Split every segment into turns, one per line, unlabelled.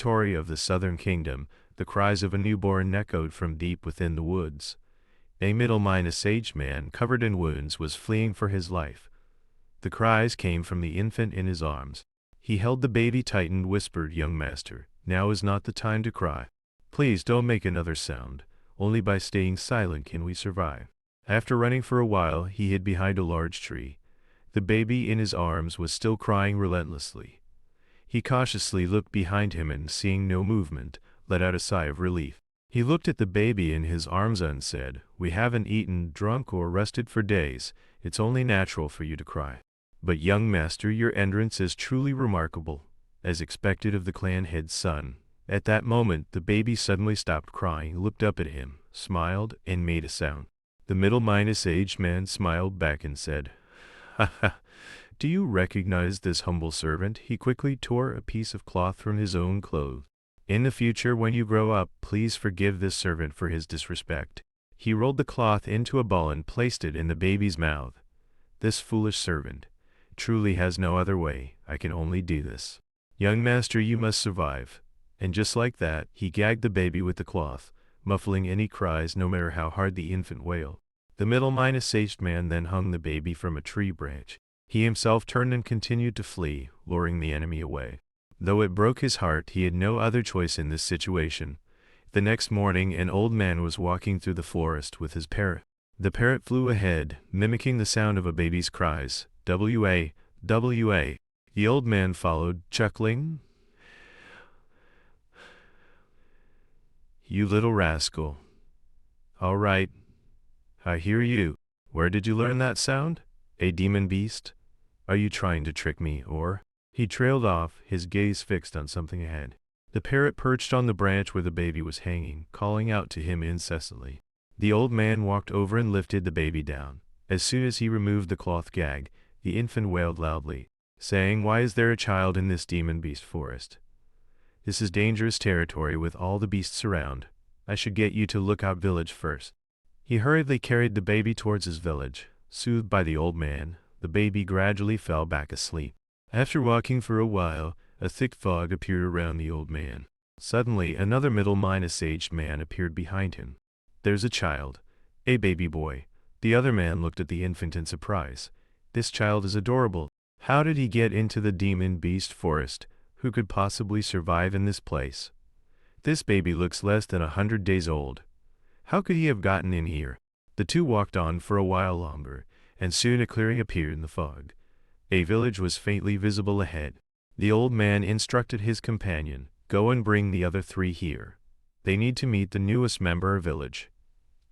territory of the southern kingdom, the cries of a newborn echoed from deep within the woods. A middle-aged man covered in wounds was fleeing for his life. The cries came from the infant in his arms. He held the baby tight and whispered, "Young master, now is not the time to cry. Please don't make another sound. Only by staying silent can we survive." After running for a while, he hid behind a large tree. The baby in his arms was still crying relentlessly. He cautiously looked behind him and, seeing no movement, let out a sigh of relief. He looked at the baby in his arms and said, "We haven't eaten, drunk, or rested for days. It's only natural for you to cry. But young master, your entrance is truly remarkable, as expected of the clan head's son." At that moment, the baby suddenly stopped crying, looked up at him, smiled, and made a sound. The middle-aged man smiled back and said, "Ha ha, do you recognize this humble servant?" He quickly tore a piece of cloth from his own clothes. "In the future, when you grow up, please forgive this servant for his disrespect." He rolled the cloth into a ball and placed it in the baby's mouth. "This foolish servant truly has no other way. I can only do this. Young master, you must survive." And just like that, he gagged the baby with the cloth, muffling any cries no matter how hard the infant wailed. The middle-aged man then hung the baby from a tree branch. He himself turned and continued to flee, luring the enemy away. Though it broke his heart, he had no other choice in this situation. The next morning, an old man was walking through the forest with his parrot. The parrot flew ahead, mimicking the sound of a baby's cries, "W-A, W-A." The old man followed, chuckling, "You little rascal. All right, I hear you. Where did you learn that sound? A demon beast? Are you trying to trick me, or?" He trailed off, his gaze fixed on something ahead. The parrot perched on the branch where the baby was hanging, calling out to him incessantly. The old man walked over and lifted the baby down. As soon as he removed the cloth gag, the infant wailed loudly, saying, "Why is there a child in this demon beast forest? This is dangerous territory with all the beasts around. I should get you to Lookout Village first." He hurriedly carried the baby towards his village. Soothed by the old man, the baby gradually fell back asleep. After walking for a while, a thick fog appeared around the old man. Suddenly, another middle-aged man appeared behind him. "There's a child. A baby boy." The other man looked at the infant in surprise. "This child is adorable. How did he get into the demon beast forest? Who could possibly survive in this place? This baby looks less than 100 days old. How could he have gotten in here?" The two walked on for a while longer, and soon a clearing appeared in the fog. A village was faintly visible ahead. The old man instructed his companion, "Go and bring the other three here. They need to meet the newest member of village."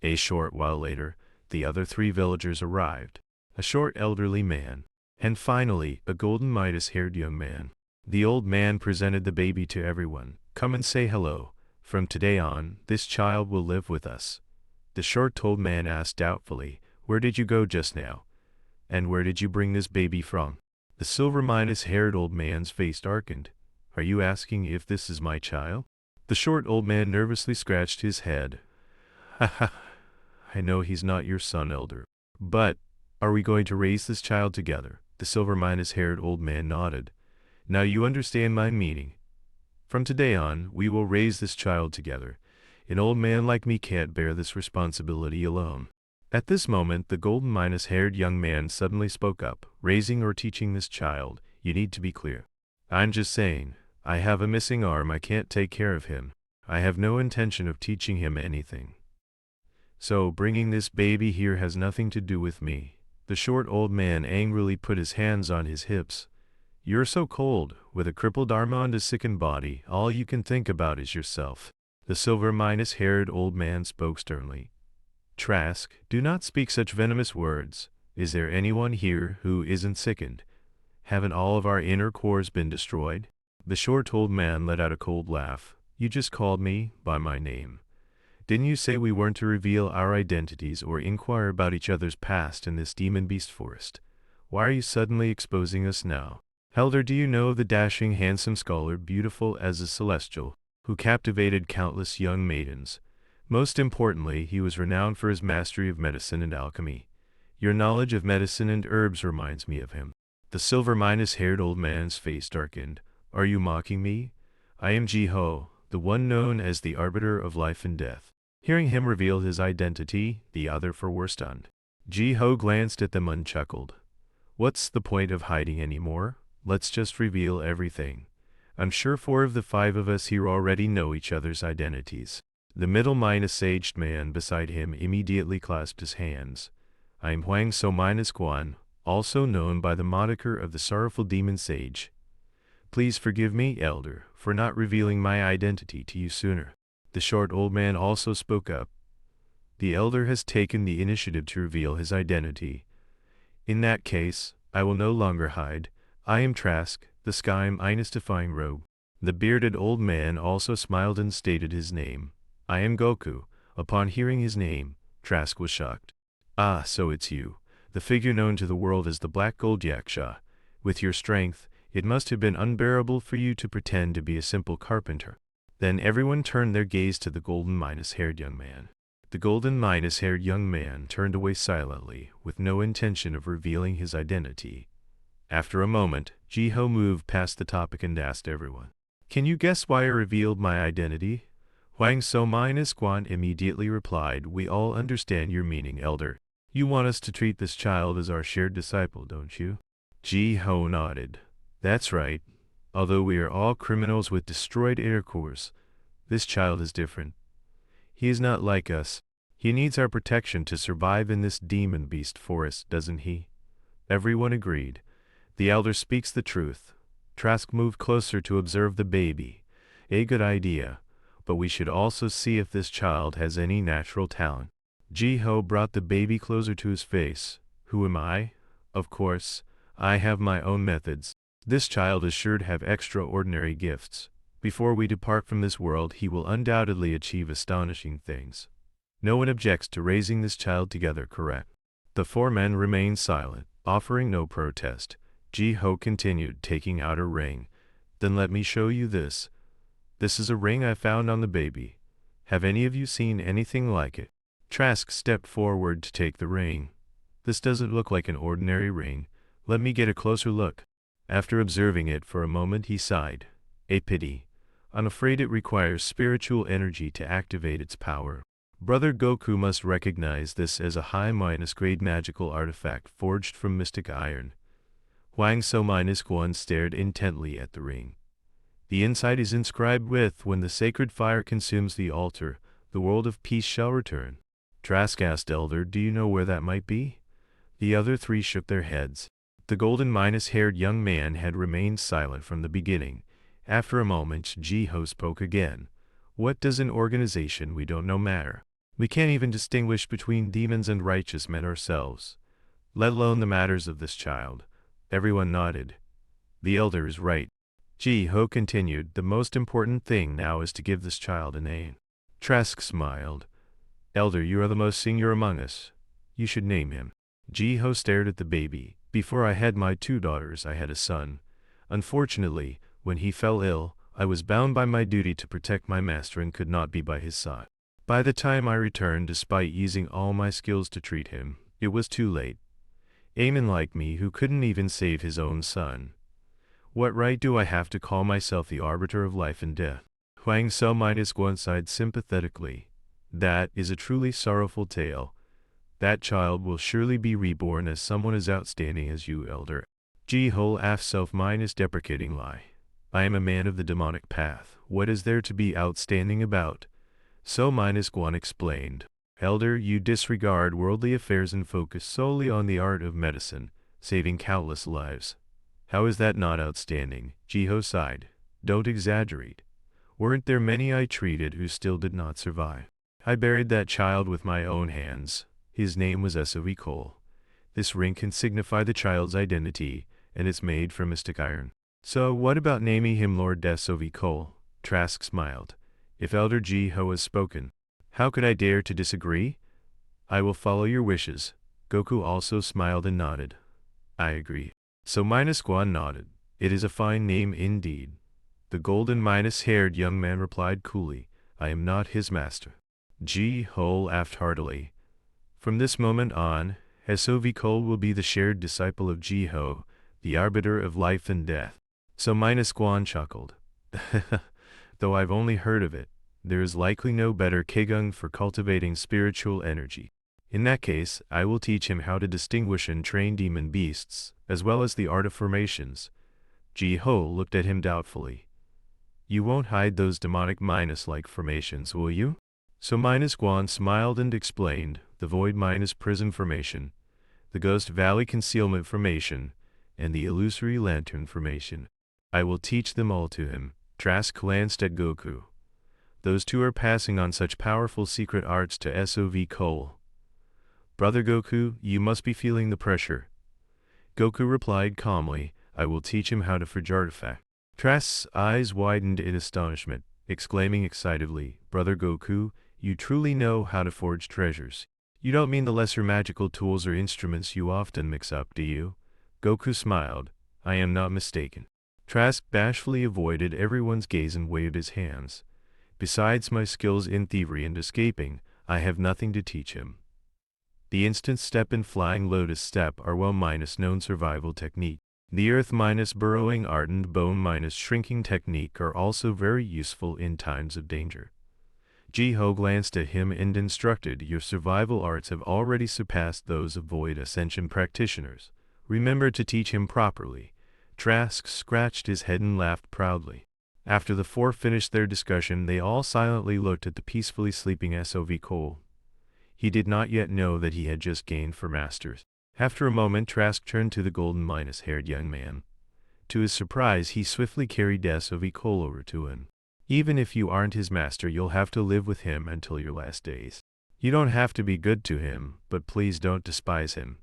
A short while later, the other three villagers arrived. A short elderly man, and finally, a golden Midas-haired young man. The old man presented the baby to everyone. "Come and say hello. From today on, this child will live with us." The short-old man asked doubtfully, "Where did you go just now? And where did you bring this baby from?" The silver Midas-haired old man's face darkened. "Are you asking if this is my child?" The short old man nervously scratched his head. "Ha ha, I know he's not your son, elder. But, are we going to raise this child together?" The silver Midas-haired old man nodded. "Now you understand my meaning. From today on, we will raise this child together. An old man like me can't bear this responsibility alone." At this moment, the golden Midas-haired young man suddenly spoke up. "Raising or teaching this child, you need to be clear. I'm just saying, I have a missing arm, I can't take care of him. I have no intention of teaching him anything. So bringing this baby here has nothing to do with me." The short old man angrily put his hands on his hips. "You're so cold. With a crippled arm and a sickened body, all you can think about is yourself." The silver Midas-haired old man spoke sternly. "Trask, do not speak such venomous words. Is there anyone here who isn't sickened? Haven't all of our inner cores been destroyed?" The short old man let out a cold laugh. "You just called me by my name. Didn't you say we weren't to reveal our identities or inquire about each other's past in this demon beast forest? Why are you suddenly exposing us now? Elder, do you know the dashing handsome scholar, beautiful as a celestial, who captivated countless young maidens? Most importantly, he was renowned for his mastery of medicine and alchemy. Your knowledge of medicine and herbs reminds me of him." The silver Midas-haired old man's face darkened. "Are you mocking me? I am Ji-ho, the one known as the arbiter of life and death. Hearing him reveal his identity, the other four were stunned. Ji-ho glanced at them and chuckled. What's the point of hiding anymore? Let's just reveal everything. I'm sure 4 of the 5 of us here already know each other's identities. The middle-aged man beside him immediately clasped his hands. I'm Huang So-Guan, also known by the moniker of the sorrowful demon sage. Please forgive me, elder, for not revealing my identity to you sooner. The short old man also spoke up. The elder has taken the initiative to reveal his identity. In that case, I will no longer hide. I am Trask, the sky-defying rogue. The bearded old man also smiled and stated his name. I am Goku. Upon hearing his name, Trask was shocked. Ah, so it's you, the figure known to the world as the Black Gold Yaksha. With your strength, it must have been unbearable for you to pretend to be a simple carpenter. Then everyone turned their gaze to the golden-haired young man. The golden-haired young man turned away silently, with no intention of revealing his identity. After a moment, Ji-ho moved past the topic and asked everyone, "Can you guess why I revealed my identity?" Huang So-Guan immediately replied, "We all understand your meaning, elder. You want us to treat this child as our shared disciple, don't you?" Ji-ho nodded. "That's right. Although we are all criminals with destroyed inner cores, this child is different. He is not like us. He needs our protection to survive in this demon beast forest, doesn't he?" Everyone agreed. The elder speaks the truth. Trask moved closer to observe the baby. A good idea, but we should also see if this child has any natural talent. Ji-ho brought the baby closer to his face. Who am I? Of course, I have my own methods. This child is sure to have extraordinary gifts. Before we depart from this world, he will undoubtedly achieve astonishing things. No one objects to raising this child together, correct? The 4 men remained silent, offering no protest. Ji-ho continued, taking out a ring. "Then let me show you this. This is a ring I found on the baby. Have any of you seen anything like it?" Trask stepped forward to take the ring. "This doesn't look like an ordinary ring. Let me get a closer look." After observing it for a moment, he sighed. "A pity. I'm afraid it requires spiritual energy to activate its power. Brother Goku must recognize this as a high-grade magical artifact forged from mystic iron." Huang So-Guan stared intently at the ring. "The inside is inscribed with, 'When the sacred fire consumes the altar, the world of peace shall return.'" Trask asked, "Elder, do you know where that might be?" The other 3 shook their heads. The golden-haired young man had remained silent from the beginning. After a moment, Ji-ho spoke again. "What does an organization we don't know matter? We can't even distinguish between demons and righteous men ourselves, let alone the matters of this child." Everyone nodded. "The elder is right." Ji-ho continued, "The most important thing now is to give this child a name." Trask smiled. "Elder, you are the most senior among us. You should name him." Ji-ho stared at the baby. "Before I had my 2 daughters, I had a son. Unfortunately, when he fell ill, I was bound by my duty to protect my master and could not be by his side. By the time I returned, despite using all my skills to treat him, it was too late. A man like me who couldn't even save his own son. What right do I have to call myself the arbiter of life and death?" Huang So-Guan sighed sympathetically. "That is a truly sorrowful tale. That child will surely be reborn as someone as outstanding as you, elder." Ji-ho laughed self-deprecating lie. "I am a man of the demonic path. What is there to be outstanding about?" So-Guan explained. "Elder, you disregard worldly affairs and focus solely on the art of medicine, saving countless lives. How is that not outstanding?" Ji-ho sighed. "Don't exaggerate. Weren't there many I treated who still did not survive? I buried that child with my own hands. His name was SOV. This ring can signify the child's identity, and it's made from mystic iron." "So what about naming him Lord SOV?" Trask smiled. "If Elder Ji-ho has spoken, how could I dare to disagree? I will follow your wishes." Goku also smiled and nodded. "I agree." So-Guan nodded. "It is a fine name indeed." The golden-haired young man replied coolly, "I am not his master." Ji-ho laughed heartily. From this moment on, SOV will be the shared disciple of Ji-ho, the arbiter of life and death. So-Guan chuckled. though I've only heard of it. There is likely no better Kiggung for cultivating spiritual energy. In that case, I will teach him how to distinguish and train demon beasts, as well as the art of formations. Ji-ho looked at him doubtfully. You won't hide those demonic minus-like formations, will you? So Minus Guan smiled and explained, the Void Minus Prism formation, the Ghost Valley Concealment formation, and the Illusory Lantern formation. I will teach them all to him. Trask glanced at Goku. Those two are passing on such powerful secret arts to SOV Cole. Brother Goku, you must be feeling the pressure. Goku replied calmly, I will teach him how to forge artifact. Trask's eyes widened in astonishment, exclaiming excitedly, Brother Goku, you truly know how to forge treasures. You don't mean the lesser magical tools or instruments you often mix up, do you? Goku smiled. I am not mistaken. Trask bashfully avoided everyone's gaze and waved his hands. Besides my skills in thievery and escaping, I have nothing to teach him. The instant step and flying lotus step are well minus known survival technique. The earth minus burrowing art and bone minus shrinking technique are also very useful in times of danger. Ji-ho glanced at him and instructed, your survival arts have already surpassed those of Void Ascension practitioners. Remember to teach him properly. Trask scratched his head and laughed proudly. After the four finished their discussion, they all silently looked at the peacefully sleeping SOV Cole. He did not yet know that he had just gained 4 masters. After a moment, Trask turned to the golden minus-haired young man. To his surprise, he swiftly carried SOV Cole over to him. Even if you aren't his master, you'll have to live with him until your last days. You don't have to be good to him, but please don't despise him.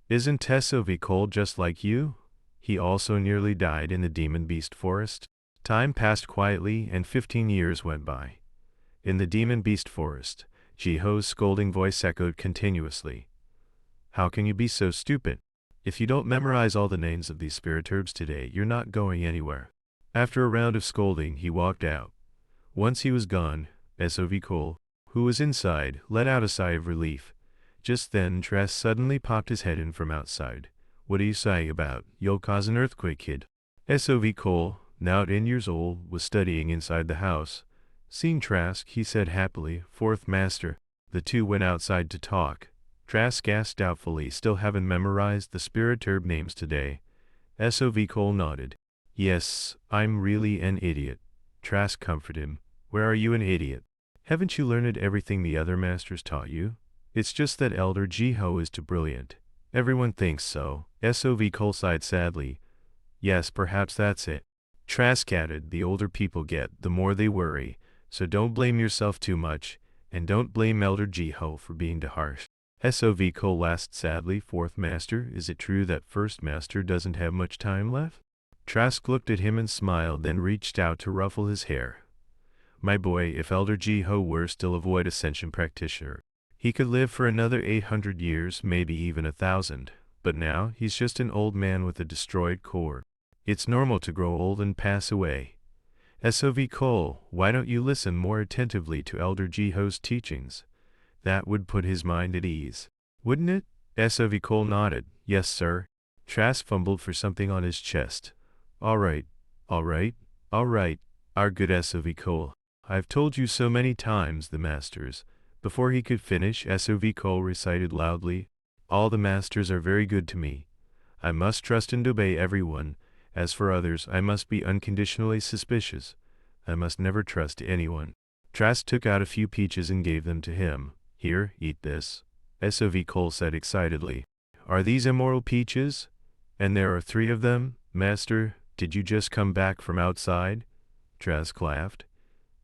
Isn't SOV Cole just like you? He also nearly died in the Demon Beast Forest. Time passed quietly and 15 years went by. In the Demon Beast Forest, Ji-ho's scolding voice echoed continuously. How can you be so stupid? If you don't memorize all the names of these spirit herbs today, you're not going anywhere. After a round of scolding, he walked out. Once he was gone, SOV Cole, who was inside, let out a sigh of relief. Just then, Trask suddenly popped his head in from outside. What are you sighing about? You'll cause an earthquake, kid. SOV Cole, now 10 years old, was studying inside the house. Seeing Trask, he said happily, Fourth Master. The two went outside to talk. Trask asked doubtfully, still haven't memorized the spirit herb names today? SOV Cole nodded. Yes, I'm really an idiot. Trask comforted him. Where are you an idiot? Haven't you learned everything the other masters taught you? It's just that Elder Ji-ho is too brilliant. Everyone thinks so. SOV Cole sighed sadly. Yes, perhaps that's it. Trask added, the older people get, the more they worry, so don't blame yourself too much, and don't blame Elder Ji-ho for being too harsh. SOV Cole laughed sadly, Fourth Master, is it true that First Master doesn't have much time left? Trask looked at him and smiled, then reached out to ruffle his hair. My boy, if Elder Ji-ho were still a Void Ascension practitioner, he could live for another 800 years, maybe even 1,000, but now he's just an old man with a destroyed core. It's normal to grow old and pass away. SOV Cole, why don't you listen more attentively to Elder Ji-ho's teachings? That would put his mind at ease. Wouldn't it? SOV Cole nodded. Yes, sir. Trask fumbled for something on his chest. All right, our good SOV Cole. I've told you so many times, the masters. Before he could finish, SOV Cole recited loudly, all the masters are very good to me. I must trust and obey everyone. As for others, I must be unconditionally suspicious. I must never trust anyone. Trask took out a few peaches and gave them to him. Here, eat this. SOV Cole said excitedly. Are these immoral peaches? And there are 3 of them, Master? Did you just come back from outside? Trask laughed.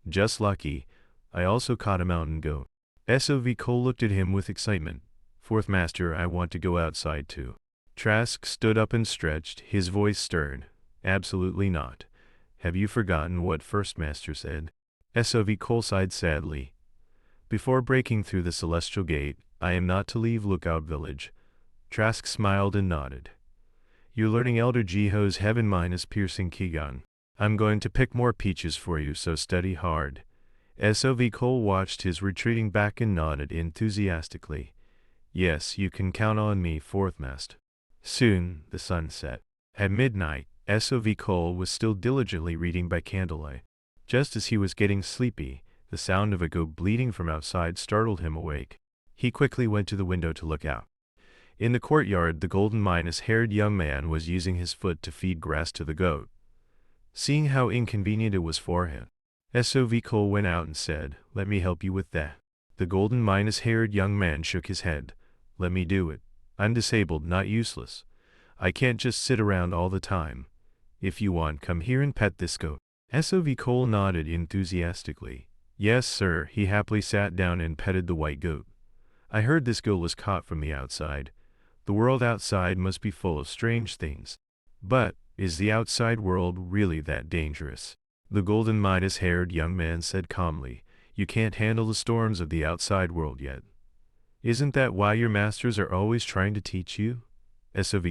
Just lucky. I also caught a mountain goat. SOV Cole looked at him with excitement. Fourth Master, I want to go outside too. Trask stood up and stretched, his voice stern. Absolutely not. Have you forgotten what First Master said? SOV Cole sighed sadly. Before breaking through the celestial gate, I am not to leave Lookout Village. Trask smiled and nodded. You're learning Elder Ji-ho's heaven minus piercing Kigan. I'm going to pick more peaches for you, so study hard. SOV Cole watched his retreating back and nodded enthusiastically. Yes, you can count on me, Fourth Master. Soon, the sun set. At midnight, SOV Cole was still diligently reading by candlelight. Just as he was getting sleepy, the sound of a goat bleating from outside startled him awake. He quickly went to the window to look out. In the courtyard, the golden minus-haired young man was using his foot to feed grass to the goat. Seeing how inconvenient it was for him, Cole went out and said, "Let me help you with that." The golden minus-haired young man shook his head. "Let me do it. I'm disabled, not useless. I can't just sit around all the time. If you want, come here and pet this goat." Cole nodded enthusiastically. "Yes, sir." He happily sat down and petted the white goat. "I heard this goat was caught from the outside. The world outside must be full of strange things. But, is the outside world really that dangerous?" The golden minus-haired young man said calmly, "You can't handle the storms of the outside world yet. Isn't that why your masters are always trying to teach you?"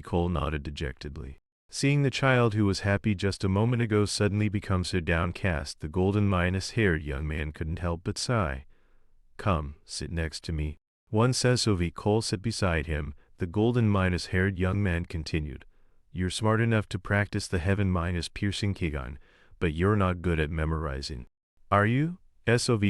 Cole nodded dejectedly. Seeing the child who was happy just a moment ago suddenly become so downcast, the golden minus-haired young man couldn't help but sigh. "Come, sit next to me." Once Cole sat beside him, the golden minus-haired young man continued, "You're smart enough to practice the heaven minus-piercing Kigan, but you're not good at memorizing. Are you?"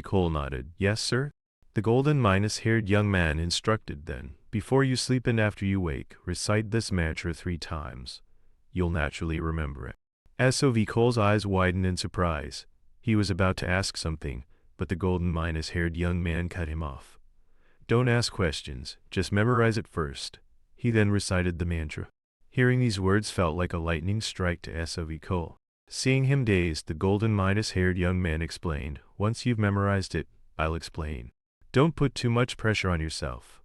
Cole nodded. "Yes, sir." The golden minus-haired young man instructed then, "Before you sleep and after you wake, recite this mantra 3 times. You'll naturally remember it." Cole's eyes widened in surprise. He was about to ask something, but the golden minus-haired young man cut him off. "Don't ask questions, just memorize it first." He then recited the mantra. Hearing these words felt like a lightning strike to Cole. Seeing him dazed, the golden minus-haired young man explained, "Once you've memorized it, I'll explain. Don't put too much pressure on yourself."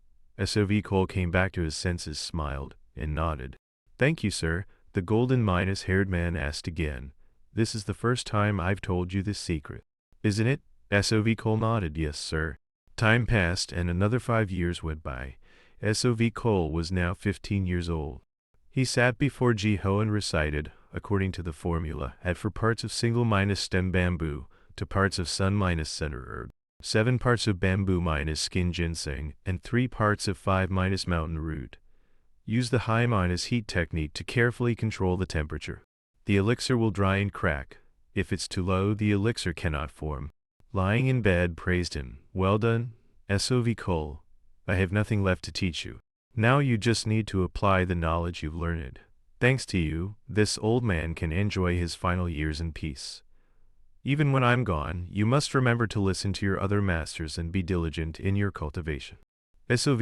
Cole came back to his senses, smiled, and nodded. "Thank you, sir." The golden minus-haired man asked again, "This is the first time I've told you this secret, isn't it?" Cole nodded. "Yes, sir." Time passed and another 5 years went by. Cole was now 15 years old. He sat before Jiho and recited, according to the formula, add for parts of single minus stem bamboo, to parts of sun minus center herb, 7 parts of bamboo minus skin ginseng, and 3 parts of 5 minus mountain root. Use the high minus heat technique to carefully control the temperature. The elixir will dry and crack. If it's too low, the elixir cannot form. Lying in bed praised him. "Well done, Cole. I have nothing left to teach you. Now you just need to apply the knowledge you've learned. Thanks to you, this old man can enjoy his final years in peace. Even when I'm gone, you must remember to listen to your other masters and be diligent in your cultivation."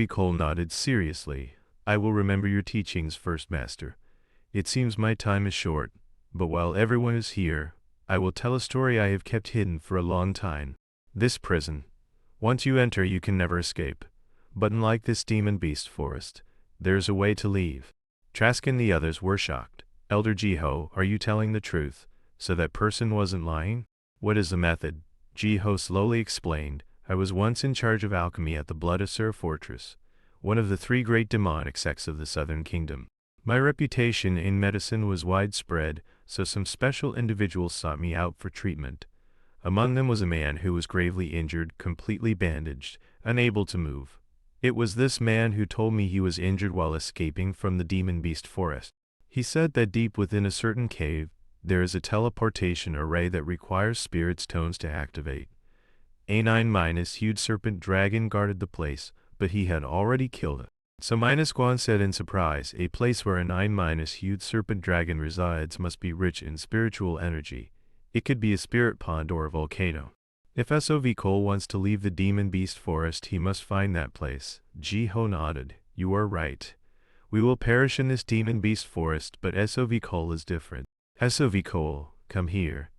Cole nodded seriously. "I will remember your teachings, first master. It seems my time is short, but while everyone is here, I will tell a story I have kept hidden for a long time. This prison. Once you enter, you can never escape. But unlike this demon beast forest, there's a way to leave." Trask and the others were shocked. "Elder Jiho, are you telling the truth? So that person wasn't lying?" "What is the method?" Jiho slowly explained. "I was once in charge of alchemy at the Bloodessur Fortress, one of the 3 great demonic sects of the Southern Kingdom. My reputation in medicine was widespread, so some special individuals sought me out for treatment. Among them was a man who was gravely injured, completely bandaged, unable to move. It was this man who told me he was injured while escaping from the demon beast forest. He said that deep within a certain cave, there is a teleportation array that requires spirit stones to activate. A 9-hued serpent dragon guarded the place, but he had already killed it. So Guan said in surprise, "A place where a 9-hued serpent dragon resides must be rich in spiritual energy. It could be a spirit pond or a volcano. If Cole wants to leave the demon beast forest, he must find that place." Jiho nodded. "You are right. We will perish in this demon beast forest, but Cole is different. Cole, come here."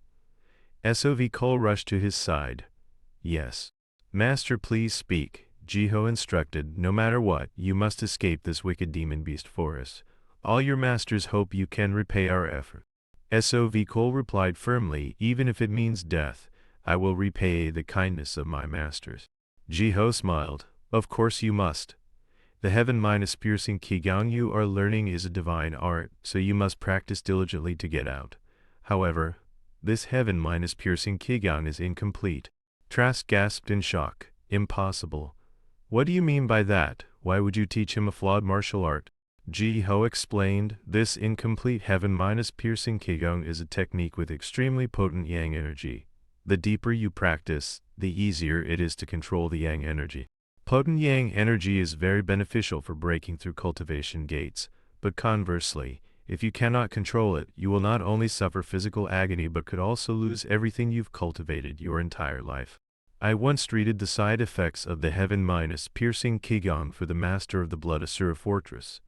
Cole rushed to his side. "Yes. Master, please speak." Jiho instructed. "No matter what, you must escape this wicked demon beast forest. All your masters hope you can repay our effort." Cole replied firmly, "Even if it means death, I will repay the kindness of my masters." Jiho smiled. "Of course you must. The heaven minus piercing Qigong you are learning is a divine art, so you must practice diligently to get out. However, this heaven minus piercing Qigong is incomplete." Trask gasped in shock. "Impossible. What do you mean by that? Why would you teach him a flawed martial art?" Jiho explained, "This incomplete heaven minus piercing Qigong is a technique with extremely potent yang energy. The deeper you practice, the easier it is to control the yang energy. Potent yang energy is very beneficial for breaking through cultivation gates, but conversely, if you cannot control it, you will not only suffer physical agony but could also lose everything you've cultivated your entire life. I once treated the side effects of the heaven-piercing Qigong for the master of the Blood Asura fortress,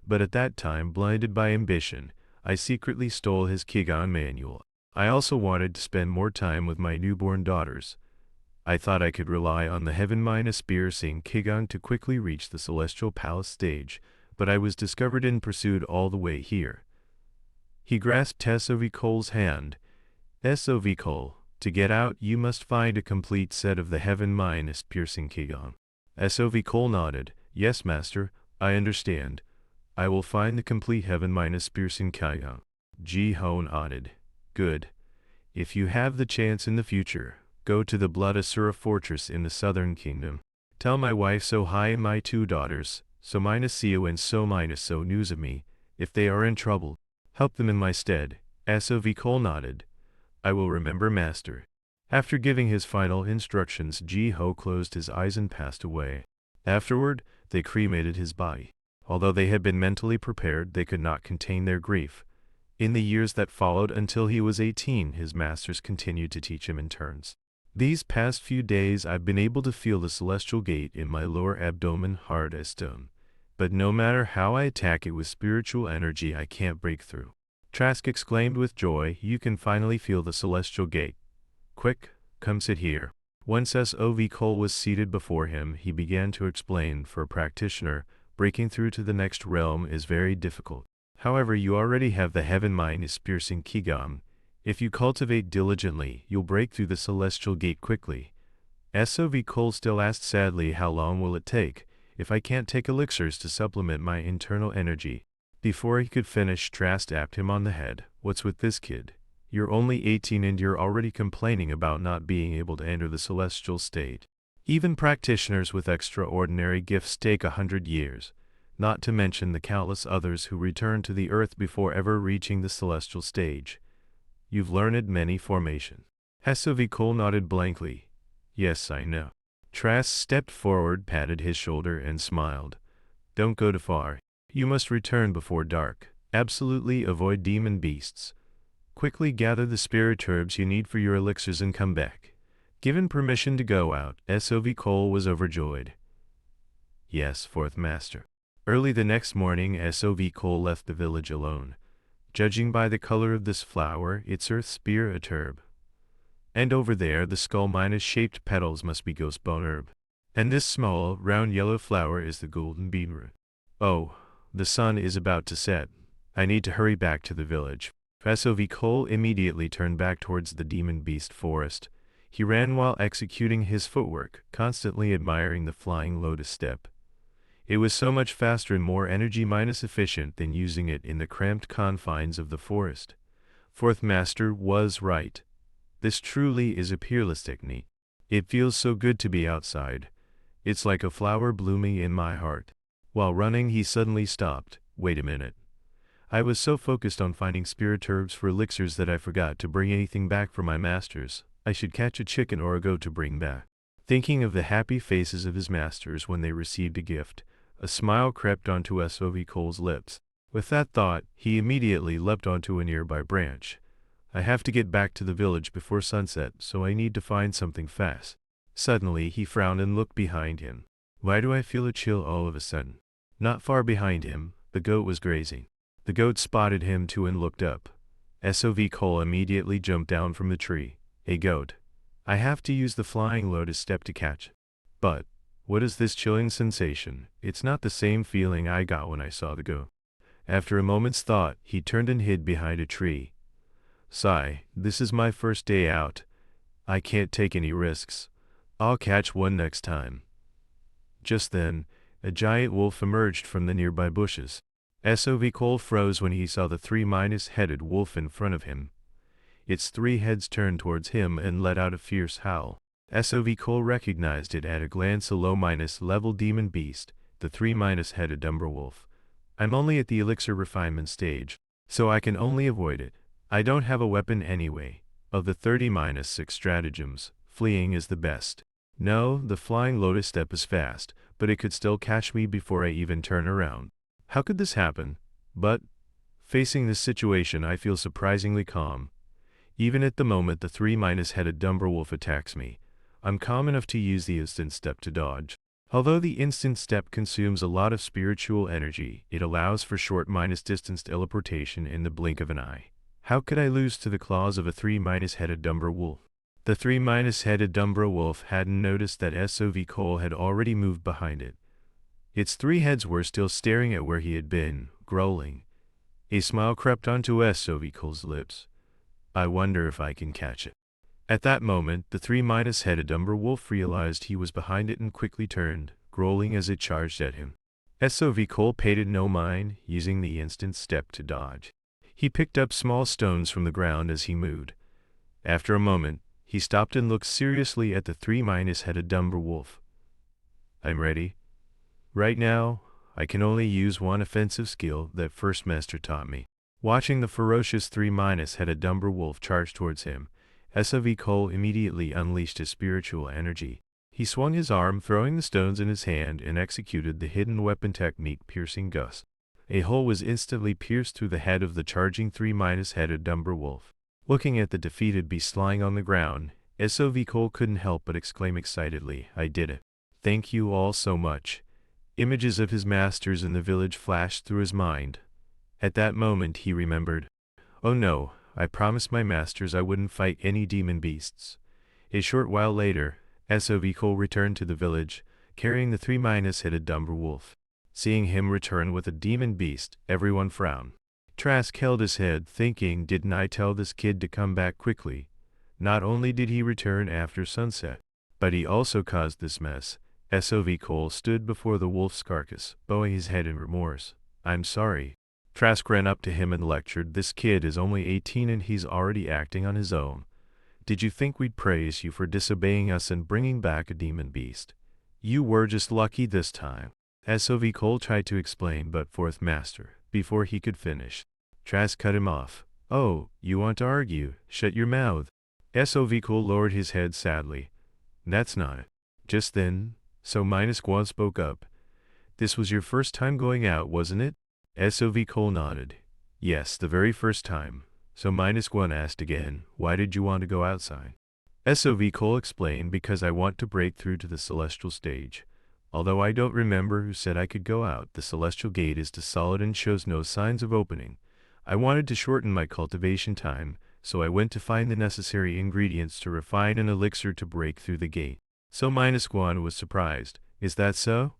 but at that time, blinded by ambition, I secretly stole his Qigong manual. I also wanted to spend more time with my newborn daughters. I thought I could rely on the heaven-piercing Qigong to quickly reach the Celestial Palace stage, but I was discovered and pursued all the way here. He grasped SOV Cole's hand. SOV Cole, to get out you must find a complete set of the heaven-piercing Qigong. SOV Cole nodded. Yes, master, I understand. I will find the complete heaven-piercing Qigong. Ji-ho nodded. Good. If you have the chance in the future, go to the Blood Asura fortress in the southern kingdom. Tell my wife so hi and my 2 daughters, so -co and so news of me, if they are in trouble, help them in my stead. SOV Cole nodded. I will remember, master. After giving his final instructions, Ji-ho closed his eyes and passed away. Afterward, they cremated his body. Although they had been mentally prepared, they could not contain their grief. In the years that followed until he was 18, his masters continued to teach him in turns. These past few days I've been able to feel the celestial gate in my lower abdomen hard as stone. But no matter how I attack it with spiritual energy, I can't break through. Trask exclaimed with joy, you can finally feel the celestial gate. Quick, come sit here. Once SOV Cole was seated before him, he began to explain, for a practitioner, breaking through to the next realm is very difficult. However, you already have the heaven-piercing Qigong. If you cultivate diligently, you'll break through the celestial gate quickly. SOV Cole still asked sadly, how long will it take, if I can't take elixirs to supplement my internal energy? Before he could finish, Trask tapped him on the head. What's with this kid? You're only 18 and you're already complaining about not being able to enter the celestial state. Even practitioners with extraordinary gifts take 100 years, not to mention the countless others who return to the earth before ever reaching the celestial stage. You've learned many formations. SOV Cole nodded blankly. Yes, I know. Trask stepped forward, patted his shoulder, and smiled. Don't go too far. You must return before dark. Absolutely avoid demon beasts. Quickly gather the spirit herbs you need for your elixirs and come back. Given permission to go out, SOV Cole was overjoyed. Yes, fourth master. Early the next morning, SOV Cole left the village alone. Judging by the color of this flower, it's earth spirit herb. And over there, the skull-shaped petals must be ghost bone herb. And this small, round yellow flower is the golden beetroot. Oh, the sun is about to set. I need to hurry back to the village. SOV Cole immediately turned back towards the demon beast forest. He ran while executing his footwork, constantly admiring the flying lotus step. It was so much faster and more energy-efficient than using it in the cramped confines of the forest. Fourth master was right. This truly is a peerless technique. It feels so good to be outside. It's like a flower blooming in my heart. While running, he suddenly stopped. Wait a minute. I was so focused on finding spirit herbs for elixirs that I forgot to bring anything back for my masters. I should catch a chicken or a goat to bring back. Thinking of the happy faces of his masters when they received a gift, a smile crept onto SOV Cole's lips. With that thought, he immediately leapt onto a nearby branch. I have to get back to the village before sunset, so I need to find something fast. Suddenly, he frowned and looked behind him. Why do I feel a chill all of a sudden? Not far behind him, the goat was grazing. The goat spotted him too and looked up. SOV Cole immediately jumped down from the tree. Hey goat, I have to use the flying lotus step to catch. But, what is this chilling sensation? It's not the same feeling I got when I saw the goat. After a moment's thought, he turned and hid behind a tree. Sigh, this is my first day out. I can't take any risks. I'll catch one next time. Just then, a giant wolf emerged from the nearby bushes. SOV Cole froze when he saw the three-headed wolf in front of him. Its 3 heads turned towards him and let out a fierce howl. SOV Cole recognized it at a glance, a low-level demon beast, the 3-headed wolf. I'm only at the elixir refinement stage, so I can only avoid it. I don't have a weapon anyway. Of the 30-6 stratagems, fleeing is the best. No, the flying lotus step is fast, but it could still catch me before I even turn around. How could this happen? But, facing this situation, I feel surprisingly calm. Even at the moment the 3-headed Dumberwolf attacks me, I'm calm enough to use the instant step to dodge. Although the instant step consumes a lot of spiritual energy, it allows for short distance teleportation in the blink of an eye. How could I lose to the claws of a 3-headed Dumberwolf? The 3-headed Dumberwolf hadn't noticed that SOV Cole had already moved behind it. Its 3 heads were still staring at where he had been, growling. A smile crept onto SOV Cole's lips. I wonder if I can catch it. At that moment, the 3-headed Dumberwolf realized he was behind it and quickly turned, growling as it charged at him. SOV Cole paid it no mind, using the instant step to dodge. He picked up small stones from the ground as he moved. After a moment, he stopped and looked seriously at the 3-headed Dumberwolf. I'm ready. Right now, I can only use one offensive skill that First Master taught me. Watching the ferocious 3-headed Dumberwolf charge towards him, SOV Cole immediately unleashed his spiritual energy. He swung his arm, throwing the stones in his hand, and executed the hidden weapon technique Piercing Gust. A hole was instantly pierced through the head of the charging 3-headed Dumberwolf. Looking at the defeated beast lying on the ground, SOV Cole couldn't help but exclaim excitedly, I did it. Thank you all so much. Images of his masters in the village flashed through his mind. At that moment he remembered. Oh no, I promised my masters I wouldn't fight any demon beasts. A short while later, SOV Cole returned to the village, carrying the 3-headed Dumberwolf. Seeing him return with a demon beast, everyone frowned. Trask held his head, thinking, didn't I tell this kid to come back quickly? Not only did he return after sunset, but he also caused this mess. SOV Cole stood before the wolf's carcass, bowing his head in remorse. I'm sorry. Trask ran up to him and lectured, this kid is only 18 and he's already acting on his own. Did you think we'd praise you for disobeying us and bringing back a demon beast? You were just lucky this time. SOV Cole tried to explain, but Fourth Master, before he could finish, Trask cut him off. Oh, you want to argue? Shut your mouth. SOV Cole lowered his head sadly. That's not it. Just then, So-Guan spoke up. This was your first time going out, wasn't it? SOV Cole nodded. Yes, the very first time. So-Guan asked again, why did you want to go outside? SOV Cole explained, because I want to break through to the celestial stage. Although I don't remember who said I could go out, the celestial gate is too solid and shows no signs of opening. I wanted to shorten my cultivation time, so I went to find the necessary ingredients to refine an elixir to break through the gate. So-Guan was surprised. Is that so?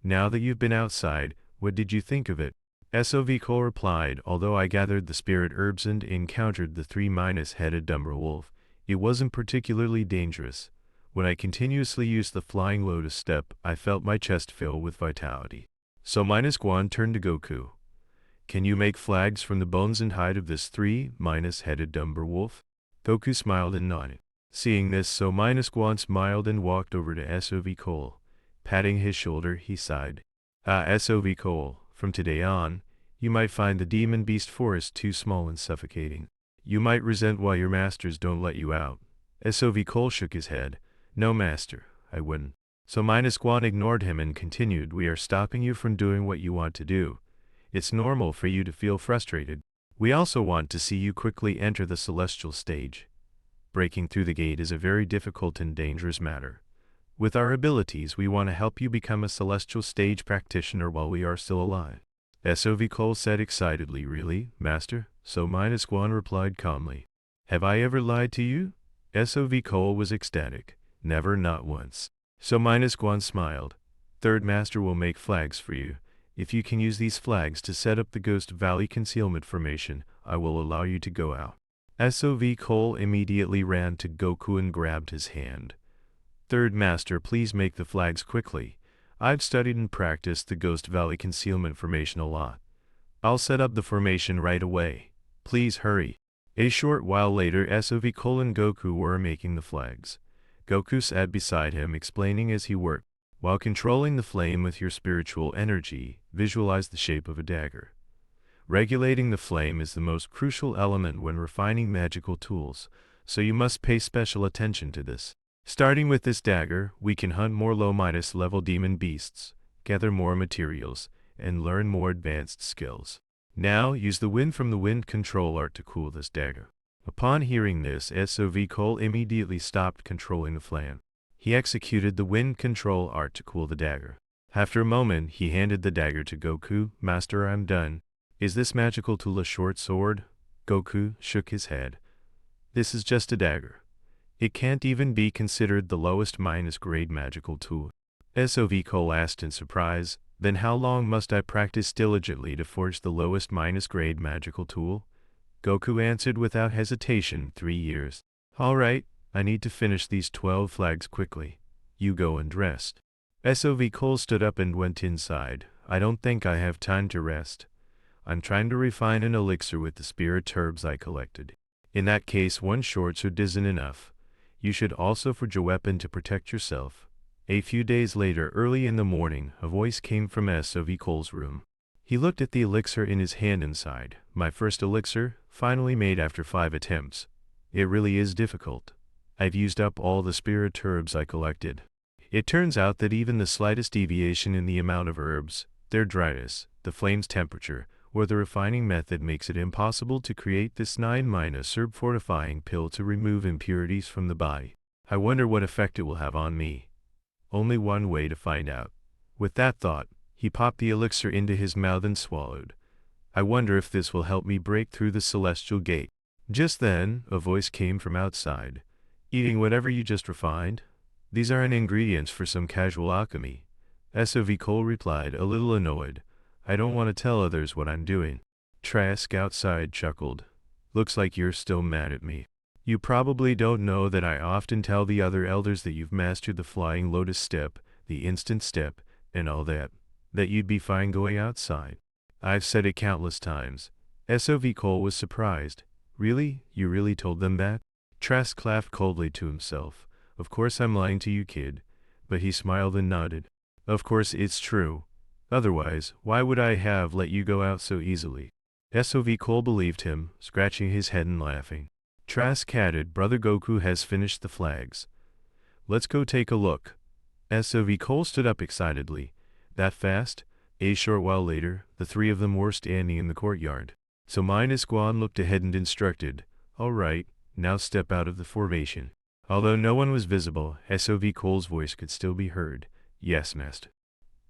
Now that you've been outside, what did you think of it? SOV Cole replied, although I gathered the spirit herbs and encountered the 3-headed Dumberwolf, it wasn't particularly dangerous. When I continuously used the flying lotus step, I felt my chest fill with vitality. So-Guan turned to Goku. Can you make flags from the bones and hide of this 3-headed Dumberwolf? Goku smiled and nodded. Seeing this, So-Guan smiled and walked over to SOV Cole. Patting his shoulder, he sighed. SOV Cole, from today on, you might find the demon beast forest too small and suffocating. You might resent why your masters don't let you out. SOV Cole shook his head. No, master, I wouldn't. So-Guan ignored him and continued, we are stopping you from doing what you want to do. It's normal for you to feel frustrated. We also want to see you quickly enter the celestial stage. Breaking through the gate is a very difficult and dangerous matter. With our abilities, we want to help you become a celestial stage practitioner while we are still alive. SOV Cole said excitedly, really, master? So-Guan replied calmly. Have I ever lied to you? SOV Cole was ecstatic. Never, not once. So-Guan smiled. Third Master will make flags for you. If you can use these flags to set up the Ghost Valley concealment formation, I will allow you to go out. SOV Cole immediately ran to Goku and grabbed his hand. Third Master, please make the flags quickly. I've studied and practiced the Ghost Valley concealment formation a lot. I'll set up the formation right away. Please hurry. A short while later, SOV Cole and Goku were making the flags. Goku sat beside him, explaining as he worked. While controlling the flame with your spiritual energy, visualize the shape of a dagger. Regulating the flame is the most crucial element when refining magical tools, so you must pay special attention to this. Starting with this dagger, we can hunt more low-level demon beasts, gather more materials, and learn more advanced skills. Now, use the wind from the wind control art to cool this dagger. Upon hearing this, SOV Cole immediately stopped controlling the flame. He executed the wind control art to cool the dagger. After a moment, he handed the dagger to Goku. Master, I'm done. Is this magical tool a short sword? Goku shook his head. This is just a dagger. It can't even be considered the lowest -grade magical tool. SOV Cole asked in surprise, then how long must I practice diligently to forge the lowest -grade magical tool? Goku answered without hesitation, 3 years. All right, I need to finish these 12 flags quickly. You go and rest. SOV Cole stood up and went inside. I don't think I have time to rest. I'm trying to refine an elixir with the spirit herbs I collected. In that case, one short sword isn't enough. You should also forge a weapon to protect yourself. A few days later, early in the morning, a voice came from SOV Cole's room. He looked at the elixir in his hand and sighed. My first elixir, finally made after 5 attempts. It really is difficult. I've used up all the spirit herbs I collected. It turns out that even the slightest deviation in the amount of herbs, their dryness, the flame's temperature, or the refining method makes it impossible to create this 9-herb fortifying pill to remove impurities from the body. I wonder what effect it will have on me. Only one way to find out. With that thought, he popped the elixir into his mouth and swallowed. I wonder if this will help me break through the celestial gate. Just then, a voice came from outside. Eating whatever you just refined? These aren't ingredients for some casual alchemy. SOV Cole replied, a little annoyed. I don't want to tell others what I'm doing. Trask outside chuckled. Looks like you're still mad at me. You probably don't know that I often tell the other elders that you've mastered the flying lotus step, the instant step, and all that you'd be fine going outside. I've said it countless times. SOV Cole was surprised. Really? You really told them that? Trask laughed coldly to himself. Of course I'm lying to you, kid. But he smiled and nodded. Of course it's true. Otherwise, why would I have let you go out so easily? SOV Cole believed him, scratching his head and laughing. Trask added, Brother Goku has finished the flags. Let's go take a look. SOV Cole stood up excitedly. That fast? A short while later, the 3 of them were standing in the courtyard. So Guan looked ahead and instructed, all right, now step out of the formation. Although no one was visible, SOV Cole's voice could still be heard. Yes, Master.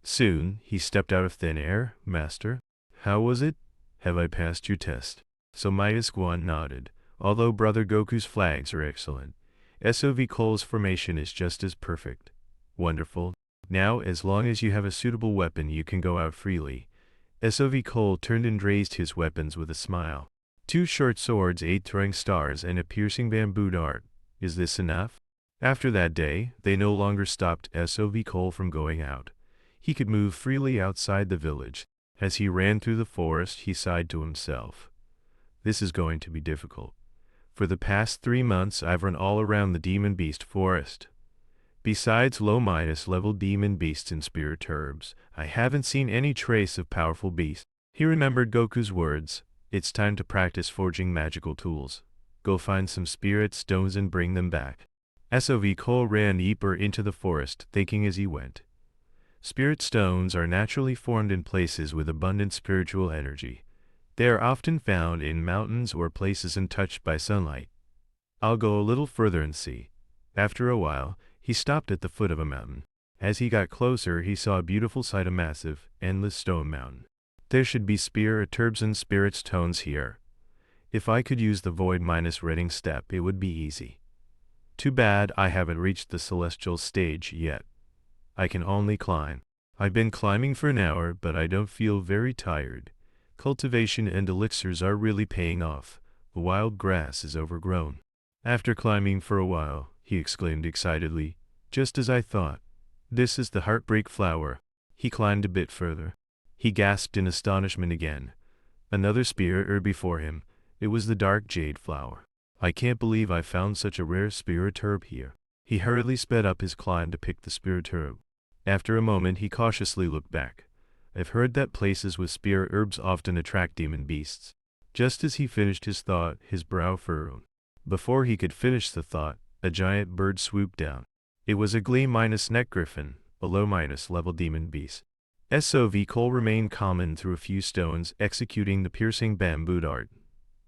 Soon, he stepped out of thin air. Master? How was it? Have I passed your test? So Guan nodded. Although Brother Goku's flags are excellent, SOV Cole's formation is just as perfect. Wonderful. Now, as long as you have a suitable weapon, you can go out freely. SOV Cole turned and raised his weapons with a smile. 2 short swords, 8 throwing stars, and a piercing bamboo dart. Is this enough? After that day, they no longer stopped SOV Cole from going out. He could move freely outside the village. As he ran through the forest, he sighed to himself. This is going to be difficult. For the past 3 months, I've run all around the demon beast forest. Besides low-level demon beasts and spirit herbs, I haven't seen any trace of powerful beasts. He remembered Goku's words. It's time to practice forging magical tools. Go find some spirit stones and bring them back. SOV Cole ran deeper into the forest, thinking as he went. Spirit stones are naturally formed in places with abundant spiritual energy. They are often found in mountains or places untouched by sunlight. I'll go a little further and see. After a while, he stopped at the foot of a mountain. As he got closer, he saw a beautiful sight, a massive, endless stone mountain. There should be spirit herbs and spirit stones here. If I could use the void reading step, it would be easy. Too bad I haven't reached the celestial stage yet. I can only climb. I've been climbing for an hour, but I don't feel very tired. Cultivation and elixirs are really paying off. The wild grass is overgrown. After climbing for a while, he exclaimed excitedly, just as I thought. This is the heartbreak flower. He climbed a bit further. He gasped in astonishment again. Another spirit herb before him. It was the dark jade flower. I can't believe I found such a rare spirit herb here. He hurriedly sped up his climb to pick the spirit herb. After a moment, he cautiously looked back. I've heard that places with spirit herbs often attract demon beasts. Just as he finished his thought, his brow furrowed. Before he could finish the thought, a giant bird swooped down. It was a glee-neck griffin, a low-level demon beast. SOV Cole remained calm through a few stones, executing the piercing bamboo dart.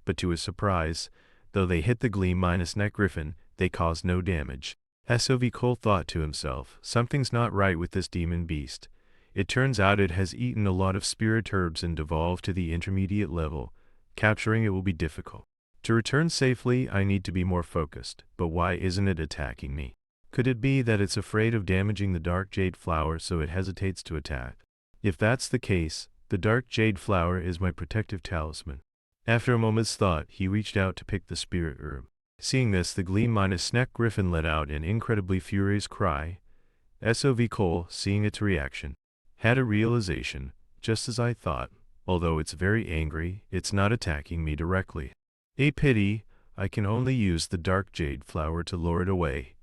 But to his surprise, though they hit the glee-neck griffin, they caused no damage. SOV Cole thought to himself, something's not right with this demon beast. It turns out it has eaten a lot of spirit herbs and evolved to the intermediate level. Capturing it will be difficult. To return safely, I need to be more focused, but why isn't it attacking me? Could it be that it's afraid of damaging the dark jade flower so it hesitates to attack? If that's the case, the dark jade flower is my protective talisman. After a moment's thought, he reached out to pick the spirit herb. Seeing this, the glee-neck griffin let out an incredibly furious cry. SOV Cole, seeing its reaction, had a realization, just as I thought. Although it's very angry, it's not attacking me directly. A pity, I can only use the dark jade flower to lure it away.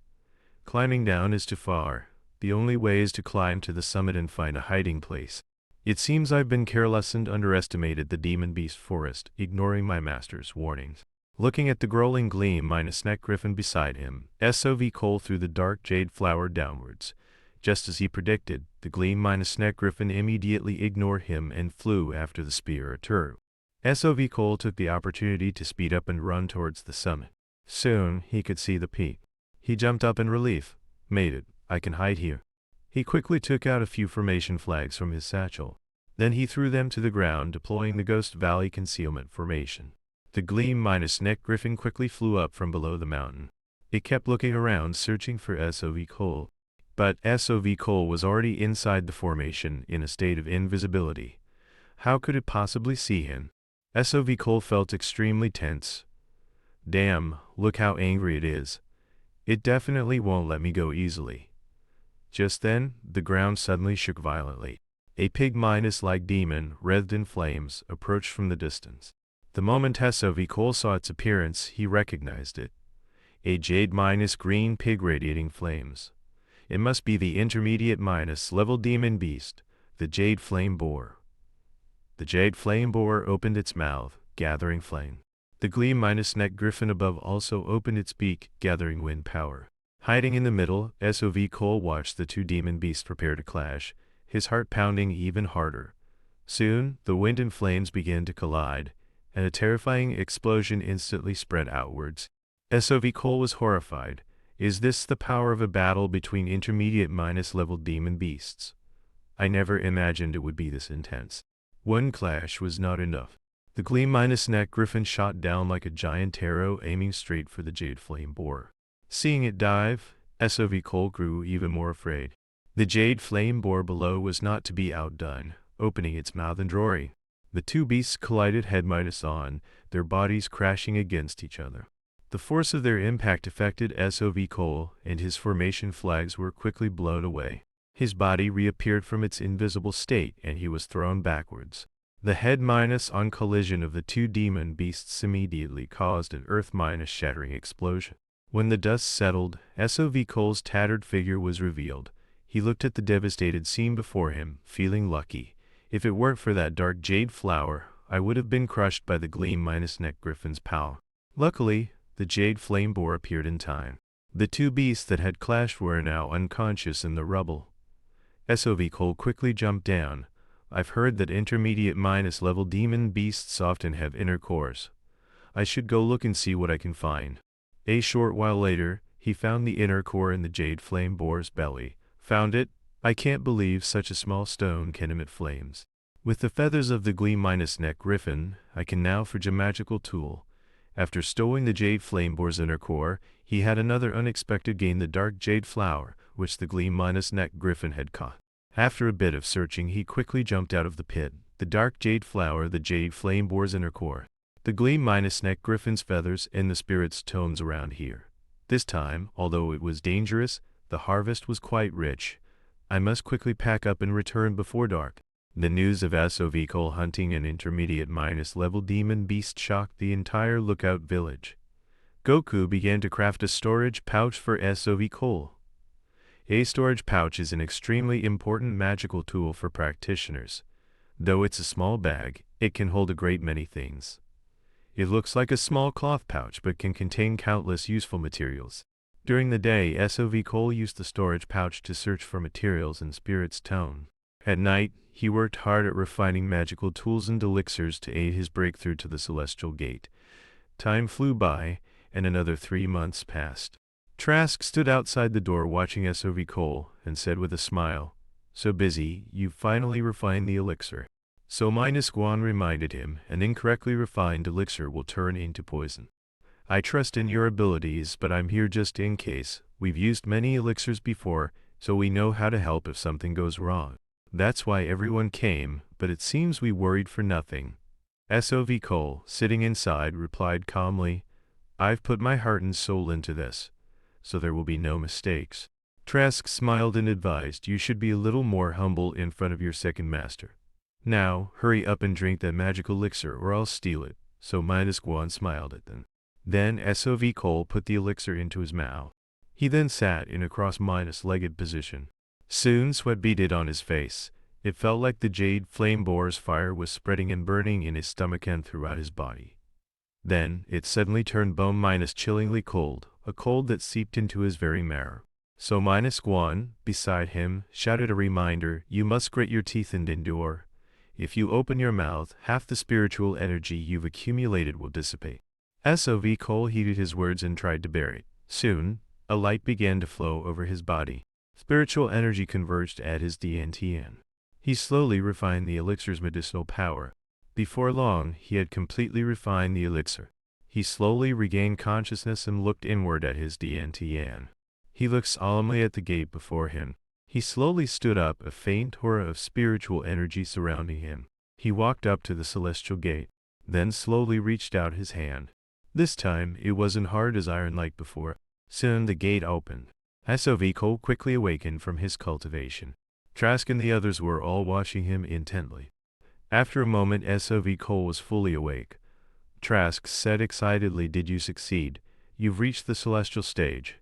Climbing down is too far. The only way is to climb to the summit and find a hiding place. It seems I've been careless and underestimated the demon beast forest, ignoring my master's warnings. Looking at the growling glee-neck griffin beside him, SOV Cole threw the dark jade flower downwards. Just as he predicted, the glee-neck griffin immediately ignored him and flew after the spirit herb. SOV Cole took the opportunity to speed up and run towards the summit. Soon, he could see the peak. He jumped up in relief. Made it. I can hide here. He quickly took out a few formation flags from his satchel. Then he threw them to the ground, deploying the Ghost Valley concealment formation. The glee-neck griffin quickly flew up from below the mountain. It kept looking around, searching for SOV Cole. But SOV Cole was already inside the formation in a state of invisibility. How could it possibly see him? SOV Cole felt extremely tense. Damn, look how angry it is. It definitely won't let me go easily. Just then, the ground suddenly shook violently. A pig-like demon, wreathed in flames, approached from the distance. The moment SOV Cole saw its appearance, he recognized it. A jade-green pig radiating flames. It must be the intermediate-level demon beast, the Jade Flame Boar. The Jade Flame Boar opened its mouth, gathering flame. The glee-neck griffin above also opened its beak, gathering wind power. Hiding in the middle, SOV Cole watched the two demon beasts prepare to clash, his heart pounding even harder. Soon, the wind and flames began to collide, and a terrifying explosion instantly spread outwards. SOV Cole was horrified. Is this the power of a battle between intermediate-level demon beasts? I never imagined it would be this intense. One clash was not enough. The glee-neck griffin shot down like a giant arrow, aiming straight for the Jade Flame Boar. Seeing it dive, SOV Cole grew even more afraid. The Jade Flame Boar below was not to be outdone, opening its mouth and roaring. The two beasts collided head-on, their bodies crashing against each other. The force of their impact affected SOV Cole, and his formation flags were quickly blown away. His body reappeared from its invisible state, and he was thrown backwards. The head-on collision of the two demon beasts immediately caused an earth-shattering explosion. When the dust settled, SOV Cole's tattered figure was revealed. He looked at the devastated scene before him, feeling lucky. If it weren't for that dark jade flower, I would have been crushed by the glee-neck griffin's power. Luckily, the Jade Flame Boar appeared in time. The two beasts that had clashed were now unconscious in the rubble. SOV Cole quickly jumped down. I've heard that intermediate-level demon beasts often have inner cores. I should go look and see what I can find. A short while later, he found the inner core in the Jade Flame Boar's belly. Found it? I can't believe such a small stone can emit flames. With the feathers of the glee-neck griffin, I can now forge a magical tool. After stowing the Jade Flame Boar's inner core, he had another unexpected gain, the dark jade flower, which the glee-neck griffin had caught. After a bit of searching, he quickly jumped out of the pit. The dark jade flower, the Jade Flame Boar's inner core. The glee-neck griffin's feathers, and the spirit's tomes around here. This time, although it was dangerous, the harvest was quite rich. I must quickly pack up and return before dark. The news of SOV Cole hunting an intermediate-level demon beast shocked the entire Lookout village. Goku began to craft a storage pouch for SOV Cole. A storage pouch is an extremely important magical tool for practitioners. Though it's a small bag, it can hold a great many things. It looks like a small cloth pouch but can contain countless useful materials. During the day, SOV Cole used the storage pouch to search for materials in Spirit's tone. At night, he worked hard at refining magical tools and elixirs to aid his breakthrough to the Celestial Gate. Time flew by, and another 3 months passed. Trask stood outside the door watching SOV Cole and said with a smile, "So busy, you've finally refined the elixir." So Guan reminded him, "An incorrectly refined elixir will turn into poison. I trust in your abilities, but I'm here just in case. We've used many elixirs before, so we know how to help if something goes wrong. That's why everyone came, but it seems we worried for nothing." SOV Cole, sitting inside, replied calmly, "I've put my heart and soul into this, so there will be no mistakes." Trask smiled and advised, "You should be a little more humble in front of your second master. Now, hurry up and drink that magical elixir or I'll steal it." So Guan smiled at them. Then SOV Cole put the elixir into his mouth. He then sat in a cross-legged position. Soon sweat beaded on his face. It felt like the jade flame bore's fire was spreading and burning in his stomach and throughout his body. Then, it suddenly turned bone-chillingly cold, a cold that seeped into his very marrow. So Guan, beside him, shouted a reminder, "You must grit your teeth and endure. If you open your mouth, half the spiritual energy you've accumulated will dissipate." SOV Cole heeded his words and tried to bear it. Soon, a light began to flow over his body. Spiritual energy converged at his DNTN. He slowly refined the elixir's medicinal power. Before long, he had completely refined the elixir. He slowly regained consciousness and looked inward at his DNTN. He looked solemnly at the gate before him. He slowly stood up, a faint aura of spiritual energy surrounding him. He walked up to the celestial gate, then slowly reached out his hand. This time, it wasn't hard as iron like before. Soon the gate opened. SOV Cole quickly awakened from his cultivation. Trask and the others were all watching him intently. After a moment, SOV Cole was fully awake. Trask said excitedly, "Did you succeed? You've reached the celestial stage.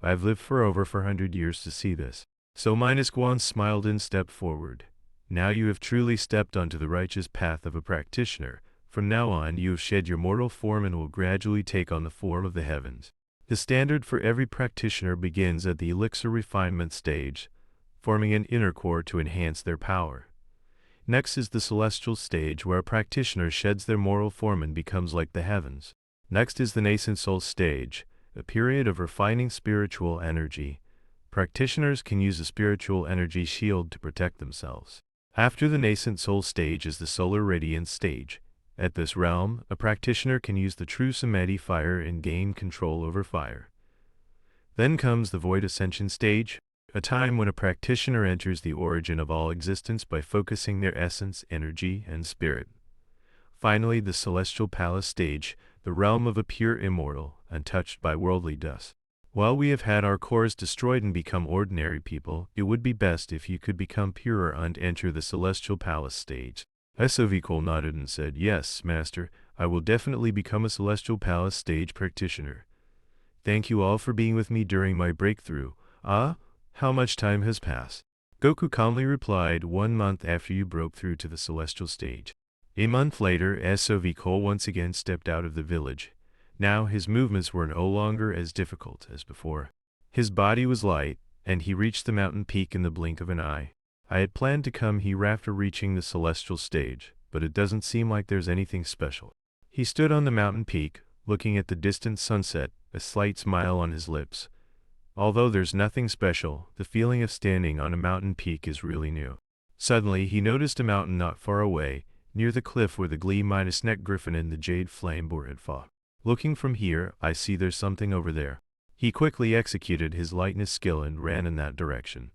I've lived for over 400 years to see this." So Guan smiled and stepped forward. "Now you have truly stepped onto the righteous path of a practitioner. From now on, you have shed your mortal form and will gradually take on the form of the heavens. The standard for every practitioner begins at the elixir refinement stage, forming an inner core to enhance their power. Next is the celestial stage, where a practitioner sheds their mortal form and becomes like the heavens. Next is the nascent soul stage, a period of refining spiritual energy. Practitioners can use a spiritual energy shield to protect themselves. After the nascent soul stage is the solar radiance stage. At this realm, a practitioner can use the true samadhi fire and gain control over fire. Then comes the void ascension stage, a time when a practitioner enters the origin of all existence by focusing their essence, energy, and spirit. Finally, the celestial palace stage, the realm of a pure immortal, untouched by worldly dust. While we have had our cores destroyed and become ordinary people, it would be best if you could become purer and enter the celestial palace stage. SOV Cole nodded and said, "Yes, Master, I will definitely become a celestial palace stage practitioner. Thank you all for being with me during my breakthrough. Ah, how much time has passed?" Goku calmly replied, 1 month after you broke through to the celestial stage. A month later, SOV Cole once again stepped out of the village. Now his movements were no longer as difficult as before. His body was light, and he reached the mountain peak in the blink of an eye. I had planned to come here after reaching the celestial stage, but it doesn't seem like there's anything special. He stood on the mountain peak, looking at the distant sunset, a slight smile on his lips. Although there's nothing special, the feeling of standing on a mountain peak is really new. Suddenly, he noticed a mountain not far away, near the cliff where the Glee-neck griffin and the jade flame boar had fought. Looking from here, I see there's something over there. He quickly executed his lightness skill and ran in that direction.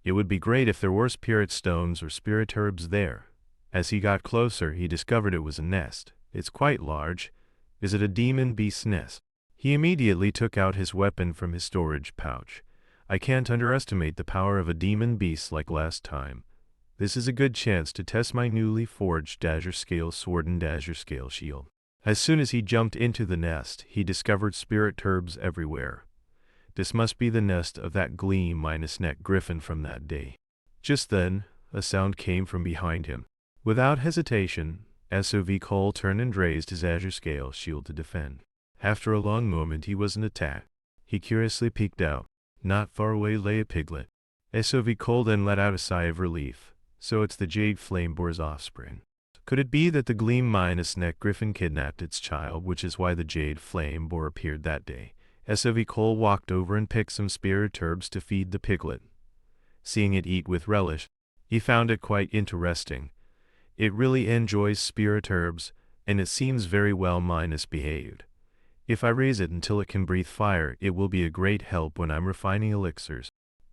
It would be great if there were spirit stones or spirit herbs there. As he got closer, he discovered it was a nest. It's quite large. Is it a demon beast's nest? He immediately took out his weapon from his storage pouch. I can't underestimate the power of a demon beast like last time. This is a good chance to test my newly forged Dazure Scale sword and Dazure Scale shield. As soon as he jumped into the nest, he discovered spirit herbs everywhere. This must be the nest of that Glee-neck griffin from that day. Just then, a sound came from behind him. Without hesitation, SOV Cole turned and raised his azure scale shield to defend. After a long moment he wasn't attacked. He curiously peeked out. Not far away lay a piglet. SOV Cole then let out a sigh of relief. So it's the Jade Flameboar's offspring. Could it be that the Gleam-Neck Griffin kidnapped its child, which is why the Jade Flameboar appeared that day? SOV Cole walked over and picked some spirit herbs to feed the piglet. Seeing it eat with relish, he found it quite interesting. It really enjoys spirit herbs, and it seems very well misbehaved. If I raise it until it can breathe fire, it will be a great help when I'm refining elixirs.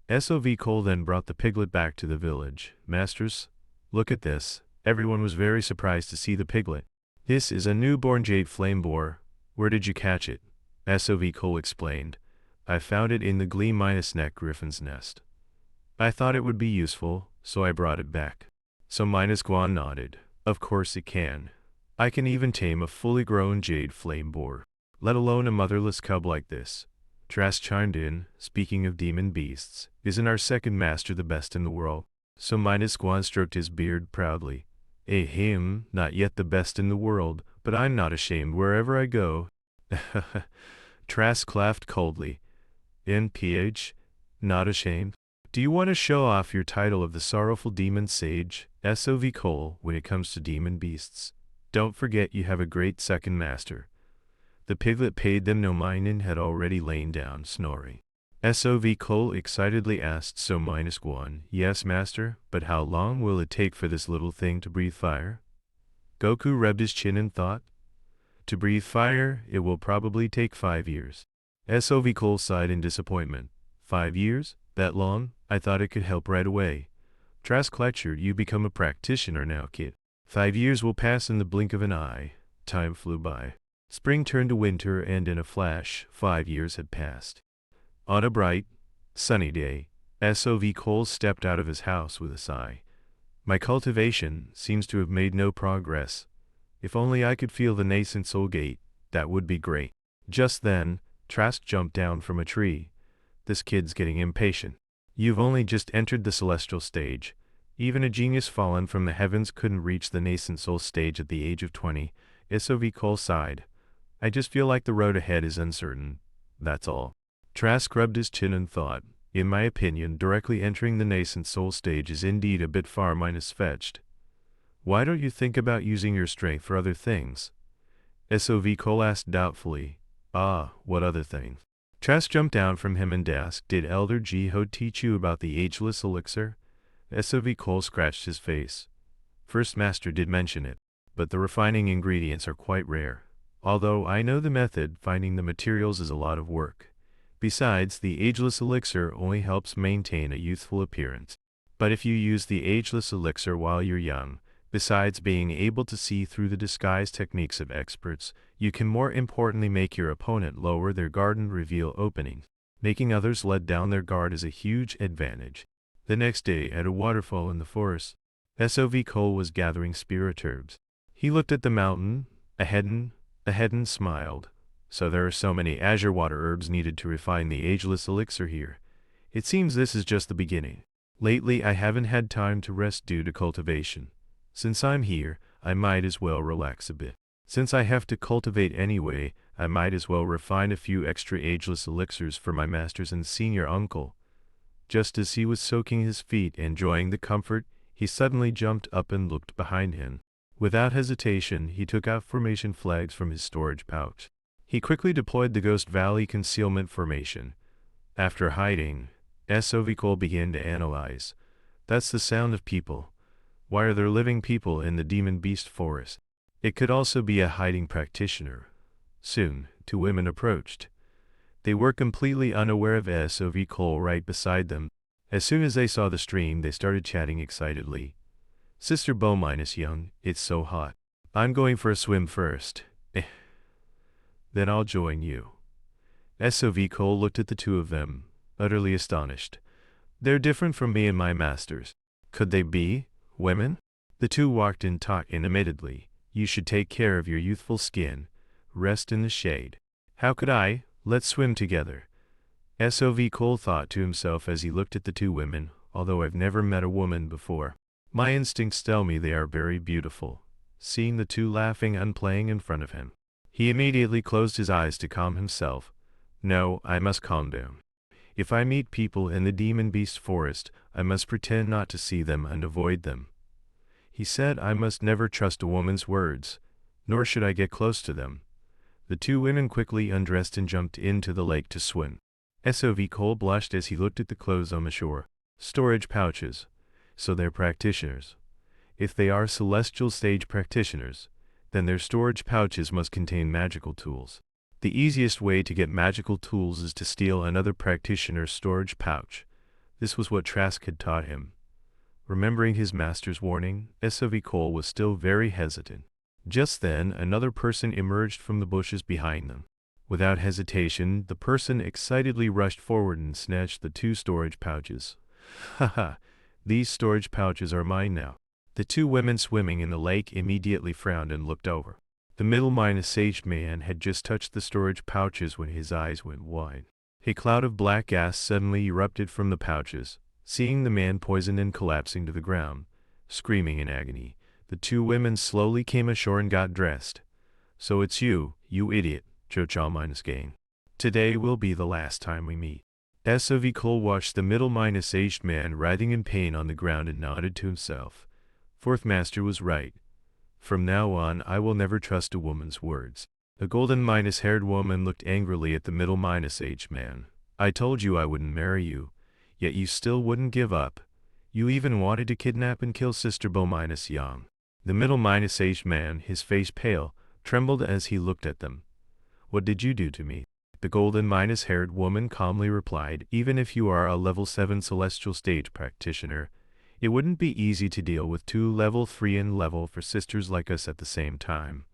SOV Cole then brought the piglet back to the village. Masters, look at this. Everyone was very surprised to see the piglet. This is a newborn Jade Flameboar. Where did you catch it? SOV Cole explained. I found it in the Gleam-Neck Griffin's nest. I thought it would be useful, so I brought it back. So Guan nodded. Of course it can. I can even tame a fully grown Jade Flameboar, let alone a motherless cub like this. Trask chimed in, speaking of demon beasts, isn't our second master the best in the world? So Guan stroked his beard proudly. Him, not yet the best in the world, but I'm not ashamed wherever I go. Trask laughed coldly. NPH, not ashamed? Do you want to show off your title of the sorrowful demon sage, SOV Cole, when it comes to demon beasts? Don't forget you have a great second master. The piglet paid them no mind and had already lain down, snoring. SOV Cole excitedly asked So Guan, yes master, but how long will it take for this little thing to breathe fire? Goku rubbed his chin and thought. To breathe fire, it will probably take 5 years. SOV Cole sighed in disappointment. 5 years? That long? I thought it could help right away. Trask lectured, you become a practitioner now, kid. 5 years will pass in the blink of an eye. Time flew by. Spring turned to winter and in a flash, 5 years had passed. On a bright, sunny day, SOV Cole stepped out of his house with a sigh. My cultivation seems to have made no progress. If only I could feel the nascent soul gate, that would be great. Just then, Trask jumped down from a tree. This kid's getting impatient. You've only just entered the celestial stage. Even a genius fallen from the heavens couldn't reach the nascent soul stage at the age of 20. SOV Cole sighed. I just feel like the road ahead is uncertain. That's all. Trask rubbed his chin and thought, in my opinion, directly entering the nascent soul stage is indeed a bit far fetched. Why don't you think about using your strength for other things? SOV Cole asked doubtfully. Ah, what other thing? Trask jumped down from him and asked, did Elder Jiho teach you about the ageless elixir? SOV Cole scratched his face. First Master did mention it, but the refining ingredients are quite rare. Although I know the method, finding the materials is a lot of work. Besides, the ageless elixir only helps maintain a youthful appearance. But if you use the ageless elixir while you're young, besides being able to see through the disguise techniques of experts, you can more importantly make your opponent lower their guard and reveal openings. Making others let down their guard is a huge advantage. The next day, at a waterfall in the forest, SOV Cole was gathering spirit herbs. He looked at the mountain, ahead and smiled. So there are so many azure water herbs needed to refine the ageless elixir here. It seems this is just the beginning. Lately I haven't had time to rest due to cultivation. Since I'm here, I might as well relax a bit. Since I have to cultivate anyway, I might as well refine a few extra ageless elixirs for my masters and senior uncle. Just as he was soaking his feet, enjoying the comfort, he suddenly jumped up and looked behind him. Without hesitation, he took out formation flags from his storage pouch. He quickly deployed the Ghost Valley concealment formation. After hiding, SOV Cole began to analyze. That's the sound of people. Why are there living people in the demon beast forest? It could also be a hiding practitioner. Soon, 2 women approached. They were completely unaware of SOV Cole right beside them. As soon as they saw the stream, they started chatting excitedly. Sister Bo Young, it's so hot. I'm going for a swim first. Then I'll join you. SOV Cole looked at the 2 of them, utterly astonished. They're different from me and my masters. Could they be women? The 2 walked in talk animatedly. You should take care of your youthful skin. Rest in the shade. How could I? Let's swim together. SOV Cole thought to himself as he looked at the 2 women, although I've never met a woman before. My instincts tell me they are very beautiful. seeing the two laughing and playing in front of him. He immediately closed his eyes to calm himself. No, I must calm down. If I meet people in the demon beast forest, I must pretend not to see them and avoid them. He said I must never trust a woman's words, nor should I get close to them. The two women quickly undressed and jumped into the lake to swim. SOV Cole blushed as he looked at the clothes on the shore. Storage pouches. So they're practitioners. If they are celestial stage practitioners, then their storage pouches must contain magical tools. The easiest way to get magical tools is to steal another practitioner's storage pouch. This was what Trask had taught him. Remembering his master's warning, SOV Cole was still very hesitant. Just then, another person emerged from the bushes behind them. Without hesitation, the person excitedly rushed forward and snatched the two storage pouches. Haha, these storage pouches are mine now. The two women swimming in the lake immediately frowned and looked over. The middle-aged man had just touched the storage pouches when his eyes went wide. A cloud of black gas suddenly erupted from the pouches. Seeing the man poisoned and collapsing to the ground, screaming in agony, the two women slowly came ashore and got dressed. So it's you idiot, Cho-Cha-Gang. Today will be the last time we meet. SOV Cole watched the middle-aged man writhing in pain on the ground and nodded to himself. Fourth Master was right. From now on, I will never trust a woman's words. The golden-haired woman looked angrily at the middle-aged man. I told you I wouldn't marry you, yet you still wouldn't give up. You even wanted to kidnap and kill Sister Bo-Yang. The middle-aged man, his face pale, trembled as he looked at them. What did you do to me? The golden-haired woman calmly replied, even if you are a level 7 celestial stage practitioner, it wouldn't be easy to deal with two level 3 and level 4 sisters like us at the same time.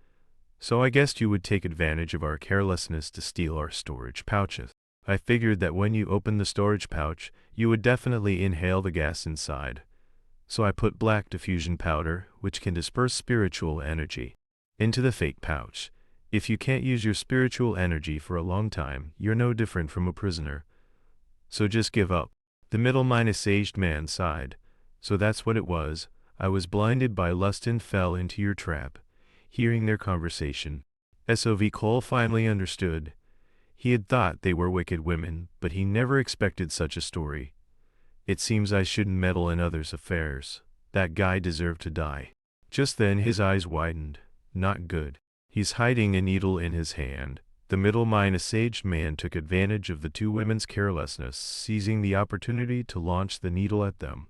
So I guessed you would take advantage of our carelessness to steal our storage pouches. I figured that when you opened the storage pouch, you would definitely inhale the gas inside. So I put black diffusion powder, which can disperse spiritual energy, into the fake pouch. If you can't use your spiritual energy for a long time, you're no different from a prisoner. So just give up. The middle-aged man sighed. So that's what it was. I was blinded by lust and fell into your trap. Hearing their conversation, SOV Cole finally understood. He had thought they were wicked women, but he never expected such a story. It seems I shouldn't meddle in others' affairs. That guy deserved to die. Just then his eyes widened. Not good. He's hiding a needle in his hand. The middle-aged man took advantage of the two women's carelessness, seizing the opportunity to launch the needle at them.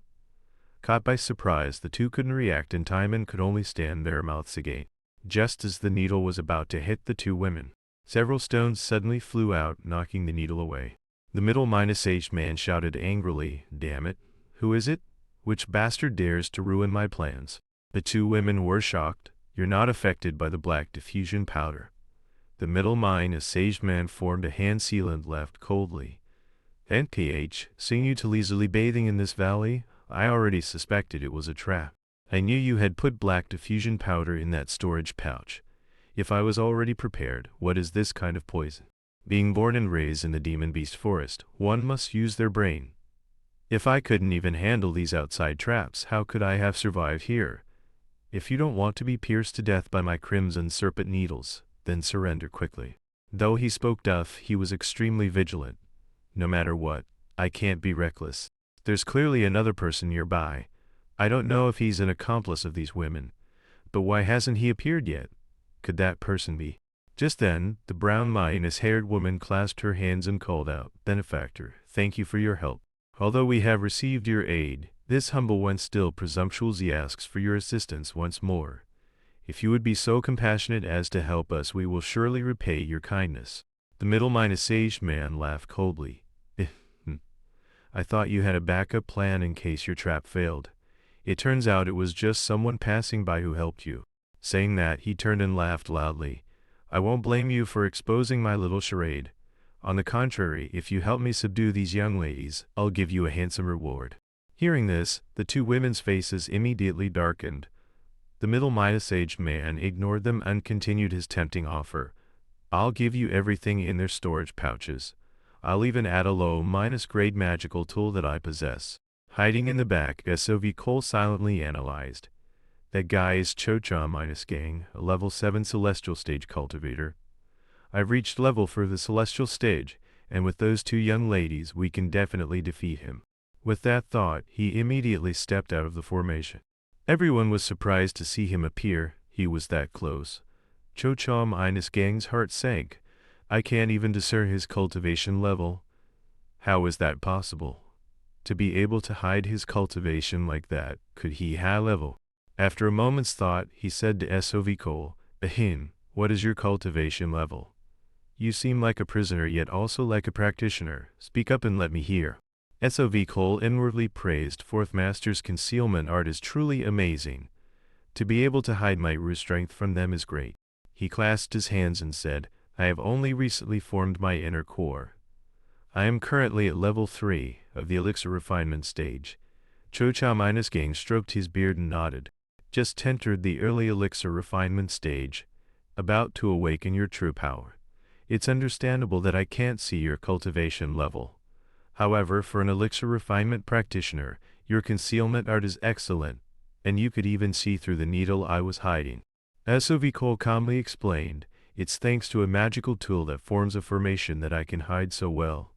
Caught by surprise, the two couldn't react in time and could only stand their mouths agape. Just as the needle was about to hit the two women, several stones suddenly flew out, knocking the needle away. The middle-aged man shouted angrily, "Damn it! Who is it? Which bastard dares to ruin my plans?" The two women were shocked. You're not affected by the black diffusion powder. The middle-aged man formed a hand seal and laughed coldly. NPH, seeing you too lazily bathing in this valley, I already suspected it was a trap. I knew you had put black diffusion powder in that storage pouch. If I was already prepared, what is this kind of poison? Being born and raised in the demon beast forest, one must use their brain. If I couldn't even handle these outside traps, how could I have survived here? If you don't want to be pierced to death by my crimson serpent needles, then surrender quickly. Though he spoke tough, he was extremely vigilant. No matter what, I can't be reckless. There's clearly another person nearby. I don't know if he's an accomplice of these women, but why hasn't he appeared yet? Could that person be? Just then, the brown-haired woman clasped her hands and called out, "Benefactor, thank you for your help. Although we have received your aid, this humble one still presumptuously asks for your assistance once more. If you would be so compassionate as to help us, we will surely repay your kindness." The middle-aged man laughed coldly. I thought you had a backup plan in case your trap failed. It turns out it was just someone passing by who helped you. Saying that, he turned and laughed loudly. I won't blame you for exposing my little charade. On the contrary, if you help me subdue these young ladies, I'll give you a handsome reward. Hearing this, the two women's faces immediately darkened. The middle-aged man ignored them and continued his tempting offer. I'll give you everything in their storage pouches. I'll even add a low-grade magical tool that I possess. Hiding in the back, SOV Cole silently analyzed. That guy is Cho-cha minus gang, a level 7 celestial stage cultivator. I've reached level for the celestial stage, and with those two young ladies we can definitely defeat him. With that thought, he immediately stepped out of the formation. Everyone was surprised to see him appear, he was that close. Cho-cha minus gang's heart sank. I can't even discern his cultivation level. How is that possible? To be able to hide his cultivation like that, could he high level? After a moment's thought, he said to Sov Cole, Ahin, what is your cultivation level? You seem like a prisoner yet also like a practitioner. Speak up and let me hear. Sov Cole inwardly praised Fourth Master's concealment art is truly amazing. To be able to hide my raw strength from them is great. He clasped his hands and said, I have only recently formed my inner core. I am currently at level 3 of the elixir refinement stage. Cho-cha minus gang stroked his beard and nodded. Just entered the early elixir refinement stage. About to awaken your true power. It's understandable that I can't see your cultivation level. However, for an elixir refinement practitioner, your concealment art is excellent, and you could even see through the needle I was hiding. As Sov Cole calmly explained, it's thanks to a magical tool that forms a formation that I can hide so well.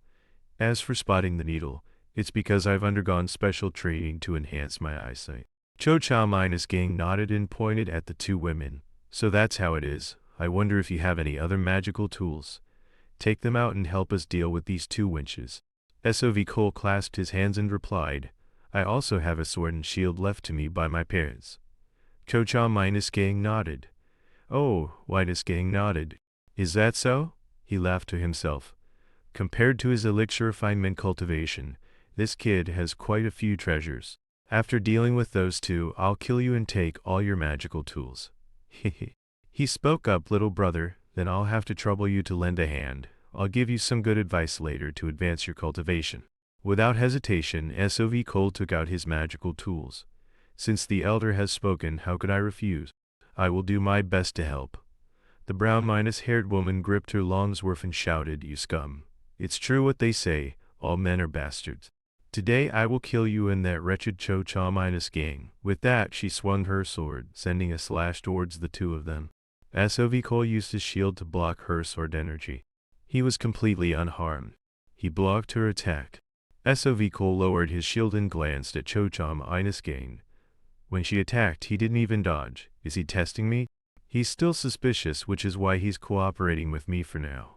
As for spotting the needle, it's because I've undergone special training to enhance my eyesight. Cho-cha minus gang nodded and pointed at the two women. So that's how it is. I wonder if you have any other magical tools. Take them out and help us deal with these two wenches. Sov Cole clasped his hands and replied, I also have a sword and shield left to me by my parents. Cho-cha minus gang nodded. Oh, minus gang nodded. Is that so? He laughed to himself. Compared to his elixir refinement cultivation, this kid has quite a few treasures. After dealing with those two, I'll kill you and take all your magical tools. Hehe. He spoke up, little brother, then I'll have to trouble you to lend a hand. I'll give you some good advice later to advance your cultivation. Without hesitation, Sov Cole took out his magical tools. Since the elder has spoken, how could I refuse? I will do my best to help. The brown haired woman gripped her Longsworth and shouted, You scum. It's true what they say, all men are bastards. Today I will kill you and that wretched Cho-cha minus gang. With that she swung her sword, sending a slash towards the two of them. Sov Cole used his shield to block her sword energy. He was completely unharmed. He blocked her attack. Sov Cole lowered his shield and glanced at Cho-cha minus gang. When she attacked, he didn't even dodge. Is he testing me? He's still suspicious, which is why he's cooperating with me for now.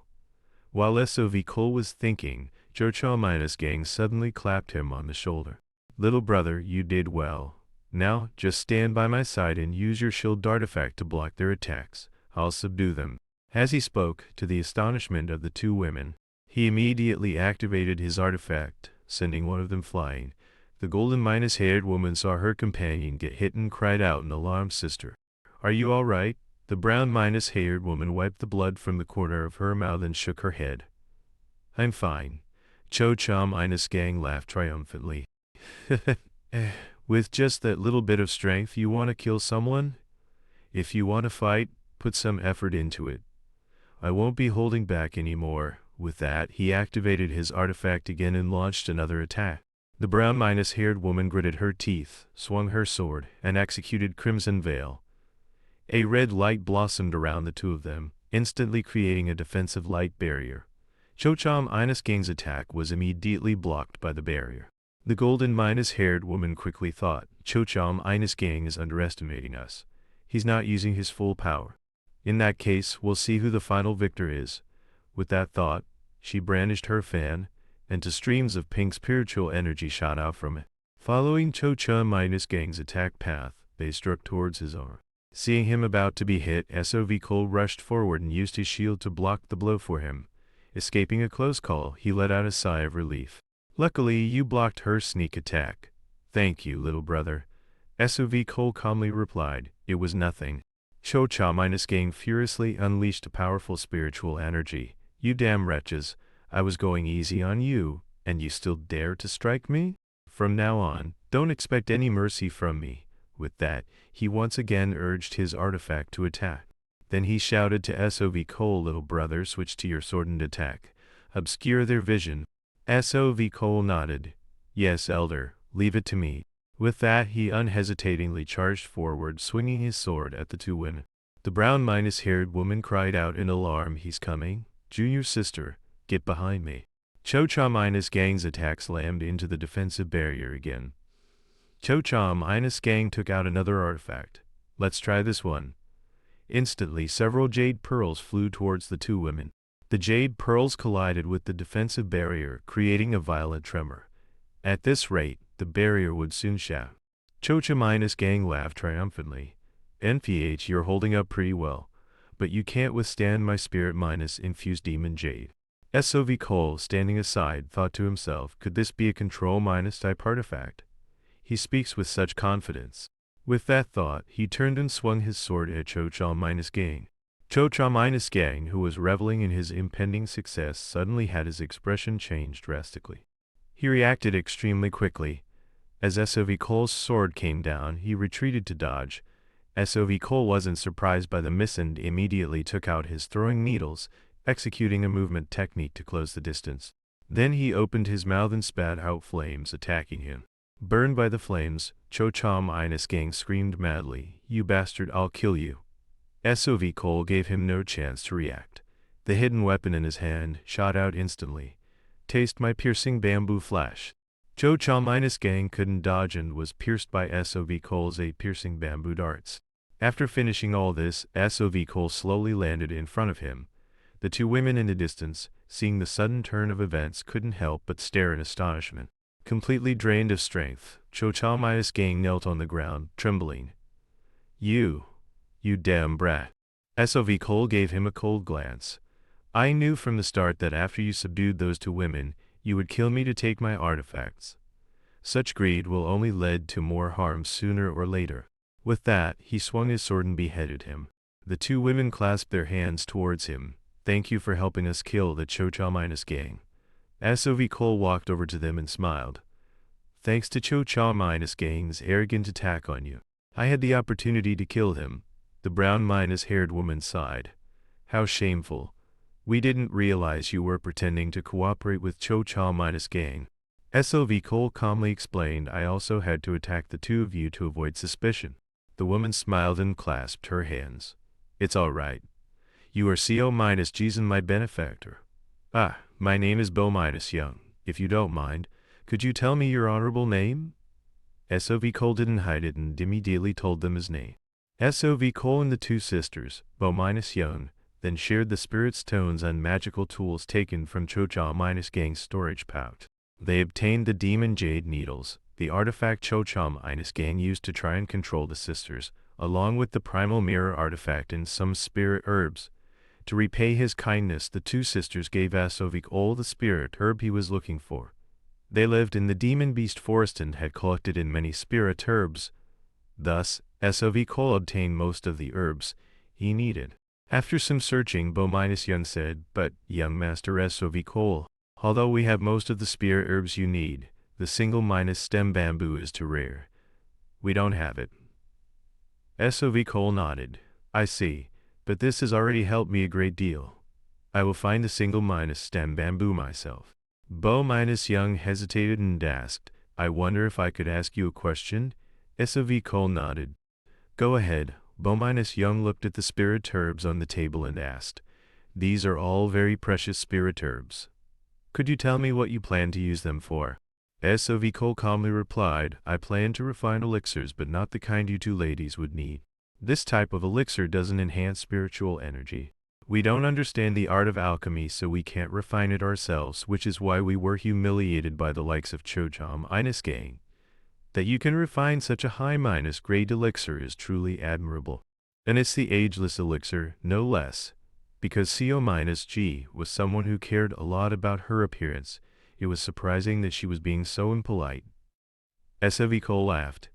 While Sov Cole was thinking, Cho-cha minus gang suddenly clapped him on the shoulder. Little brother, you did well. Now, just stand by my side and use your shield artifact to block their attacks. I'll subdue them. As he spoke, to the astonishment of the two women, he immediately activated his artifact, sending one of them flying. The golden haired woman saw her companion get hit and cried out in alarm, Sister, are you all right? The brown haired woman wiped the blood from the corner of her mouth and shook her head. I'm fine. Cho-cha minus gang laughed triumphantly. With just that little bit of strength you want to kill someone? If you want to fight, put some effort into it. I won't be holding back anymore. With that, he activated his artifact again and launched another attack. The brown haired woman gritted her teeth, swung her sword, and executed Crimson Veil. A red light blossomed around the two of them, instantly creating a defensive light barrier. Cho-cha minus gang's attack was immediately blocked by the barrier. The golden haired woman quickly thought, Cho-cha minus gang is underestimating us. He's not using his full power. In that case, we'll see who the final victor is. With that thought, she brandished her fan, and two streams of pink spiritual energy shot out from it. Following Cho-cha minus gang's attack path, they struck towards his arm. Seeing him about to be hit, Sov Cole rushed forward and used his shield to block the blow for him. Escaping a close call, he let out a sigh of relief. Luckily, you blocked her sneak attack. Thank you, little brother. Sov Cole calmly replied, It was nothing. Cho-cha minus gang furiously unleashed a powerful spiritual energy. You damn wretches, I was going easy on you, and you still dare to strike me? From now on, don't expect any mercy from me. With that, he once again urged his artifact to attack. Then he shouted to Sov Cole, little brother, switch to your sword and attack. Obscure their vision. Sov Cole nodded. Yes, elder, leave it to me. With that, he unhesitatingly charged forward, swinging his sword at the two women. The brown-haired woman cried out in alarm, "He's coming! Junior sister, get behind me!" Cho-Cha-Gang's attack slammed into the defensive barrier again. Cho-Cha-Gang took out another artifact. "Let's try this one." Instantly, several jade pearls flew towards the two women. The jade pearls collided with the defensive barrier, creating a violent tremor. At this rate, the barrier would soon shatter. Cho-Cha-Gang laughed triumphantly. "NPH, you're holding up pretty well, but you can't withstand my spirit-infused demon jade." SOV Cole, standing aside, thought to himself, could this be a control-type artifact? He speaks with such confidence. With that thought, he turned and swung his sword at Cho-Cha-Gang. Cho-Cha-Gang, who was reveling in his impending success, suddenly had his expression changed drastically. He reacted extremely quickly. As SOV Cole's sword came down, he retreated to dodge. SOV Cole wasn't surprised by the miss and immediately took out his throwing needles, executing a movement technique to close the distance. Then he opened his mouth and spat out flames, attacking him. Burned by the flames, Cho-Cha-Gang screamed madly, "You bastard, I'll kill you." SOV Cole gave him no chance to react. The hidden weapon in his hand shot out instantly. "Taste my piercing bamboo flash." Cho-Cha-Gang couldn't dodge and was pierced by SOV Cole's 8 piercing bamboo darts. After finishing all this, SOV Cole slowly landed in front of him. The two women in the distance, seeing the sudden turn of events, couldn't help but stare in astonishment. Completely drained of strength, Cho-Cha-Gang knelt on the ground, trembling. You damn brat." SOV Cole gave him a cold glance. "I knew from the start that after you subdued those two women, you would kill me to take my artifacts. Such greed will only lead to more harm sooner or later." With that, he swung his sword and beheaded him. The two women clasped their hands towards him. "Thank you for helping us kill the Cho-Cha-Gang." SOV Cole walked over to them and smiled. "Thanks to Cho-Cha-Gang's arrogant attack on you, I had the opportunity to kill him." The brown-haired woman sighed. "How shameful. We didn't realize you were pretending to cooperate with Cho-Cha-Gang." SOV Cole calmly explained, "I also had to attack the two of you to avoid suspicion." The woman smiled and clasped her hands. "It's all right. You are CO-G's and my benefactor. My name is Bo-Young. If you don't mind, could you tell me your honorable name?" SOV Cole didn't hide it and immediately told them his name. SOV Cole and the two sisters, Bo-Young, then shared the spirit stones and magical tools taken from Cho-Cha-Gang's storage pouch. They obtained the demon jade needles, the artifact Cho-Cha-Gang used to try and control the sisters, along with the primal mirror artifact and some spirit herbs. To repay his kindness, the two sisters gave SOV Cole the spirit herb he was looking for. They lived in the demon beast forest and had collected in many spirit herbs. Thus, SOV Cole obtained most of the herbs he needed. After some searching, Bo-Young said, "But, young master SOV Cole, although we have most of the spirit herbs you need, the single-stem bamboo is too rare. We don't have it." SOV Cole nodded. "I see, but this has already helped me a great deal. I will find the single-stem bamboo myself." Bo-Young hesitated and asked, "I wonder if I could ask you a question?" SOV Cole nodded. "Go ahead." Bo-Young looked at the spirit herbs on the table and asked, "These are all very precious spirit herbs. Could you tell me what you plan to use them for?" SOV Cole calmly replied, "I plan to refine elixirs, but not the kind you two ladies would need. This type of elixir doesn't enhance spiritual energy. We don't understand the art of alchemy, so we can't refine it ourselves, which is why we were humiliated by the likes of Cho-Cha-Gang. That you can refine such a high-grade elixir is truly admirable. And it's the ageless elixir, no less. Because CO-G was someone who cared a lot about her appearance, it was surprising that she was being so impolite." SOV Cole laughed.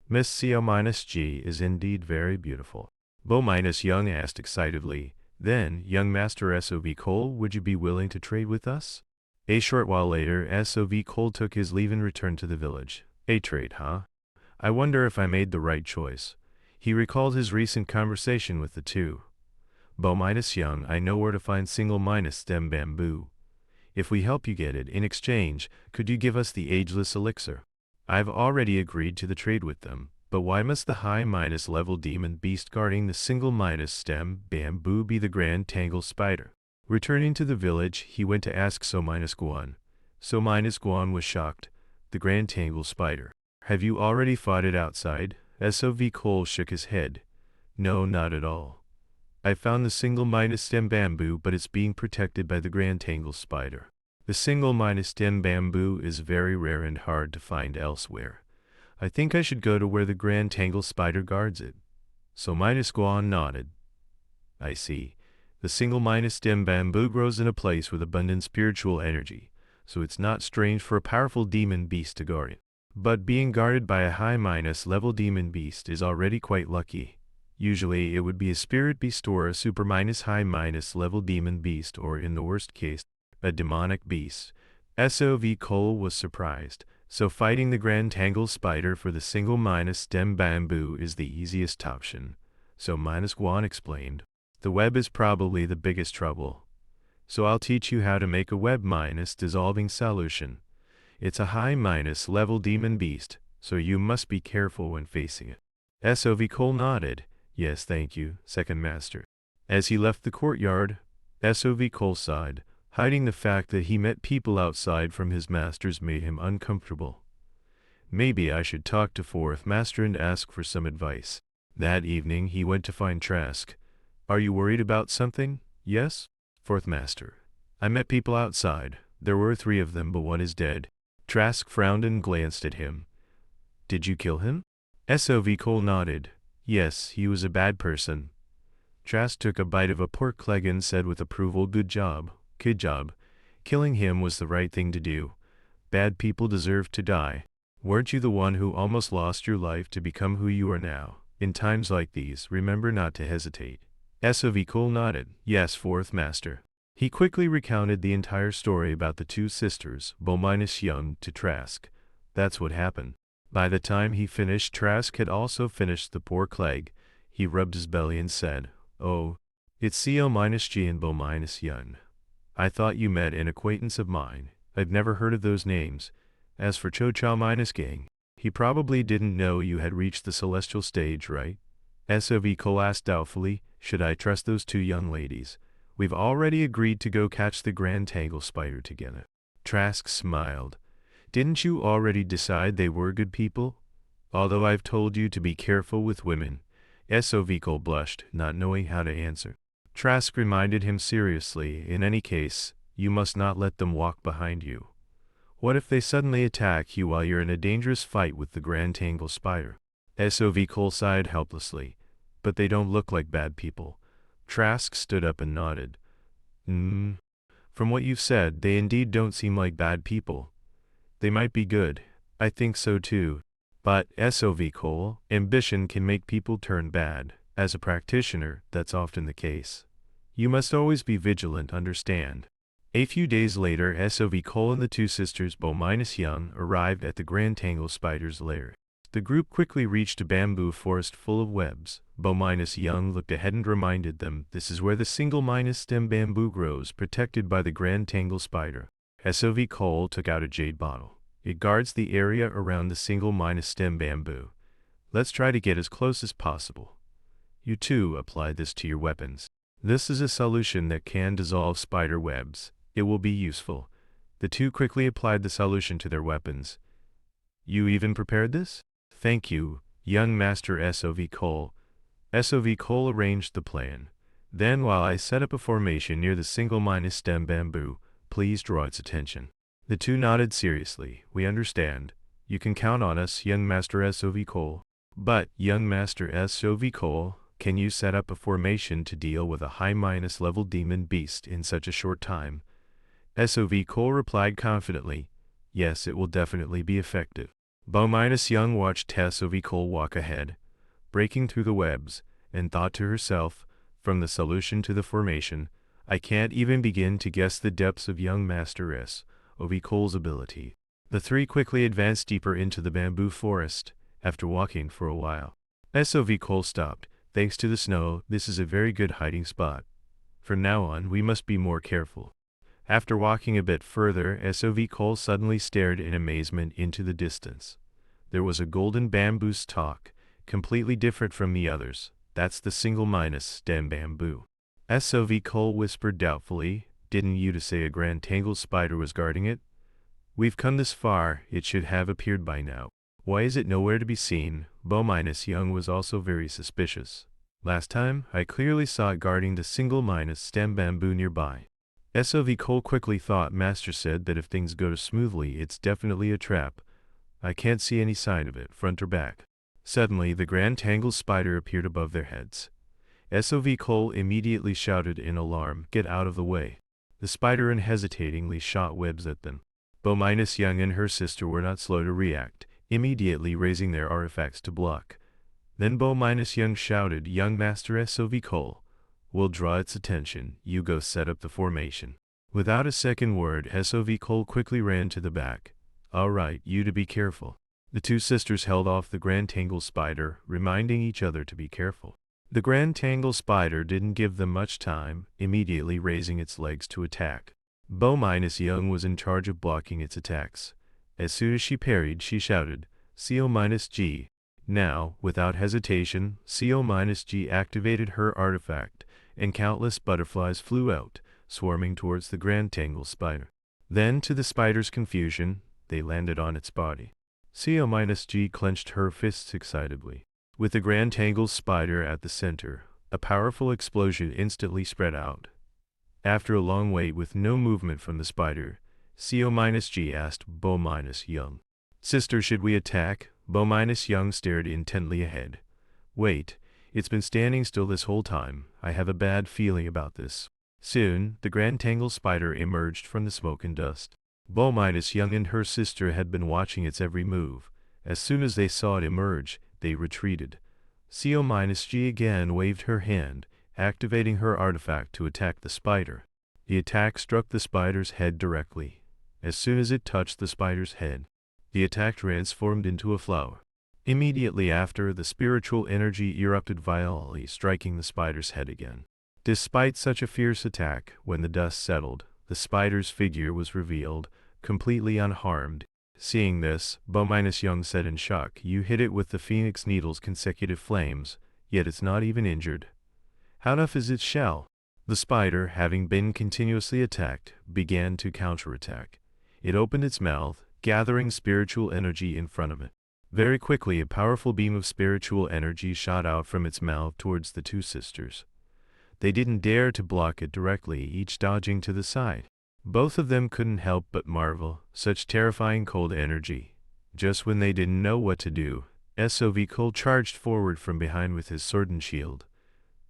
"Miss CO-G is indeed very beautiful." Bo-Young asked excitedly, "Then, young master SOV Cole, would you be willing to trade with us?" A short while later, SOV Cole took his leave and returned to the village. "A trade, huh? I wonder if I made the right choice." He recalled his recent conversation with the two. "Bo-Young, I know where to find single-stem bamboo. If we help you get it, in exchange, could you give us the ageless elixir?" I've already agreed to the trade with them, but why must the high minus level demon beast guarding the single minus stem bamboo be the grand Tangle spider? Returning to the village, he went to ask So minus Guan. So minus Guan was shocked. The grand Tangle spider. Have you already fought it outside? SOV Cole shook his head. No, not at all. I found the single minus stem bamboo, but it's being protected by the grand Tangle spider. The single minus stem bamboo is very rare and hard to find elsewhere. I think I should go to where the grand Tangle spider guards it. So minus Guan nodded. I see. The single minus stem bamboo grows in a place with abundant spiritual energy, so it's not strange for a powerful demon beast to guard it. But being guarded by a high minus level demon beast is already quite lucky. Usually it would be a spirit beast or a super minus high minus level demon beast, or in the worst case, a demonic beast. SOV Cole was surprised. So fighting the grand Tangle spider for the single minus stem bamboo is the easiest option. So minus Guan explained. The web is probably the biggest trouble. So I'll teach you how to make a web minus dissolving solution. It's a high minus level demon beast, so you must be careful when facing it. SOV Cole nodded. Yes, thank you, second master. As he left the courtyard, SOV Cole sighed. Hiding the fact that he met people outside from his masters made him uncomfortable. Maybe I should talk to fourth master and ask for some advice. That evening he went to find Trask. Are you worried about something? Yes? Fourth master. I met people outside. There were 3 of them, but one is dead. Trask frowned and glanced at him. Did you kill him? SOV Cole nodded. Yes, he was a bad person. Trask took a bite of a pork leg and said with approval, Good job. Good job. Killing him was the right thing to do. Bad people deserve to die. Weren't you the one who almost lost your life to become who you are now? In times like these, remember not to hesitate. SOV Cole nodded. Yes, fourth master. He quickly recounted the entire story about the 2 sisters, Bo minus Young, to Trask. That's what happened. By the time he finished, Trask had also finished the pork leg. He rubbed his belly and said, Oh, it's CO minus G and Bo minus Young. I thought you met an acquaintance of mine. I've never heard of those names. As for Cho Cha minus Gang, he probably didn't know you had reached the celestial stage, right? SOV Cole asked doubtfully, Should I trust those 2 young ladies? We've already agreed to go catch the grand Tangle spider together. Trask smiled. Didn't you already decide they were good people? Although I've told you to be careful with women. SOV Cole blushed, not knowing how to answer. Trask reminded him seriously, in any case, you must not let them walk behind you. What if they suddenly attack you while you're in a dangerous fight with the grand Tangle spider? SOV Cole sighed helplessly. But they don't look like bad people. Trask stood up and nodded. From what you've said, they indeed don't seem like bad people. They might be good. I think so too. But, SOV Cole, ambition can make people turn bad. As a practitioner, that's often the case. You must always be vigilant, understand. A few days later, SOV Cole and the 2 sisters Bo minus Young arrived at the grand Tangle spider's lair. The group quickly reached a bamboo forest full of webs. Bo minus Young looked ahead and reminded them this is where the single minus stem bamboo grows, protected by the grand Tangle spider. SOV Cole took out a jade bottle. It guards the area around the single minus stem bamboo. Let's try to get as close as possible. You too apply this to your weapons. This is a solution that can dissolve spider webs. It will be useful. The 2 quickly applied the solution to their weapons. You even prepared this? Thank you, young master SOV Cole. SOV Cole arranged the plan. Then while I set up a formation near the single minus stem bamboo, please draw its attention. The 2 nodded seriously. We understand. You can count on us, young master SOV Cole. But, young master SOV Cole, can you set up a formation to deal with a high minus level demon beast in such a short time? SOV Cole replied confidently, Yes, it will definitely be effective. Bo minus Young watched SOV Cole walk ahead, breaking through the webs, and thought to herself, from the solution to the formation, I can't even begin to guess the depths of young master SOV Cole's ability. The 3 quickly advanced deeper into the bamboo forest. After walking for a while, SOV Cole stopped. Thanks to the snow, this is a very good hiding spot. From now on, we must be more careful. After walking a bit further, SOV Cole suddenly stared in amazement into the distance. There was a golden bamboo stalk, completely different from the others. That's the single minus stem bamboo. SOV Cole whispered doubtfully, didn't you to say a grand tangled spider was guarding it? We've come this far, it should have appeared by now. Why is it nowhere to be seen? Bo minus Young was also very suspicious. Last time, I clearly saw it guarding the single minus stem bamboo nearby. SOV Cole quickly thought Master said that if things go smoothly it's definitely a trap. I can't see any sign of it, front or back. Suddenly the grand tangled spider appeared above their heads. SOV Cole immediately shouted in alarm, "Get out of the way." The spider unhesitatingly shot webs at them. Bo minus Young and her sister were not slow to react, immediately raising their artifacts to block. Then Bo minus Young shouted, "Young Master SOV Cole, we'll draw its attention, you go set up the formation." Without a second word, SOV Cole quickly ran to the back. "All right, you to be careful." The two sisters held off the grand tangle spider, reminding each other to be careful. The grand tangle spider didn't give them much time, immediately raising its legs to attack. Bo minus Young was in charge of blocking its attacks. As soon as she parried, she shouted, "CO minus G." Now, without hesitation, CO minus G activated her artifact, and countless butterflies flew out, swarming towards the grand tangle spider. Then, to the spider's confusion, they landed on its body. CO minus G clenched her fists excitedly. With the grand tangle spider at the center, a powerful explosion instantly spread out. After a long wait with no movement from the spider, CO minus G asked Bo minus Young, "Sister, should we attack?" Bo minus Young stared intently ahead. "Wait, it's been standing still this whole time. I have a bad feeling about this." Soon, the grand tangle spider emerged from the smoke and dust. Bo minus Young and her sister had been watching its every move. As soon as they saw it emerge, they retreated. CO minus G again waved her hand, activating her artifact to attack the spider. The attack struck the spider's head directly. As soon as it touched the spider's head, the attack transformed into a flower. Immediately after, the spiritual energy erupted violently, striking the spider's head again. Despite such a fierce attack, when the dust settled, the spider's figure was revealed, completely unharmed. Seeing this, Bo minus Young said in shock, "You hit it with the phoenix needle's consecutive flames, yet it's not even injured. How tough is its shell?" The spider, having been continuously attacked, began to counterattack. It opened its mouth, gathering spiritual energy in front of it. Very quickly, a powerful beam of spiritual energy shot out from its mouth towards the two sisters. They didn't dare to block it directly, each dodging to the side. Both of them couldn't help but marvel, such terrifying cold energy. Just when they didn't know what to do, SOV Cole charged forward from behind with his sword and shield.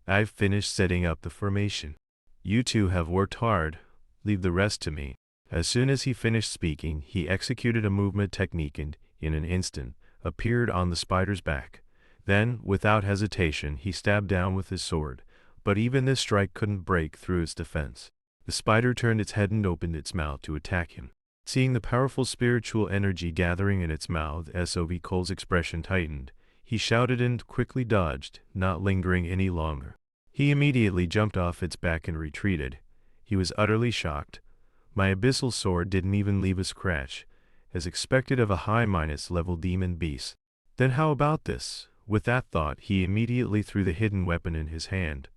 "I've finished setting up the formation. You two have worked hard, leave the rest to me." As soon as he finished speaking, he executed a movement technique and, in an instant, appeared on the spider's back. Then, without hesitation, he stabbed down with his sword, but even this strike couldn't break through its defense. The spider turned its head and opened its mouth to attack him. Seeing the powerful spiritual energy gathering in its mouth, SOV Cole's expression tightened. He shouted and quickly dodged, not lingering any longer. He immediately jumped off its back and retreated. He was utterly shocked. My abyssal sword didn't even leave a scratch, as expected of a high minus level demon beast. Then how about this? With that thought, he immediately threw the hidden weapon in his hand.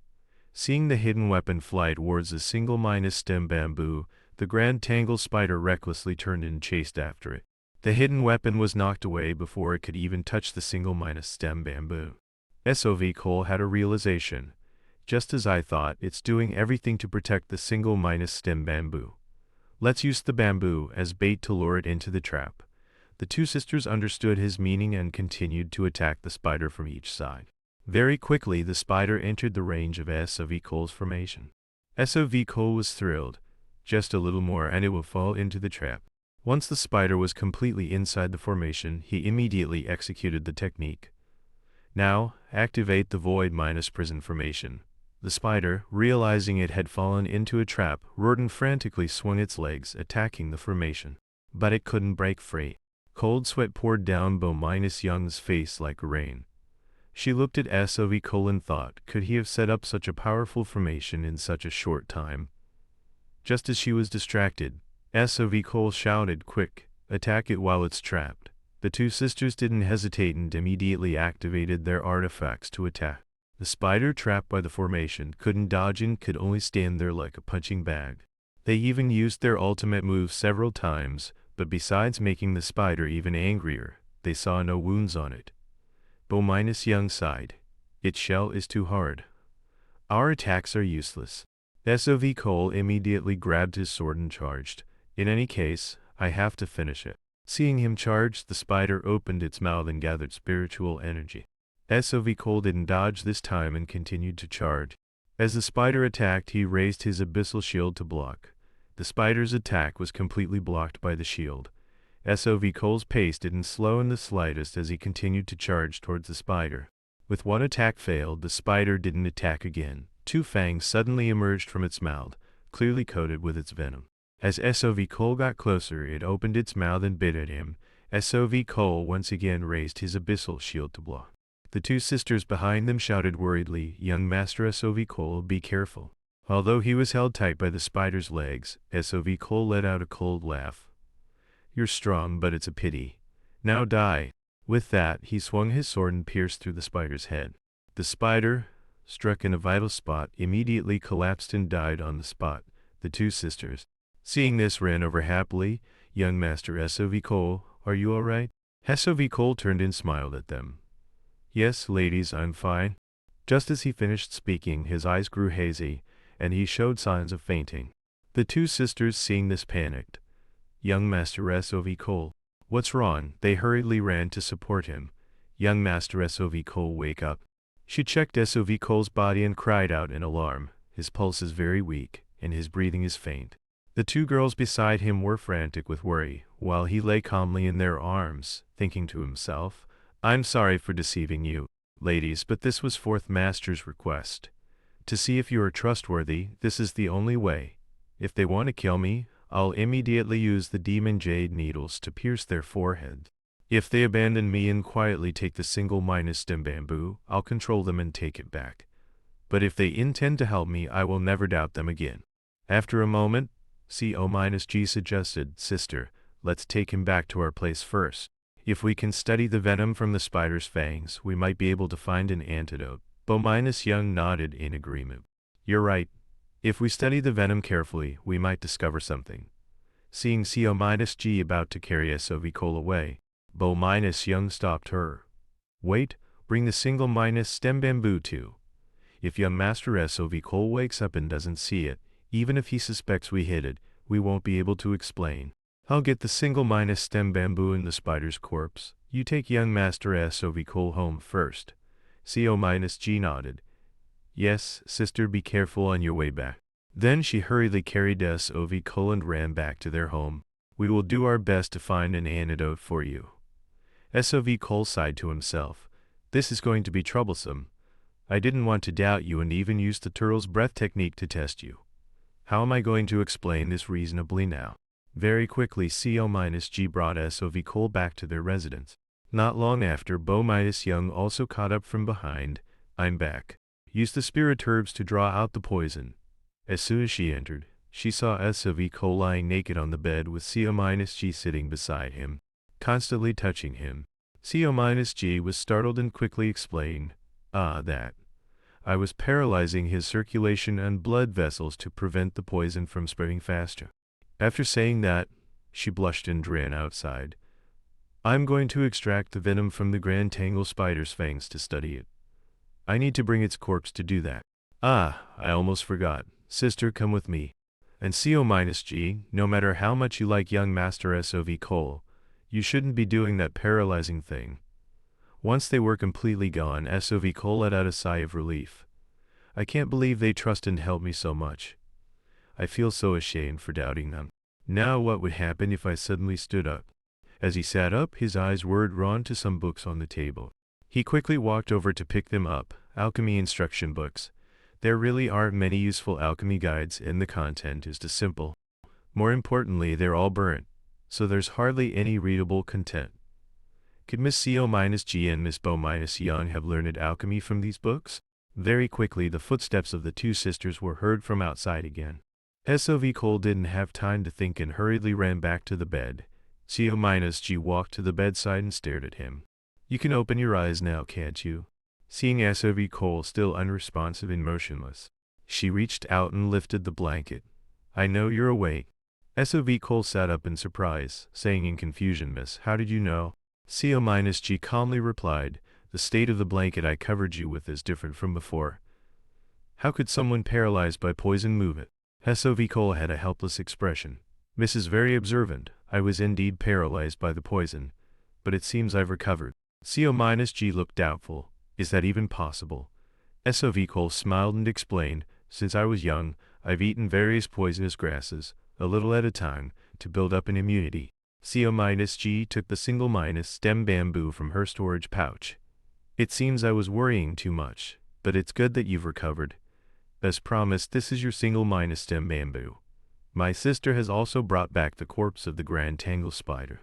Seeing the hidden weapon fly towards a single minus stem bamboo, the grand tangle spider recklessly turned and chased after it. The hidden weapon was knocked away before it could even touch the single minus stem bamboo. SOV Cole had a realization. Just as I thought, it's doing everything to protect the single minus stem bamboo. Let's use the bamboo as bait to lure it into the trap. The two sisters understood his meaning and continued to attack the spider from each side. Very quickly, the spider entered the range of SOV Cole's formation. SOV Cole was thrilled. Just a little more and it will fall into the trap. Once the spider was completely inside the formation, he immediately executed the technique. Now, activate the void minus prison formation. The spider, realizing it had fallen into a trap, roared and frantically swung its legs, attacking the formation. But it couldn't break free. Cold sweat poured down Bo minus Young's face like rain. She looked at SOV Cole and thought, could he have set up such a powerful formation in such a short time? Just as she was distracted, SOV Cole shouted, "Quick, attack it while it's trapped." The two sisters didn't hesitate and immediately activated their artifacts to attack. The spider, trapped by the formation, couldn't dodge and could only stand there like a punching bag. They even used their ultimate move several times, but besides making the spider even angrier, they saw no wounds on it. Young sighed. Its shell is too hard. Our attacks are useless. SOV Cole immediately grabbed his sword and charged. In any case, I have to finish it. Seeing him charge, the spider opened its mouth and gathered spiritual energy. SOV Cole didn't dodge this time and continued to charge. As the spider attacked, he raised his abyssal shield to block. The spider's attack was completely blocked by the shield. SOV Cole's pace didn't slow in the slightest as he continued to charge towards the spider. With one attack failed, the spider didn't attack again. Two fangs suddenly emerged from its mouth, clearly coated with its venom. As SOV Cole got closer, it opened its mouth and bit at him. SOV Cole once again raised his abyssal shield to block. The two sisters behind them shouted worriedly, "Young Master SOV Cole, be careful." Although he was held tight by the spider's legs, SOV Cole let out a cold laugh. "You're strong, but it's a pity. Now die." With that, he swung his sword and pierced through the spider's head. The spider, struck in a vital spot, immediately collapsed and died on the spot. The two sisters, seeing this, ran over happily. "Young Master SOV Cole, are you all right?" SOV Cole turned and smiled at them. "Yes, ladies, I'm fine." Just as he finished speaking, his eyes grew hazy, and he showed signs of fainting. The two sisters, seeing this, panicked. "Young Master SOV Cole, what's wrong?" They hurriedly ran to support him. "Young Master SOV Cole, wake up." She checked SOV Cole's body and cried out in alarm. His pulse is very weak, and his breathing is faint. The two girls beside him were frantic with worry, while he lay calmly in their arms, thinking to himself, "I'm sorry for deceiving you, ladies, but this was Fourth Master's request. To see if you are trustworthy, this is the only way. If they want to kill me, I'll immediately use the demon jade needles to pierce their forehead. If they abandon me and quietly take the single minus stem bamboo, I'll control them and take it back. But if they intend to help me, I will never doubt them again." After a moment, CO-G suggested, "Sister, let's take him back to our place first. If we can study the venom from the spider's fangs, we might be able to find an antidote." Young nodded in agreement. "You're right. If we study the venom carefully, we might discover something." Seeing CO-G about to carry SOV Cole away, Young stopped her. "Wait, bring the single minus stem bamboo too. If young Master SOV Cole wakes up and doesn't see it, even if he suspects we hid it, we won't be able to explain. I'll get the single minus stem bamboo in the spider's corpse. You take young Master SOV Cole home first." CO-G nodded. "Yes, sister, be careful on your way back." Then she hurriedly carried SOV Cole and ran back to their home. "We will do our best to find an antidote for you." SOV Cole sighed to himself. "This is going to be troublesome. I didn't want to doubt you and even used the turtle's breath technique to test you. How am I going to explain this reasonably now?" Very quickly, CO-G brought SOV Cole back to their residence. Not long after, Young also caught up from behind. "I'm back. Use the spirit herbs to draw out the poison." As soon as she entered, she saw SOV Cole lying naked on the bed with CO-G sitting beside him, constantly touching him. CO-G was startled and quickly explained, that I was paralyzing his circulation and blood vessels to prevent the poison from spreading faster." After saying that, she blushed and ran outside. "I'm going to extract the venom from the Grand Tangle spider's fangs to study it. I need to bring its corpse to do that. I almost forgot. Sister, come with me." And CO-G, no matter how much you like young Master SOV Cole, you shouldn't be doing that paralyzing thing. Once they were completely gone, SOV Cole let out a sigh of relief. "I can't believe they trust and help me so much. I feel so ashamed for doubting them. Now what would happen if I suddenly stood up?" As he sat up, his eyes were drawn to some books on the table. He quickly walked over to pick them up, alchemy instruction books. There really aren't many useful alchemy guides, and the content is too simple. More importantly, they're all burnt, so there's hardly any readable content. Could Miss CO-G and Miss Young have learned alchemy from these books? Very quickly, the footsteps of the two sisters were heard from outside again. SOV Cole didn't have time to think and hurriedly ran back to the bed. CO-G walked to the bedside and stared at him. You can open your eyes now, can't you? Seeing SOV Cole still unresponsive and motionless, she reached out and lifted the blanket. I know you're awake. SOV Cole sat up in surprise, saying in confusion, Miss, how did you know? CO-G calmly replied, the state of the blanket I covered you with is different from before. How could someone paralyzed by poison move it? SOV Cole had a helpless expression. Miss is very observant. I was indeed paralyzed by the poison, but it seems I've recovered. CO-G looked doubtful. Is that even possible? SOV Cole smiled and explained, since I was young, I've eaten various poisonous grasses, a little at a time, to build up an immunity. CO-G took the single stem bamboo from her storage pouch. It seems I was worrying too much, but it's good that you've recovered. As promised, this is your single stem bamboo. My sister has also brought back the corpse of the grand Tangle spider.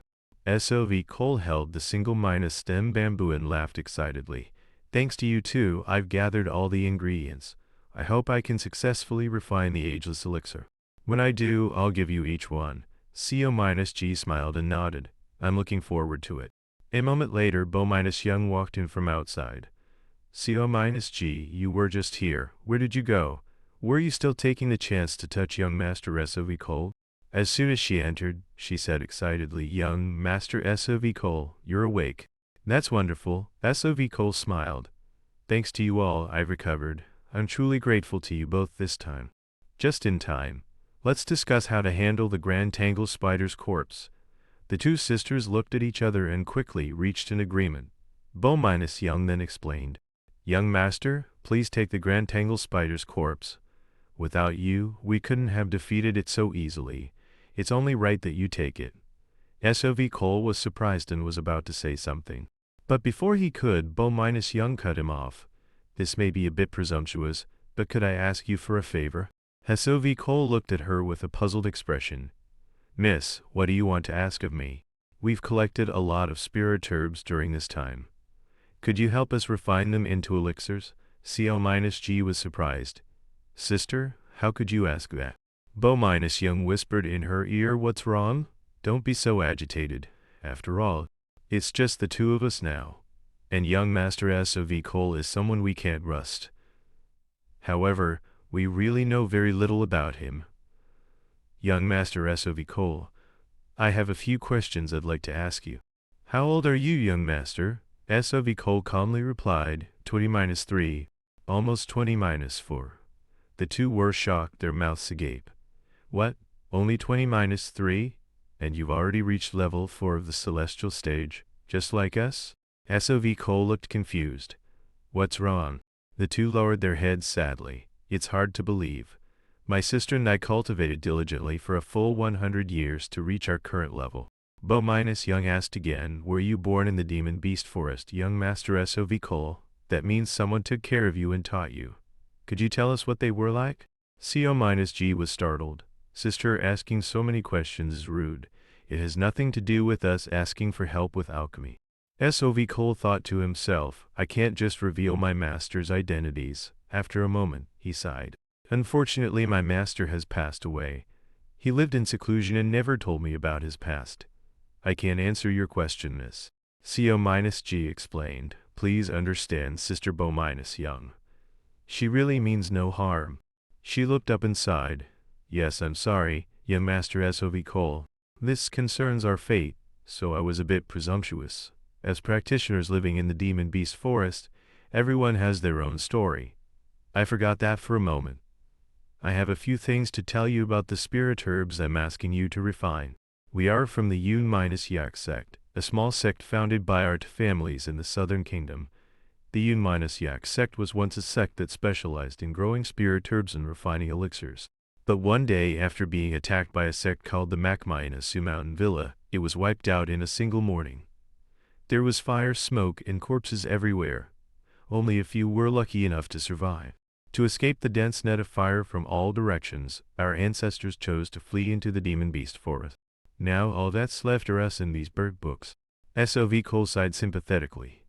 SOV Cole held the single stem bamboo and laughed excitedly. Thanks to you too, I've gathered all the ingredients. I hope I can successfully refine the ageless elixir. When I do, I'll give you each one. CO-G smiled and nodded. I'm looking forward to it. A moment later, Bo-Young walked in from outside. CO-G, you were just here. Where did you go? Were you still taking the chance to touch young Master SOV Cole? As soon as she entered, she said excitedly, Young Master SOV Cole, you're awake. That's wonderful. SOV Cole smiled. Thanks to you all, I've recovered. I'm truly grateful to you both this time. Just in time. Let's discuss how to handle the grand Tangle spider's corpse. The two sisters looked at each other and quickly reached an agreement. Bo-Young then explained. Young Master, please take the grand Tangle spider's corpse. Without you, we couldn't have defeated it so easily. It's only right that you take it. SOV Cole was surprised and was about to say something. But before he could, Bo-Young cut him off. This may be a bit presumptuous, but could I ask you for a favor? SOV Cole looked at her with a puzzled expression. Miss, what do you want to ask of me? We've collected a lot of spirit herbs during this time. Could you help us refine them into elixirs? CO-G was surprised. Sister, how could you ask that? Bo-Young whispered in her ear, what's wrong? Don't be so agitated. After all, it's just the two of us now. And young Master SOV Cole is someone we can't rust. However, we really know very little about him. Young Master SOV Cole, I have a few questions I'd like to ask you. How old are you, young Master? SOV Cole calmly replied, 20-3, almost 20-4. The two were shocked, their mouths agape. What? Only 20-3? And you've already reached level 4 of the celestial stage, just like us? SOV Cole looked confused. What's wrong? The two lowered their heads sadly. It's hard to believe. My sister and I cultivated diligently for a full 100 years to reach our current level. Bo-Young asked again, were you born in the demon beast forest, young Master SOV Cole? That means someone took care of you and taught you. Could you tell us what they were like? CO-G was startled. Sister, asking so many questions is rude. It has nothing to do with us asking for help with alchemy. SOV Cole thought to himself, I can't just reveal my master's identities. After a moment, he sighed. Unfortunately, my master has passed away. He lived in seclusion and never told me about his past. I can't answer your question, miss. CO-G explained. Please understand, Sister Bo-Young. She really means no harm. She looked up and sighed. Yes, I'm sorry, young Master SOV Cole. This concerns our fate, so I was a bit presumptuous. As practitioners living in the demon beast forest, everyone has their own story. I forgot that for a moment. I have a few things to tell you about the spirit herbs I'm asking you to refine. We are from the Unmasking sect, a small sect founded by art families in the southern kingdom. The Unmasking sect was once a sect that specialized in growing spirit herbs and refining elixirs. But one day, after being attacked by a sect called the Mage in a Sioux Mountain villa, it was wiped out in a single morning. There was fire, smoke, and corpses everywhere. Only a few were lucky enough to survive. To escape the dense net of fire from all directions, our ancestors chose to flee into the demon beast forest. Now all that's left are us and these burnt books. SOV Cole sighed sympathetically.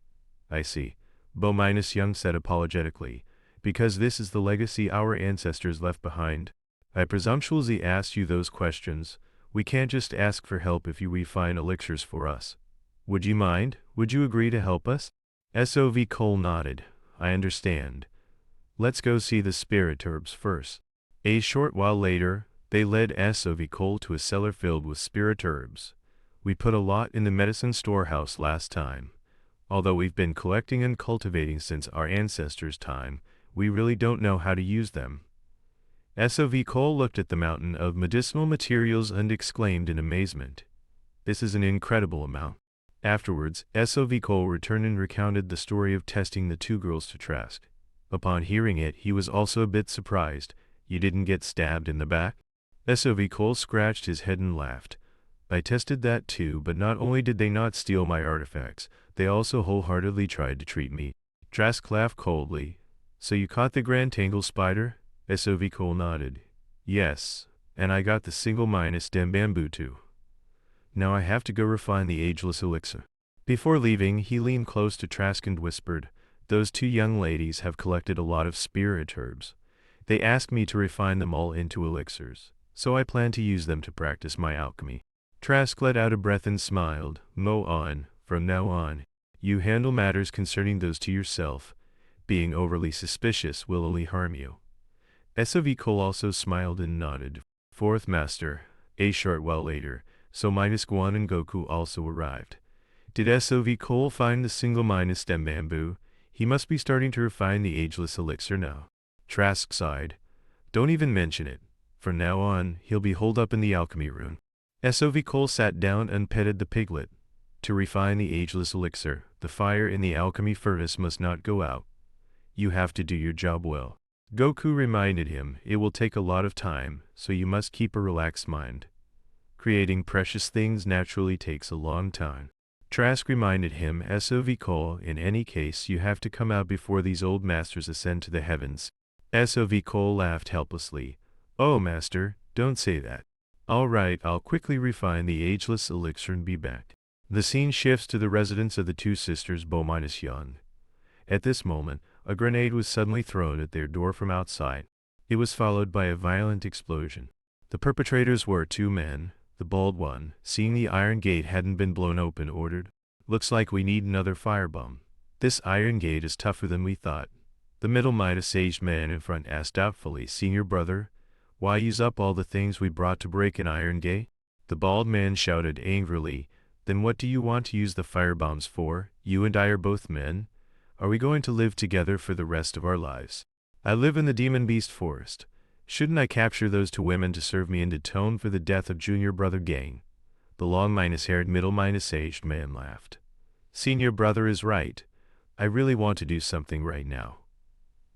I see. Bo-Young said apologetically. Because this is the legacy our ancestors left behind. I presumptuously asked you those questions. We can't just ask for help if you refine elixirs for us. Would you mind? Would you agree to help us? SOV Cole nodded. I understand. Let's go see the spirit herbs first. A short while later, they led SOV Cole to a cellar filled with spirit herbs. We put a lot in the medicine storehouse last time. Although we've been collecting and cultivating since our ancestors' time, we really don't know how to use them. SOV Cole looked at the mountain of medicinal materials and exclaimed in amazement. This is an incredible amount. Afterwards, SOV Cole returned and recounted the story of testing the two girls to Trask. Upon hearing it, he was also a bit surprised. You didn't get stabbed in the back? SOV Cole scratched his head and laughed. I tested that too, but not only did they not steal my artifacts, they also wholeheartedly tried to treat me. Trask laughed coldly. So you caught the Grand Tangle spider? SOV Cole nodded. Yes, and I got the single minus stem bamboo too. Now I have to go refine the ageless elixir. Before leaving, he leaned close to Trask and whispered, those two young ladies have collected a lot of spirit herbs. They asked me to refine them all into elixirs, so I plan to use them to practice my alchemy. Trask let out a breath and smiled. From now on, you handle matters concerning those to yourself. Being overly suspicious will only harm you. SOV Cole also smiled and nodded. Fourth Master. A short while later, so minus Guan and Goku also arrived. Did SOV Cole find the single minus stem bamboo? He must be starting to refine the ageless elixir now. Trask sighed. Don't even mention it. From now on, he'll be holed up in the alchemy room. SOV Cole sat down and petted the piglet. To refine the ageless elixir, the fire in the alchemy furnace must not go out. You have to do your job well. Goku reminded him it will take a lot of time, so you must keep a relaxed mind. Creating precious things naturally takes a long time. Trask reminded him, SOV Cole, in any case you have to come out before these old masters ascend to the heavens. SOV Cole laughed helplessly. Oh master, don't say that. All right, I'll quickly refine the ageless elixir and be back. The scene shifts to the residence of the two sisters Bo-Young. At this moment, a grenade was suddenly thrown at their door from outside. It was followed by a violent explosion. The perpetrators were two men. The bald one, seeing the iron gate hadn't been blown open, ordered, looks like we need another firebomb. This iron gate is tougher than we thought. The middle-aged man in front asked doubtfully, Senior brother, why use up all the things we brought to break an iron gate? The bald man shouted angrily, then what do you want to use the firebombs for? You and I are both men. Are we going to live together for the rest of our lives? I live in the demon beast forest. Shouldn't I capture those two women to serve me and atone for the death of junior brother Gang? The long-haired middle-aged man laughed. Senior brother is right. I really want to do something right now.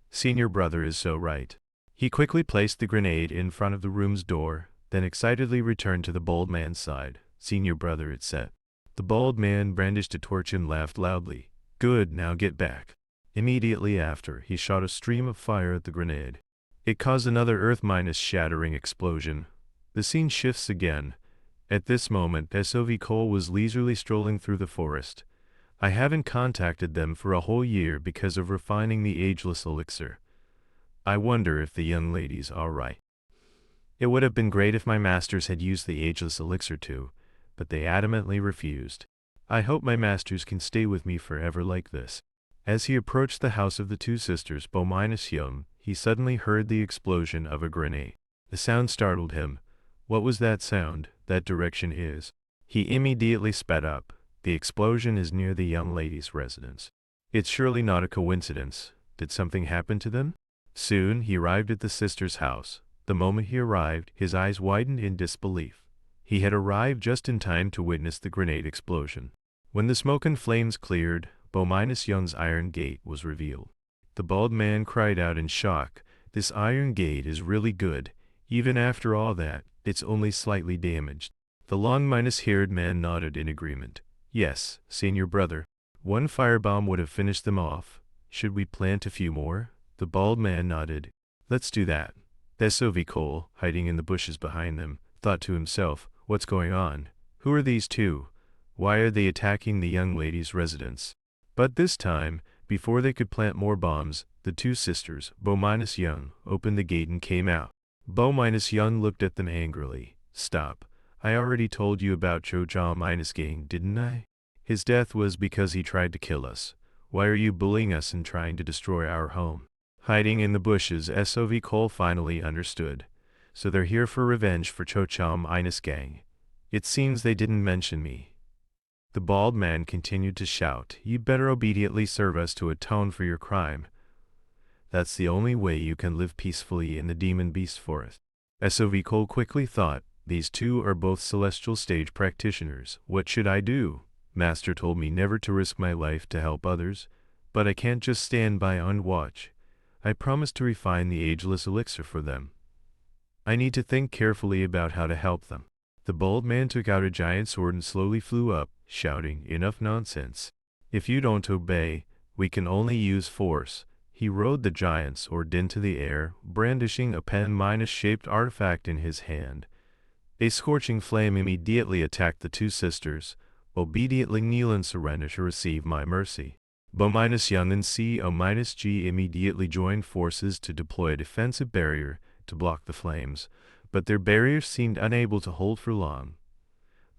Senior brother is so right. He quickly placed the grenade in front of the room's door, then excitedly returned to the bald man's side. Senior brother, it said. The bald man brandished a torch and laughed loudly. Good, now get back. Immediately after, he shot a stream of fire at the grenade. It caused another earth-shattering explosion. The scene shifts again. At this moment, SOV Cole was leisurely strolling through the forest. I haven't contacted them for a whole year because of refining the ageless elixir. I wonder if the young ladies are right. It would have been great if my masters had used the ageless elixir too, but they adamantly refused. I hope my masters can stay with me forever like this. As he approached the house of the two sisters Bo-Young, he suddenly heard the explosion of a grenade. The sound startled him. What was that sound? That direction is. He immediately sped up. The explosion is near the young lady's residence. It's surely not a coincidence. Did something happen to them? Soon he arrived at the sisters' house. The moment he arrived, his eyes widened in disbelief. He had arrived just in time to witness the grenade explosion. When the smoke and flames cleared, Bo-Young's iron gate was revealed. The bald man cried out in shock, this iron gate is really good. Even after all that, it's only slightly damaged. The long-haired man nodded in agreement. Yes, senior brother. One firebomb would have finished them off. Should we plant a few more? The bald man nodded. Let's do that. SOV Cole, hiding in the bushes behind them, thought to himself, what's going on? Who are these two? Why are they attacking the young lady's residence? But this time, before they could plant more bombs, the two sisters, Bo-Young, opened the gate and came out. Bo-Young looked at them angrily. Stop. I already told you about Cho-Cha-Gang, didn't I? His death was because he tried to kill us. Why are you bullying us and trying to destroy our home? Hiding in the bushes, SOV Cole finally understood. So they're here for revenge for Cho-Cha-Gang. It seems they didn't mention me. The bald man continued to shout, you better obediently serve us to atone for your crime. That's the only way you can live peacefully in the demon beast forest. SOV Cole quickly thought, these two are both celestial stage practitioners. What should I do? Master told me never to risk my life to help others, but I can't just stand by on watch. I promised to refine the ageless elixir for them. I need to think carefully about how to help them. The bald man took out a giant sword and slowly flew up, shouting, enough nonsense. If you don't obey, we can only use force. He rode the giant sword into the air, brandishing a pen-shaped artifact in his hand. A scorching flame immediately attacked the two sisters. Obediently kneel and surrender to receive my mercy. Bo-Young and Co-G immediately joined forces to deploy a defensive barrier to block the flames, but their barrier seemed unable to hold for long.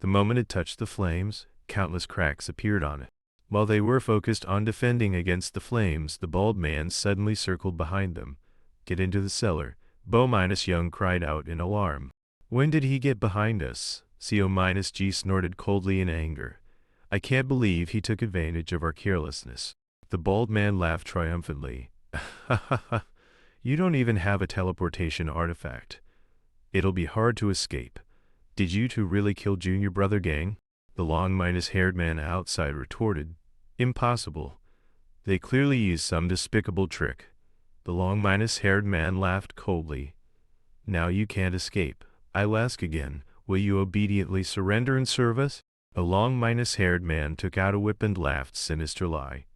The moment it touched the flames, countless cracks appeared on it. While they were focused on defending against the flames, the bald man suddenly circled behind them. Get into the cellar, Bo-Young cried out in alarm. When did he get behind us? Co-G snorted coldly in anger. I can't believe he took advantage of our carelessness. The bald man laughed triumphantly. Ha ha ha. You don't even have a teleportation artifact. It'll be hard to escape. Did you two really kill Junior Brother Gang? The long-haired man outside retorted. Impossible. They clearly used some despicable trick. The long-haired man laughed coldly. Now you can't escape. I'll ask again. Will you obediently surrender and serve us? A long-haired man took out a whip and laughed sinisterly.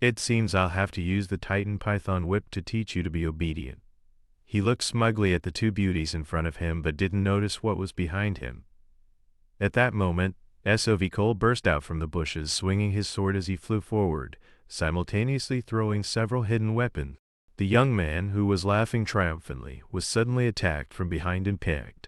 It seems I'll have to use the Titan Python whip to teach you to be obedient. He looked smugly at the two beauties in front of him but didn't notice what was behind him. At that moment, SOV Cole burst out from the bushes, swinging his sword as he flew forward, simultaneously throwing several hidden weapons. The young man, who was laughing triumphantly, was suddenly attacked from behind and pegged.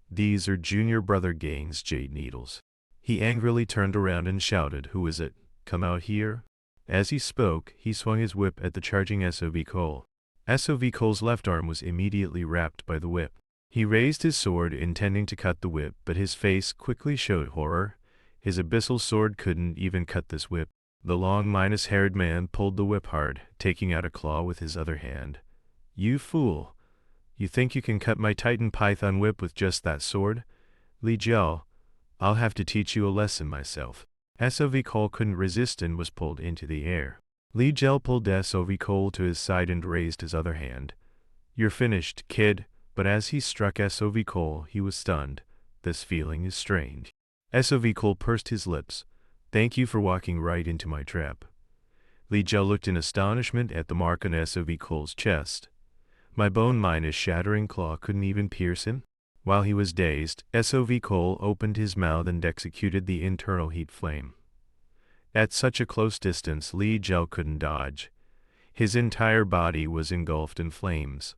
These are Junior Brother Gang's jade needles. He angrily turned around and shouted, who is it? Come out here. As he spoke, he swung his whip at the charging SOV Cole. SOV Cole's left arm was immediately wrapped by the whip. He raised his sword, intending to cut the whip, but his face quickly showed horror. His abyssal sword couldn't even cut this whip. The long-haired man pulled the whip hard, taking out a claw with his other hand. You fool! You think you can cut my Titan Python whip with just that sword? Li Jiao, I'll have to teach you a lesson myself. SOV Cole couldn't resist and was pulled into the air. Li Jiao pulled SOV Cole to his side and raised his other hand. You're finished, kid. But as he struck SOV Cole, he was stunned. This feeling is strange. SOV Cole pursed his lips. Thank you for walking right into my trap. Li Jiao looked in astonishment at the mark on SOV Cole's chest. My bone-shattering claw couldn't even pierce him? While he was dazed, SOV Cole opened his mouth and executed the internal heat flame. At such a close distance, Li Jiao couldn't dodge. His entire body was engulfed in flames.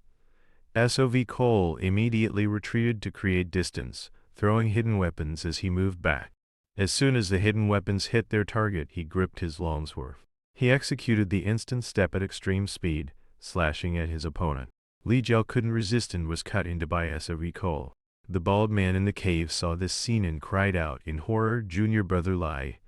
SOV Cole immediately retreated to create distance, throwing hidden weapons as he moved back. As soon as the hidden weapons hit their target, he gripped his longsword. He executed the instant step at extreme speed, slashing at his opponent. Li Jiao couldn't resist and was cut into by SOV Cole. The bald man in the cave saw this scene and cried out in horror, Junior Brother Lai.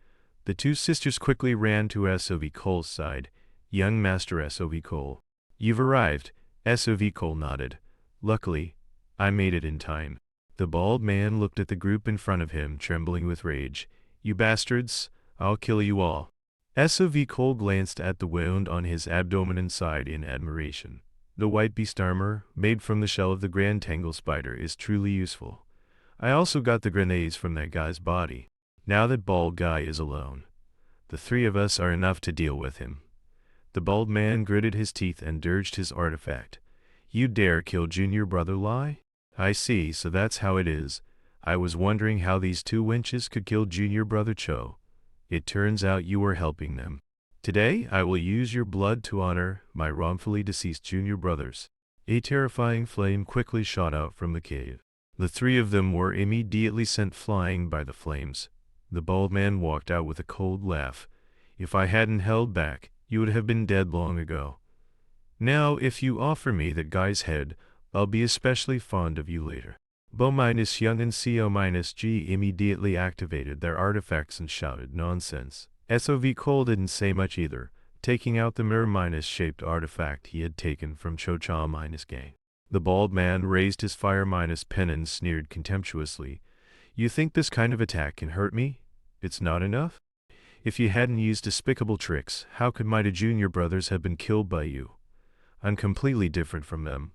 The two sisters quickly ran to SOV Cole's side. Young Master SOV Cole. You've arrived. SOV Cole nodded. Luckily, I made it in time. The bald man looked at the group in front of him, trembling with rage. You bastards, I'll kill you all. SOV Cole glanced at the wound on his abdomen and sighed in admiration. The white beast armor, made from the shell of the Grand Tangle spider, is truly useful. I also got the grenades from that guy's body. Now that bald guy is alone, the three of us are enough to deal with him. The bald man gritted his teeth and dirged his artifact. You dare kill Junior Brother Lai? I see, so that's how it is. I was wondering how these two wenches could kill Junior Brother Cho. It turns out you were helping them. Today, I will use your blood to honor my wrongfully deceased junior brothers. A terrifying flame quickly shot out from the cave. The three of them were immediately sent flying by the flames. The bald man walked out with a cold laugh. If I hadn't held back, you would have been dead long ago. Now, if you offer me that guy's head, I'll be especially fond of you later. Bo-Young and Co-G immediately activated their artifacts and shouted nonsense. SOV Cole didn't say much either, taking out the mirror-shaped artifact he had taken from Cho-Cha-Gang. The bald man raised his fire-pen and sneered contemptuously. You think this kind of attack can hurt me? It's not enough? If you hadn't used despicable tricks, how could my two junior brothers have been killed by you? I'm completely different from them.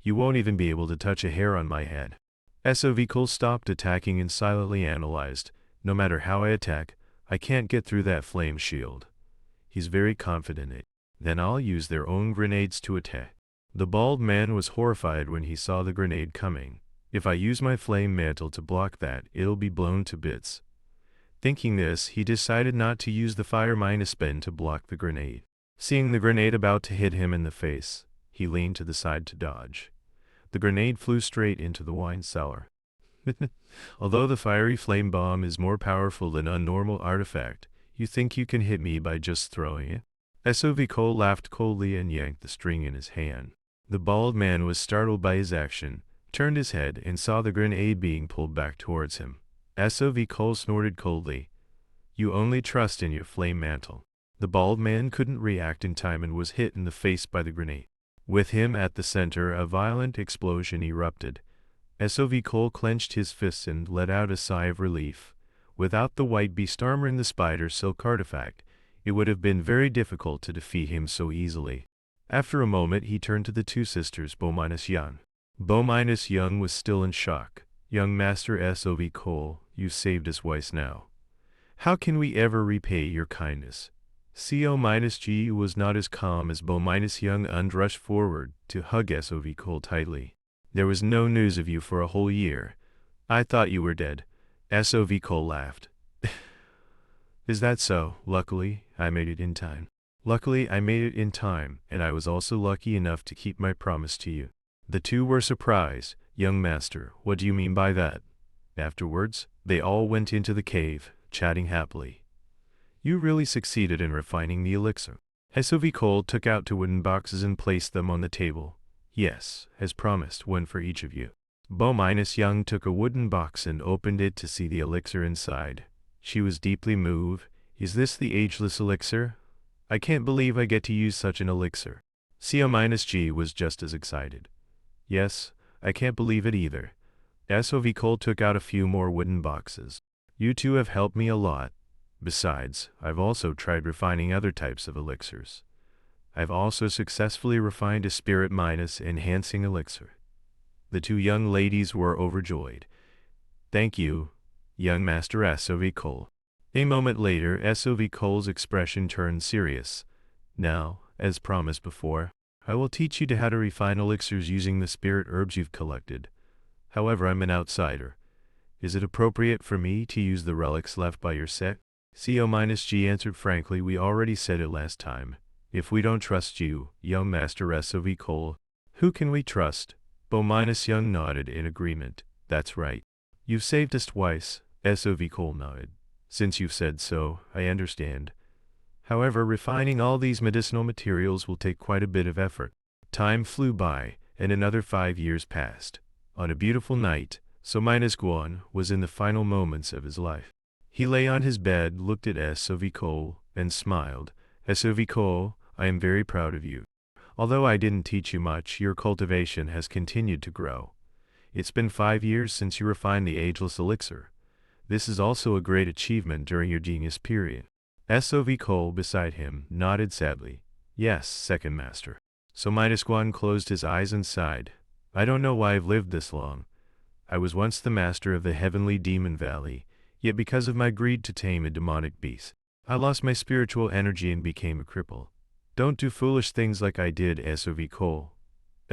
You won't even be able to touch a hair on my head. SOV Cole stopped attacking and silently analyzed. No matter how I attack, I can't get through that flame shield. He's very confident in it. Then I'll use their own grenades to attack. The bald man was horrified when he saw the grenade coming. If I use my flame mantle to block that, it'll be blown to bits. Thinking this, he decided not to use the fire-pen to block the grenade. Seeing the grenade about to hit him in the face, he leaned to the side to dodge. The grenade flew straight into the wine cellar. Although the fiery flame bomb is more powerful than a normal artifact, you think you can hit me by just throwing it? SOV Cole laughed coldly and yanked the string in his hand. The bald man was startled by his action, turned his head and saw the grenade being pulled back towards him. SOV Cole snorted coldly. You only trust in your flame mantle. The bald man couldn't react in time and was hit in the face by the grenade. With him at the center, a violent explosion erupted. SOV Cole clenched his fists and let out a sigh of relief. Without the white beast armor and the spider silk artifact, it would have been very difficult to defeat him so easily. After a moment, he turned to the two sisters, Bo-Young. Bo-Young was still in shock. Young Master SOV Cole, you saved us twice now. How can we ever repay your kindness? Co-G was not as calm as Bo-Young and rushed forward to hug SOV Cole tightly. There was no news of you for a whole year. I thought you were dead. SOV Cole laughed. Is that so? Luckily, I made it in time. Luckily, I made it in time, and I was also lucky enough to keep my promise to you. The two were surprised. Young Master, what do you mean by that? Afterwards, they all went into the cave, chatting happily. You really succeeded in refining the elixir. SOV Cole took out 2 wooden boxes and placed them on the table. Yes, as promised, one for each of you. Bo-Young took a wooden box and opened it to see the elixir inside. She was deeply moved. Is this the ageless elixir? I can't believe I get to use such an elixir. Co-G was just as excited. Yes, I can't believe it either. SOV Cole took out a few more wooden boxes. You two have helped me a lot. Besides, I've also tried refining other types of elixirs. I've also successfully refined a spirit-enhancing elixir. The two young ladies were overjoyed. Thank you, young Master SOV Cole. A moment later, SOV Cole's expression turned serious. Now, as promised before, I will teach you how to refine elixirs using the spirit herbs you've collected. However, I'm an outsider. Is it appropriate for me to use the relics left by your sect? Co-G answered frankly, we already said it last time. If we don't trust you, young Master SOV Cole, who can we trust? Bo-Young nodded in agreement. That's right. You've saved us twice, SOV Cole nodded. Since you've said so, I understand. However, refining all these medicinal materials will take quite a bit of effort. Time flew by, and another 5 years passed. On a beautiful night, So-Guan was in the final moments of his life. He lay on his bed, looked at SOV Cole, and smiled. SOV Cole, I am very proud of you. Although I didn't teach you much, your cultivation has continued to grow. It's been 5 years since you refined the ageless elixir. This is also a great achievement during your genius period. SOV Cole beside him nodded sadly. Yes, second master. So-Guan closed his eyes and sighed. I don't know why I've lived this long. I was once the master of the heavenly demon valley, yet because of my greed to tame a demonic beast, I lost my spiritual energy and became a cripple. Don't do foolish things like I did, SOV Cole.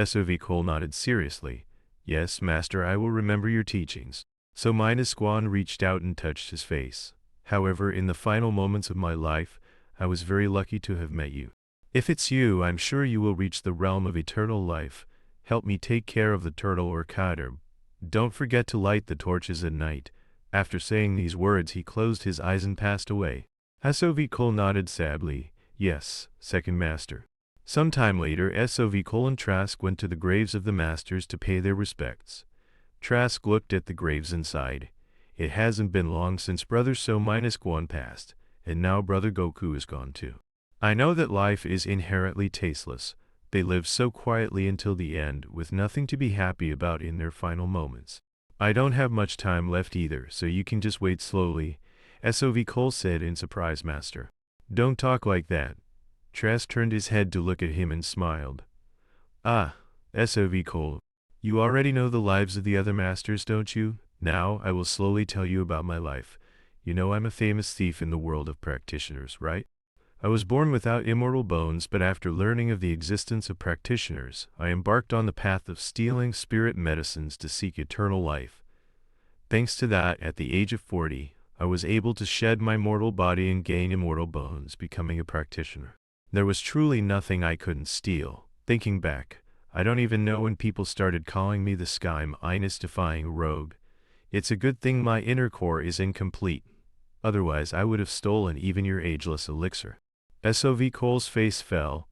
SOV Cole nodded seriously. Yes, master, I will remember your teachings. So-Guan reached out and touched his face. However, in the final moments of my life, I was very lucky to have met you. If it's you, I'm sure you will reach the realm of eternal life. Help me take care of the turtle or kader. Don't forget to light the torches at night. After saying these words he closed his eyes and passed away. SOV Cole nodded sadly. Yes, second master. Some time later SOV Cole and Trask went to the graves of the masters to pay their respects. Trask looked at the graves and sighed. It hasn't been long since Brother So-1 passed, and now Brother Goku is gone too. I know that life is inherently tasteless. They live so quietly until the end, with nothing to be happy about in their final moments. I don't have much time left either, so you can just wait slowly, SOV Cole said in surprise, Master. Don't talk like that. Trask turned his head to look at him and smiled. Ah, SOV Cole. You already know the lives of the other masters, don't you? Now I will slowly tell you about my life. You know I'm a famous thief in the world of practitioners, right? I was born without immortal bones, but after learning of the existence of practitioners, I embarked on the path of stealing spirit medicines to seek eternal life. Thanks to that, at the age of 40, I was able to shed my mortal body and gain immortal bones, becoming a practitioner. There was truly nothing I couldn't steal. Thinking back, I don't even know when people started calling me the Sky-defying rogue. It's a good thing my inner core is incomplete. Otherwise I would have stolen even your ageless elixir. SOV Cole's face fell.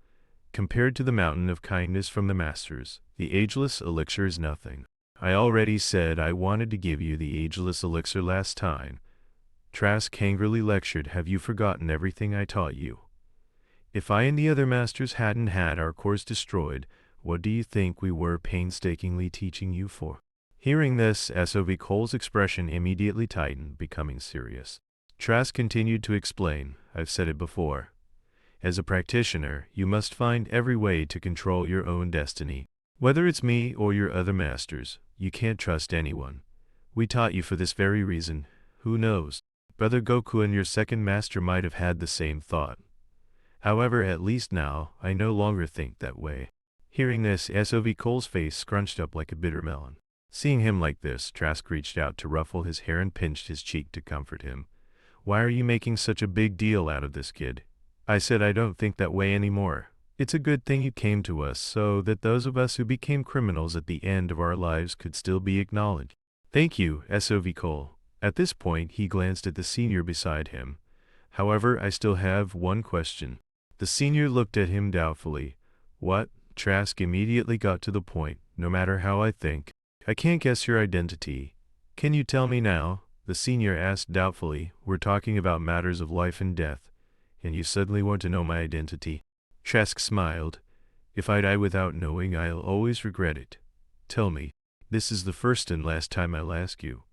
Compared to the mountain of kindness from the masters, the ageless elixir is nothing. I already said I wanted to give you the ageless elixir last time. Trask angrily lectured. Have you forgotten everything I taught you? If I and the other masters hadn't had our cores destroyed, what do you think we were painstakingly teaching you for? Hearing this, SOV Cole's expression immediately tightened, becoming serious. Trask continued to explain. I've said it before. As a practitioner, you must find every way to control your own destiny. Whether it's me or your other masters, you can't trust anyone. We taught you for this very reason. Who knows? Brother Goku and your second master might have had the same thought. However, at least now, I no longer think that way. Hearing this, SOV Cole's face scrunched up like a bitter melon. Seeing him like this, Trask reached out to ruffle his hair and pinched his cheek to comfort him. Why are you making such a big deal out of this, kid? I said I don't think that way anymore. It's a good thing you came to us so that those of us who became criminals at the end of our lives could still be acknowledged. Thank you, SOV Cole. At this point, he glanced at the senior beside him. However, I still have one question. The senior looked at him doubtfully. What? Trask immediately got to the point. No matter how I think, I can't guess your identity. Can you tell me now? The senior asked doubtfully. We're talking about matters of life and death, and you suddenly want to know my identity. Trask smiled. If I die without knowing, I'll always regret it. Tell me. This is the first and last time I'll ask you.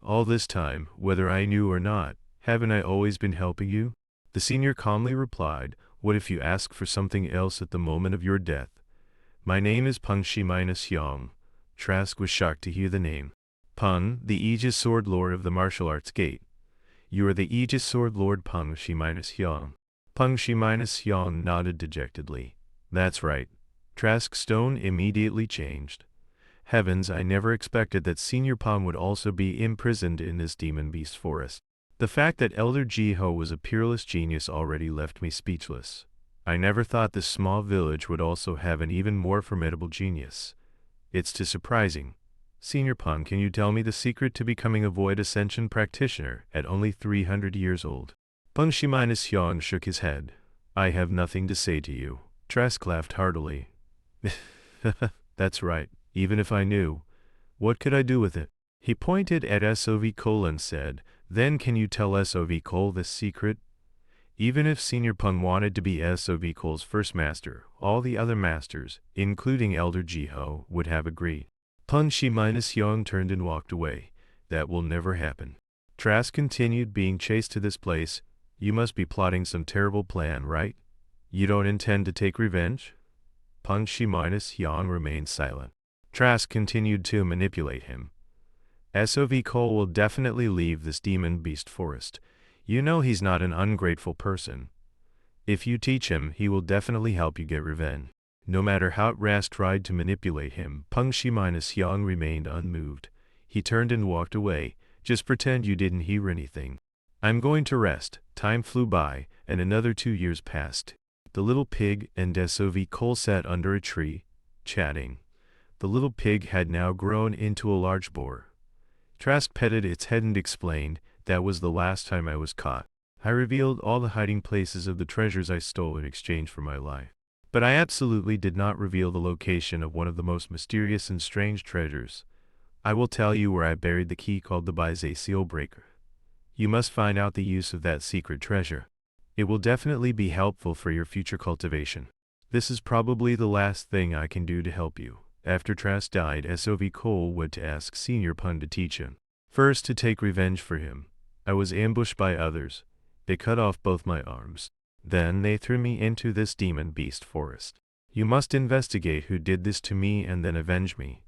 All this time, whether I knew or not, haven't I always been helping you? The senior calmly replied. What if you ask for something else at the moment of your death? My name is Peng-Shi-Hyung. Trask was shocked to hear the name. Peng, the Aegis Sword Lord of the Martial Arts Gate. You are the Aegis Sword Lord Peng-Shi-Hyung. Peng-Shi-Hyung nodded dejectedly. That's right. Trask's tone immediately changed. Heavens, I never expected that Senior Peng would also be imprisoned in this demon beast forest. The fact that Elder Jiho was a peerless genius already left me speechless. I never thought this small village would also have an even more formidable genius. It's too surprising. Senior Peng, can you tell me the secret to becoming a Void Ascension practitioner at only 300 years old? Peng-Shi-Hyung shook his head. I have nothing to say to you. Trask laughed heartily. That's right. Even if I knew, what could I do with it? He pointed at SOV Cole and said, then can you tell SOV Cole this secret? Even if Senior Peng wanted to be SOV Cole's first master, all the other masters, including Elder Jiho, would have agreed. Peng-Shi-Hyung turned and walked away. That will never happen. Trask continued, being chased to this place. You must be plotting some terrible plan, right? You don't intend to take revenge? Peng-Shi-Hyung remained silent. Trask continued to manipulate him. SOV Cole will definitely leave this demon beast forest. You know he's not an ungrateful person. If you teach him, he will definitely help you get revenge. No matter how Trask tried to manipulate him, Peng-Shi-Hyung remained unmoved. He turned and walked away. Just pretend you didn't hear anything. I'm going to rest. Time flew by, and another 2 years passed. The little pig and SOV Cole sat under a tree, chatting. The little pig had now grown into a large boar. Trask petted its head and explained, "That was the last time I was caught. I revealed all the hiding places of the treasures I stole in exchange for my life. But I absolutely did not reveal the location of one of the most mysterious and strange treasures. I will tell you where I buried the key called the Baize Seal Breaker. You must find out the use of that secret treasure. It will definitely be helpful for your future cultivation. This is probably the last thing I can do to help you." After Trask died, SOV Cole went to ask Senior Pun to teach him. First, to take revenge for him, I was ambushed by others. They cut off both my arms. Then they threw me into this demon beast forest. You must investigate who did this to me and then avenge me.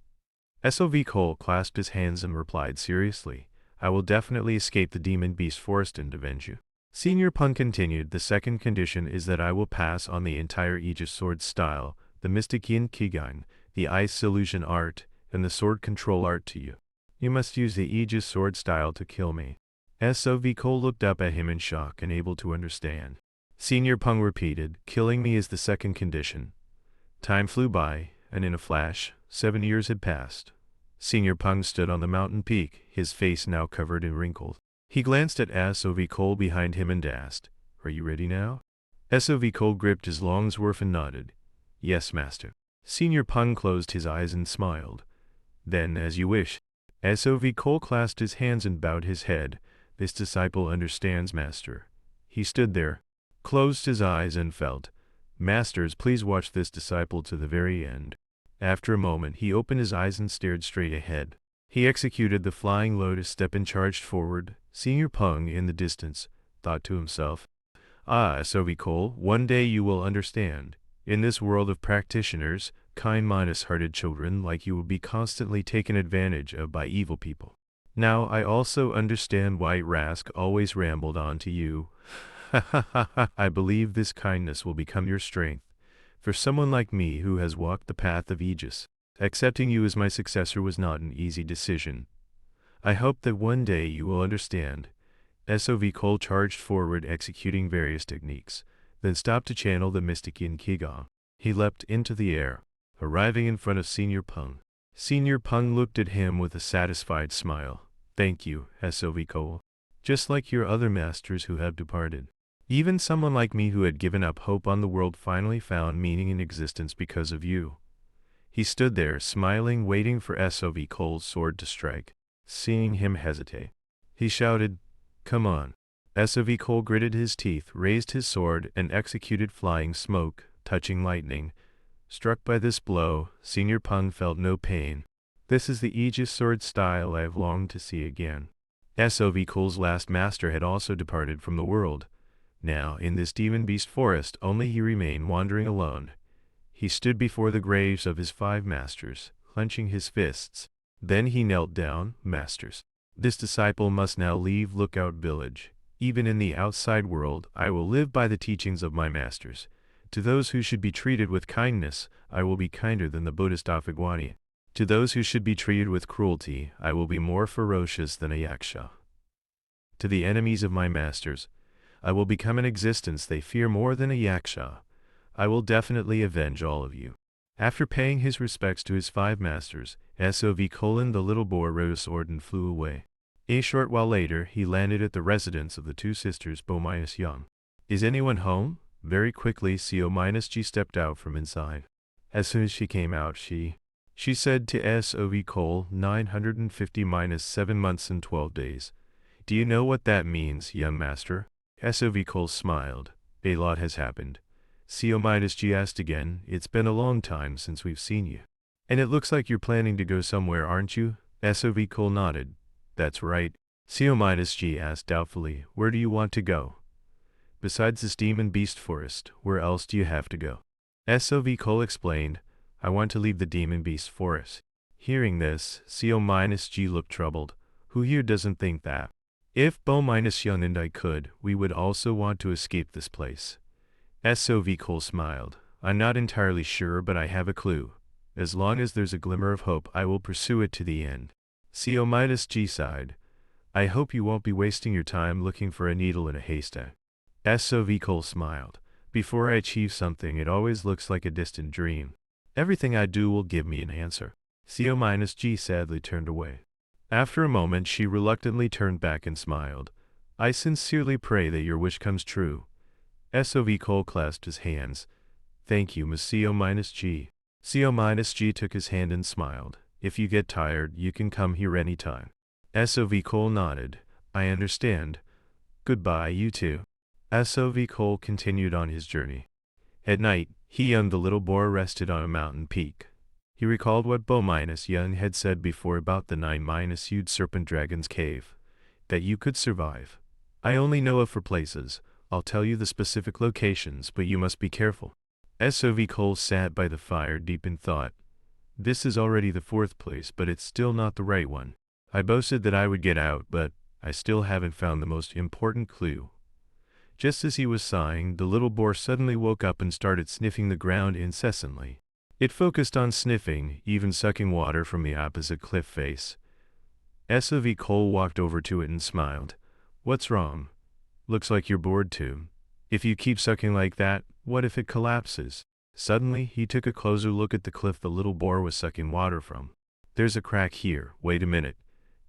SOV Cole clasped his hands and replied seriously, "I will definitely escape the demon beast forest and avenge you." Senior Pun continued, "The second condition is that I will pass on the entire Aegis sword style, the Mystic Yin Kigan, the Ice Illusion art, and the sword control art to you. You must use the Aegis sword style to kill me." SOV Cole looked up at him in shock, unable to understand. Senior Pung repeated, "Killing me is the second condition." Time flew by, and in a flash, 7 years had passed. Senior Pung stood on the mountain peak, his face now covered in wrinkles. He glanced at SOV Cole behind him and asked, "Are you ready now?" SOV Cole gripped his long swerve and nodded. "Yes, master." Senior Pung closed his eyes and smiled. "Then, as you wish." SOV Cole clasped his hands and bowed his head. "This disciple understands, master." He stood there, closed his eyes and felt, "Masters, please watch this disciple to the very end." After a moment, he opened his eyes and stared straight ahead. He executed the flying lotus step and charged forward. Senior Pung, in the distance, thought to himself, "Ah, SOV Cole, one day you will understand. In this world of practitioners, kind-hearted children like you will be constantly taken advantage of by evil people. Now I also understand why Rask always rambled on to you. I believe this kindness will become your strength. For someone like me who has walked the path of Aegis, accepting you as my successor was not an easy decision. I hope that one day you will understand." SOV Cole charged forward, executing various techniques, then stopped to channel the Mystic Yin Kiga. He leapt into the air, arriving in front of Senior Pung. Senior Pung looked at him with a satisfied smile. "Thank you, SOV Cole. Just like your other masters who have departed. Even someone like me who had given up hope on the world finally found meaning in existence because of you." He stood there, smiling, waiting for SOV Cole's sword to strike. Seeing him hesitate, he shouted, "Come on." SOV Cole gritted his teeth, raised his sword, and executed flying smoke, touching lightning. Struck by this blow, Senior Pung felt no pain. "This is the Aegis sword style I have longed to see again." SOV Cole's last master had also departed from the world. Now, in this demon beast forest, only he remained wandering alone. He stood before the graves of his 5 masters, clenching his fists. Then he knelt down. "Masters, this disciple must now leave Lookout Village. Even in the outside world, I will live by the teachings of my masters. To those who should be treated with kindness, I will be kinder than the Buddhist Afghani. To those who should be treated with cruelty, I will be more ferocious than a yaksha. To the enemies of my masters, I will become an existence they fear more than a yaksha. I will definitely avenge all of you." After paying his respects to his 5 masters, SOV Colon the little boar rode a sword and flew away. A short while later, he landed at the residence of the 2 sisters Bo-Young. "Is anyone home?" Very quickly, CO-G stepped out from inside. As soon as she came out, she said to SOV Cole, 950-7 months and 12 days. "Do you know what that means, young master?" SOV Cole smiled. "A lot has happened." CO-G asked again, "It's been a long time since we've seen you. And it looks like you're planning to go somewhere, aren't you?" SOV Cole nodded. "That's right." CO-G asked doubtfully, "Where do you want to go? Besides this demon beast forest, where else do you have to go?" SOV Cole explained, "I want to leave the demon beast forest." Hearing this, CO-G looked troubled. Who here doesn't think that? If Bo-Young and I could, we would also want to escape this place. SOV Cole smiled. "I'm not entirely sure, but I have a clue. As long as there's a glimmer of hope, I will pursue it to the end." CO-G sighed. "I hope you won't be wasting your time looking for a needle in a haystack." SOV Cole smiled. "Before I achieve something, it always looks like a distant dream. Everything I do will give me an answer." CO-G sadly turned away. After a moment she reluctantly turned back and smiled. I sincerely pray that your wish comes true. SOV Cole clasped his hands. Thank you, Miss CO-G. CO-G took his hand and smiled. If you get tired, you can come here anytime. SOV Cole nodded. I understand. Goodbye, you two. SOV Cole continued on his journey. At night, he and the little boar rested on a mountain peak. He recalled what Bo-Young had said before about the 9-hued serpent dragon's cave. That you could survive. I only know of 4 places. I'll tell you the specific locations, but you must be careful. SOV Cole sat by the fire deep in thought. This is already the 4th place, but it's still not the right one. I boasted that I would get out, but I still haven't found the most important clue. Just as he was sighing, the little boar suddenly woke up and started sniffing the ground incessantly. It focused on sniffing, even sucking water from the opposite cliff face. SOV Cole walked over to it and smiled. What's wrong? Looks like you're bored too. If you keep sucking like that, what if it collapses? Suddenly, he took a closer look at the cliff the little boar was sucking water from. There's a crack here, wait a minute.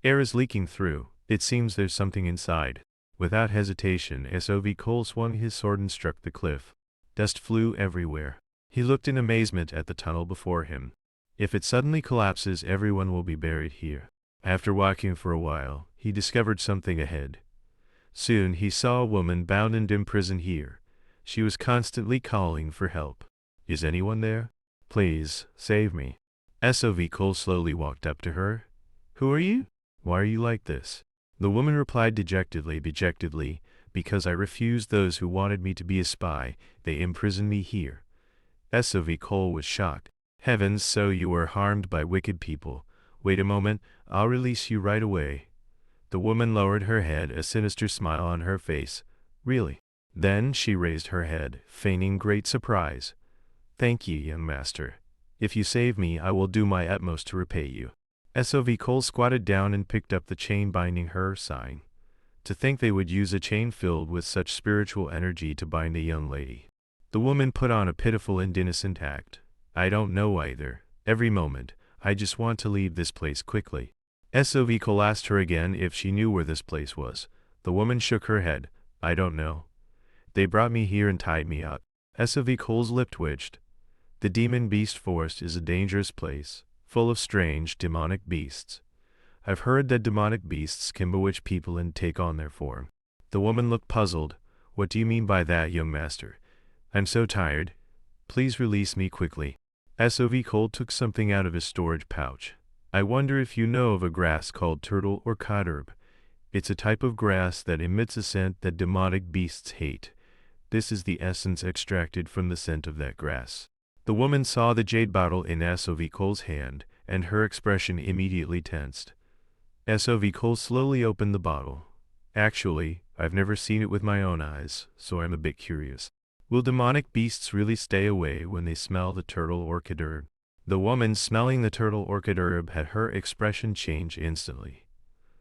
Air is leaking through, it seems there's something inside. Without hesitation, SOV Cole swung his sword and struck the cliff. Dust flew everywhere. He looked in amazement at the tunnel before him. If it suddenly collapses, everyone will be buried here. After walking for a while, he discovered something ahead. Soon he saw a woman bound and imprisoned here. She was constantly calling for help. Is anyone there? Please, save me. SOV Cole slowly walked up to her. Who are you? Why are you like this? The woman replied dejectedly, because I refused those who wanted me to be a spy, they imprisoned me here. SOV Cole was shocked. Heavens, so you were harmed by wicked people. Wait a moment, I'll release you right away. The woman lowered her head, a sinister smile on her face. Really? Then she raised her head, feigning great surprise. Thank you, young master. If you save me, I will do my utmost to repay you. SOV Cole squatted down and picked up the chain binding her, sighing. To think they would use a chain filled with such spiritual energy to bind a young lady. The woman put on a pitiful and innocent act. I don't know either. Every moment, I just want to leave this place quickly. SOV Cole asked her again if she knew where this place was. The woman shook her head. I don't know. They brought me here and tied me up. SOV Cole's lip twitched. The demon beast forest is a dangerous place, full of strange, demonic beasts. I've heard that demonic beasts can bewitch people and take on their form. The woman looked puzzled. What do you mean by that, young master? I'm so tired. Please release me quickly. SOV Cole took something out of his storage pouch. I wonder if you know of a grass called turtle or codherb. It's a type of grass that emits a scent that demonic beasts hate. This is the essence extracted from the scent of that grass. The woman saw the jade bottle in SOV Cole's hand, and her expression immediately tensed. SOV Cole slowly opened the bottle. Actually, I've never seen it with my own eyes, so I'm a bit curious. Will demonic beasts really stay away when they smell the turtle orchid herb? The woman smelling the turtle orchid herb had her expression change instantly.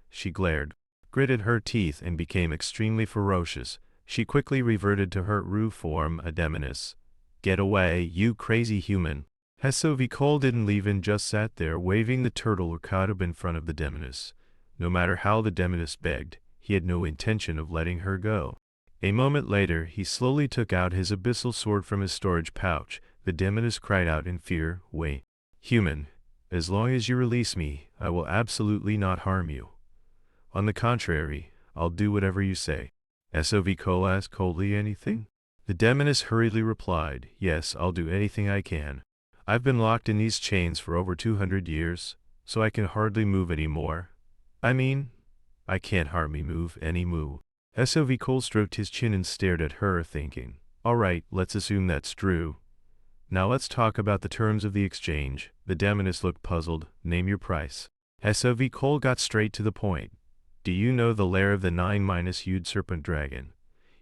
She glared, gritted her teeth and became extremely ferocious. She quickly reverted to her true form, a demoness. Get away, you crazy human. SOV Cole didn't leave and just sat there waving the turtle orchid herb in front of the demoness. No matter how the demoness begged, he had no intention of letting her go. A moment later, he slowly took out his abyssal sword from his storage pouch. The demoness cried out in fear, Wait. Human, as long as you release me, I will absolutely not harm you. On the contrary, I'll do whatever you say. SOV Cole asked coldly, anything? The demoness hurriedly replied, Yes, I'll do anything I can. I've been locked in these chains for over 200 years, so I can hardly move anymore. I can't hardly move any moo. SOV Cole stroked his chin and stared at her, thinking, all right, let's assume that's true. Now let's talk about the terms of the exchange. The demoness looked puzzled. Name your price. SOV Cole got straight to the point. Do you know the lair of the 9-hued serpent dragon?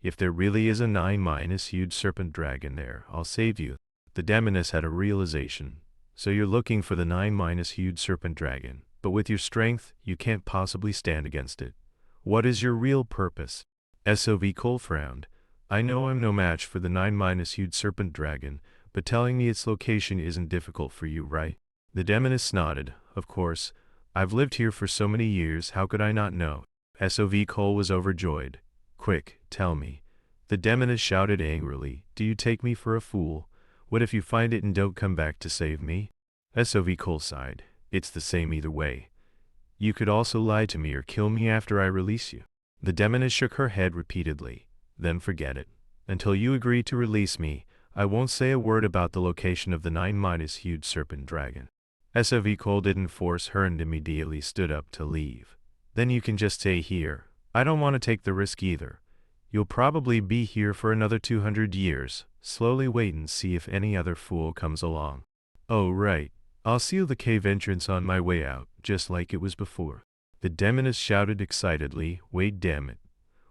If there really is a 9-hued serpent dragon there, I'll save you. The demoness had a realization. So you're looking for the 9-hued serpent dragon, but with your strength, you can't possibly stand against it. What is your real purpose? SOV Cole frowned. I know I'm no match for the 9-hued serpent dragon, but telling me its location isn't difficult for you, right? The demoness nodded. Of course. I've lived here for so many years, how could I not know? SOV Cole was overjoyed. Quick, tell me. The demoness shouted angrily. Do you take me for a fool? What if you find it and don't come back to save me? SOV Cole sighed. It's the same either way. You could also lie to me or kill me after I release you. The demoness shook her head repeatedly. Then forget it. Until you agree to release me, I won't say a word about the location of the 9-hued serpent dragon. SOV Cole didn't force her and immediately stood up to leave. Then you can just stay here. I don't want to take the risk either. You'll probably be here for another 200 years. Slowly wait and see if any other fool comes along. Oh right. I'll seal the cave entrance on my way out, just like it was before. The demoness shouted excitedly. Wait, damn it.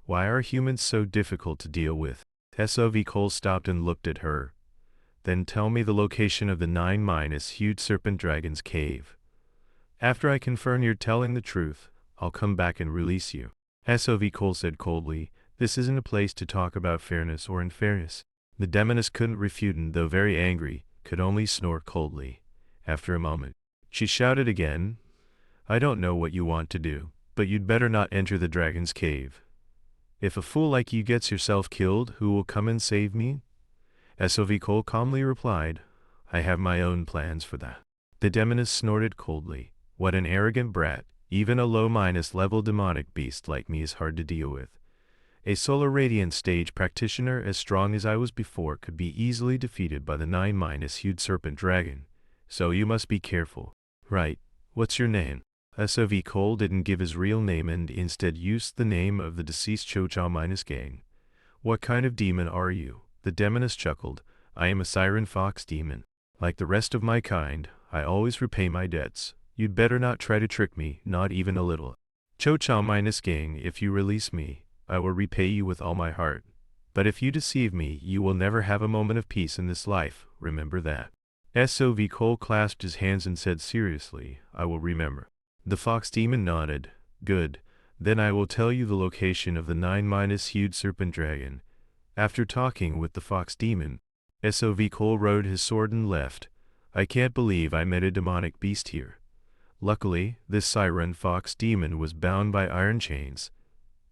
Why are humans so difficult to deal with? SOV Cole stopped and looked at her. Then tell me the location of the 9-hued serpent dragon's cave. After I confirm you're telling the truth, I'll come back and release you. SOV Cole said coldly. This isn't a place to talk about fairness or unfairness. The demoness couldn't refute and, though very angry, could only snort coldly. After a moment, she shouted again. I don't know what you want to do, but you'd better not enter the dragon's cave. If a fool like you gets yourself killed, who will come and save me? SOV Cole calmly replied, I have my own plans for that. The demoness snorted coldly. What an arrogant brat. Even a low-level demonic beast like me is hard to deal with. A solar radiant stage practitioner as strong as I was before could be easily defeated by the 9-hued serpent dragon. So you must be careful. Right. What's your name? SOV Cole didn't give his real name and instead used the name of the deceased Cho-Cha- gang. What kind of demon are you? The demoness chuckled. I am a siren fox demon. Like the rest of my kind, I always repay my debts. You'd better not try to trick me, not even a little. Cho-Cha- gang, if you release me, I will repay you with all my heart. But if you deceive me, you will never have a moment of peace in this life, remember that. SOV Cole clasped his hands and said seriously, I will remember. The fox demon nodded. Good. Then I will tell you the location of the 9-hued serpent dragon. After talking with the fox demon, SOV Cole rode his sword and left. I can't believe I met a demonic beast here. Luckily, this siren fox demon was bound by iron chains.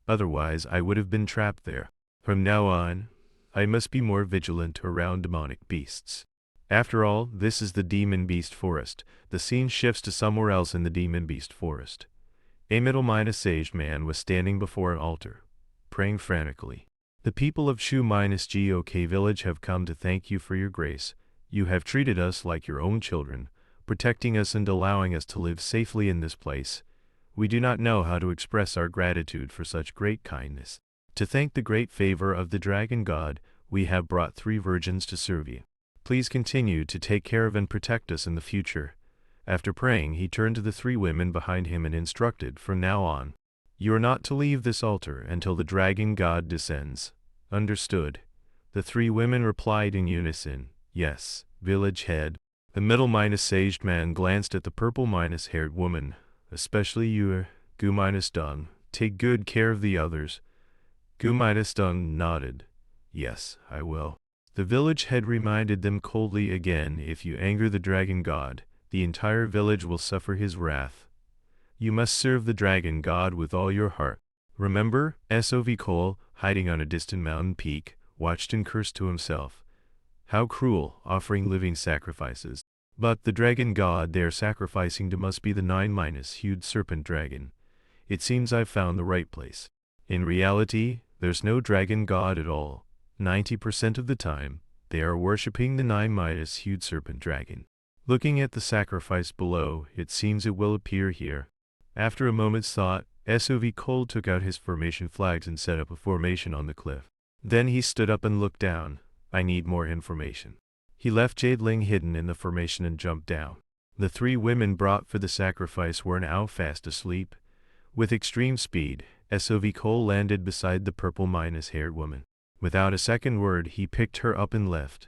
Otherwise, I would have been trapped there. From now on, I must be more vigilant around demonic beasts. After all, this is the demon beast forest. The scene shifts to somewhere else in the demon beast forest. A middle-aged man was standing before an altar, praying frantically. The people of Shu-Gok village have come to thank you for your grace. You have treated us like your own children, protecting us and allowing us to live safely in this place. We do not know how to express our gratitude for such great kindness. To thank the great favor of the dragon god, we have brought 3 virgins to serve you. Please continue to take care of and protect us in the future. After praying, he turned to the 3 women behind him and instructed, from now on, you are not to leave this altar until the dragon god descends. Understood. The 3 women replied in unison, yes, village head. The middle-aged man glanced at the purple-haired woman. Especially you, Gu-Dung. Take good care of the others. Gu-Dung nodded. Yes, I will. The village head reminded them coldly again, if you anger the dragon god, the entire village will suffer his wrath. You must serve the dragon god with all your heart. Remember? SOV Cole, hiding on a distant mountain peak, watched and cursed to himself. How cruel, offering living sacrifices. But the dragon god they're sacrificing to must be the 9-hued serpent dragon. It seems I've found the right place. In reality, there's no dragon god at all. 90% of the time, they are worshipping the 9-hued serpent dragon. Looking at the sacrifice below, it seems it will appear here. After a moment's thought, SOV Cole took out his formation flags and set up a formation on the cliff. Then he stood up and looked down. I need more information. He left Jadeling hidden in the formation and jumped down. The 3 women brought for the sacrifice were now fast asleep. With extreme speed, SOV Cole landed beside the purple-haired woman. Without a second word, he picked her up and left.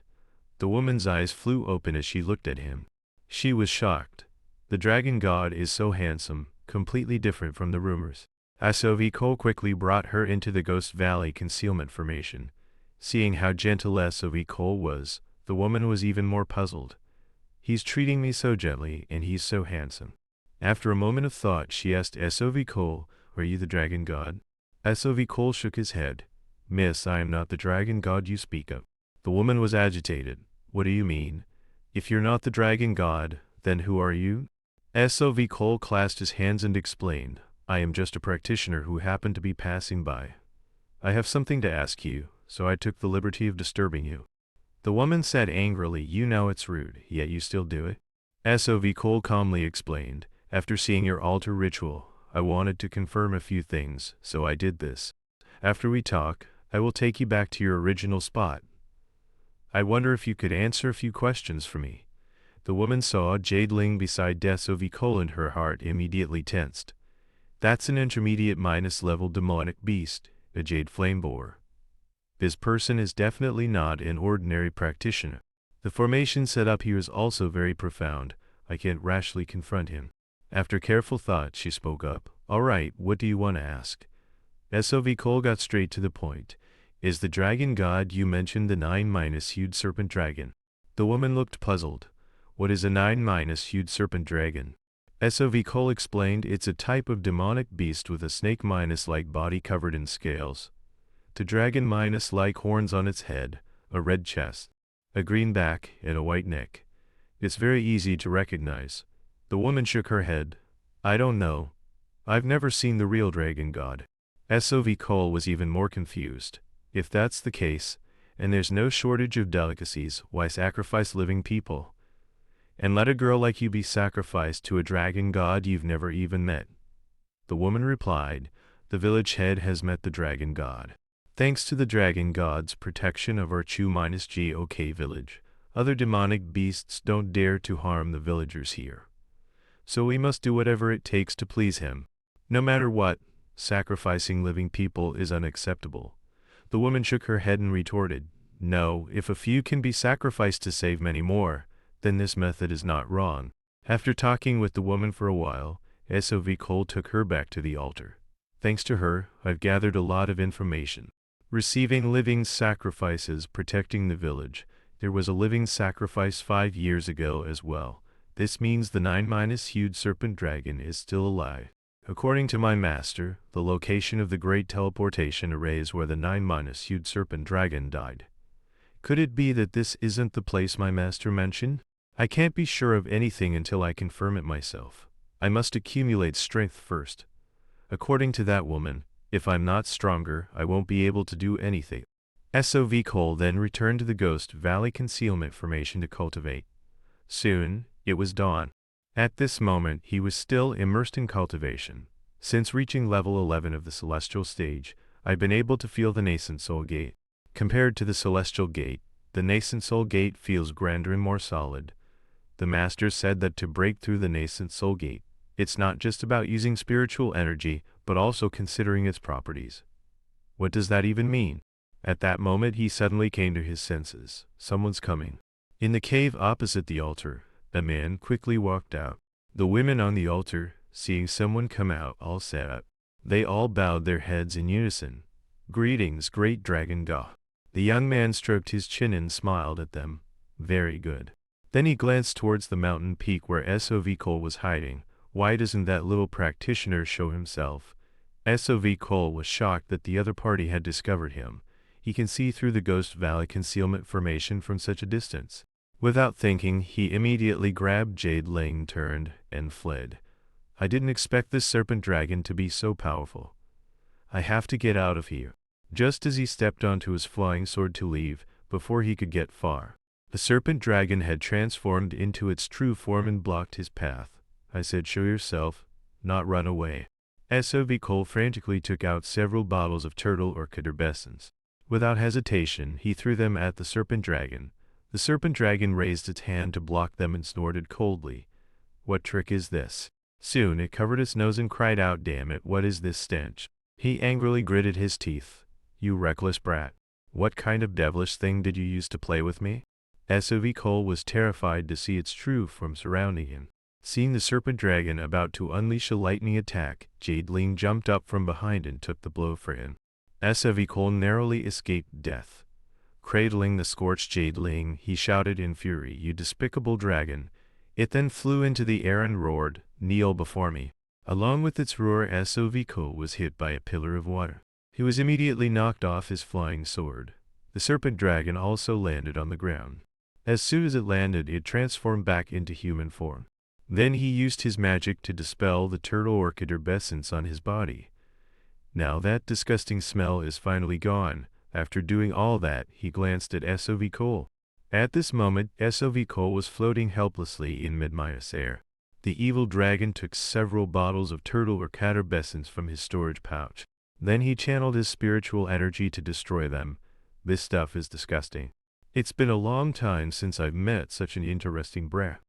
The woman's eyes flew open as she looked at him. She was shocked. The dragon god is so handsome, completely different from the rumors. SOV Cole quickly brought her into the Ghost Valley concealment formation. Seeing how gentle SOV Cole was, the woman was even more puzzled. He's treating me so gently, and he's so handsome. After a moment of thought, she asked S.O.V. Cole, "Are you the dragon god?" S.O.V. Cole shook his head. "Miss, I am not the dragon god you speak of." The woman was agitated. "What do you mean? If you're not the dragon god, then who are you?" S.O.V. Cole clasped his hands and explained, "I am just a practitioner who happened to be passing by. I have something to ask you, so I took the liberty of disturbing you." The woman said angrily, "You know it's rude, yet you still do it." S.O.V. Cole calmly explained, "After seeing your altar ritual, I wanted to confirm a few things, so I did this. After we talk, I will take you back to your original spot. I wonder if you could answer a few questions for me." The woman saw a jadeling beside S.O.V. Cole and her heart immediately tensed. "That's an intermediate -level demonic beast, a jade flameborer. This person is definitely not an ordinary practitioner. The formation set up here is also very profound. I can't rashly confront him." After careful thought, she spoke up. "All right, what do you want to ask?" S.O.V. Cole got straight to the point. "Is the dragon god you mentioned the 9-hued serpent dragon?" The woman looked puzzled. "What is a 9-hued serpent dragon?" S.O.V. Cole explained, "It's a type of demonic beast with a snake-like body covered in scales. The dragon-like horns on its head, a red chest, a green back, and a white neck. It's very easy to recognize." The woman shook her head. "I don't know. I've never seen the real dragon god." S.O.V. Cole was even more confused. "If that's the case, and there's no shortage of delicacies, why sacrifice living people? And let a girl like you be sacrificed to a dragon god you've never even met?" The woman replied, "The village head has met the dragon god. Thanks to the dragon god's protection of our Chu-GOK village, other demonic beasts don't dare to harm the villagers here. So we must do whatever it takes to please him. No matter what, sacrificing living people is unacceptable." The woman shook her head and retorted, "No, if a few can be sacrificed to save many more, then this method is not wrong." After talking with the woman for a while, S.O.V. Cole took her back to the altar. "Thanks to her, I've gathered a lot of information. Receiving living sacrifices, protecting the village. There was a living sacrifice 5 years ago as well. This means the 9-hued serpent dragon is still alive. According to my master, the location of the great teleportation array is where the 9-hued serpent dragon died. Could it be that this isn't the place my master mentioned? I can't be sure of anything until I confirm it myself. I must accumulate strength first. According to that woman, if I'm not stronger, I won't be able to do anything." S.O.V. Cole then returned to the Ghost Valley concealment formation to cultivate. Soon, it was dawn. At this moment, he was still immersed in cultivation. Since reaching level 11 of the Celestial stage, I've been able to feel the nascent soul gate. Compared to the Celestial gate, the nascent soul gate feels grander and more solid. The master said that to break through the nascent soul gate, it's not just about using spiritual energy, but also considering its properties. What does that even mean? At that moment he suddenly came to his senses. Someone's coming. In the cave opposite the altar, a man quickly walked out. The women on the altar, seeing someone come out, all sat up. They all bowed their heads in unison. "Greetings, great dragon god." The young man stroked his chin and smiled at them. "Very good." Then he glanced towards the mountain peak where S.O.V. Cole was hiding. "Why doesn't that little practitioner show himself?" S.O.V. Cole was shocked that the other party had discovered him. He can see through the Ghost Valley concealment formation from such a distance. Without thinking, he immediately grabbed Jade Ling, turned, and fled. "I didn't expect this serpent dragon to be so powerful. I have to get out of here." Just as he stepped onto his flying sword to leave, before he could get far, the serpent dragon had transformed into its true form and blocked his path. "I said show yourself, not run away." S.O.V. Cole frantically took out several bottles of turtle or effervescence. Without hesitation, he threw them at the serpent dragon. The serpent dragon raised its hand to block them and snorted coldly. "What trick is this?" Soon it covered its nose and cried out, "Damn it, what is this stench?" He angrily gritted his teeth. "You reckless brat. What kind of devilish thing did you use to play with me?" S.O.V. Cole was terrified to see its true form surrounding him. Seeing the serpent dragon about to unleash a lightning attack, Jade Ling jumped up from behind and took the blow for him. S.O.V. Cole narrowly escaped death. Cradling the scorched jadeling, he shouted in fury, "You despicable dragon!" It then flew into the air and roared, "Kneel before me." Along with its roar, Soviko was hit by a pillar of water. He was immediately knocked off his flying sword. The serpent dragon also landed on the ground. As soon as it landed, it transformed back into human form. Then he used his magic to dispel the turtle orchid essence on his body. Now that disgusting smell is finally gone. After doing all that, he glanced at Soviko. At this moment, Soviko was floating helplessly in mid-air. The evil dragon took several bottles of turtle orchid essence from his storage pouch. Then he channeled his spiritual energy to destroy them. This stuff is disgusting. It's been a long time since I've met such an interesting brat.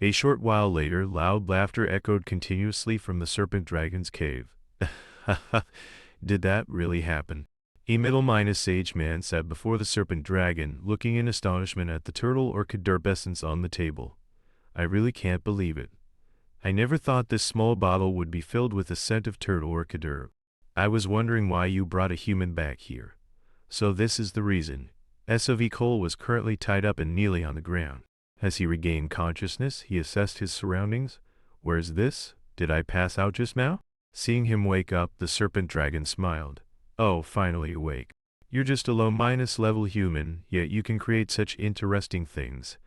A short while later, loud laughter echoed continuously from the serpent dragon's cave. Did that really happen? A middle-aged man sat before the serpent dragon, looking in astonishment at the turtle orchid essence on the table. I really can't believe it. I never thought this small bottle would be filled with the scent of turtle orchid herb. I was wondering why you brought a human back here. So this is the reason. Soviko was currently tied up and kneeling on the ground. As he regained consciousness, he assessed his surroundings. Where's this? Did I pass out just now? Seeing him wake up, the serpent dragon smiled. Oh, finally awake. You're just a low-level human, yet you can create such interesting things.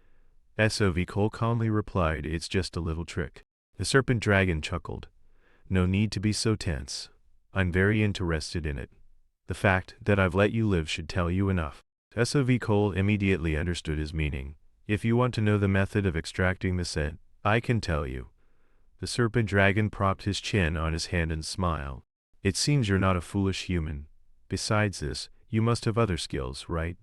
Soviko calmly replied, "It's just a little trick." The serpent dragon chuckled. No need to be so tense. I'm very interested in it. The fact that I've let you live should tell you enough. Soviko immediately understood his meaning. If you want to know the method of extracting the scent, I can tell you. The serpent dragon propped his chin on his hand and smiled. It seems you're not a foolish human. Besides this, you must have other skills, right?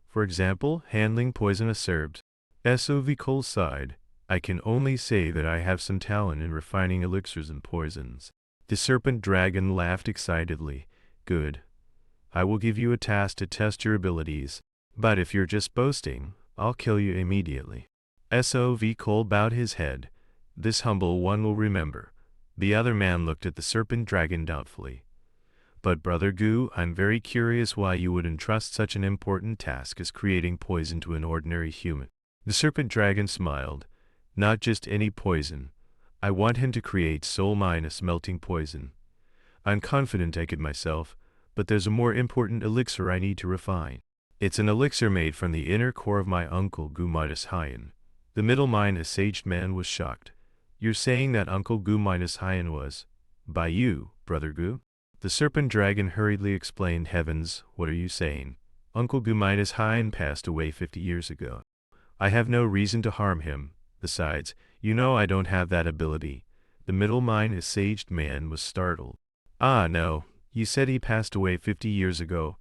For example, handling poisonous herbs. Soviko sighed. I can only say that I have some talent in refining elixirs and poisons. The serpent dragon laughed excitedly. Good. I will give you a task to test your abilities. But if you're just boasting, I'll kill you immediately. Soviko bowed his head. This humble one will remember. The other man looked at the serpent dragon doubtfully. But Brother Gu, I'm very curious why you would entrust such an important task as creating poison to an ordinary human. The serpent dragon smiled. Not just any poison. I want him to create soul-melting poison. I'm confident I could myself, but there's a more important elixir I need to refine. It's an elixir made from the inner core of my uncle Gu-Hyen. The middle-aged man was shocked. You're saying that Uncle Gu-Hyen was, by you, Brother Gu? The serpent dragon hurriedly explained. Heavens, what are you saying? Uncle Gu-Hyen passed away 50 years ago. I have no reason to harm him. Besides, you know I don't have that ability. The middle-aged man was startled. Ah, no, you said he passed away 50 years ago.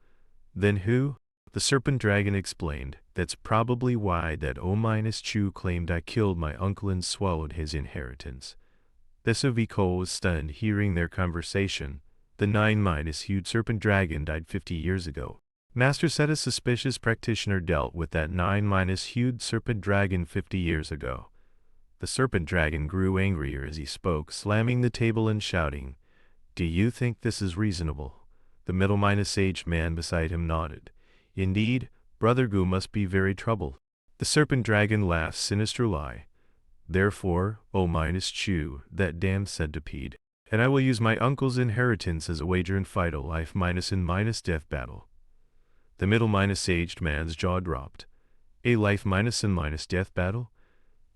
Then who? The serpent dragon explained. That's probably why that O-Chu claimed I killed my uncle and swallowed his inheritance. Soviko was stunned hearing their conversation. The 9-hued serpent dragon died 50 years ago. Master said a suspicious practitioner dealt with that 9-hued serpent dragon 50 years ago. The serpent dragon grew angrier as he spoke, slamming the table and shouting, Do you think this is reasonable? The middle-aged man beside him nodded. Indeed, Brother Gu must be very troubled. The serpent dragon laughed sinister lie. Therefore, O-Chu, that damned centipede, and I will use my uncle's inheritance as a wager and fight a life-and-death battle. The middle-aged man's jaw dropped. A life-and-death battle?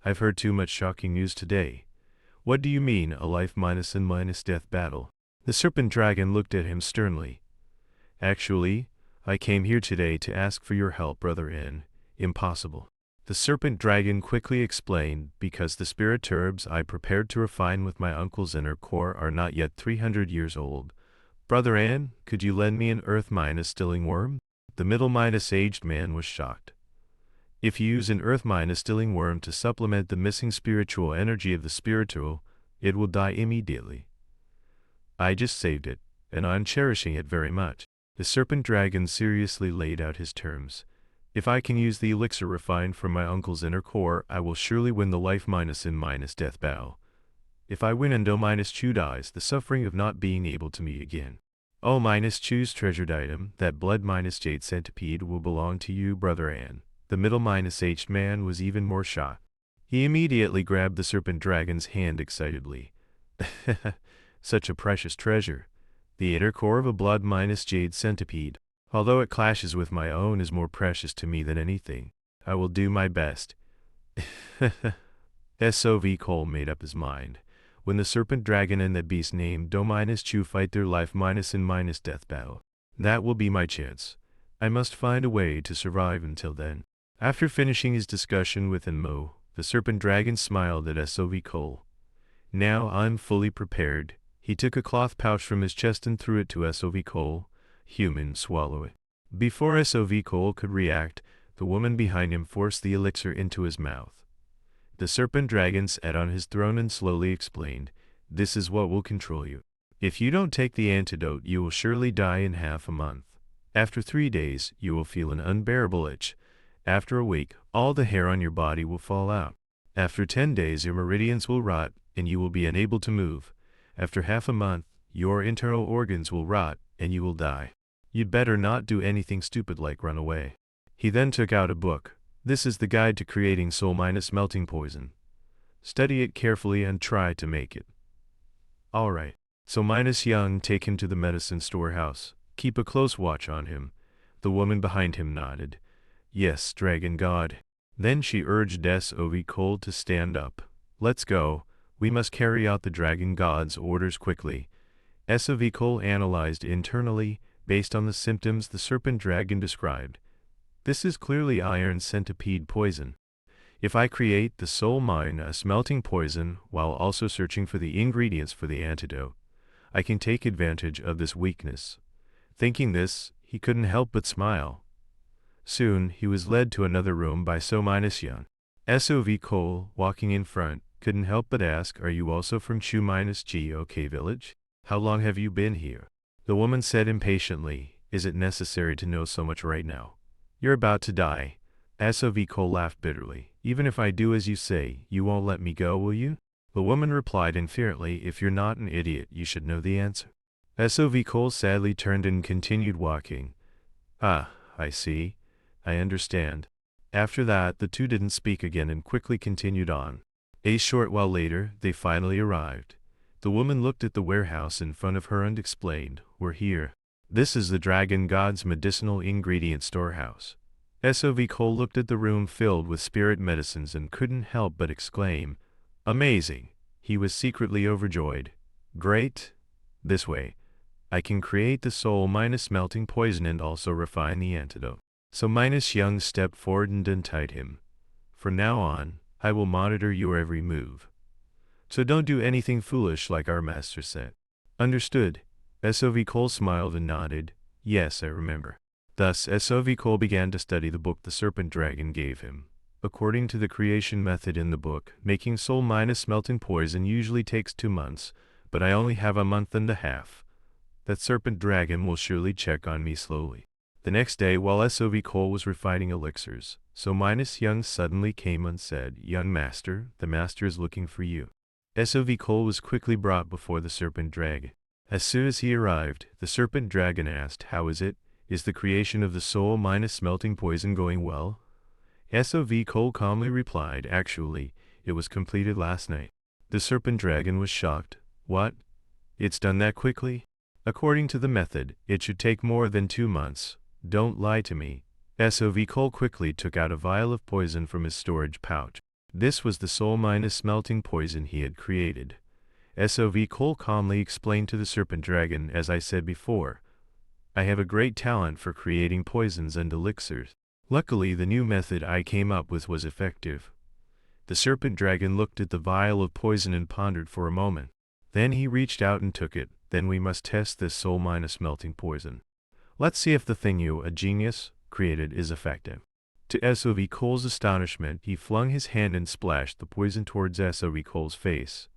I've heard too much shocking news today. What do you mean, a life-and-death battle? The serpent dragon looked at him sternly. Actually, I came here today to ask for your help, Brother N. Impossible. The serpent dragon quickly explained, because the spirit herbs I prepared to refine with my uncle's inner core are not yet 300 years old. Brother N, could you lend me an earth-stilling worm? The middle-aged man was shocked. If you use an earth-stilling worm to supplement the missing spiritual energy of the spiritual, it will die immediately. I just saved it, and I'm cherishing it very much. The serpent dragon seriously laid out his terms. If I can use the elixir refined from my uncle's inner core, I will surely win the life-and-death battle. If I win and O-Chu dies, the suffering of not being able to meet again. O minus choose treasured item, that blood minus jade centipede will belong to you, brother Ann. The middle minus aged man was even more shocked. He immediately grabbed the serpent dragon's hand excitedly. Such a precious treasure. The inner core of a blood minus jade centipede, although it clashes with my own, is more precious to me than anything. I will do my best. SOV Cole made up his mind. When the serpent dragon and the beast named Do minus Chu fight their life minus and minus death battle, that will be my chance. I must find a way to survive until then. After finishing his discussion with Enmo, the serpent dragon smiled at SOV Cole. Now I'm fully prepared. He took a cloth pouch from his chest and threw it to SOV Cole. Human, swallow it. Before SOV Cole could react, the woman behind him forced the elixir into his mouth. The serpent dragon sat on his throne and slowly explained, "This is what will control you. If you don't take the antidote, you will surely die in half a month. After 3 days, you will feel an unbearable itch. After a week, all the hair on your body will fall out. After 10 days, your meridians will rot, and you will be unable to move. After half a month, your internal organs will rot, and you will die. You'd better not do anything stupid like run away." He then took out a book. This is the guide to creating soul minus melting poison. Study it carefully and try to make it. Alright, so minus young, take him to the medicine storehouse. Keep a close watch on him. The woman behind him nodded. Yes, dragon god. Then she urged SOV Cole to stand up. Let's go. We must carry out the dragon god's orders quickly. SOV Cole analyzed internally, based on the symptoms the serpent dragon described. This is clearly iron centipede poison. If I create the soul minus melting poison while also searching for the ingredients for the antidote, I can take advantage of this weakness. Thinking this, he couldn't help but smile. Soon, he was led to another room by So minus Young. SOV Cole, walking in front, couldn't help but ask, "Are you also from Chu minus GOK village? How long have you been here?" The woman said impatiently, "Is it necessary to know so much right now? You're about to die." SOV Cole laughed bitterly. "Even if I do as you say, you won't let me go, will you?" The woman replied inferently, "If you're not an idiot, you should know the answer." SOV Cole sadly turned and continued walking. "Ah, I see. I understand." After that, the two didn't speak again and quickly continued on. A short while later, they finally arrived. The woman looked at the warehouse in front of her and explained, "We're here. This is the dragon god's medicinal ingredient storehouse." SOV Cole looked at the room filled with spirit medicines and couldn't help but exclaim, "Amazing!" He was secretly overjoyed. "Great! This way, I can create the soul minus melting poison and also refine the antidote." So minus Young stepped forward and untied him. "From now on, I will monitor your every move. So don't do anything foolish like our master said." "Understood." SOV Cole smiled and nodded. "Yes, I remember." Thus, SOV Cole began to study the book the serpent dragon gave him. According to the creation method in the book, making soul minus melting poison usually takes 2 months, but I only have a month and a half. That serpent dragon will surely check on me slowly. The next day, while SOV Cole was refining elixirs, So minus Young suddenly came and said, "Young master, the master is looking for you." SOV Cole was quickly brought before the serpent dragon. As soon as he arrived, the serpent dragon asked, "How is it? Is the creation of the soul minus melting poison going well?" SOV Cole calmly replied, "Actually, it was completed last night." The serpent dragon was shocked. "What? It's done that quickly? According to the method, it should take more than 2 months. Don't lie to me." SOV Cole quickly took out a vial of poison from his storage pouch. This was the soul minus melting poison he had created. SOV Cole calmly explained to the serpent dragon, "As I said before, I have a great talent for creating poisons and elixirs. Luckily, the new method I came up with was effective." The serpent dragon looked at the vial of poison and pondered for a moment. Then he reached out and took it. "Then we must test this soul minus melting poison. Let's see if the thing you, a genius, created is effective." To SOV Cole's astonishment, he flung his hand and splashed the poison towards SOV Cole's face.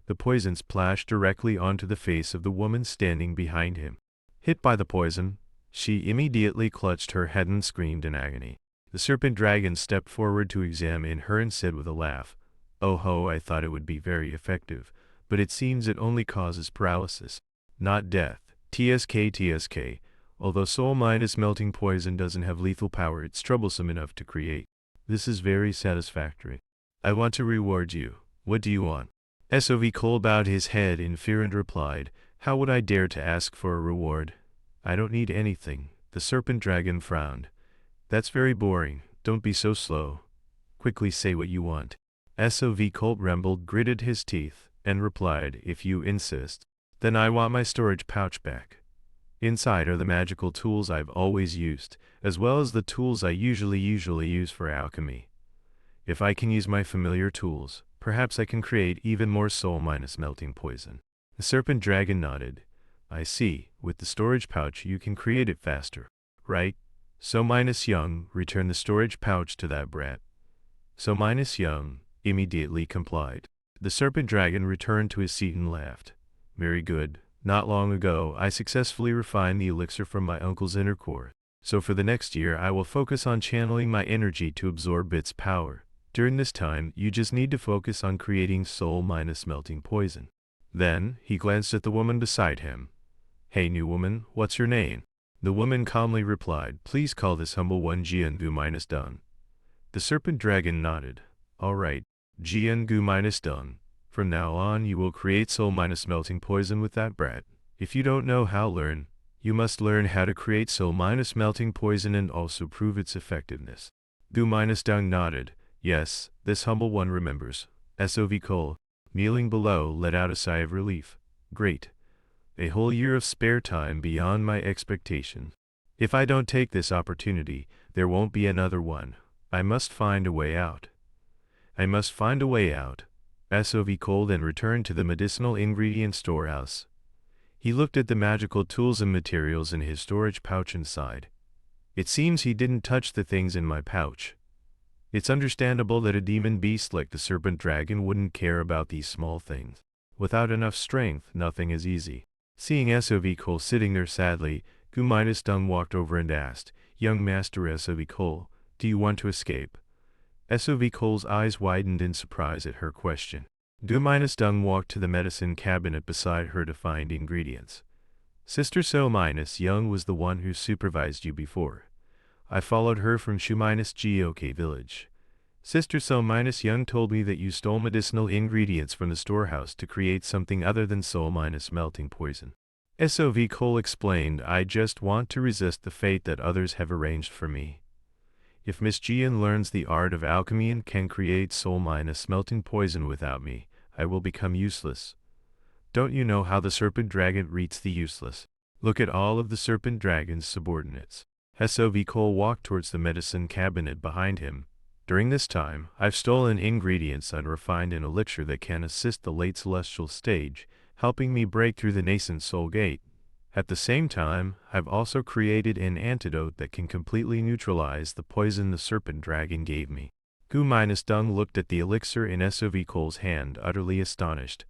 The poison splashed directly onto the face of the woman standing behind him. Hit by the poison, she immediately clutched her head and screamed in agony. The serpent dragon stepped forward to examine her and said with a laugh, "Oh ho, I thought it would be very effective, but it seems it only causes paralysis, not death. TSK. Although soul minus melting poison doesn't have lethal power, it's troublesome enough to create. This is very satisfactory. I want to reward you. What do you want? SOV Cole bowed his head in fear and replied, how would I dare to ask for a reward? I don't need anything. The serpent dragon frowned. That's very boring. Don't be so slow. Quickly say what you want. SOV Colt rumbled, gritted his teeth, and replied, if you insist. Then I want my storage pouch back. Inside are the magical tools I've always used, as well as the tools I usually use for alchemy. If I can use my familiar tools, perhaps I can create even more soul minus melting poison. The serpent dragon nodded. I see, with the storage pouch you can create it faster. Right? So minus young, return the storage pouch to that brat. So minus young immediately complied. The serpent dragon returned to his seat and laughed. Very good. Not long ago, I successfully refined the elixir from my uncle's inner core. So for the next year, I will focus on channeling my energy to absorb its power. During this time, you just need to focus on creating soul minus melting poison. Then, he glanced at the woman beside him. Hey new woman, what's your name? The woman calmly replied, please call this humble one Jiangu minus Dun. The serpent dragon nodded. Alright, Jiangu minus Dun. From now on you will create soul minus melting poison with that brat. If you don't know how learn, you must learn how to create soul minus melting poison and also prove its effectiveness. Gu minus Dung nodded. Yes, this humble one remembers. SOV Cole, kneeling below, let out a sigh of relief. Great. A whole year of spare time beyond my expectations. If I don't take this opportunity, there won't be another one. I must find a way out. I must find a way out. SOV Cole then returned to the medicinal ingredient storehouse. He looked at the magical tools and materials in his storage pouch inside. It seems he didn't touch the things in my pouch. It's understandable that a demon beast like the serpent dragon wouldn't care about these small things. Without enough strength, nothing is easy. Seeing SOV Cole sitting there sadly, Gu minus Dung walked over and asked, Young Master SOV Cole, do you want to escape? SOV Cole's eyes widened in surprise at her question. Gu minus Dung walked to the medicine cabinet beside her to find ingredients. Sister So minus Young was the one who supervised you before. I followed her from Shu minus Gok village. Sister So minus Young told me that you stole medicinal ingredients from the storehouse to create something other than soul minus melting poison. SOV Cole explained, I just want to resist the fate that others have arranged for me. If Miss Jian learns the art of alchemy and can create soul minus melting poison without me, I will become useless. Don't you know how the serpent dragon treats the useless? Look at all of the serpent dragon's subordinates. SOV Cole walked towards the medicine cabinet behind him. During this time, I've stolen ingredients and refined an elixir that can assist the late celestial stage, helping me break through the nascent soul gate. At the same time, I've also created an antidote that can completely neutralize the poison the serpent dragon gave me. Gu minus Dung looked at the elixir in SOV Cole's hand, utterly astonished.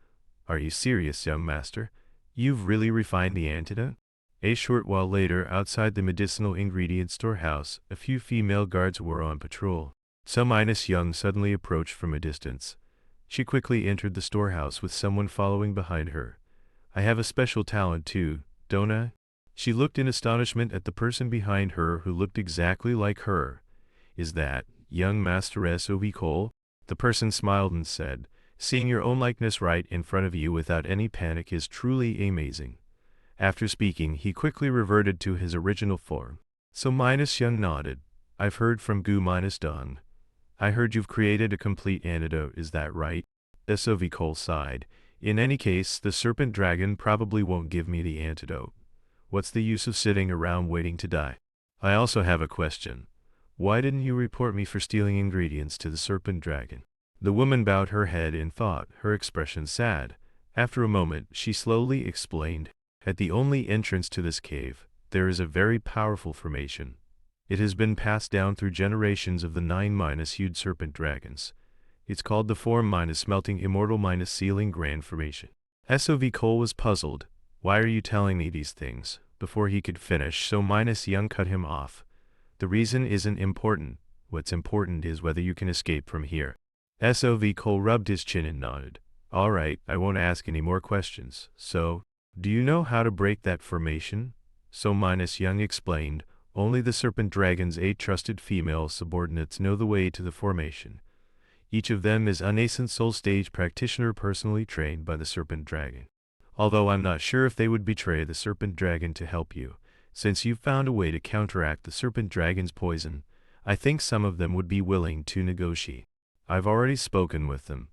Are you serious, young master? You've really refined the antidote? A short while later, outside the medicinal ingredient storehouse, a few female guards were on patrol. So minus Young suddenly approached from a distance. She quickly entered the storehouse with someone following behind her. I have a special talent too, don't I? She looked in astonishment at the person behind her who looked exactly like her. Is that, young Master SOV Cole? The person smiled and said, seeing your own likeness right in front of you without any panic is truly amazing. After speaking, he quickly reverted to his original form. So minus Young nodded. I've heard from Gu minus Dung. I heard you've created a complete antidote, is that right? SOV Cole sighed. In any case, the serpent dragon probably won't give me the antidote. What's the use of sitting around waiting to die? I also have a question. Why didn't you report me for stealing ingredients to the serpent dragon? The woman bowed her head in thought, her expression sad. After a moment, she slowly explained. At the only entrance to this cave, there is a very powerful formation. It has been passed down through generations of the 9-hued serpent dragons. It's called the Form minus Melting Immortal minus Sealing Grand Formation. SOV Cole was puzzled. Why are you telling me these things? Before he could finish, so minus Young cut him off. The reason isn't important. What's important is whether you can escape from here. SOV Cole rubbed his chin and nodded. All right, I won't ask any more questions. So, Do you know how to break that formation? So minus Young explained, only the serpent dragon's 8 trusted female subordinates know the way to the formation. Each of them is a nascent soul stage practitioner personally trained by the serpent dragon. Although I'm not sure if they would betray the serpent dragon to help you, since you've found a way to counteract the serpent dragon's poison, I think some of them would be willing to negotiate. I've already spoken with them.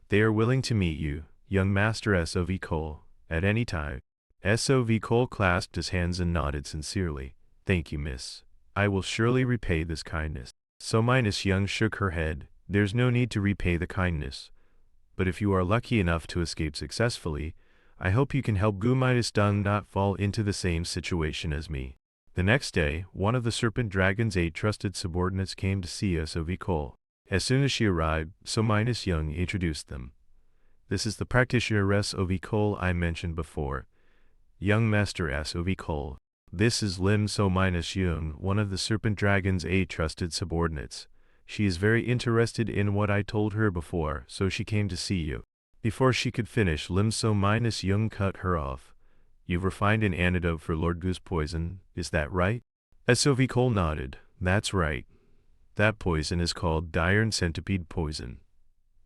They are willing to meet you, young Master S.O.V. Cole, at any time. S.O.V. Cole clasped his hands and nodded sincerely. Thank you, miss. I will surely repay this kindness. So minus Young shook her head. There's no need to repay the kindness. But if you are lucky enough to escape successfully, I hope you can help Gu minus Dung not fall into the same situation as me. The next day, one of the serpent dragon's 8 trusted subordinates came to see S.O.V. Cole. As soon as she arrived, so minus Young introduced them. This is the practitioner S.O.V. Cole I mentioned before. Young Master S.O.V. Cole. This is Lim So minus Young, one of the serpent dragon's 8 trusted subordinates. She is very interested in what I told her before, so she came to see you. Before she could finish, Lim So minus Young cut her off. You've refined an antidote for Lord Gu's poison, is that right? S.O.V. Cole nodded. That's right. That poison is called iron centipede poison.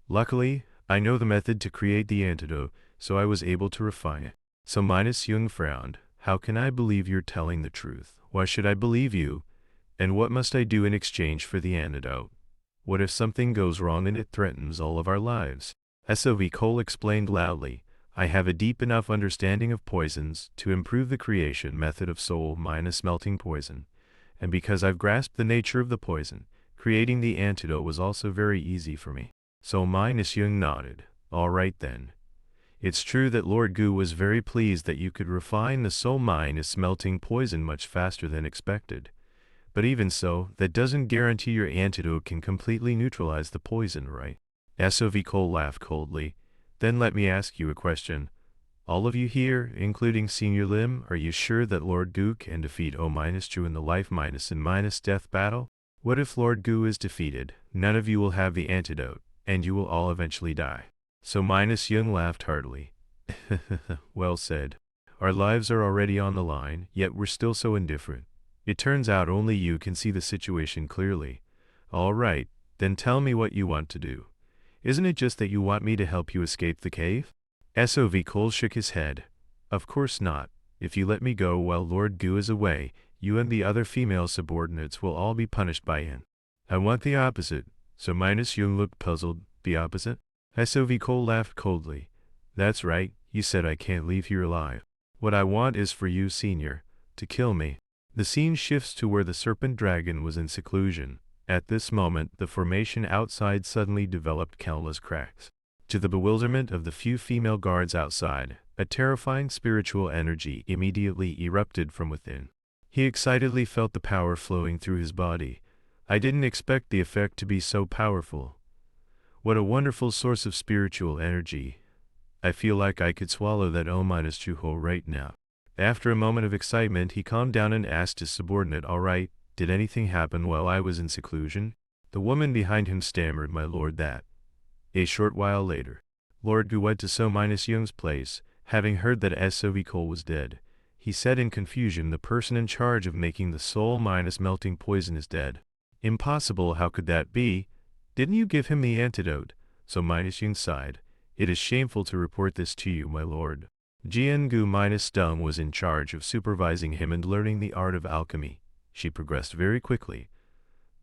Luckily, I know the method to create the antidote, so I was able to refine it. So minus Young frowned. How can I believe you're telling the truth? Why should I believe you? And what must I do in exchange for the antidote? What if something goes wrong and it threatens all of our lives? S.O.V. Cole explained loudly. I have a deep enough understanding of poisons to improve the creation method of soul minus melting poison. And because I've grasped the nature of the poison, creating the antidote was also very easy for me. So minus Young nodded. All right then. It's true that Lord Gu was very pleased that you could refine the soul minus melting poison much faster than expected. But even so, that doesn't guarantee your antidote can completely neutralize the poison, right? S.O.V. Cole laughed coldly. Then let me ask you a question. All of you here, including Senior Lim, are you sure that Lord Gu can defeat O-Ju in the life minus and minus death battle? What if Lord Gu is defeated? None of you will have the antidote, and you will all eventually die. So minus Young laughed heartily. Well said. Our lives are already on the line, yet we're still so indifferent. It turns out only you can see the situation clearly. All right, then tell me what you want to do. Isn't it just that you want me to help you escape the cave? S.O.V. Cole shook his head. Of course not. If you let me go while Lord Gu is away, you and the other female subordinates will all be punished by him. I want the opposite. So minus Young looked puzzled. The opposite? S.O.V. Cole laughed coldly. That's right, you said I can't leave here alive. What I want is for you, Senior, to kill me. The scene shifts to where the serpent dragon was in seclusion. At this moment, the formation outside suddenly developed countless cracks. To the bewilderment of the few female guards outside, a terrifying spiritual energy immediately erupted from within. He excitedly felt the power flowing through his body. I didn't expect the effect to be so powerful. What a wonderful source of spiritual energy. I feel like I could swallow that O-Ju whole right now. After a moment of excitement, he calmed down and asked his subordinate, all right, did anything happen while I was in seclusion? The woman behind him stammered, my lord, that. A short while later, Lord Gu went to So-Young's place, having heard that S.O.V. Cole was dead. He said in confusion, the person in charge of making the soul-melting poison is dead. Impossible, how could that be? Didn't you give him the antidote? So-Young sighed. It is shameful to report this to you, my lord. Jian Gu-Dung was in charge of supervising him and learning the art of alchemy. She progressed very quickly.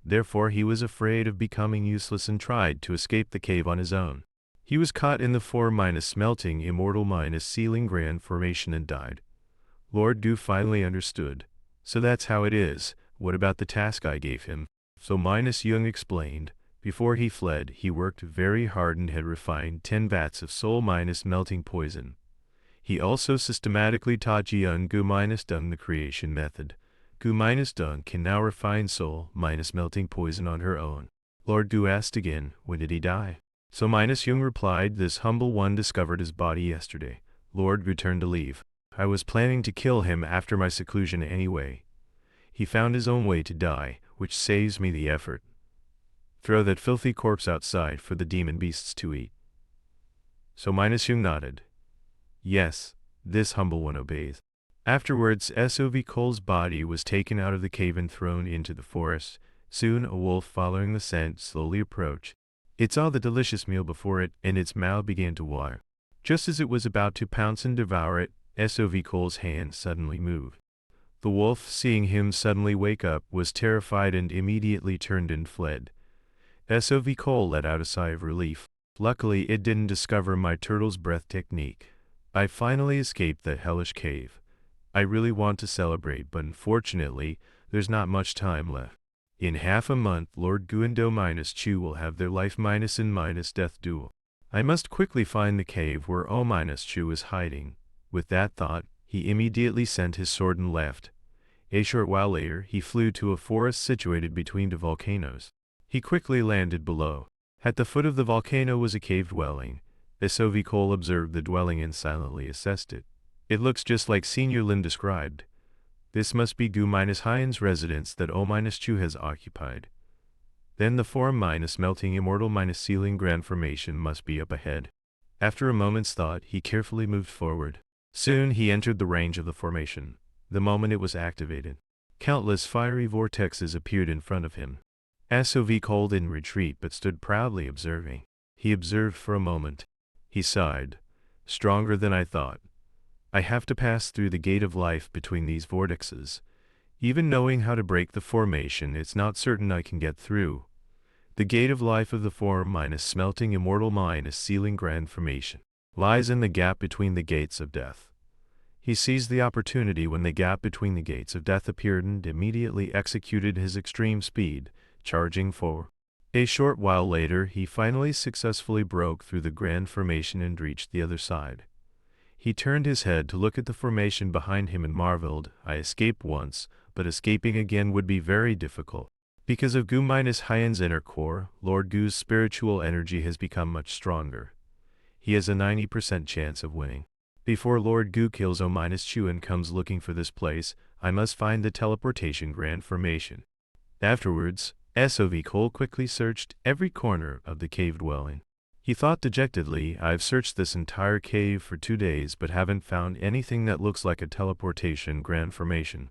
Therefore he was afraid of becoming useless and tried to escape the cave on his own. He was caught in the 4-melting immortal-sealing grand formation and died. Lord Gu finally understood. So that's how it is. What about the task I gave him? So-Young explained. Before he fled, he worked very hard and had refined 10 vats of soul-melting poison. He also systematically taught Jian Gu-Dung the creation method. Gu-Dung can now refine soul-melting poison on her own. Lord Gu asked again, when did he die? So-Young replied, this humble one discovered his body yesterday. Lord Gu turned to leave. I was planning to kill him after my seclusion anyway. He found his own way to die, which saves me the effort. Throw that filthy corpse outside for the demon beasts to eat. So-Young nodded. Yes, This humble one obeys. Afterwards, SOV Cole's body was taken out of the cave and thrown into the forest. Soon, a wolf following the scent slowly approached. It saw the delicious meal before it, and its mouth began to water. Just as it was about to pounce and devour it, SOV Cole's hand suddenly moved. The wolf, seeing him suddenly wake up, was terrified and immediately turned and fled. SOV Cole let out a sigh of relief. Luckily, it didn't discover my turtle's breath technique. I finally escaped that hellish cave. I really want to celebrate, but unfortunately, there's not much time left. In half a month, Lord Gu and Do-Chu will have their life minus and minus death duel. I must quickly find the cave where O-Chu is hiding. With that thought, he immediately sent his sword and left. A short while later, he flew to a forest situated between two volcanoes. He quickly landed below. At the foot of the volcano was a cave dwelling. SOV Cole observed the dwelling and silently assessed it. It looks just like Senior Lin described. This must be Gu-Hyen's residence that O-Chu has occupied. Then the form minus melting immortal minus sealing grand formation must be up ahead. After a moment's thought, he carefully moved forward. Soon he entered the range of the formation. The moment it was activated, countless fiery vortexes appeared in front of him. SOV Cole didn't retreat but stood proudly observing. He observed for a moment. He sighed. Stronger than I thought. I have to pass through the gate of life between these vortexes. Even knowing how to break the formation, it's not certain I can get through. The gate of life of the form minus smelting immortal minus sealing grand formation lies in the gap between the gates of death. He seized the opportunity when the gap between the gates of death appeared and immediately executed his extreme speed, charging forward. A short while later, he finally successfully broke through the grand formation and reached the other side. He turned his head to look at the formation behind him and marveled. I escaped once, but escaping again would be very difficult. Because of Gu-Hyen's inner core, Lord Gu's spiritual energy has become much stronger. He has a 90% chance of winning. Before Lord Gu kills O-Chu and comes looking for this place, I must find the teleportation grand formation. Afterwards, SOV Cole quickly searched every corner of the cave dwelling. He thought dejectedly, I've searched this entire cave for 2 days but haven't found anything that looks like a teleportation grand formation.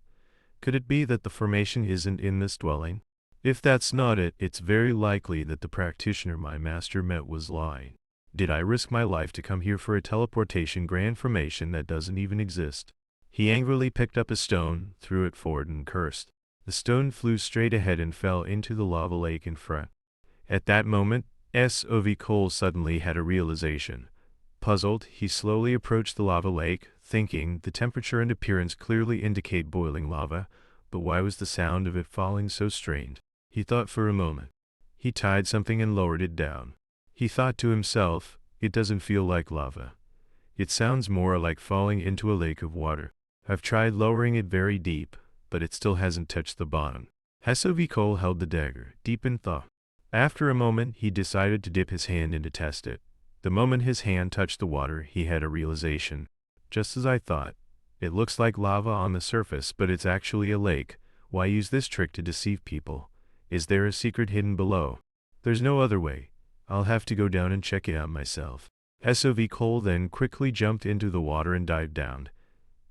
Could it be that the formation isn't in this dwelling? If that's not it, it's very likely that the practitioner my master met was lying. Did I risk my life to come here for a teleportation grand formation that doesn't even exist? He angrily picked up a stone, threw it forward and cursed. The stone flew straight ahead and fell into the lava lake in front. At that moment, SOV Cole suddenly had a realization. Puzzled, he slowly approached the lava lake, thinking the temperature and appearance clearly indicate boiling lava, but why was the sound of it falling so strange? He thought for a moment. He tied something and lowered it down. He thought to himself, it doesn't feel like lava. It sounds more like falling into a lake of water. I've tried lowering it very deep, but it still hasn't touched the bottom. SOV Cole held the dagger, deep in thought. After a moment, he decided to dip his hand in to test it. The moment his hand touched the water, he had a realization. Just as I thought. It looks like lava on the surface, but it's actually a lake. Why use this trick to deceive people? Is there a secret hidden below? There's no other way. I'll have to go down and check it out myself. SOV Cole then quickly jumped into the water and dived down.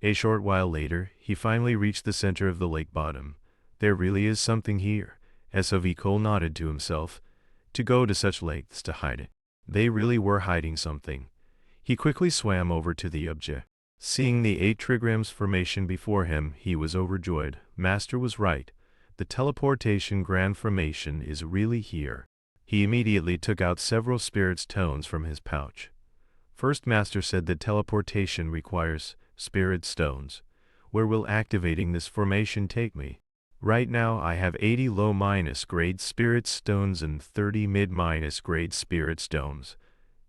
A short while later, he finally reached the center of the lake bottom. There really is something here. SOV Cole nodded to himself. To go to such lengths to hide it. They really were hiding something. He quickly swam over to the object. Seeing the 8 trigrams formation before him, he was overjoyed. Master was right. The teleportation grand formation is really here. He immediately took out several spirit stones from his pouch. First, Master said that teleportation requires spirit stones. Where will activating this formation take me? Right now I have 80 low minus grade spirit stones and 30 mid minus grade spirit stones.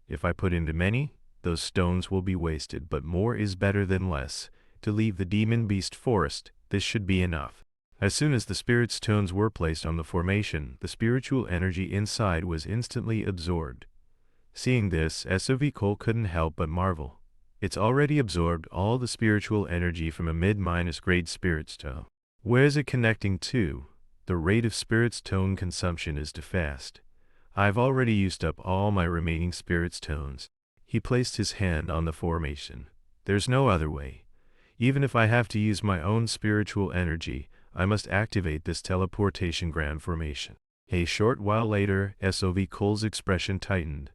If I put into many, those stones will be wasted, but more is better than less. To leave the demon beast forest, this should be enough. As soon as the spirit stones were placed on the formation, the spiritual energy inside was instantly absorbed. Seeing this, SOV Cole couldn't help but marvel. It's already absorbed all the spiritual energy from a mid minus grade spirit stone. Where is it connecting to? The rate of spirit stone consumption is too fast. I've already used up all my remaining spirit stones. He placed his hand on the formation. There's no other way. Even if I have to use my own spiritual energy, I must activate this teleportation grand formation. A short while later, SOV Cole's expression tightened.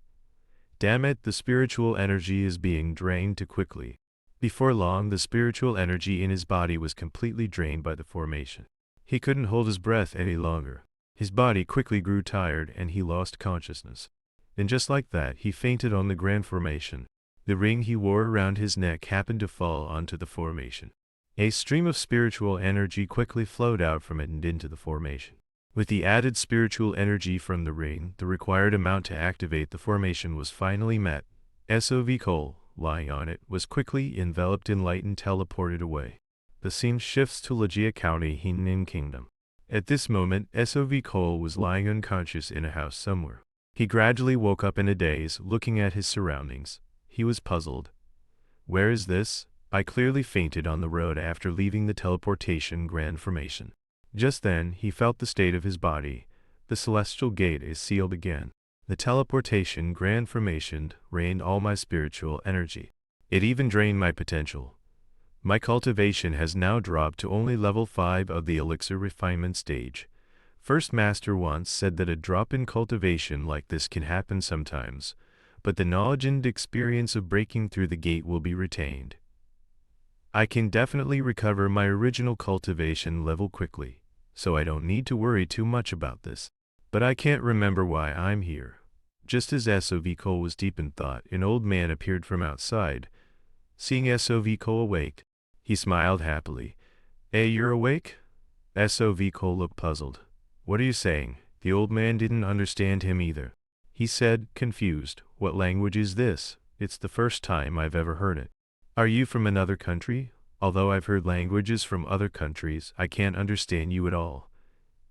Damn it, the spiritual energy is being drained too quickly. Before long, the spiritual energy in his body was completely drained by the formation. He couldn't hold his breath any longer. His body quickly grew tired and he lost consciousness. And just like that, he fainted on the grand formation. The ring he wore around his neck happened to fall onto the formation. A stream of spiritual energy quickly flowed out from it and into the formation. With the added spiritual energy from the ring, the required amount to activate the formation was finally met. SOV Cole, lying on it, was quickly enveloped in light and teleported away. The scene shifts to Legia County, Henan Kingdom. At this moment, SOV Cole was lying unconscious in a house somewhere. He gradually woke up in a daze, looking at his surroundings. He was puzzled. Where is this? I clearly fainted on the road after leaving the teleportation grand formation. Just then, he felt the state of his body. The celestial gate is sealed again. The teleportation grand formation drained all my spiritual energy. It even drained my potential. My cultivation has now dropped to only level 5 of the elixir refinement stage. First Master once said that a drop in cultivation like this can happen sometimes, but the knowledge and experience of breaking through the gate will be retained. I can definitely recover my original cultivation level quickly, so I don't need to worry too much about this. But I can't remember why I'm here. Just as SOV Cole was deep in thought, an old man appeared from outside. Seeing SOV Cole awake, he smiled happily. Hey, you're awake? SOV Cole looked puzzled. What are you saying? The old man didn't understand him either. He said, confused, what language is this? It's the first time I've ever heard it. Are you from another country? Although I've heard languages from other countries, I can't understand you at all.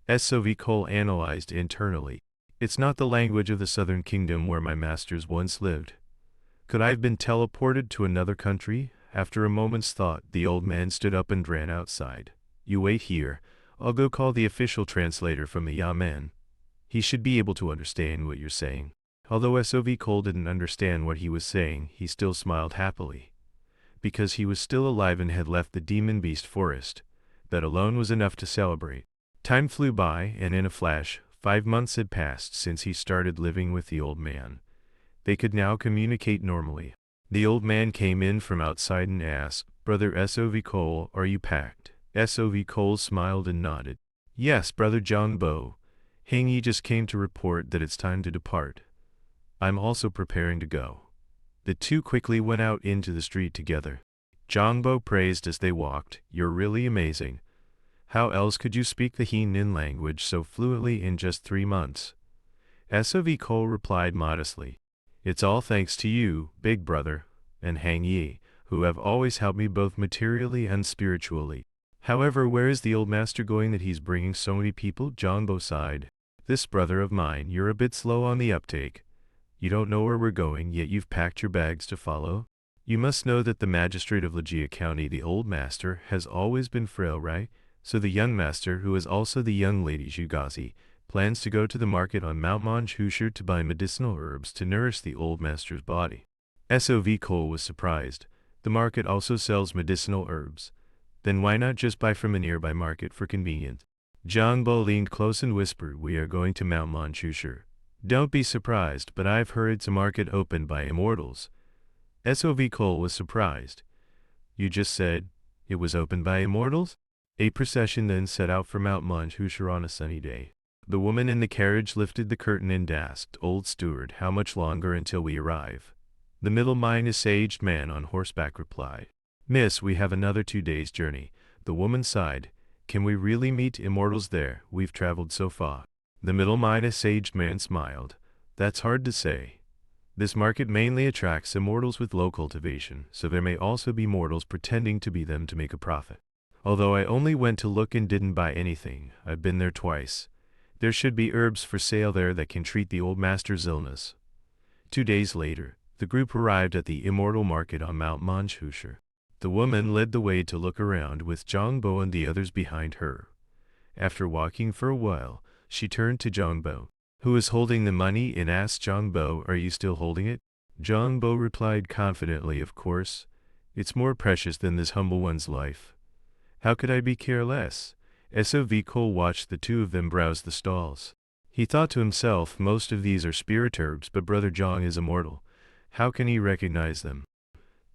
SOV Cole analyzed internally. It's not the language of the Southern Kingdom where my masters once lived. Could I have been teleported to another country? After a moment's thought, the old man stood up and ran outside. You wait here. I'll go call the official translator from the Yamen. He should be able to understand what you're saying. Although SOV Cole didn't understand what he was saying, he still smiled happily. Because he was still alive and had left the demon beast forest. That alone was enough to celebrate. Time flew by, and in a flash, 5 months had passed since he started living with the old man. They could now communicate normally. The old man came in from outside and asked, Brother SOV Cole, are you packed? SOV Cole smiled and nodded. Yes, Brother John Bo. Hangi just came to report that it's time to depart. I'm also preparing to go. The two quickly went out into the street together. Jongbo praised as they walked, You're really amazing. How else could you speak the Henan language so fluently in just 3 months? SOV Cole replied modestly, It's all thanks to you, big brother, and Hang Yi, who have always helped me both materially and spiritually. However, where is the old master going that he's bringing so many people? Jongbo sighed. This brother of mine, you're a bit slow on the uptake. You don't know where we're going, yet you've packed your bags to follow? You must know that the magistrate of Legia County, the old master, has always been frail, right? So the young master, who is also the young lady Zhugazi, plans to go to the market on Mount Manchushir to buy medicinal herbs to nourish the old master's body. SOV Cole was surprised. The market also sells medicinal herbs. Then why not just buy from a nearby market for convenience? Jongbo leaned close and whispered, We are going to Mount Manchushir. Don't be surprised, but I've heard it's a market opened by immortals. SOV Cole was surprised. You just said it was opened by immortals? A procession then set out for Mount Manchushir on a sunny day. The woman in the carriage lifted the curtain and asked, Old steward, how much longer until we arrive? The middle-aged man on horseback replied, Miss, we have another 2 days' journey. The woman sighed, Can we really meet immortals there? We've traveled so far. The middle-aged man smiled. That's hard to say. This market mainly attracts immortals with low cultivation, so there may also be mortals pretending to be them to make a profit. Although I only went to look and didn't buy anything, I've been there twice. There should be herbs for sale there that can treat the old master's illness. 2 days later, the group arrived at the immortal market on Mount Manchushir. The woman led the way to look around with Jongbo and the others behind her. After walking for a while, she turned to Jongbo, who was holding the money, and asked Jongbo, Are you still holding it? Jongbo replied confidently, Of course. It's more precious than this humble one's life. How could I be careless? Sov Cole watched the two of them browse the stalls. He thought to himself, most of these are spirit herbs, but Brother Zhang is immortal. How can he recognize them?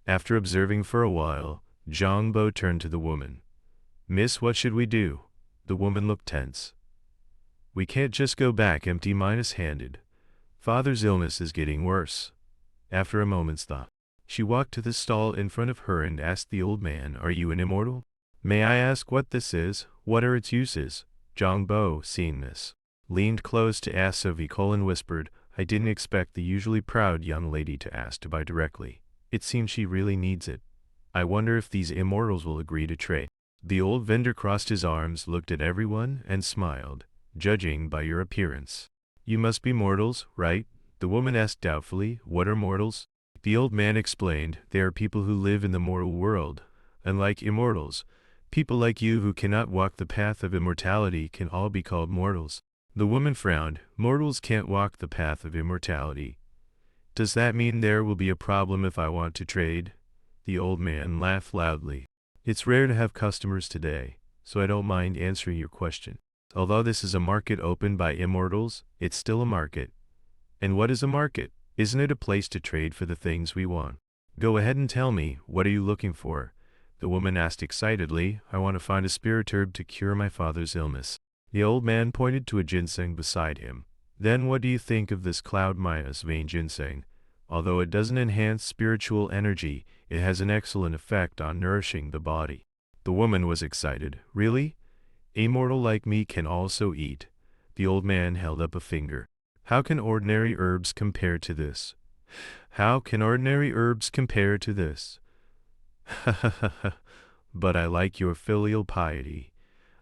After observing for a while, Zhang Bo turned to the woman. Miss, what should we do? The woman looked tense. We can't just go back empty-handed. Father's illness is getting worse. After a moment's thought, she walked to the stall in front of her and asked the old man, Are you an immortal? May I ask what this is? What are its uses? Zhang Bo, seeing this, leaned close to ask Sov and whispered, I didn't expect the usually proud young lady to ask to buy directly. It seems she really needs it. I wonder if these immortals will agree to trade. The old vendor crossed his arms, looked at everyone, and smiled. Judging by your appearance, you must be mortals, right? The woman asked doubtfully, What are mortals? The old man explained, They are people who live in the mortal world. Unlike immortals, people like you who cannot walk the path of immortality can all be called mortals. The woman frowned. Mortals can't walk the path of immortality. Does that mean there will be a problem if I want to trade? The old man laughed loudly. It's rare to have customers today, so I don't mind answering your question. Although this is a market opened by immortals, it's still a market. And what is a market? Isn't it a place to trade for the things we want? Go ahead and tell me, what are you looking for? The woman asked excitedly, I want to find a spirit herb to cure my father's illness. The old man pointed to a ginseng beside him. Then what do you think of this Cloud Maya's vein ginseng? Although it doesn't enhance spiritual energy, it has an excellent effect on nourishing the body. The woman was excited. Really? A mortal like me can also eat. The old man held up a finger. How can ordinary herbs compare to this? How can ordinary herbs compare to this? Ha ha ha ha. But I like your filial piety.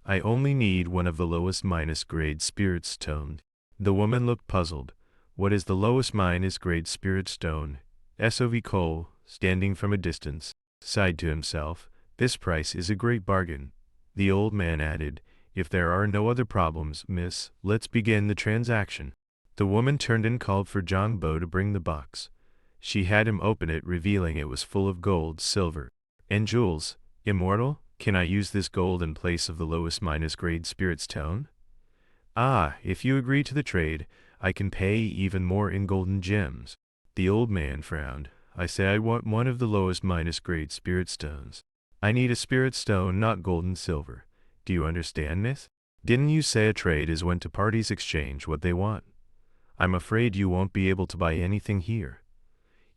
I only need one of the lowest -grade spirit stone. The woman looked puzzled. What is the lowest -grade spirit stone? Sov Cole, standing from a distance, sighed to himself. This price is a great bargain. The old man added, If there are no other problems, miss, let's begin the transaction. The woman turned and called for Zhang Bo to bring the box. She had him open it, revealing it was full of gold, silver, and jewels. Immortal? Can I use this gold in place of the lowest -grade spirit stone? Ah, if you agree to the trade, I can pay even more in golden gems. The old man frowned. I say I want one of the lowest -grade spirit stones. I need a spirit stone, not gold and silver. Do you understand, miss? Didn't you say a trade is when two parties exchange what they want? I'm afraid you won't be able to buy anything here.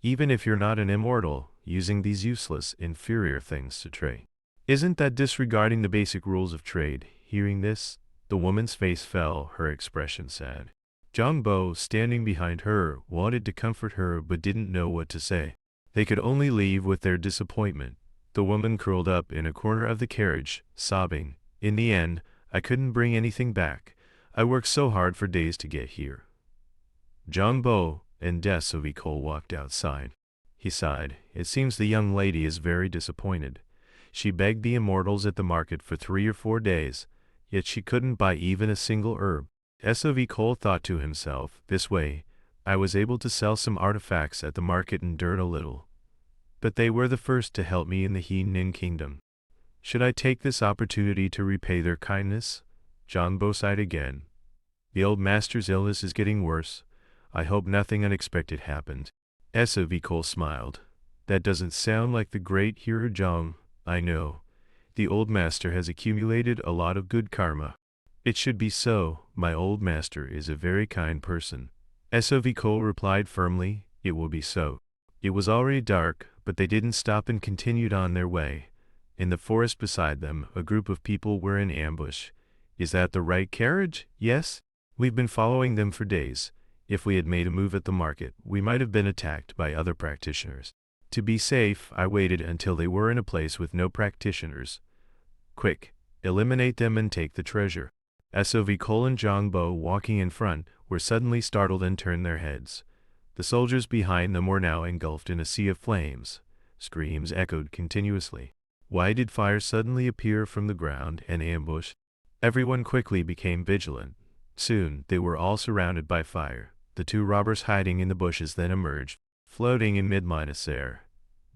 Even if you're not an immortal, using these useless, inferior things to trade. Isn't that disregarding the basic rules of trade? Hearing this, the woman's face fell, her expression sad. Zhang Bo, standing behind her, wanted to comfort her but didn't know what to say. They could only leave with their disappointment. The woman curled up in a corner of the carriage, sobbing. In the end, I couldn't bring anything back. I worked so hard for days to get here. Zhang Bo and Sov Cole walked outside. He sighed. It seems the young lady is very disappointed. She begged the immortals at the market for 3 or 4 days, yet she couldn't buy even a single herb. Sov Cole thought to himself, this way, I was able to sell some artifacts at the market and earn a little. But they were the first to help me in the He Nin kingdom. Should I take this opportunity to repay their kindness? Zhang Bo sighed again. The old master's illness is getting worse. I hope nothing unexpected happened. Sov Cole smiled. That doesn't sound like the great hero Zhang. I know. The old master has accumulated a lot of good karma. It should be so. My old master is a very kind person. Sov Cole replied firmly, It will be so. It was already dark, but they didn't stop and continued on their way. In the forest beside them, a group of people were in ambush. Is that the right carriage? Yes. We've been following them for days. If we had made a move at the market, we might have been attacked by other practitioners. To be safe, I waited until they were in a place with no practitioners. Quick, eliminate them and take the treasure. Sov Cole and Zhang Bo, walking in front, were suddenly startled and turned their heads. The soldiers behind them were now engulfed in a sea of flames. Screams echoed continuously. Why did fire suddenly appear from the ground and ambush? Everyone quickly became vigilant. Soon, they were all surrounded by fire. The 2 robbers hiding in the bushes then emerged, floating in mid-air.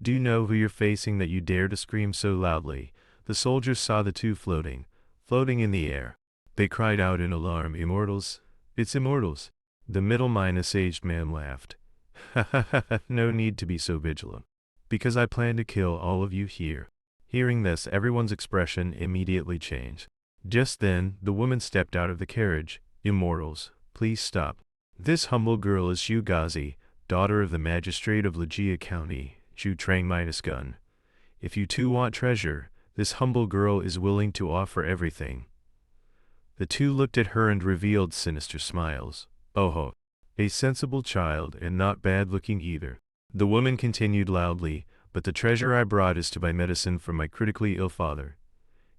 Do you know who you're facing that you dare to scream so loudly? The soldiers saw the two floating in the air. They cried out in alarm, Immortals! It's immortals! The middle-aged man laughed. Ha ha ha, no need to be so vigilant. Because I plan to kill all of you here. Hearing this, everyone's expression immediately changed. Just then, the woman stepped out of the carriage. Immortals, please stop. This humble girl is Xu Gazi, daughter of the magistrate of Lejia County, Xu Trang minus gun. If you two want treasure, this humble girl is willing to offer everything. The two looked at her and revealed sinister smiles. Oh ho, a sensible child and not bad looking either. The woman continued loudly, but the treasure I brought is to buy medicine for my critically ill father.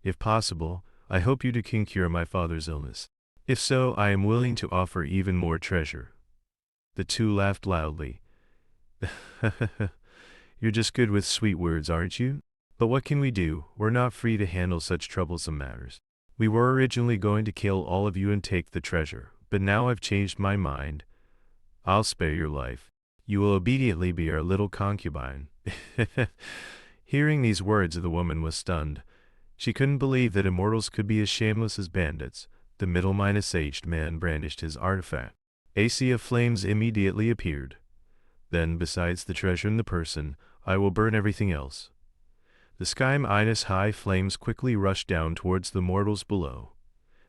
If possible, I hope you can cure my father's illness. If so, I am willing to offer even more treasure. The two laughed loudly. You're just good with sweet words, aren't you? But what can we do? We're not free to handle such troublesome matters. We were originally going to kill all of you and take the treasure, but now I've changed my mind. I'll spare your life. You will obediently be our little concubine. Hearing these words, the woman was stunned. She couldn't believe that immortals could be as shameless as bandits. The middle-aged man brandished his artifact. A sea of flames immediately appeared. Then, besides the treasure and the person, I will burn everything else. The sky-high flames quickly rushed down towards the mortals below.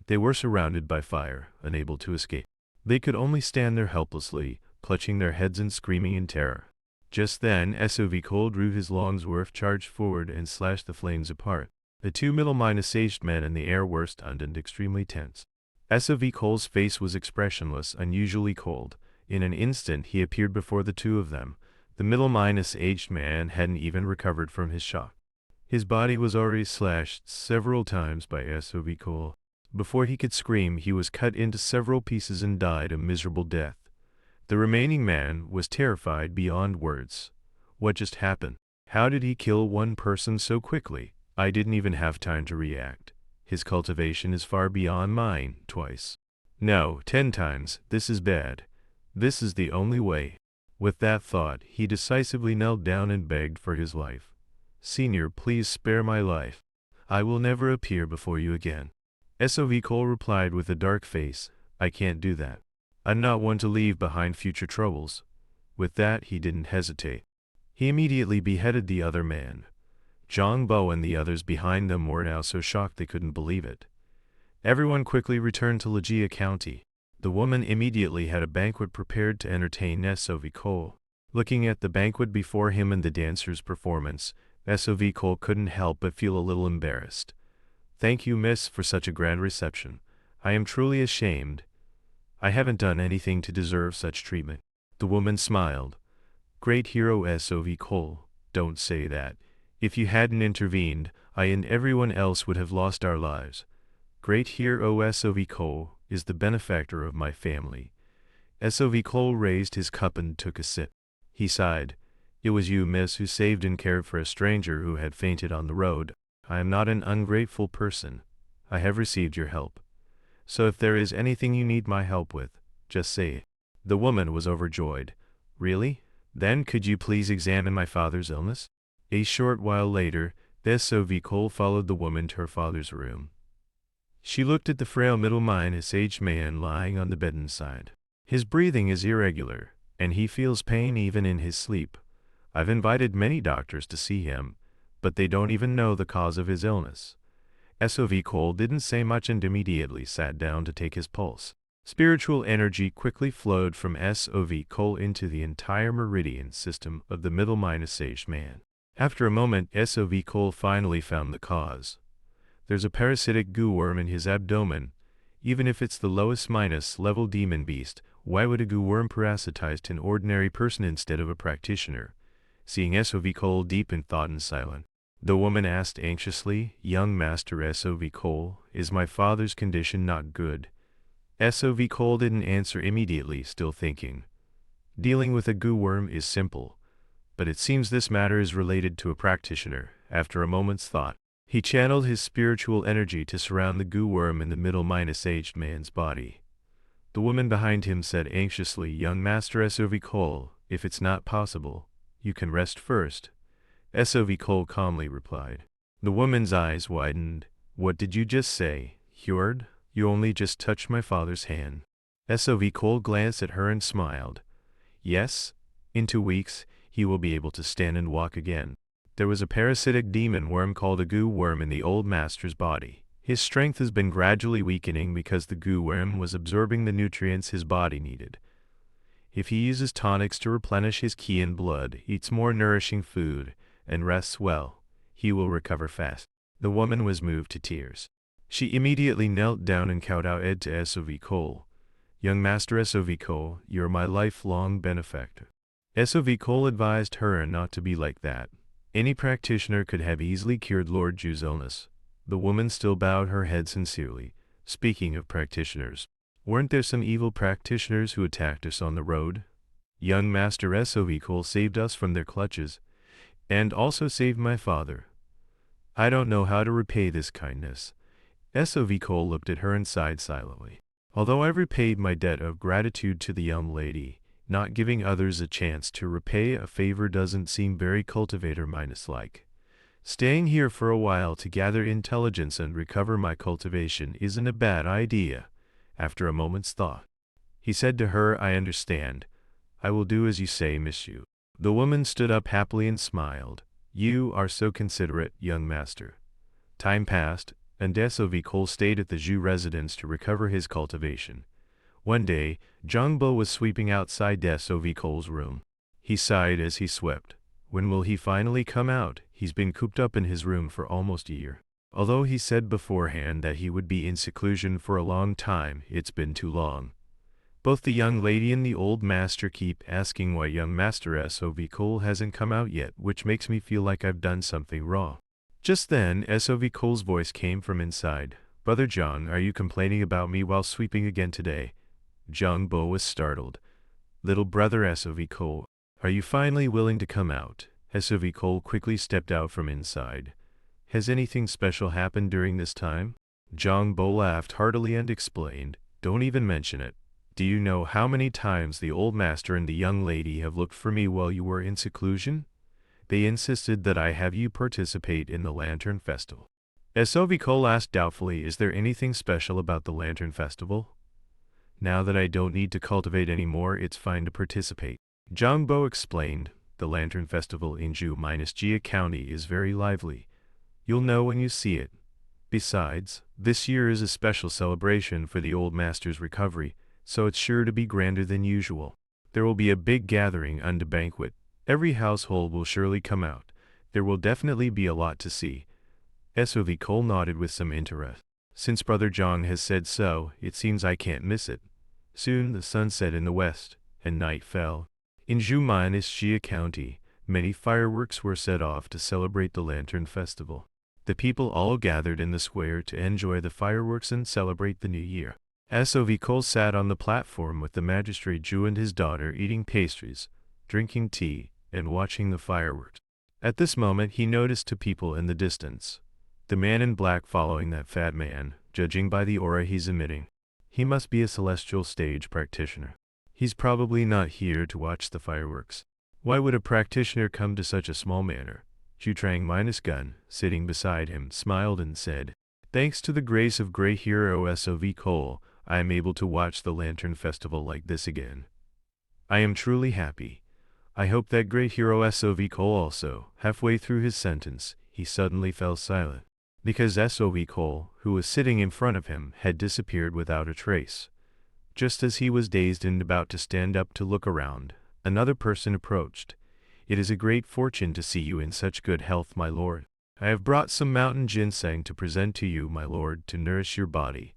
They were surrounded by fire, unable to escape. They could only stand there helplessly, clutching their heads and screaming in terror. Just then, SOV Cole drew his longsword, charged forward, and slashed the flames apart. The two middle-aged men in the air were stunned and extremely tense. SOV Cole's face was expressionless, unusually cold. In an instant, he appeared before the two of them. The middle-aged man hadn't even recovered from his shock. His body was already slashed several times by SOV Cole. Before he could scream, he was cut into several pieces and died a miserable death. The remaining man was terrified beyond words. What just happened? How did he kill one person so quickly? I didn't even have time to react. His cultivation is far beyond mine, twice. No, 10 times, this is bad. This is the only way. With that thought, he decisively knelt down and begged for his life. Senior, please spare my life. I will never appear before you again. SOV Cole replied with a dark face, I can't do that. I'm not one to leave behind future troubles. With that, he didn't hesitate. He immediately beheaded the other man. Zhang Bo and the others behind them were now so shocked they couldn't believe it. Everyone quickly returned to Lejia County. The woman immediately had a banquet prepared to entertain SOV Cole. Looking at the banquet before him and the dancer's performance, SOV Cole couldn't help but feel a little embarrassed. Thank you, miss, for such a grand reception. I am truly ashamed. I haven't done anything to deserve such treatment. The woman smiled. Great hero SOV Cole, don't say that. If you hadn't intervened, I and everyone else would have lost our lives. Great hero SOV Cole is the benefactor of my family. SOV Cole raised his cup and took a sip. He sighed. It was you, miss, who saved and cared for a stranger who had fainted on the road. I am not an ungrateful person. I have received your help. So if there is anything you need my help with, just say it. The woman was overjoyed. Really? Then could you please examine my father's illness? A short while later, SOV Cole followed the woman to her father's room. She looked at the frail middle-aged man lying on the bed inside. His breathing is irregular, and he feels pain even in his sleep. I've invited many doctors to see him, but they don't even know the cause of his illness. SOV Cole didn't say much and immediately sat down to take his pulse. Spiritual energy quickly flowed from SOV Cole into the entire meridian system of the middle-aged man. After a moment, SOV Cole finally found the cause. There's a parasitic goo worm in his abdomen. Even if it's the lowest level demon beast, why would a goo worm parasitize an ordinary person instead of a practitioner? Seeing SOV Cole deep in thought and silent, the woman asked anxiously, Young Master SOV Cole, is my father's condition not good? SOV Cole didn't answer immediately, still thinking. Dealing with a goo worm is simple, but it seems this matter is related to a practitioner. After a moment's thought, he channeled his spiritual energy to surround the goo worm in the middle-aged man's body. The woman behind him said anxiously, Young Master SOV Cole, if it's not possible, you can rest first. SOV Cole calmly replied. The woman's eyes widened. What did you just say, Hjord? You only just touched my father's hand. SOV Cole glanced at her and smiled. Yes, in 2 weeks, he will be able to stand and walk again. There was a parasitic demon worm called a goo worm in the old master's body. His strength has been gradually weakening because the goo worm was absorbing the nutrients his body needed. If he uses tonics to replenish his ki and blood, eats more nourishing food, and rests well, he will recover fast. The woman was moved to tears. She immediately knelt down and kowtowed to SOV Cole. Young Master SOV Cole, you're my lifelong benefactor. SOV Cole advised her not to be like that. Any practitioner could have easily cured Lord Ju's illness. The woman still bowed her head sincerely. Speaking of practitioners, weren't there some evil practitioners who attacked us on the road? Young Master SOV Cole saved us from their clutches, and also saved my father. I don't know how to repay this kindness. SOV Cole looked at her and sighed silently. Although I've repaid my debt of gratitude to the young lady, not giving others a chance to repay a favor doesn't seem very cultivator-like. Staying here for a while to gather intelligence and recover my cultivation isn't a bad idea. After a moment's thought, he said to her, I understand. I will do as you say, Miss Yu. The woman stood up happily and smiled. You are so considerate, young master. Time passed, and SOV Cole stayed at the Zhu residence to recover his cultivation. One day, Zhangbo was sweeping outside SOV Cole's room. He sighed as he swept. When will he finally come out? He's been cooped up in his room for almost a year. Although he said beforehand that he would be in seclusion for a long time, it's been too long. Both the young lady and the old master keep asking why young Master SOV Cole hasn't come out yet, which makes me feel like I've done something wrong. Just then, SOV Cole's voice came from inside. Brother Zhang, are you complaining about me while sweeping again today? Zhang Bo was startled. Little brother SOV Cole, are you finally willing to come out? SOV Cole quickly stepped out from inside. Has anything special happened during this time? Zhang Bo laughed heartily and explained. Don't even mention it. Do you know how many times the old master and the young lady have looked for me while you were in seclusion? They insisted that I have you participate in the Lantern Festival. SOV Cole asked doubtfully, is there anything special about the Lantern Festival? Now that I don't need to cultivate anymore, it's fine to participate. Zhang Bo explained, the Lantern Festival in Zhu-Jia County is very lively. You'll know when you see it. Besides, this year is a special celebration for the old master's recovery, so it's sure to be grander than usual. There will be a big gathering and a banquet. Every household will surely come out. There will definitely be a lot to see. SOV Cole nodded with some interest. Since Brother Zhang has said so, it seems I can't miss it. Soon the sun set in the west, and night fell. In Zhu-Jia County, many fireworks were set off to celebrate the Lantern Festival. The people all gathered in the square to enjoy the fireworks and celebrate the new year. SOV Cole sat on the platform with the magistrate Zhu and his daughter eating pastries, drinking tea, and watching the fireworks. At this moment he noticed two people in the distance. The man in black following that fat man, judging by the aura he's emitting. He must be a celestial stage practitioner. He's probably not here to watch the fireworks. Why would a practitioner come to such a small manor? Zhu-Trang-Gun, sitting beside him, smiled and said, Thanks to the grace of Great Hero SOV Cole, I am able to watch the Lantern Festival like this again. I am truly happy. I hope that Great Hero SOV Cole also. Halfway through his sentence, he suddenly fell silent, because SOV Cole, who was sitting in front of him, had disappeared without a trace. Just as he was dazed and about to stand up to look around, another person approached. It is a great fortune to see you in such good health, my lord. I have brought some mountain ginseng to present to you, my lord, to nourish your body.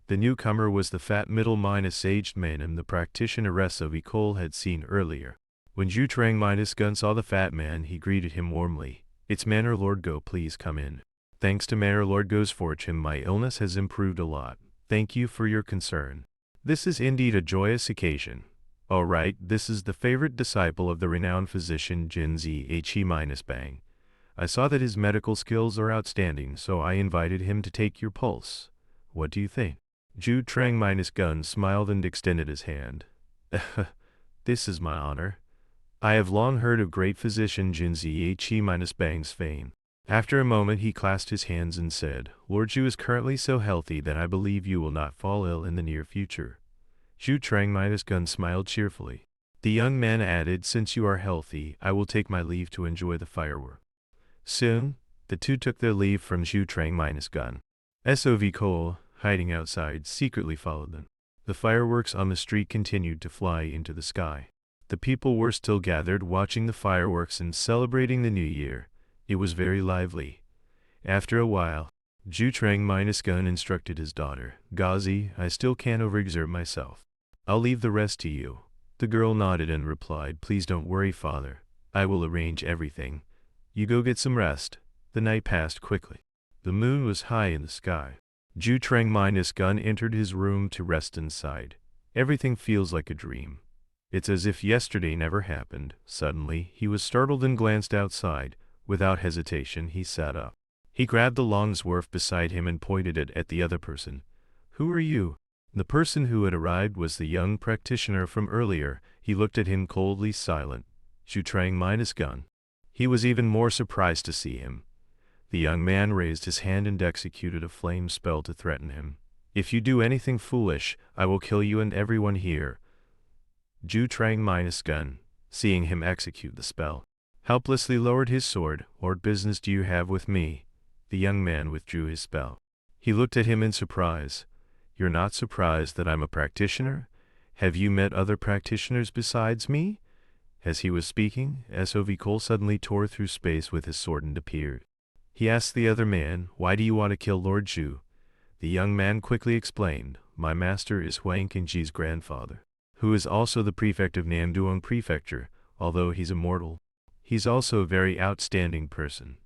The newcomer was the fat middle-aged man and the practitioner SOV Cole had seen earlier. When Zhu-Trang-Gun saw the fat man, he greeted him warmly. It's Manor Lord Go, please come in. Thanks to Manor Lord Go's fortune, my illness has improved a lot. Thank you for your concern. This is indeed a joyous occasion. All right, this is the favorite disciple of the renowned physician Jin Zhe-Bang. I saw that his medical skills are outstanding, so I invited him to take your pulse. What do you think? Zhu-Trang-Gun smiled and extended his hand. This is my honor. I have long heard of great physician Jinzi H-Bang's fame. After a moment he clasped his hands and said, Lord Zhu is currently so healthy that I believe you will not fall ill in the near future. Zhu Trang-Gun smiled cheerfully. The young man added, Since you are healthy, I will take my leave to enjoy the firework. Soon, the two took their leave from Zhu Trang-Gun. SOV Cole, hiding outside, secretly followed them. The fireworks on the street continued to fly into the sky. The people were still gathered watching the fireworks and celebrating the new year. It was very lively. After a while, Zhu Trang-Gun instructed his daughter, Gazi, I still can't overexert myself. I'll leave the rest to you. The girl nodded and replied, Please don't worry, father. I will arrange everything. You go get some rest. The night passed quickly. The moon was high in the sky. Zhu Trang-Gun entered his room to rest inside. Everything feels like a dream. It's as if yesterday never happened. Suddenly, he was startled and glanced outside. Without hesitation, he sat up. He grabbed the longsword beside him and pointed it at the other person. Who are you? The person who had arrived was the young practitioner from earlier. He looked at him coldly, silent. Zhu Trang-Gun. He was even more surprised to see him. The young man raised his hand and executed a flame spell to threaten him. If you do anything foolish, I will kill you and everyone here. Zhu Trang-Gun, seeing him execute the spell, helplessly lowered his sword. What business do you have with me? The young man withdrew his spell. He looked at him in surprise. You're not surprised that I'm a practitioner? Have you met other practitioners besides me? As he was speaking, SOV Cole suddenly tore through space with his sword and appeared. He asked the other man, Why do you want to kill Lord Zhu? The young man quickly explained, My master is Huang Qingji's grandfather, who is also the prefect of Namduong Prefecture. Although he's immortal, he's also a very outstanding person.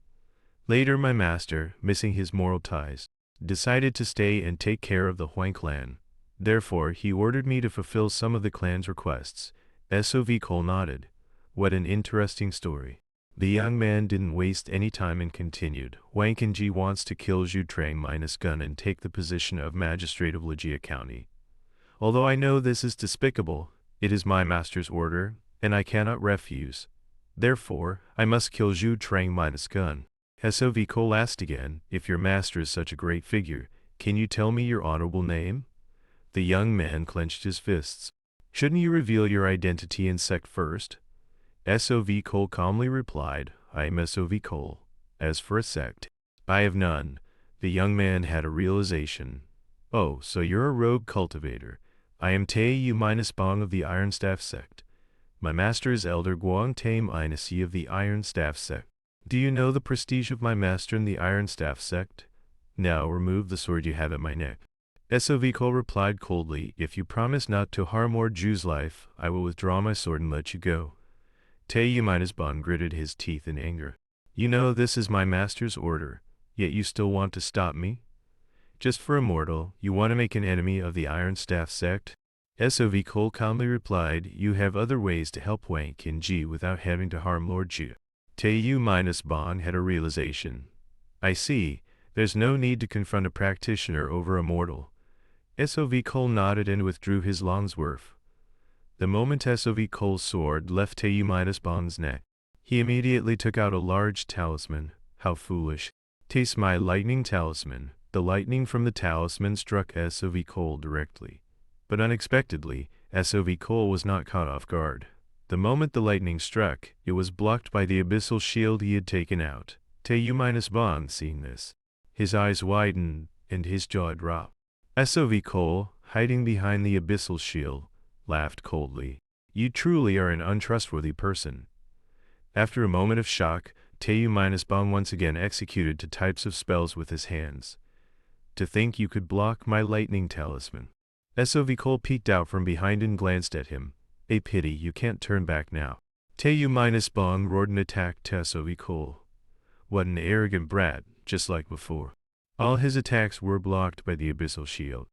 Later my master, missing his moral ties, decided to stay and take care of the Huang clan. Therefore, he ordered me to fulfill some of the clan's requests. SOV Cole nodded. What an interesting story. The young man didn't waste any time and continued. Huang Qingji wants to kill Zhu Trang-Gun and take the position of magistrate of Lejia County. Although I know this is despicable, it is my master's order, and I cannot refuse. Therefore, I must kill Zhu Trang-Gun. SOV Cole asked again, If your master is such a great figure, can you tell me your honorable name? The young man clenched his fists. Shouldn't you reveal your identity and sect first? SOV Cole calmly replied, I am SOV Cole. As for a sect, I have none. The young man had a realization. Oh, so you're a rogue cultivator. I am Tae-Yu-Bong of the Iron Staff sect. My master is Elder Guang Tae-Minus-Yi of the Iron Staff sect. Do you know the prestige of my master in the Iron Staff sect? Now remove the sword you have at my neck. SOV Cole replied coldly, If you promise not to harm Lord Zhu's life, I will withdraw my sword and let you go. Tae-Yu-Bong gritted his teeth in anger. You know this is my master's order, yet you still want to stop me? Just for a mortal, you want to make an enemy of the Iron Staff sect? SOV Cole calmly replied, You have other ways to help Huang Qingji without having to harm Lord Zhu. Tae-Yu-Bong had a realization. I see, there's no need to confront a practitioner over a mortal. SOV Cole nodded and withdrew his longsword. The moment SOV Cole's sword left Tae-Yu-Bong's neck, he immediately took out a large talisman. How foolish. Taste my lightning talisman. The lightning from the talisman struck SOV Cole directly. But unexpectedly, SOV Cole was not caught off guard. The moment the lightning struck, it was blocked by the abyssal shield he had taken out. Tae-Yu-Bong, seeing this, his eyes widened and his jaw dropped. SOV Cole, hiding behind the abyssal shield, laughed coldly. You truly are an untrustworthy person. After a moment of shock, Tae-Yu-Bong once again executed two types of spells with his hands. To think you could block my lightning talisman. SOV Cole peeked out from behind and glanced at him. A pity you can't turn back now. Tae-Yu-Bong roared and attacked SOV Cole. What an arrogant brat, just like before. All his attacks were blocked by the abyssal shield.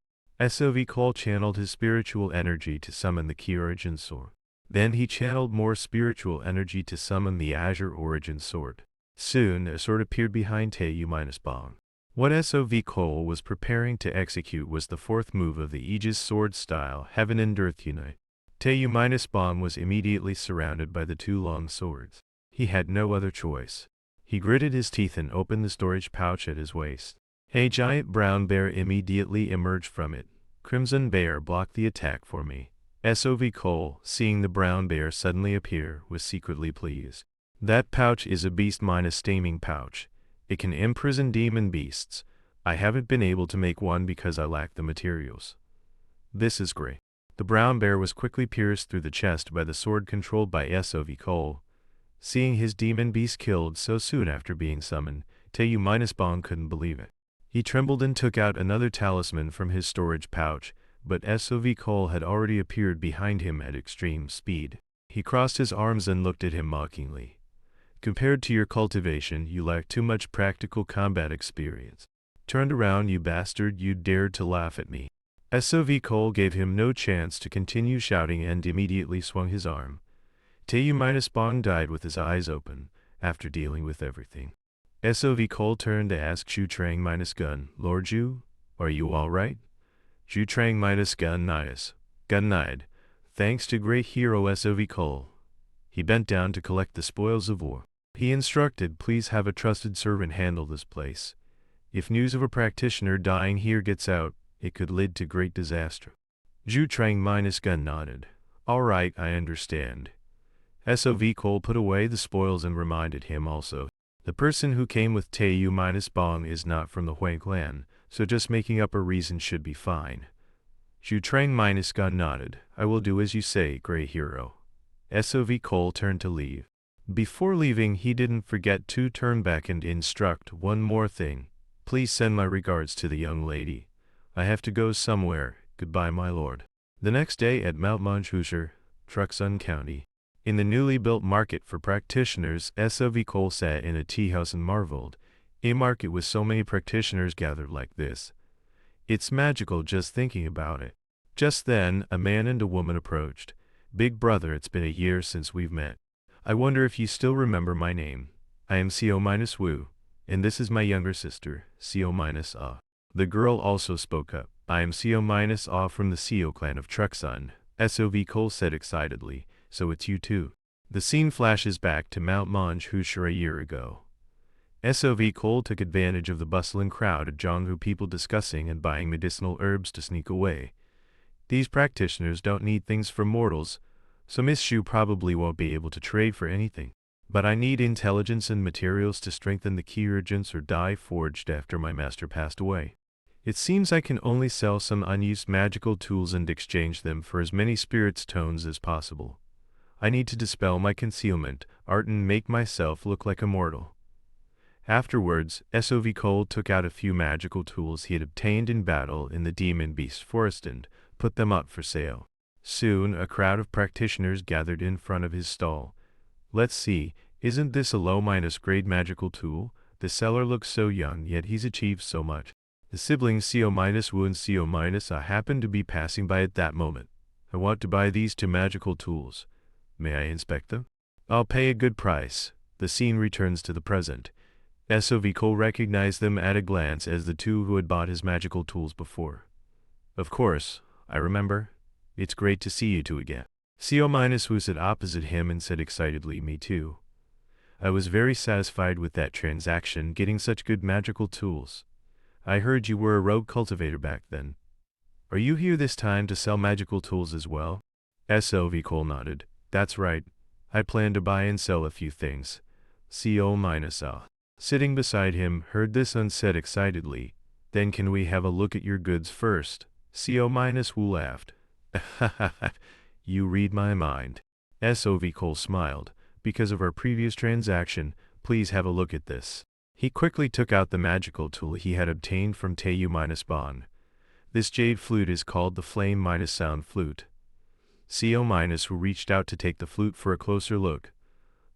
SOV Cole channeled his spiritual energy to summon the Key Origin Sword. Then he channeled more spiritual energy to summon the Azure Origin Sword. Soon, a sword appeared behind Tae-Yu-Bong. What SOV Cole was preparing to execute was the fourth move of the Aegis sword style, Heaven and Earth Unite. Taeyu-Bong was immediately surrounded by the two long swords. He had no other choice. He gritted his teeth and opened the storage pouch at his waist. A giant brown bear immediately emerged from it. Crimson Bear blocked the attack for me. SOV Cole, seeing the brown bear suddenly appear, was secretly pleased. That pouch is a beast-taming pouch. It can imprison demon beasts. I haven't been able to make one because I lack the materials. This is great. The brown bear was quickly pierced through the chest by the sword controlled by SOV Cole. Seeing his demon beast killed so soon after being summoned, Taeyu-Bong couldn't believe it. He trembled and took out another talisman from his storage pouch, but SOV Cole had already appeared behind him at extreme speed. He crossed his arms and looked at him mockingly. Compared to your cultivation, you lack too much practical combat experience. Turned around, you bastard, you dared to laugh at me. SOV Cole gave him no chance to continue shouting and immediately swung his arm. Taeyu-Bong died with his eyes open, after dealing with everything. SOV Cole turned to ask Zhu-Trang-Gun, Lord Zhu, are you alright? Zhu-Trang-Gun nied. Thanks to great hero SOV Cole. He bent down to collect the spoils of war. He instructed, please have a trusted servant handle this place. If news of a practitioner dying here gets out, it could lead to great disaster. Zhu-Trang-Gun nodded. Alright, I understand. SOV Cole put away the spoils and reminded him also. The person who came with Taeyu-Bong is not from the Hui clan, so just making up a reason should be fine. Zhu-Trang-Gun nodded. I will do as you say, great hero. SOV Cole turned to leave. Before leaving, he didn't forget to turn back and instruct one more thing. Please send my regards to the young lady. I have to go somewhere. Goodbye, my lord. The next day at Mount Manhua, Truxun County. In the newly built market for practitioners, SOV Cole sat in a tea house and marveled. A market with so many practitioners gathered like this. It's magical just thinking about it. Just then, a man and a woman approached. Big brother, it's been a year since we've met. I wonder if you still remember my name. I am CO-Wu, and this is my younger sister, CO-Ah. The girl also spoke up. I am CO-Ah from the CO clan of Truxun, SOV Cole said excitedly. So it's you too. The scene flashes back to Mount Manhua a year ago. SOV Cole took advantage of the bustling crowd of Zhonghu people discussing and buying medicinal herbs to sneak away. These practitioners don't need things from mortals, so Miss Shu probably won't be able to trade for anything. But I need intelligence and materials to strengthen the key urgents or die forged after my master passed away. It seems I can only sell some unused magical tools and exchange them for as many spirits tones as possible. I need to dispel my concealment, art and make myself look like a mortal. Afterwards, SOV Cole took out a few magical tools he had obtained in battle in the demon beast forest and put them up for sale. Soon, a crowd of practitioners gathered in front of his stall. Let's see, isn't this a low-grade magical tool? The seller looks so young, yet he's achieved so much. The siblings CO-Wu and CO-Ah happened to be passing by at that moment. I want to buy these two magical tools. May I inspect them? I'll pay a good price. The scene returns to the present. SOV Cole recognized them at a glance as the two who had bought his magical tools before. Of course, I remember. It's great to see you two again. CO-Wu sat opposite him and said excitedly, me too. I was very satisfied with that transaction, getting such good magical tools. I heard you were a rogue cultivator back then. Are you here this time to sell magical tools as well? SOV Cole nodded. That's right. I plan to buy and sell a few things. CO-Ah, sitting beside him, heard this and said excitedly, then can we have a look at your goods first? CO-Wu laughed. You read my mind. SOV Cole smiled. Because of our previous transaction, please have a look at this. He quickly took out the magical tool he had obtained from Taeyu-Bong. This jade flute is called the Flame-Sound Flute. CO-Wu reached out to take the flute for a closer look.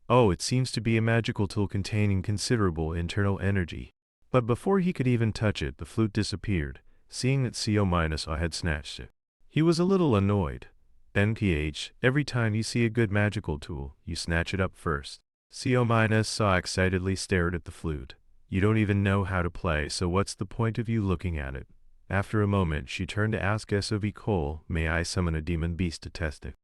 Oh, it seems to be a magical tool containing considerable internal energy. But before he could even touch it, the flute disappeared, seeing that CO-Ah had snatched it. He was a little annoyed. NPH, every time you see a good magical tool, you snatch it up first. CO-Ah excitedly stared at the flute. You don't even know how to play, so what's the point of you looking at it? After a moment, she turned to ask SOV Cole, may I summon a demon beast to test it?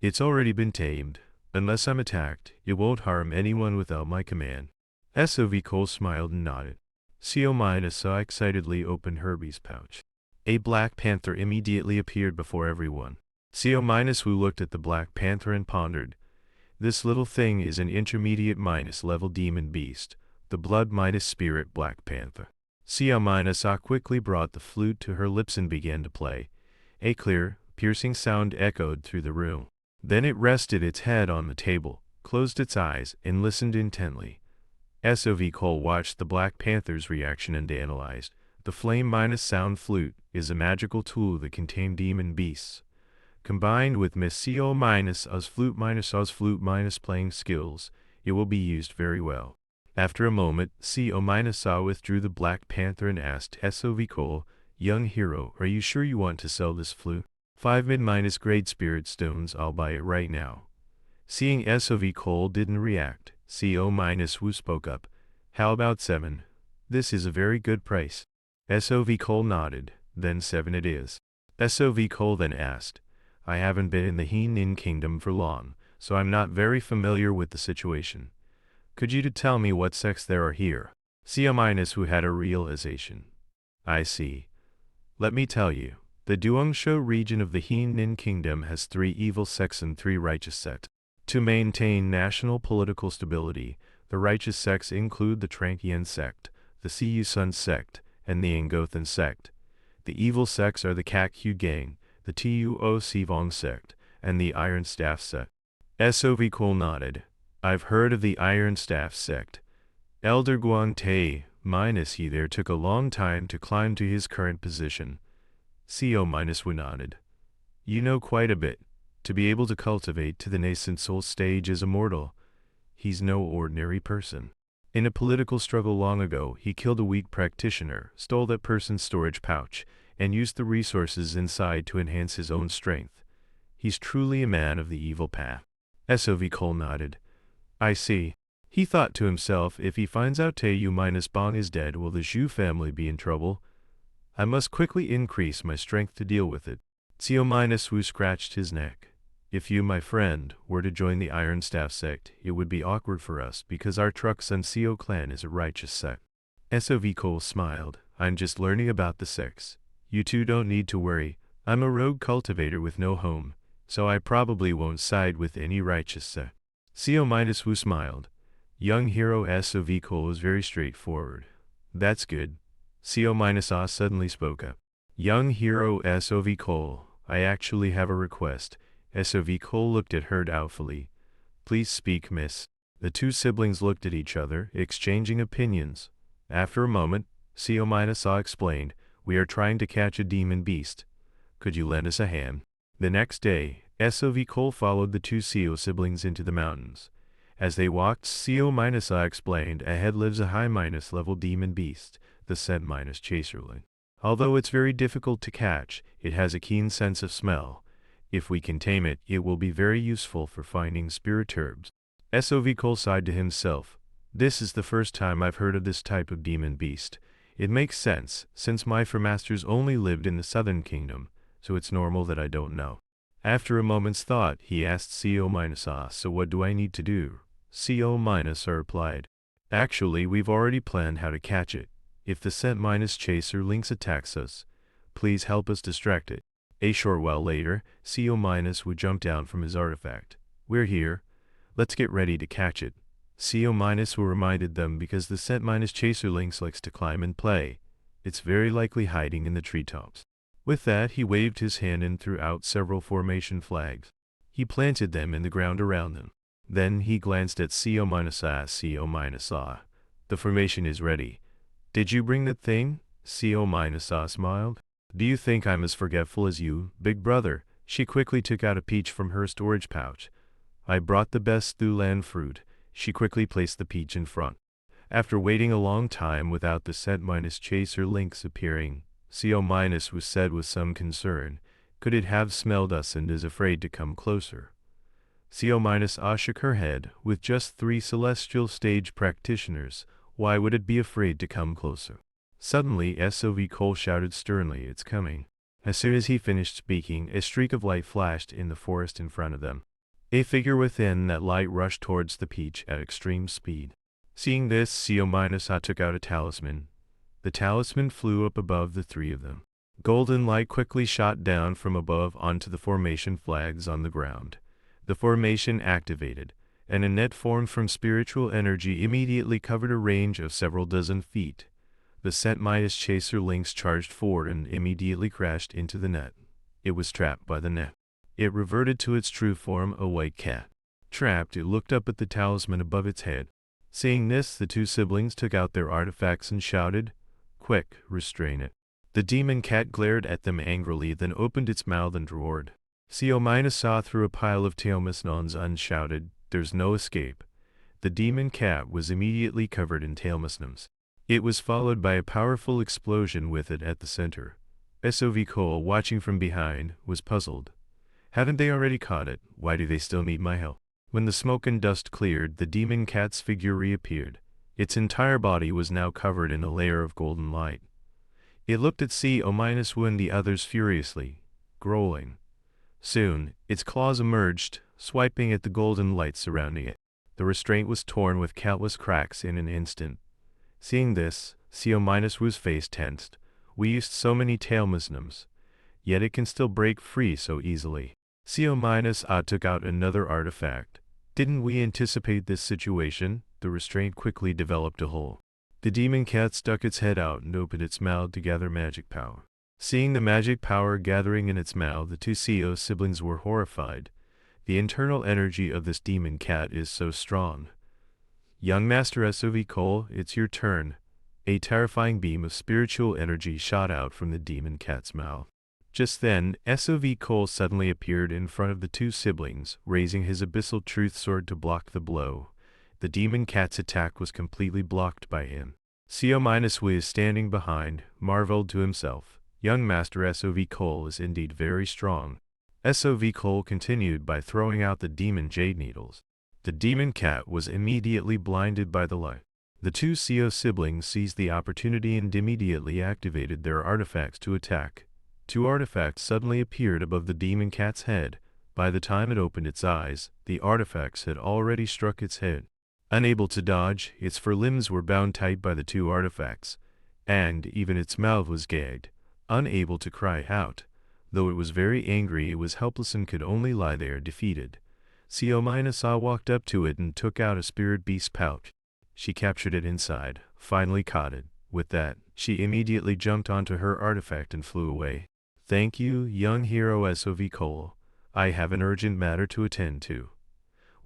It's already been tamed. Unless I'm attacked, it won't harm anyone without my command. SOV Cole smiled and nodded. CO- excitedly opened Herbie's pouch. A black panther immediately appeared before everyone. CO- looked at the black panther and pondered. This little thing is an intermediate -level demon beast, the blood -spirit black panther. CO- quickly brought the flute to her lips and began to play. A clear, piercing sound echoed through the room. Then it rested its head on the table, closed its eyes, and listened intently. SOV Cole watched the Black Panther's reaction and analyzed. The flame-sound flute is a magical tool that contains demon beasts. Combined with Miss CO-Oz flute playing skills, it will be used very well. After a moment, CO- withdrew the Black Panther and asked SOV Cole, "Young hero, are you sure you want to sell this flute? 5 mid-grade spirit stones, I'll buy it right now." Seeing SOV Cole didn't react, CO- spoke up. "How about 7? This is a very good price." SOV Cole nodded. "Then 7 it is." SOV Cole then asked, "I haven't been in the Heenin Kingdom for long, so I'm not very familiar with the situation. Could you tell me what sects there are here?" CO- had a realization. "I see. Let me tell you. The Duongsho region of the Heenin Kingdom has 3 evil sects and 3 righteous sects. To maintain national political stability, the righteous sects include the Trankian sect, the Siyusun sect, and the Ngothan sect. The evil sects are the Kakyu gang, the Tuo Sivong sect, and the Iron Staff sect." SOV Cole nodded. "I've heard of the Iron Staff sect. Elder Guang Te, he there took a long time to climb to his current position." CO- nodded. "You know quite a bit. To be able to cultivate to the nascent soul stage is immortal. He's no ordinary person. In a political struggle long ago, he killed a weak practitioner, stole that person's storage pouch, and used the resources inside to enhance his own strength. He's truly a man of the evil path." SOV Cole nodded. "I see." He thought to himself, if he finds out Taeyu-Bong is dead, will the Zhu family be in trouble? I must quickly increase my strength to deal with it. CO- scratched his neck. "If you, my friend, were to join the Iron Staff sect, it would be awkward for us because our Truxun CO clan is a righteous sect." SOV Cole smiled. "I'm just learning about the sects. You two don't need to worry. I'm a rogue cultivator with no home, so I probably won't side with any righteous sect." CO- smiled. Young hero SOV Cole is very straightforward. "That's good." CO- suddenly spoke up. "Young hero SOV Cole, I actually have a request." SOV Cole looked at her doubtfully. "Please speak, miss." The two siblings looked at each other, exchanging opinions. After a moment, CO- explained, "We are trying to catch a demon beast. Could you lend us a hand?" The next day, SOV Cole followed the two CO siblings into the mountains. As they walked, CO- explained, "Ahead lives a high-level demon beast, the scent-chaserling. Although it's very difficult to catch, it has a keen sense of smell. If we can tame it, it will be very useful for finding spirit herbs." SOV Cole sighed to himself. "This is the first time I've heard of this type of demon beast. It makes sense, since my foremasters only lived in the Southern Kingdom, so it's normal that I don't know." After a moment's thought, he asked CO-, "So what do I need to do?" CO- replied, "Actually, we've already planned how to catch it. If the scent-chaser lynx attacks us, please help us distract it." A short while later, CO- would jump down from his artifact. "We're here. Let's get ready to catch it." CO- reminded them because the scent-chaser lynx likes to climb and play. It's very likely hiding in the treetops. With that, he waved his hand and threw out several formation flags. He planted them in the ground around them. Then he glanced at CO-. "The formation is ready. Did you bring that thing?" CO- smiled. "Do you think I'm as forgetful as you, big brother?" She quickly took out a peach from her storage pouch. "I brought the best Thulan fruit." She quickly placed the peach in front. After waiting a long time without the scent-chaser lynx appearing, CO- was said with some concern, "Could it have smelled us and is afraid to come closer?" CO- shook her head. "With just 3 celestial stage practitioners, why would it be afraid to come closer?" Suddenly, SOV Cole shouted sternly, "It's coming." As soon as he finished speaking, a streak of light flashed in the forest in front of them. A figure within that light rushed towards the peach at extreme speed. Seeing this, Co-A took out a talisman. The talisman flew up above the three of them. Golden light quickly shot down from above onto the formation flags on the ground. The formation activated, and a net formed from spiritual energy immediately covered a range of several dozen feet. The Set-Minus Chaser Lynx charged forward and immediately crashed into the net. It was trapped by the net. It reverted to its true form, a white cat. Trapped, it looked up at the talisman above its head. Seeing this, the two siblings took out their artifacts and shouted, "Quick, restrain it." The demon cat glared at them angrily, then opened its mouth and roared. Co- saw through a pile of talismans and shouted, "There's no escape." The demon cat was immediately covered in talismans. It was followed by a powerful explosion with it at the center. Cole, watching from behind, was puzzled. Haven't they already caught it? Why do they still need my help? When the smoke and dust cleared, the demon cat's figure reappeared. Its entire body was now covered in a layer of golden light. It looked at Co- and the others furiously, growling. Soon, its claws emerged, swiping at the golden light surrounding it. The restraint was torn with countless cracks in an instant. Seeing this, Co-U's face tensed. We used so many talismans, yet it can still break free so easily. Co- took out another artifact. Didn't we anticipate this situation? The restraint quickly developed a hole. The demon cat stuck its head out and opened its mouth to gather magic power. Seeing the magic power gathering in its mouth, the two Co siblings were horrified. The internal energy of this demon cat is so strong. Young Master Cole, it's your turn. A terrifying beam of spiritual energy shot out from the demon cat's mouth. Just then, Cole suddenly appeared in front of the two siblings, raising his abyssal truth sword to block the blow. The demon cat's attack was completely blocked by him. Co- standing behind, marveled to himself. Young Master Cole is indeed very strong. Cole continued by throwing out the demon jade needles. The demon cat was immediately blinded by the light. The two Co siblings seized the opportunity and immediately activated their artifacts to attack. Two artifacts suddenly appeared above the demon cat's head. By the time it opened its eyes, the artifacts had already struck its head. Unable to dodge, its forelimbs were bound tight by the two artifacts, and even its mouth was gagged. Unable to cry out, though it was very angry, it was helpless and could only lie there defeated. Co- walked up to it and took out a spirit beast pouch. She captured it inside, finally caught it. With that, she immediately jumped onto her artifact and flew away. Thank you, young hero Cole. I have an urgent matter to attend to.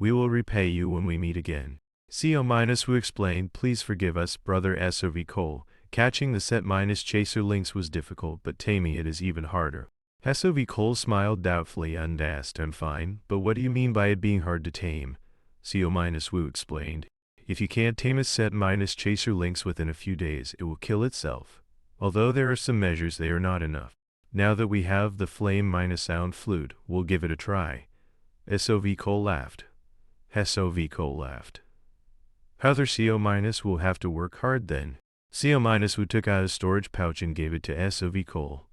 We will repay you when we meet again. Co- explained, please forgive us, brother Cole. Catching the Set-Minus Chaser Lynx was difficult, but taming it is even harder. Cole smiled doubtfully and asked, I'm fine, but what do you mean by it being hard to tame? Co- explained. If you can't tame a Set-Minus Chaser Lynx within a few days, it will kill itself. Although there are some measures, they are not enough. Now that we have the flame-sound flute, we'll give it a try. Cole laughed. Cole laughed. Other Co- will have to work hard then. Co- took out a storage pouch and gave it to Cole.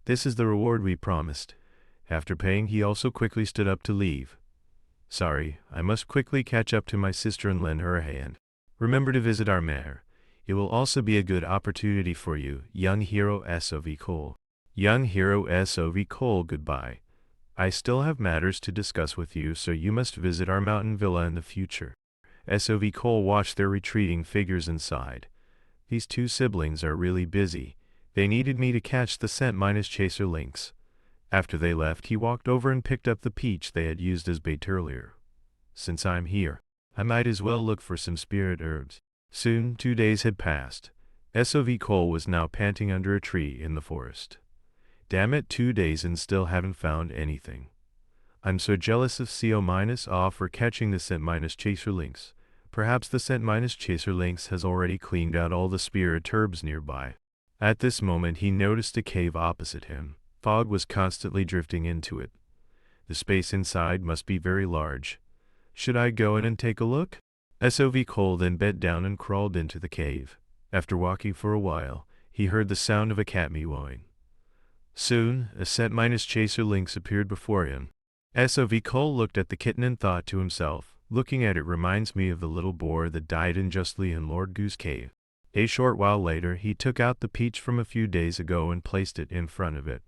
This is the reward we promised. After paying, he also quickly stood up to leave. Sorry, I must quickly catch up to my sister and lend her a hand. Remember to visit our mare. It will also be a good opportunity for you, young hero Cole. Young hero Cole, goodbye. I still have matters to discuss with you, so you must visit our mountain villa in the future. Cole watched their retreating figures inside. These two siblings are really busy. They needed me to catch the Set-Minus Chaser Lynx. After they left, he walked over and picked up the peach they had used as bait earlier. Since I'm here, I might as well look for some spirit herbs. Soon, 2 days had passed. Cole was now panting under a tree in the forest. Damn it, 2 days and still haven't found anything. I'm so jealous of Co- for catching the Set-Minus Chaser Lynx. Perhaps the Set-Minus Chaser Lynx has already cleaned out all the spirit herbs nearby. At this moment he noticed a cave opposite him. Fog was constantly drifting into it. The space inside must be very large. Should I go in and take a look? Cole then bent down and crawled into the cave. After walking for a while, he heard the sound of a cat meowing. Soon, a Set-Minus Chaser Lynx appeared before him. SOV Cole looked at the kitten and thought to himself, looking at it reminds me of the little boar that died unjustly in Lord Goose Cave. A short while later, he took out the peach from a few days ago and placed it in front of it.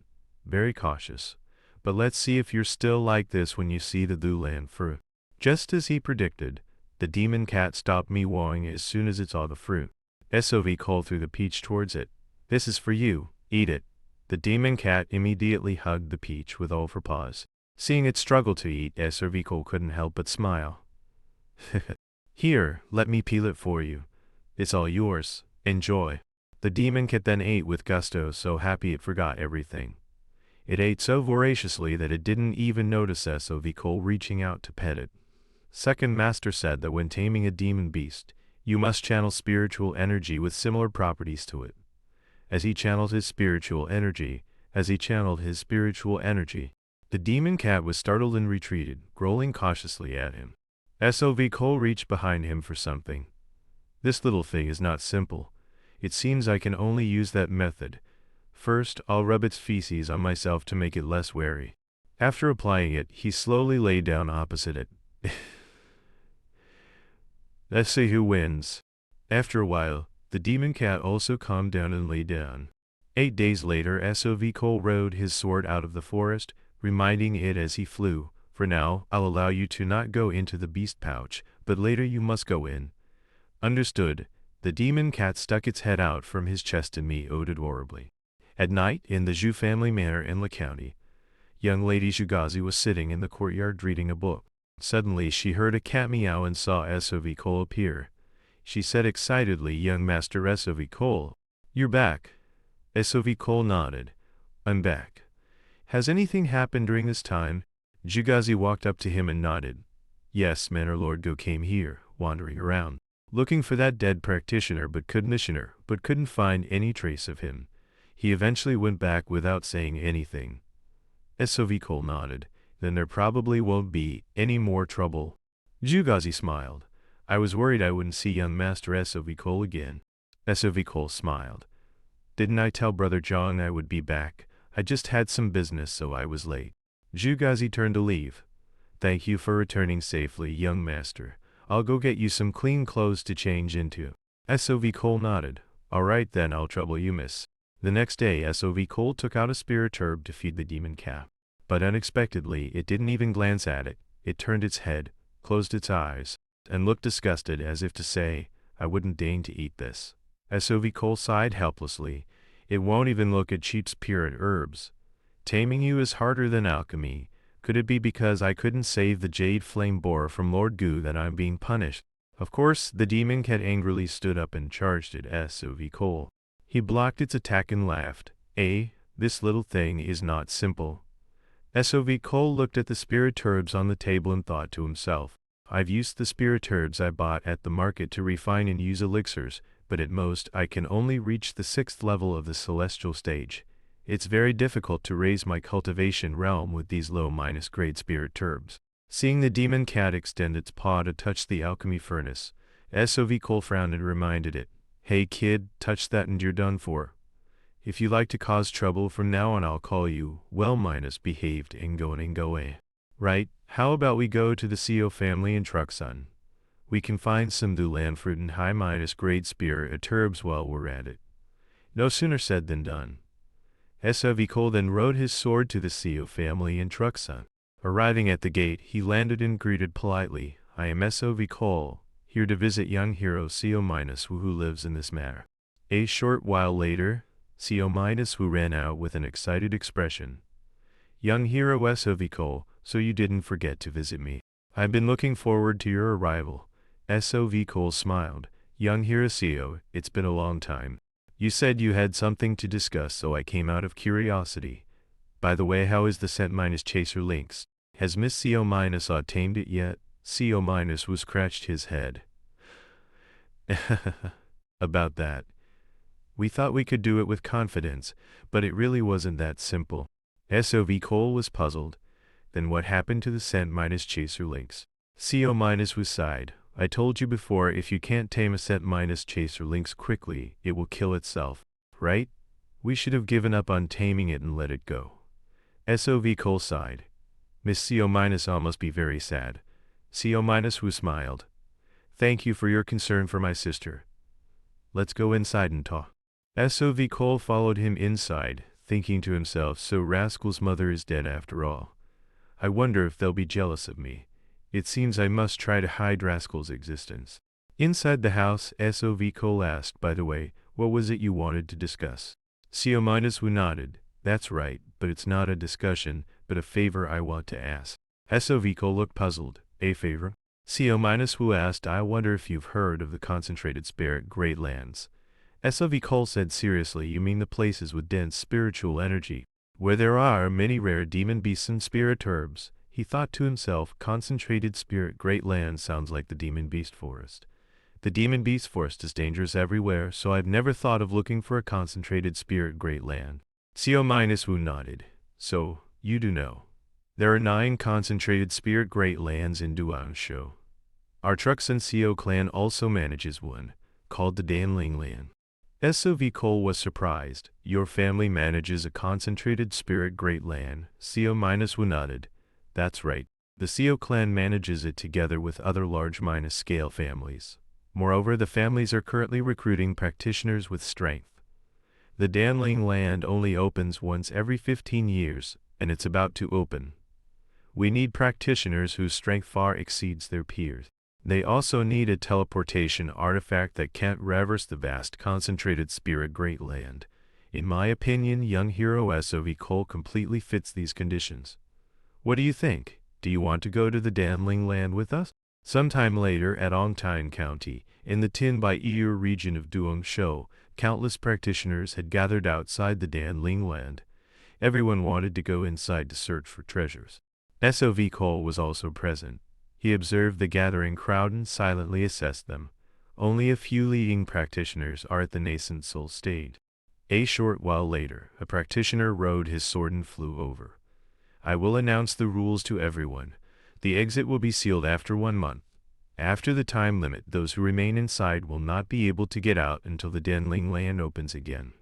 Very cautious. But let's see if you're still like this when you see the Lulan fruit. Just as he predicted, the demon cat stopped meowing as soon as it saw the fruit. SOV Cole threw the peach towards it. This is for you, eat it. The demon cat immediately hugged the peach with all of her paws. Seeing it struggle to eat, SOV Cole couldn't help but smile. Here, let me peel it for you. It's all yours. Enjoy. The demon cat then ate with gusto, so happy it forgot everything. It ate so voraciously that it didn't even notice SOV Cole reaching out to pet it. Second master said that when taming a demon beast, you must channel spiritual energy with similar properties to it. As he channeled his spiritual energy, the demon cat was startled and retreated, growling cautiously at him. SOV Cole reached behind him for something. This little thing is not simple. It seems I can only use that method. First, I'll rub its feces on myself to make it less wary. After applying it, he slowly lay down opposite it. Let's see who wins. After a while, the demon cat also calmed down and lay down. 8 days later, SOV Cole rode his sword out of the forest, reminding it as he flew, "For now, I'll allow you to not go into the beast pouch, but later you must go in." Understood. The demon cat stuck its head out from his chest and meowed adorably. At night, in the Zhu family manor in La County, young lady Zhugazi was sitting in the courtyard reading a book. Suddenly she heard a cat meow and saw SOV Cole appear. She said excitedly, "Young Master SOV Cole, you're back." SOV Cole nodded. "I'm back. Has anything happened during this time?" Zhugazi walked up to him and nodded. "Yes, Manor Lord Go came here, wandering around, looking for that dead practitioner but couldn't find any trace of him. He eventually went back without saying anything." SOV Cole nodded. "Then there probably won't be any more trouble." Zhugazi smiled. "I was worried I wouldn't see young Master SOV Cole again." SOV Cole smiled. "Didn't I tell Brother John I would be back? I just had some business, so I was late." Zhugazi turned to leave. "Thank you for returning safely, young master. I'll go get you some clean clothes to change into." SOV Cole nodded. "All right then, I'll trouble you, miss." The next day, SOV Cole took out a spirit herb to feed the demon cat. But unexpectedly, it didn't even glance at it. It turned its head, closed its eyes, and looked disgusted as if to say, "I wouldn't deign to eat this." SOV Cole sighed helplessly. "It won't even look at cheap spirit herbs. Taming you is harder than alchemy. Could it be because I couldn't save the jade flame boar from Lord Gu that I'm being punished?" Of course, the demon cat angrily stood up and charged at SOV Cole. He blocked its attack and laughed. This little thing is not simple." SOV Cole looked at the spirit herbs on the table and thought to himself, "I've used the spirit herbs I bought at the market to refine and use elixirs, but at most I can only reach the 6th level of the celestial stage. It's very difficult to raise my cultivation realm with these low-grade spirit herbs." Seeing the demon cat extend its paw to touch the alchemy furnace, SOV Cole frowned and reminded it, "Hey kid, touch that and you're done for. If you like to cause trouble from now on, I'll call you well-behaved and go away. Right, how about we go to the CO family in Truxon? We can find some Lulan fruit and high-grade spirit herbs while we're at it." No sooner said than done. SOV Cole then rode his sword to the CO family in Truxon. Arriving at the gate, he landed and greeted politely, "I am SOV Cole, here to visit young hero CO- who lives in this manor." A short while later, CO- ran out with an excited expression. "Young hero SOV Cole, so you didn't forget to visit me. I've been looking forward to your arrival." SOV Cole smiled. "Young hero CO, it's been a long time. You said you had something to discuss, so I came out of curiosity. By the way, how is the scent- chaser lynx? Has Miss CO- tamed it yet?" CO- was scratched his head. "About that. We thought we could do it with confidence, but it really wasn't that simple." SOV Cole was puzzled. "Then what happened to the scent- chaser lynx?" CO- was sighed. "I told you before, if you can't tame a scent- chaser lynx quickly, it will kill itself. Right? We should have given up on taming it and let it go." SOV Cole sighed. Miss CO- must be very sad. CO- smiled. Thank you for your concern for my sister. Let's go inside and talk. SOV Cole followed him inside, thinking to himself, so Rascal's mother is dead after all. I wonder if they'll be jealous of me. It seems I must try to hide Rascal's existence. Inside the house, SOV Cole asked, by the way, what was it you wanted to discuss? CO- nodded. That's right, but it's not a discussion, but a favor I want to ask. SOV Cole looked puzzled. A favor? CO- asked, I wonder if you've heard of the concentrated spirit Great Lands. SOV Cole said seriously, you mean the places with dense spiritual energy, where there are many rare demon beasts and spirit herbs. He thought to himself, concentrated spirit Great Land sounds like the demon beast forest. The demon beast forest is dangerous everywhere, so I've never thought of looking for a concentrated spirit Great Land. CO- nodded. So, you do know. There are 9 concentrated spirit Great Lands in Duansho. Our Trucks and CO clan also manages one, called the Danling Land. SOV Cole was surprised. Your family manages a concentrated spirit Great Land. CO- nodded. That's right. The CO clan manages it together with other large scale families. Moreover, the families are currently recruiting practitioners with strength. The Danling Land only opens once every 15 years, and it's about to open. We need practitioners whose strength far exceeds their peers. They also need a teleportation artifact that can't reverse the vast concentrated spirit Great Land. In my opinion, young hero SOV Cole completely fits these conditions. What do you think? Do you want to go to the Danling Land with us? Sometime later at Ongtine County, in the Tin Bai Ear region of Duangsho, countless practitioners had gathered outside the Danling Land. Everyone wanted to go inside to search for treasures. SOV Cole was also present. He observed the gathering crowd and silently assessed them. Only a few leading practitioners are at the nascent soul stage. A short while later, a practitioner rode his sword and flew over. I will announce the rules to everyone. The exit will be sealed after 1 month. After the time limit, those who remain inside will not be able to get out until the Danling Land opens again.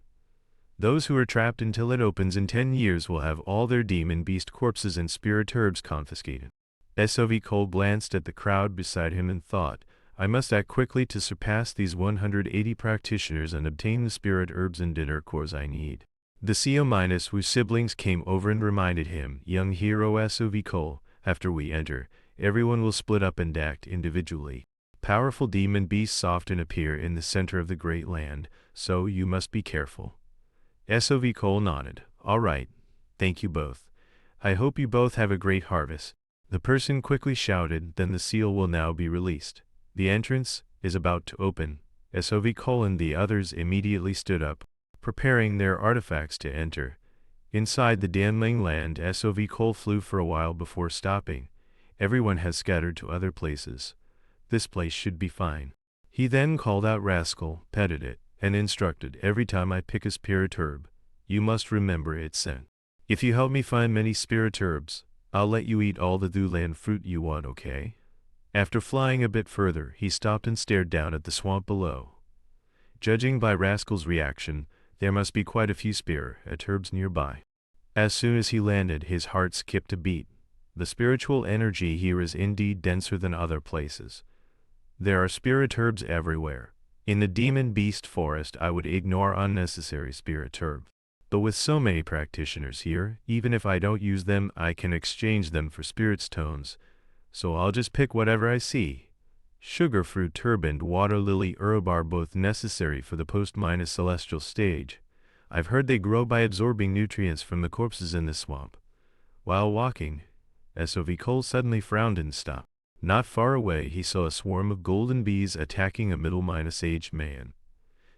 Those who are trapped until it opens in 10 years will have all their demon beast corpses and spirit herbs confiscated. SOV Cole glanced at the crowd beside him and thought, I must act quickly to surpass these 180 practitioners and obtain the spirit herbs and dinner cores I need. The CO- siblings came over and reminded him, young hero SOV Cole, after we enter, everyone will split up and act individually. Powerful demon beasts often appear in the center of the Great Land, so you must be careful. SOV Cole nodded. All right. Thank you both. I hope you both have a great harvest. The person quickly shouted, then the seal will now be released. The entrance is about to open. SOV Cole and the others immediately stood up, preparing their artifacts to enter. Inside the Danling Land, SOV Cole flew for a while before stopping. Everyone has scattered to other places. This place should be fine. He then called out Rascal, petted it, and instructed, every time I pick a spirit herb, you must remember its scent. If you help me find many spirit herbs, I'll let you eat all the Dhulan fruit you want, okay? After flying a bit further, he stopped and stared down at the swamp below. Judging by Rascal's reaction, there must be quite a few spirit herbs nearby. As soon as he landed, his heart skipped a beat. The spiritual energy here is indeed denser than other places. There are spirit herbs everywhere. In the demon beast forest, I would ignore unnecessary spirit herb. But with so many practitioners here, even if I don't use them, I can exchange them for spirit stones. So I'll just pick whatever I see. Sugar fruit herb and water lily herb are both necessary for the post-celestial stage. I've heard they grow by absorbing nutrients from the corpses in the swamp. While walking, SOV Cole suddenly frowned and stopped. Not far away, he saw a swarm of golden bees attacking a middle-aged man.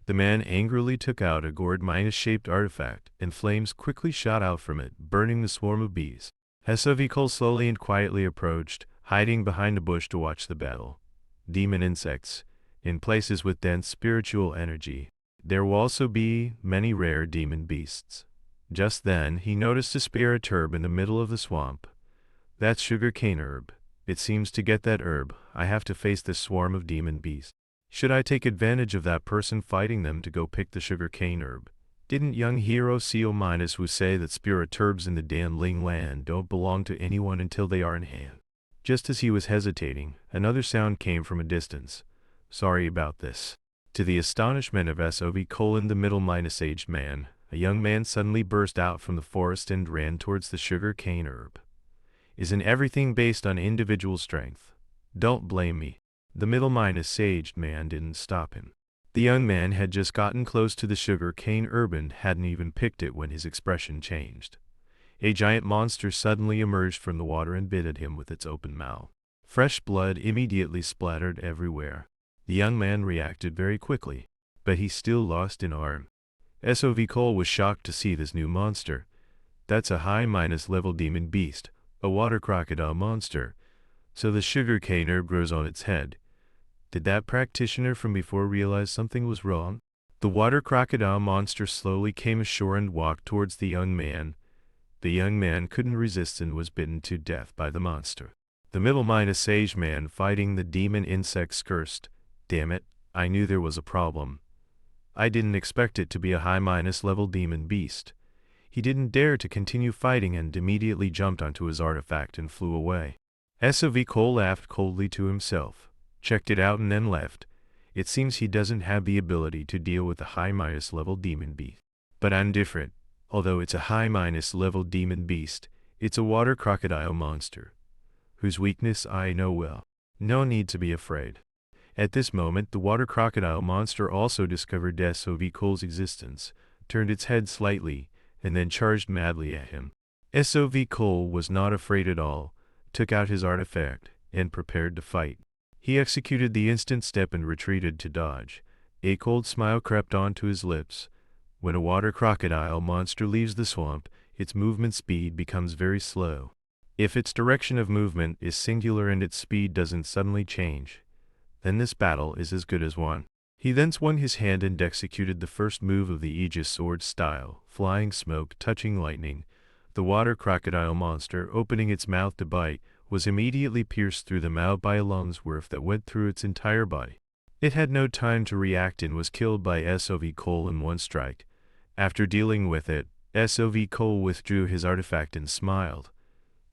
The man angrily took out a gourd-shaped artifact, and flames quickly shot out from it, burning the swarm of bees. SOV Cole slowly and quietly approached, hiding behind a bush to watch the battle. Demon insects. In places with dense spiritual energy, there will also be many rare demon beasts. Just then, he noticed a spirit herb in the middle of the swamp. That's sugar cane herb. It seems to get that herb, I have to face this swarm of demon beasts. Should I take advantage of that person fighting them to go pick the sugar cane herb? Didn't young hero CO-Wu say that spirit herbs in the Danling land don't belong to anyone until they are in hand? Just as he was hesitating, another sound came from a distance. Sorry about this. To the astonishment of SOV: the middle-aged man, a young man suddenly burst out from the forest and ran towards the sugar cane herb. Isn't everything based on individual strength? Don't blame me. The middle-aged man didn't stop him. The young man had just gotten close to the sugar cane herb and hadn't even picked it when his expression changed. A giant monster suddenly emerged from the water and bit at him with its open mouth. Fresh blood immediately splattered everywhere. The young man reacted very quickly, but he still lost an arm. SOV was shocked to see this new monster. That's a high-level demon beast, a water crocodile monster. So the sugar cane herb grows on its head. Did that practitioner from before realize something was wrong? The water crocodile monster slowly came ashore and walked towards the young man. The young man couldn't resist and was bitten to death by the monster. The middle-aged man fighting the demon insects cursed, "Damn it, I knew there was a problem. I didn't expect it to be a high-level demon beast." He didn't dare to continue fighting and immediately jumped onto his artifact and flew away. SOV laughed coldly to himself, checked it out and then left. It seems he doesn't have the ability to deal with a high-level demon beast. But I'm different. Although it's a high-level demon beast, it's a water crocodile monster, whose weakness I know well. No need to be afraid. At this moment, the water crocodile monster also discovered SOV's existence, turned its head slightly, and then charged madly at him. SOV was not afraid at all, took out his artifact, and prepared to fight. He executed the instant step and retreated to dodge. A cold smile crept onto his lips. When a water crocodile monster leaves the swamp, its movement speed becomes very slow. If its direction of movement is singular and its speed doesn't suddenly change, then this battle is as good as won. He then swung his hand and executed the first move of the Aegis sword style, flying smoke, touching lightning. The water crocodile monster, opening its mouth to bite, was immediately pierced through the mouth by a lung's worth that went through its entire body. It had no time to react and was killed by SOV in one strike. After dealing with it, SOV withdrew his artifact and smiled.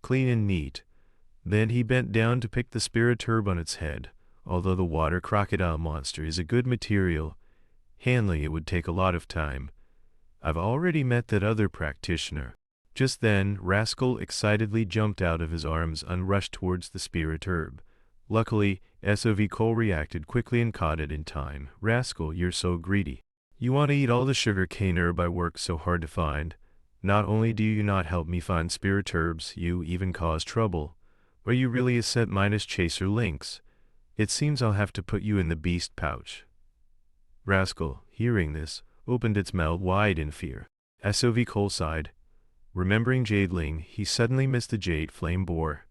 Clean and neat. Then he bent down to pick the spirit herb on its head. Although the water crocodile monster is a good material, handling it would take a lot of time. I've already met that other practitioner. Just then, Rascal excitedly jumped out of his arms and rushed towards the spirit herb. Luckily, SOV reacted quickly and caught it in time. Rascal, you're so greedy. You want to eat all the sugar cane herb I worked so hard to find. Not only do you not help me find spirit herbs, you even cause trouble. Are you really a set-chaser lynx? It seems I'll have to put you in the beast pouch. Rascal, hearing this, opened its mouth wide in fear. SOV sighed. Remembering Jadeling, he suddenly missed the jade flame boar.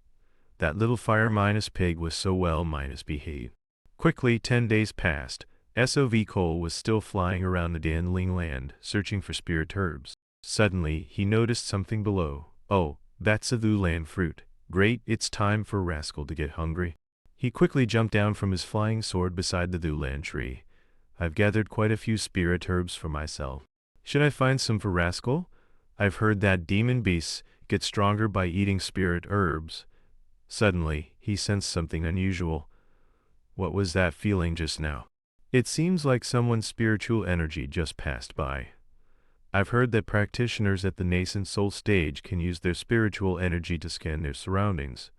That little fire-pig was so well-behaved. Quickly, 10 days passed. SOV was still flying around the Danling land, searching for spirit herbs. Suddenly, he noticed something below. Oh, that's a Thulan fruit. Great, it's time for Rascal to get hungry. He quickly jumped down from his flying sword beside the Thulan tree. I've gathered quite a few spirit herbs for myself. Should I find some for Rascal? I've heard that demon beasts get stronger by eating spirit herbs. Suddenly, he sensed something unusual. What was that feeling just now? It seems like someone's spiritual energy just passed by. I've heard that practitioners at the nascent soul stage can use their spiritual energy to scan their surroundings.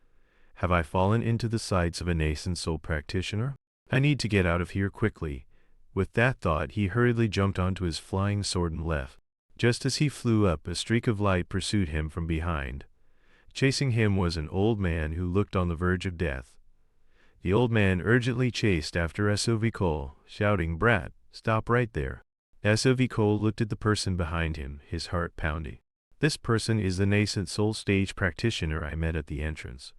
Have I fallen into the sights of a nascent soul practitioner? I need to get out of here quickly. With that thought, he hurriedly jumped onto his flying sword and left. Just as he flew up, a streak of light pursued him from behind. Chasing him was an old man who looked on the verge of death. The old man urgently chased after SOV, shouting, "Brat, stop right there." SOV looked at the person behind him, his heart pounding. This person is the nascent soul stage practitioner I met at the entrance.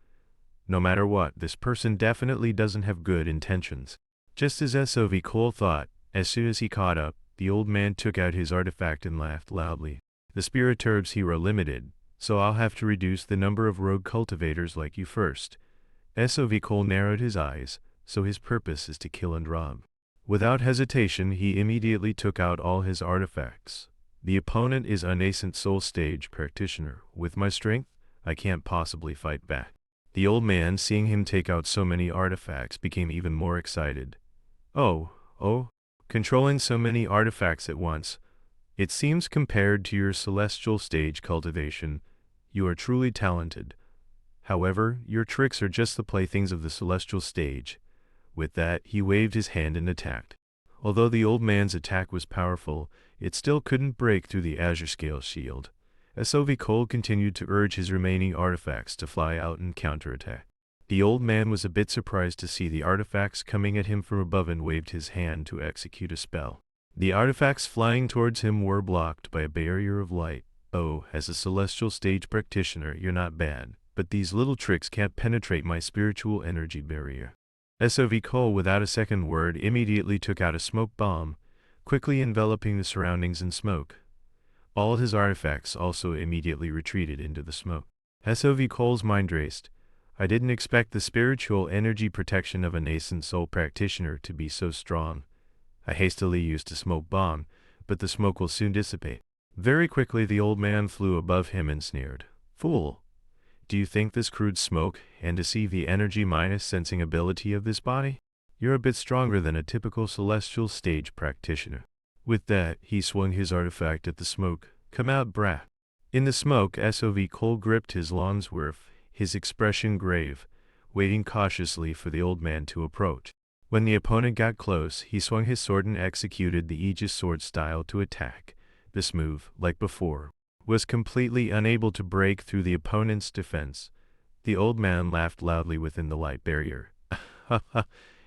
No matter what, this person definitely doesn't have good intentions. Just as SOV thought, as soon as he caught up, the old man took out his artifact and laughed loudly. The spirit herbs here are limited, so I'll have to reduce the number of rogue cultivators like you first. SOV narrowed his eyes, so his purpose is to kill and rob. Without hesitation, he immediately took out all his artifacts. The opponent is a nascent soul stage practitioner. With my strength, I can't possibly fight back. The old man, seeing him take out so many artifacts, became even more excited. Oh, controlling so many artifacts at once. It seems compared to your celestial stage cultivation, you are truly talented. However, your tricks are just the playthings of the celestial stage. With that, he waved his hand and attacked. Although the old man's attack was powerful, it still couldn't break through the azure scale shield. SOV Cole continued to urge his remaining artifacts to fly out and counterattack. The old man was a bit surprised to see the artifacts coming at him from above and waved his hand to execute a spell. The artifacts flying towards him were blocked by a barrier of light. Oh, as a celestial stage practitioner, you're not bad, but these little tricks can't penetrate my spiritual energy barrier. SOV Cole, without a second word, immediately took out a smoke bomb, quickly enveloping the surroundings in smoke. All his artifacts also immediately retreated into the smoke. SOV Cole's mind raced. I didn't expect the spiritual energy protection of a nascent soul practitioner to be so strong. I hastily used a smoke bomb, but the smoke will soon dissipate. Very quickly the old man flew above him and sneered. Fool! Do you think this crude smoke and deceive the energy minus sensing ability of this body? You're a bit stronger than a typical celestial stage practitioner. With that, he swung his artifact at the smoke. Come out, brat. In the smoke, SOV Cole gripped his Longsworth, his expression grave, waiting cautiously for the old man to approach. When the opponent got close, he swung his sword and executed the Aegis sword style to attack. This move, like before, was completely unable to break through the opponent's defense. The old man laughed loudly within the light barrier. Ha ha,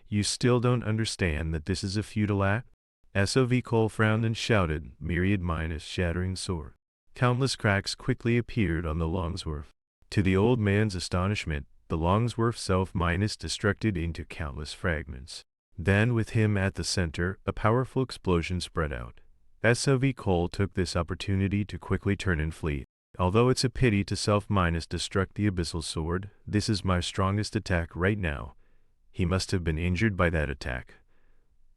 you still don't understand that this is a futile act? SOV Cole frowned and shouted, myriad minus shattering sword. Countless cracks quickly appeared on the Longsworth. To the old man's astonishment, the Longsworth self-minus destructed into countless fragments. Then, with him at the center, a powerful explosion spread out. SOV Cole took this opportunity to quickly turn and flee. Although it's a pity to self-minus destruct the abyssal sword, this is my strongest attack right now. He must have been injured by that attack.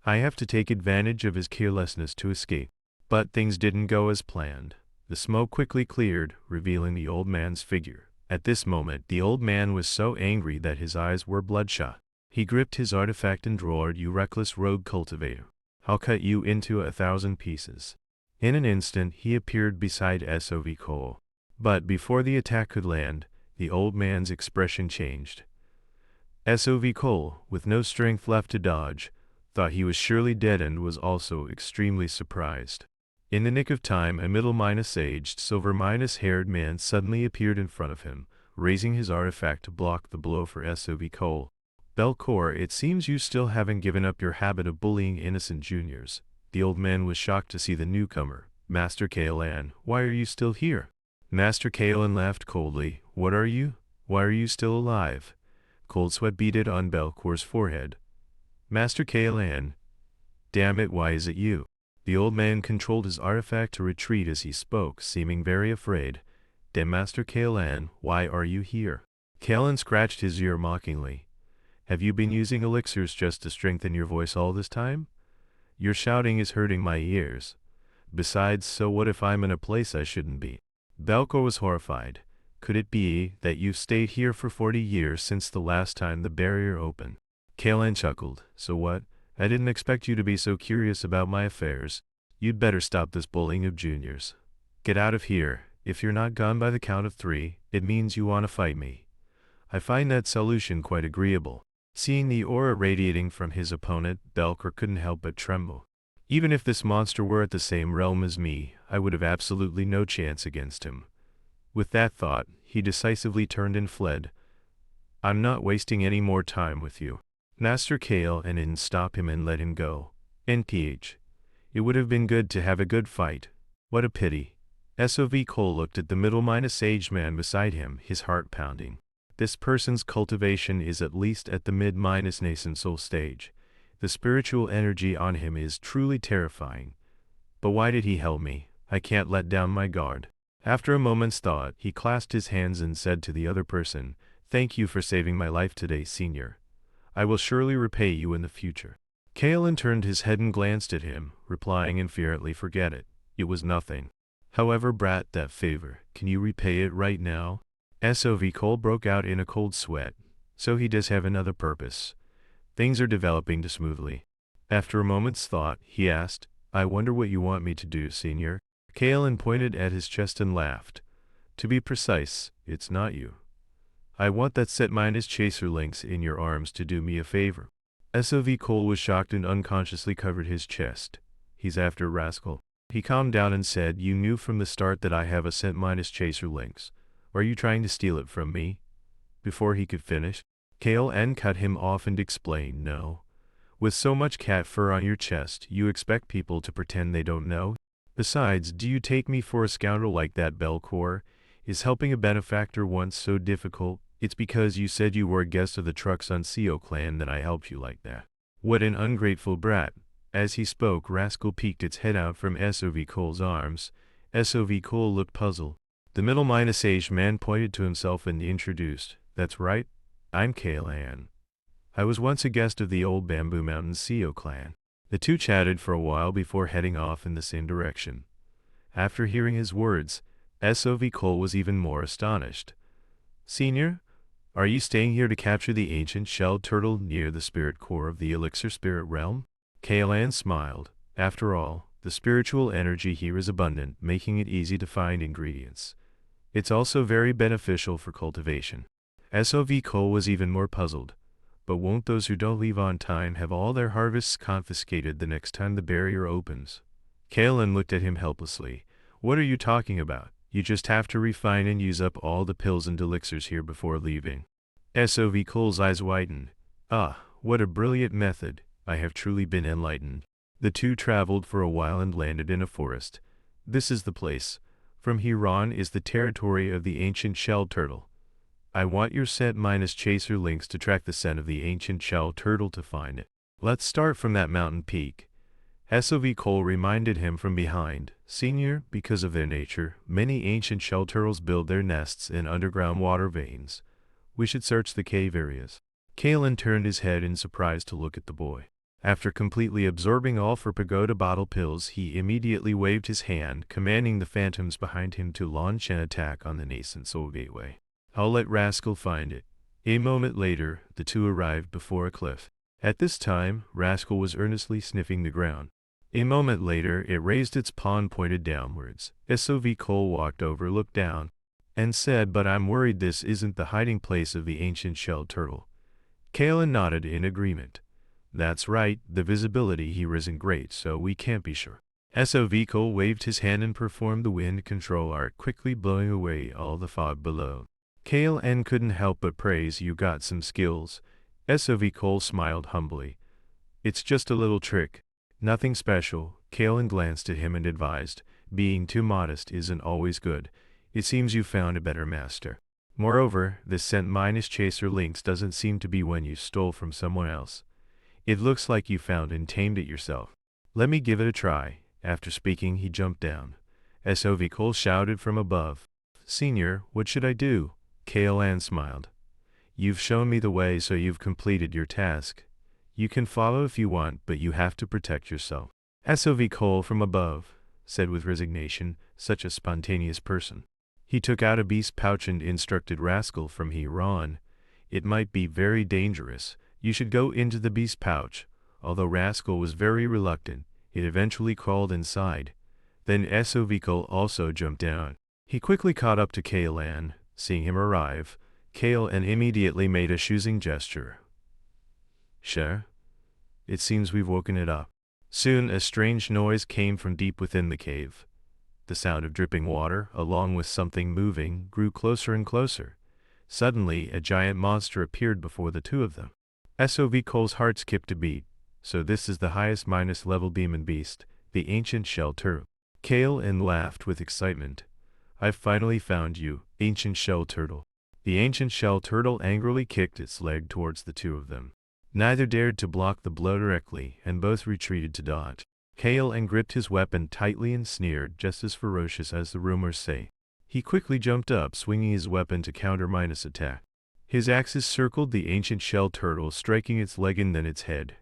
I have to take advantage of his carelessness to escape. But things didn't go as planned. The smoke quickly cleared, revealing the old man's figure. At this moment, the old man was so angry that his eyes were bloodshot. He gripped his artifact and roared, "You reckless rogue cultivator. I'll cut you into 1,000 pieces." In an instant, he appeared beside SOV Cole. But before the attack could land, the old man's expression changed. SOV Cole, with no strength left to dodge, thought he was surely dead and was also extremely surprised. In the nick of time, a middle-aged, silver-haired man suddenly appeared in front of him, raising his artifact to block the blow for SOV Cole. Belcor, it seems you still haven't given up your habit of bullying innocent juniors. The old man was shocked to see the newcomer. Master Kaelan, why are you still here? Master Kaelan laughed coldly. What are you? Why are you still alive? Cold sweat beaded on Belcor's forehead. Master Kaelan. Damn it, why is it you? The old man controlled his artifact to retreat as he spoke, seeming very afraid. Damn Master Kaelan, why are you here? Kaelan scratched his ear mockingly. Have you been using elixirs just to strengthen your voice all this time? Your shouting is hurting my ears. Besides, so what if I'm in a place I shouldn't be? Belcor was horrified. Could it be that you've stayed here for 40 years since the last time the barrier opened? Kaelan chuckled. So what? I didn't expect you to be so curious about my affairs. You'd better stop this bullying of juniors. Get out of here. If you're not gone by the count of 3, it means you want to fight me. I find that solution quite agreeable. Seeing the aura radiating from his opponent, Belcor couldn't help but tremble. Even if this monster were at the same realm as me, I would have absolutely no chance against him. With that thought, he decisively turned and fled. I'm not wasting any more time with you. Master Kaelan didn't stop him and let him go. NPH. It would have been good to have a good fight. What a pity. SOV Cole looked at the middle-aged man beside him, his heart pounding. This person's cultivation is at least at the mid-nascent soul stage. The spiritual energy on him is truly terrifying. But why did he help me? I can't let down my guard. After a moment's thought, he clasped his hands and said to the other person, Thank you for saving my life today, senior. I will surely repay you in the future. Kaelan turned his head and glanced at him, replying in fear, Forget it. It was nothing. However, brat, that favor, can you repay it right now? SOV Cole broke out in a cold sweat. So he does have another purpose. Things are developing smoothly. After a moment's thought, he asked, I wonder what you want me to do, senior? Kalen pointed at his chest and laughed. To be precise, it's not you. I want that set minus chaser links in your arms to do me a favor. SOV Cole was shocked and unconsciously covered his chest. He's after Rascal. He calmed down and said, you knew from the start that I have a set minus chaser links. Are you trying to steal it from me? Before he could finish, Kale cut him off and explained, no. With so much cat fur on your chest, you expect people to pretend they don't know? Besides, do you take me for a scoundrel like that, Belcor? Is helping a benefactor once so difficult? It's because you said you were a guest of the Trucks on CO clan that I helped you like that. What an ungrateful brat. As he spoke, Rascal peeked its head out from SOV Cole's arms. SOV Cole looked puzzled. The middle minus-aged man pointed to himself and introduced, that's right, I'm Kale. I was once a guest of the old Bamboo Mountain CO clan. The two chatted for a while before heading off in the same direction. After hearing his words, SOV Cole was even more astonished. Senior, are you staying here to capture the ancient shelled turtle near the spirit core of the elixir spirit realm? Kale smiled. After all, the spiritual energy here is abundant, making it easy to find ingredients. It's also very beneficial for cultivation. SOV Cole was even more puzzled. But won't those who don't leave on time have all their harvests confiscated the next time the barrier opens? Kalen looked at him helplessly. What are you talking about? You just have to refine and use up all the pills and elixirs here before leaving. SOV Cole's eyes widened. Ah, what a brilliant method. I have truly been enlightened. The two traveled for a while and landed in a forest. This is the place. From here on is the territory of the ancient shell turtle. I want your scent minus chaser links to track the scent of the ancient shell turtle to find it. Let's start from that mountain peak. SOV Cole reminded him from behind. Senior, because of their nature, many ancient shell turtles build their nests in underground water veins. We should search the cave areas. Kalen turned his head in surprise to look at the boy. After completely absorbing all for pagoda bottle pills, he immediately waved his hand, commanding the phantoms behind him to launch an attack on the nascent soul gateway. I'll let Rascal find it. A moment later, the two arrived before a cliff. At this time, Rascal was earnestly sniffing the ground. A moment later, it raised its paw and pointed downwards. SOV Cole walked over, looked down, and said, but I'm worried this isn't the hiding place of the ancient shelled turtle. Kalen nodded in agreement. That's right, the visibility here isn't great, so we can't be sure. SOV Cole waved his hand and performed the wind control art, quickly blowing away all the fog below. Kalen couldn't help but praise, you got some skills. SOV Cole smiled humbly. It's just a little trick. Nothing special. Kalen glanced at him and advised, being too modest isn't always good. It seems you found a better master. Moreover, this scent minus chaser links doesn't seem to be one you stole from someone else. It looks like you found and tamed it yourself. Let me give it a try. After speaking, he jumped down. SOV Cole shouted from above. Senior, what should I do? Kalen smiled. You've shown me the way, so you've completed your task. You can follow if you want, but you have to protect yourself. SOV Cole from above said with resignation, such a spontaneous person. He took out a beast pouch and instructed Rascal from here on. It might be very dangerous. You should go into the beast pouch. Although Rascal was very reluctant, it eventually crawled inside. Then SOV Cole also jumped down. He quickly caught up to Kalen. Seeing him arrive, Kalen immediately made a choosing gesture. Sure. It seems we've woken it up. Soon a strange noise came from deep within the cave. The sound of dripping water, along with something moving, grew closer and closer. Suddenly, a giant monster appeared before the two of them. SOV Cole's heart skipped a beat. So this is the highest minus level demon beast, the ancient shell turtle. Kalen laughed with excitement. I've finally found you, ancient shell turtle. The ancient shell turtle angrily kicked its leg towards the two of them. Neither dared to block the blow directly, and both retreated to dodge. Kalen gripped his weapon tightly and sneered, just as ferocious as the rumors say. He quickly jumped up, swinging his weapon to counter minus attack. His axis circled the ancient shell turtle, striking its leg and then its head.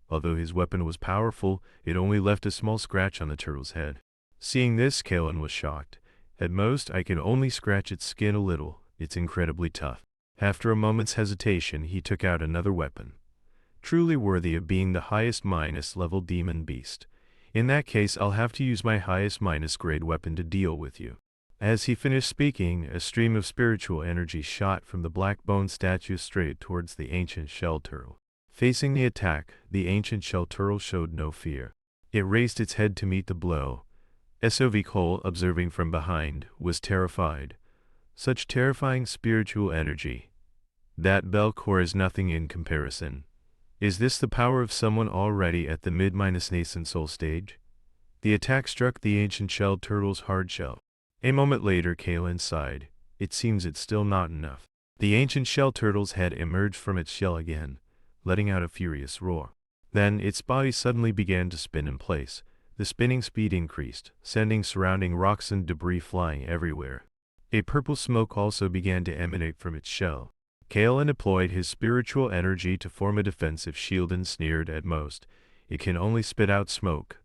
Although his weapon was powerful, it only left a small scratch on the turtle's head. Seeing this, Kalen was shocked. At most, I can only scratch its skin a little. It's incredibly tough. After a moment's hesitation, he took out another weapon. Truly worthy of being the highest minus level demon beast. In that case, I'll have to use my highest minus grade weapon to deal with you. As he finished speaking, a stream of spiritual energy shot from the black bone statue straight towards the ancient shell turtle. Facing the attack, the ancient shell turtle showed no fear. It raised its head to meet the blow. SOV Cole, observing from behind, was terrified. Such terrifying spiritual energy. That bell core is nothing in comparison. Is this the power of someone already at the mid-nascent soul stage? The attack struck the ancient shell turtle's hard shell. A moment later, Kalen sighed. It seems it's still not enough. The ancient shell turtle's head emerged from its shell again, letting out a furious roar. Then its body suddenly began to spin in place. The spinning speed increased, sending surrounding rocks and debris flying everywhere. A purple smoke also began to emanate from its shell. Kalen deployed his spiritual energy to form a defensive shield and sneered, at most, it can only spit out smoke.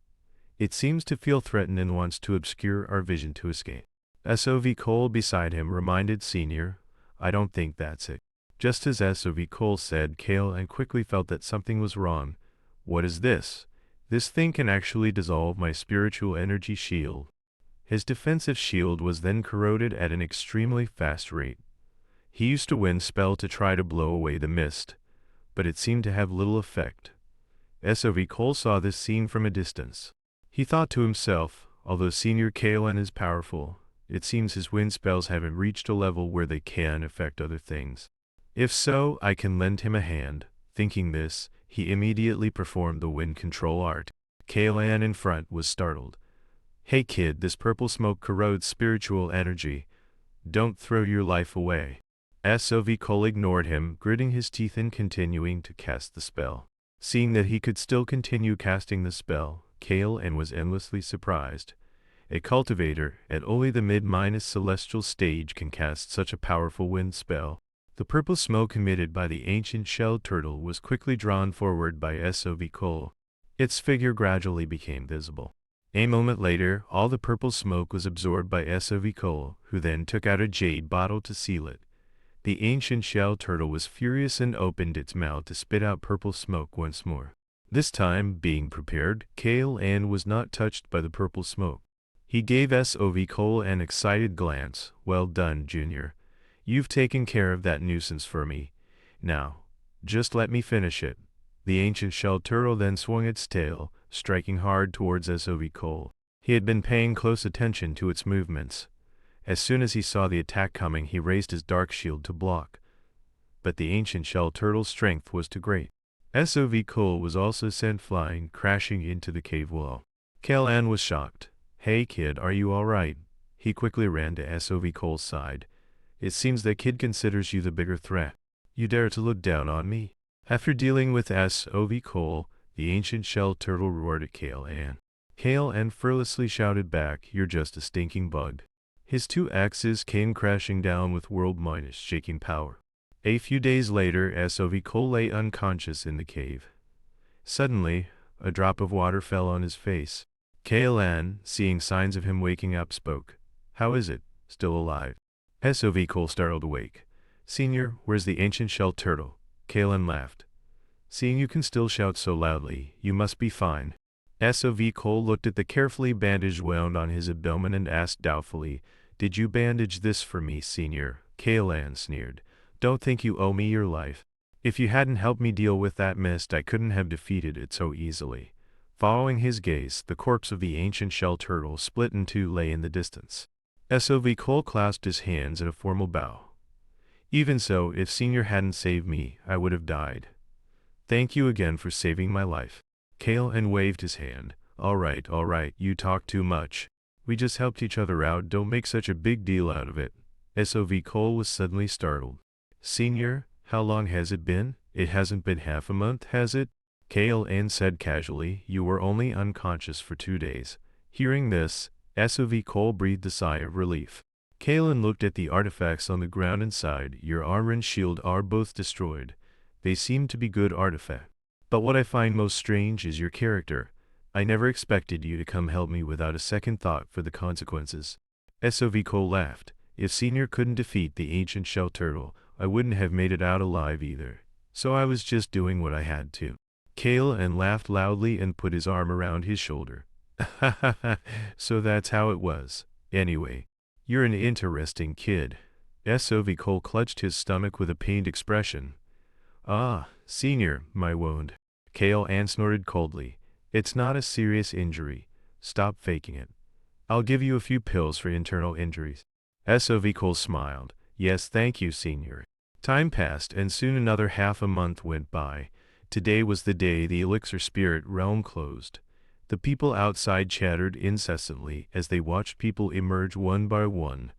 It seems to feel threatened and wants to obscure our vision to escape. SOV Cole beside him reminded Senior, I don't think that's it. Just as SOV Cole said, Kalen quickly felt that something was wrong. What is this? This thing can actually dissolve my spiritual energy shield. His defensive shield was then corroded at an extremely fast rate. He used a wind spell to try to blow away the mist, but it seemed to have little effect. SOV Cole saw this scene from a distance. He thought to himself, although Senior Kalen is powerful, it seems his wind spells haven't reached a level where they can affect other things. If so, I can lend him a hand. Thinking this, he immediately performed the wind control art. Kalen in front was startled. Hey kid, this purple smoke corrodes spiritual energy. Don't throw your life away. SOV Cole ignored him, gritting his teeth and continuing to cast the spell. Seeing that he could still continue casting the spell, Kalen was endlessly surprised. A cultivator, at only the mid-celestial stage, can cast such a powerful wind spell. The purple smoke emitted by the ancient shell turtle was quickly drawn forward by SOV Cole. Its figure gradually became visible. A moment later, all the purple smoke was absorbed by SOV Cole, who then took out a jade bottle to seal it. The ancient shell turtle was furious and opened its mouth to spit out purple smoke once more. This time, being prepared, Kalen was not touched by the purple smoke. He gave SOV Cole an excited glance. Well done, Junior. You've taken care of that nuisance for me. Now, just let me finish it. The ancient shell turtle then swung its tail, striking hard towards SOV Cole. He had been paying close attention to its movements. As soon as he saw the attack coming, he raised his dark shield to block. But the ancient shell turtle's strength was too great. SOV Cole was also sent flying, crashing into the cave wall. Kalen was shocked. Hey kid, are you alright? He quickly ran to SOV Cole's side. It seems that kid considers you the bigger threat. You dare to look down on me? After dealing with SOV Cole, the ancient shell turtle roared at Kalen. Kalen fearlessly shouted back, you're just a stinking bug. His two axes came crashing down with world-minus shaking power. A few days later, SOV Cole lay unconscious in the cave. Suddenly, a drop of water fell on his face. Kalen, seeing signs of him waking up, spoke. How is it? Still alive? SOV Cole startled awake. Senior, where's the ancient shell turtle? Kalen laughed. Seeing you can still shout so loudly, you must be fine. SOV Cole looked at the carefully bandaged wound on his abdomen and asked doubtfully, Did you bandage this for me, Senior? Kalen sneered. Don't think you owe me your life. If you hadn't helped me deal with that mist, I couldn't have defeated it so easily. Following his gaze, the corpse of the ancient shell turtle split in two lay in the distance. SOV Cole clasped his hands in a formal bow. Even so, if Senior hadn't saved me, I would have died. Thank you again for saving my life. Kalen waved his hand. All right, you talk too much. We just helped each other out, don't make such a big deal out of it. SOV Cole was suddenly startled. Senior, how long has it been? It hasn't been half a month, has it? Kalen said casually, you were only unconscious for 2 days. Hearing this, SOV Cole breathed a sigh of relief. Kalen looked at the artifacts on the ground and sighed. Your armor and shield are both destroyed. They seem to be good artifacts. But what I find most strange is your character. I never expected you to come help me without a second thought for the consequences. SOV Cole laughed. If Senior couldn't defeat the ancient shell turtle, I wouldn't have made it out alive either. So I was just doing what I had to. Kale and laughed loudly and put his arm around his shoulder. Ha ha ha, so that's how it was. Anyway, you're an interesting kid. SOV Cole clutched his stomach with a pained expression. Ah, Senior, my wound. Kale snorted coldly. It's not a serious injury. Stop faking it. I'll give you a few pills for internal injuries. SOV Cole smiled. Yes, thank you, Senior. Time passed, and soon another half a month went by. Today was the day the elixir spirit realm closed. The people outside chattered incessantly as they watched people emerge one by one.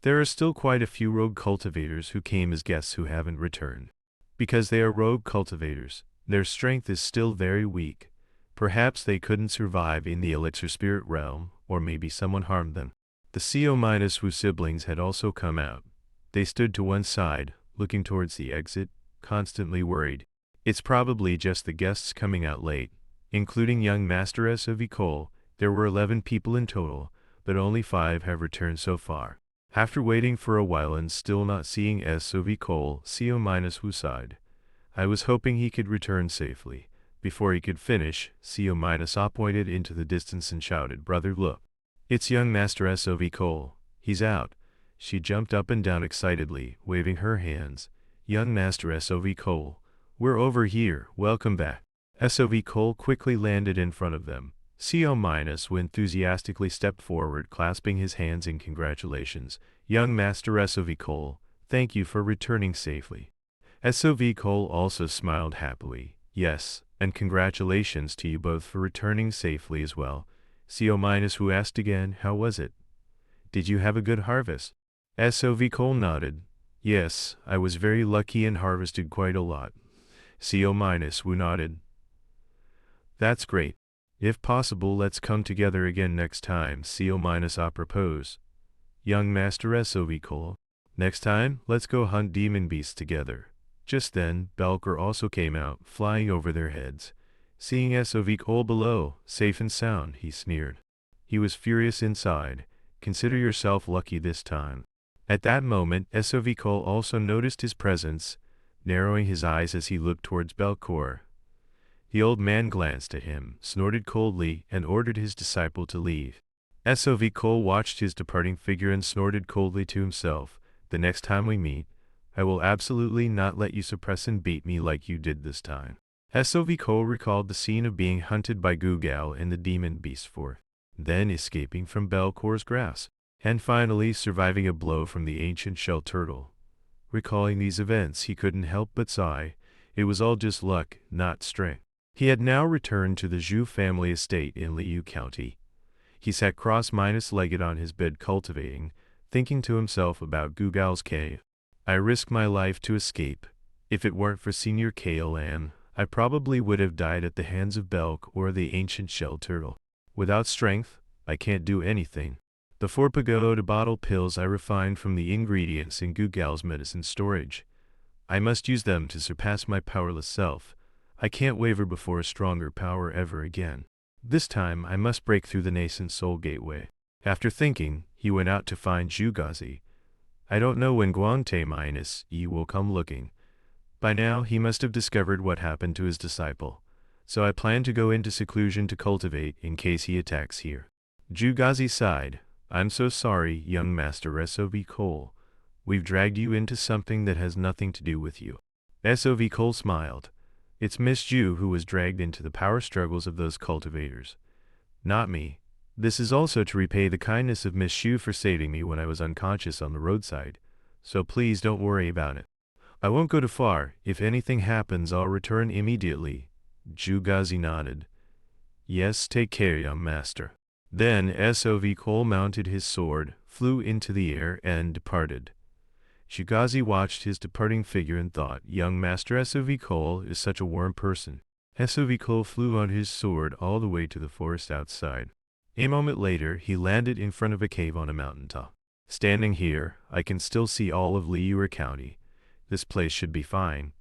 There are still quite a few rogue cultivators who came as guests who haven't returned. Because they are rogue cultivators, their strength is still very weak. Perhaps they couldn't survive in the elixir spirit realm, or maybe someone harmed them. The CO-Wu siblings had also come out. They stood to one side, looking towards the exit, constantly worried. It's probably just the guests coming out late. Including young Master SOV Cole, there were 11 people in total, but only 5 have returned so far. After waiting for a while and still not seeing SOV Cole, CO-Wu sighed. I was hoping he could return safely. Before he could finish, CO-Op pointed into the distance and shouted, Brother, look. It's young Master SOV Cole. He's out. She jumped up and down excitedly, waving her hands. Young Master SOV Cole. We're over here, welcome back. SOV Cole quickly landed in front of them. CO- enthusiastically stepped forward, clasping his hands in congratulations. Young Master SOV Cole, thank you for returning safely. SOV Cole also smiled happily. Yes, and congratulations to you both for returning safely as well. CO- asked again, how was it? Did you have a good harvest? SOV Cole nodded. Yes, I was very lucky and harvested quite a lot. CO- nodded. That's great. If possible, let's come together again next time, CO- proposed. Young Master SOV Cole. Next time, let's go hunt demon beasts together. Just then, Belker also came out, flying over their heads. Seeing SOV Cole below, safe and sound, he sneered. He was furious inside. Consider yourself lucky this time. At that moment, SOV Cole also noticed his presence, narrowing his eyes as he looked towards Belcor. The old man glanced at him, snorted coldly, and ordered his disciple to leave. SOV Cole watched his departing figure and snorted coldly to himself. The next time we meet, I will absolutely not let you suppress and beat me like you did this time. SOV Cole recalled the scene of being hunted by Gugal in the demon beast fort, then escaping from Belcor's grasp, and finally surviving a blow from the ancient shell turtle. Recalling these events, he couldn't help but sigh. It was all just luck, not strength. He had now returned to the Zhu family estate in Liu County. He sat cross-legged on his bed cultivating, thinking to himself about Gugal's cave. I risked my life to escape. If it weren't for Senior KLM, I probably would have died at the hands of Belk or the ancient shell turtle. Without strength, I can't do anything. The 4 pagoda bottle pills I refined from the ingredients in Gugal's medicine storage. I must use them to surpass my powerless self. I can't waver before a stronger power ever again. This time I must break through the nascent soul gateway. After thinking, he went out to find Zhugazi. I don't know when Guangte-Yi will come looking. By now he must have discovered what happened to his disciple. So I plan to go into seclusion to cultivate in case he attacks here. Zhugazi sighed. I'm so sorry, young Master SOV Cole. We've dragged you into something that has nothing to do with you. SOV Cole smiled. It's Miss Zhu who was dragged into the power struggles of those cultivators. Not me. This is also to repay the kindness of Miss Zhu for saving me when I was unconscious on the roadside. So please don't worry about it. I won't go too far. If anything happens, I'll return immediately. Zhugazi nodded. Yes, take care, young master. Then SOV Cole mounted his sword, flew into the air, and departed. Zhugazi watched his departing figure and thought, young Master SOV Cole is such a warm person. SOV Cole flew on his sword all the way to the forest outside. A moment later, he landed in front of a cave on a mountaintop. Standing here, I can still see all of Liu County. This place should be fine.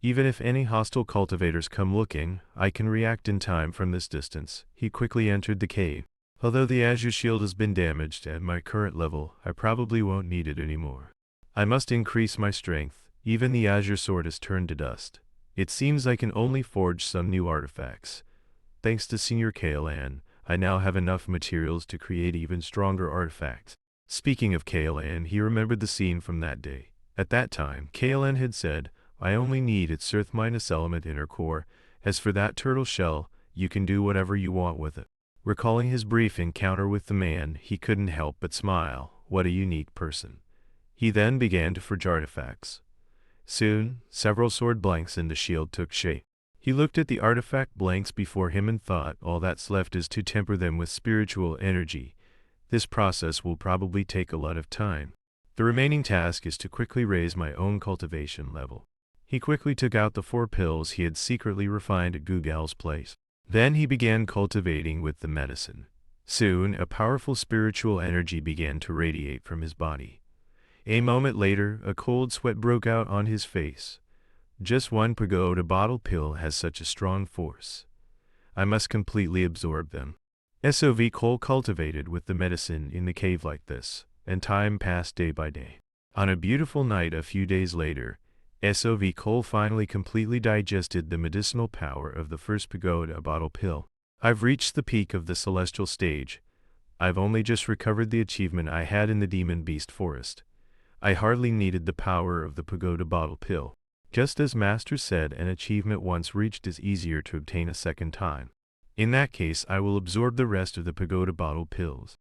Even if any hostile cultivators come looking, I can react in time from this distance. He quickly entered the cave. Although the azure shield has been damaged at my current level, I probably won't need it anymore. I must increase my strength. Even the azure sword has turned to dust. It seems I can only forge some new artifacts. Thanks to Senior Kaelan, I now have enough materials to create even stronger artifacts. Speaking of Kaelan, he remembered the scene from that day. At that time, Kaelan had said, I only need its earth- element inner core. As for that turtle shell, you can do whatever you want with it. Recalling his brief encounter with the man, he couldn't help but smile. What a unique person. He then began to forge artifacts. Soon, several sword blanks in the shield took shape. He looked at the artifact blanks before him and thought, all that's left is to temper them with spiritual energy. This process will probably take a lot of time. The remaining task is to quickly raise my own cultivation level. He quickly took out the 4 pills he had secretly refined at Gugal's place. Then he began cultivating with the medicine. Soon, a powerful spiritual energy began to radiate from his body. A moment later, a cold sweat broke out on his face. Just one pagoda bottle pill has such a strong force. I must completely absorb them. SOV Cole cultivated with the medicine in the cave like this, and time passed day by day. On a beautiful night a few days later, SOV Cole finally completely digested the medicinal power of the first pagoda bottle pill. I've reached the peak of the celestial stage. I've only just recovered the achievement I had in the demon beast forest. I hardly needed the power of the pagoda bottle pill. Just as Master said, an achievement once reached is easier to obtain a second time. In that case, I will absorb the rest of the pagoda bottle pills.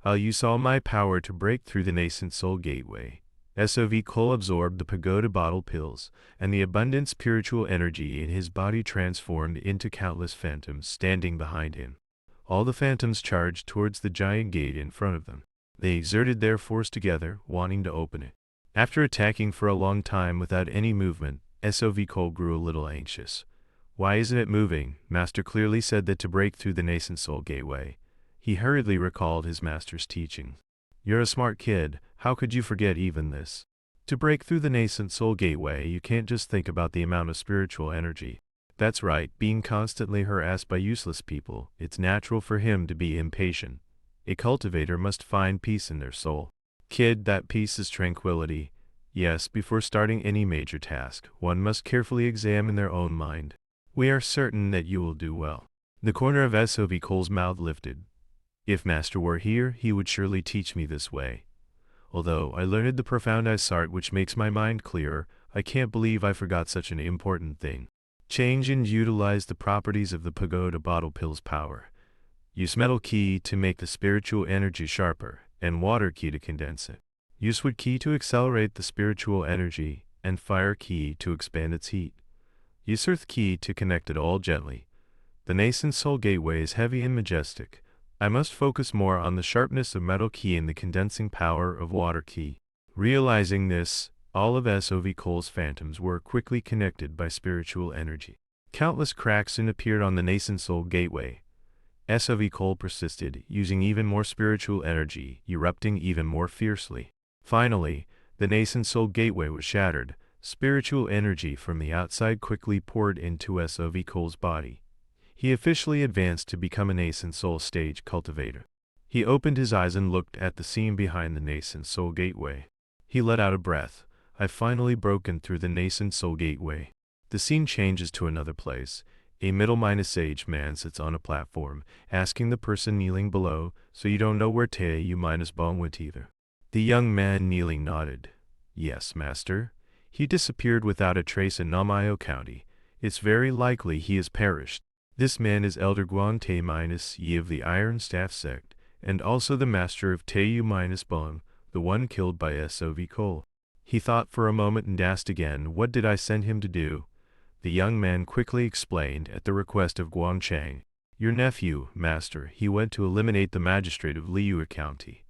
I'll use all my power to break through the nascent soul gateway. SOV Cole absorbed the pagoda bottle pills, and the abundant spiritual energy in his body transformed into countless phantoms standing behind him. All the phantoms charged towards the giant gate in front of them. They exerted their force together, wanting to open it. After attacking for a long time without any movement, SOV Cole grew a little anxious. Why isn't it moving? Master clearly said that to break through the nascent soul gateway. He hurriedly recalled his master's teachings. You're a smart kid, how could you forget even this? To break through the nascent soul gateway, you can't just think about the amount of spiritual energy. That's right, being constantly harassed by useless people, it's natural for him to be impatient. A cultivator must find peace in their soul. Kid, that peace is tranquility. Yes, before starting any major task, one must carefully examine their own mind. We are certain that you will do well. The corner of SOV Cole's mouth lifted. If Master were here, he would surely teach me this way. Although I learned the profound art which makes my mind clearer, I can't believe I forgot such an important thing. Change and utilize the properties of the pagoda bottle pill's power. Use metal key to make the spiritual energy sharper, and water key to condense it. Use wood key to accelerate the spiritual energy, and fire key to expand its heat. Use earth key to connect it all gently. The nascent soul gateway is heavy and majestic. I must focus more on the sharpness of metal key and the condensing power of water key. Realizing this, all of SOV Cole's phantoms were quickly connected by spiritual energy. Countless cracks soon appeared on the nascent soul gateway. SOV Cole persisted, using even more spiritual energy, erupting even more fiercely. Finally, the nascent soul gateway was shattered. Spiritual energy from the outside quickly poured into SOV Cole's body. He officially advanced to become a nascent soul stage cultivator. He opened his eyes and looked at the scene behind the nascent soul gateway. He let out a breath. I've finally broken through the nascent soul gateway. The scene changes to another place. A middle-aged man sits on a platform, asking the person kneeling below, so you don't know where you-bong went either. The young man kneeling nodded. Yes, master. He disappeared without a trace in Namayo County. It's very likely he has perished. This man is Elder Guang-Te-Yi of the Iron Staff sect, and also the master of Te-Yu-Bong, the one killed by SOV Cole. He thought for a moment and asked again, what did I send him to do? The young man quickly explained at the request of Guang Chang. Your nephew, master, he went to eliminate the magistrate of Liu County.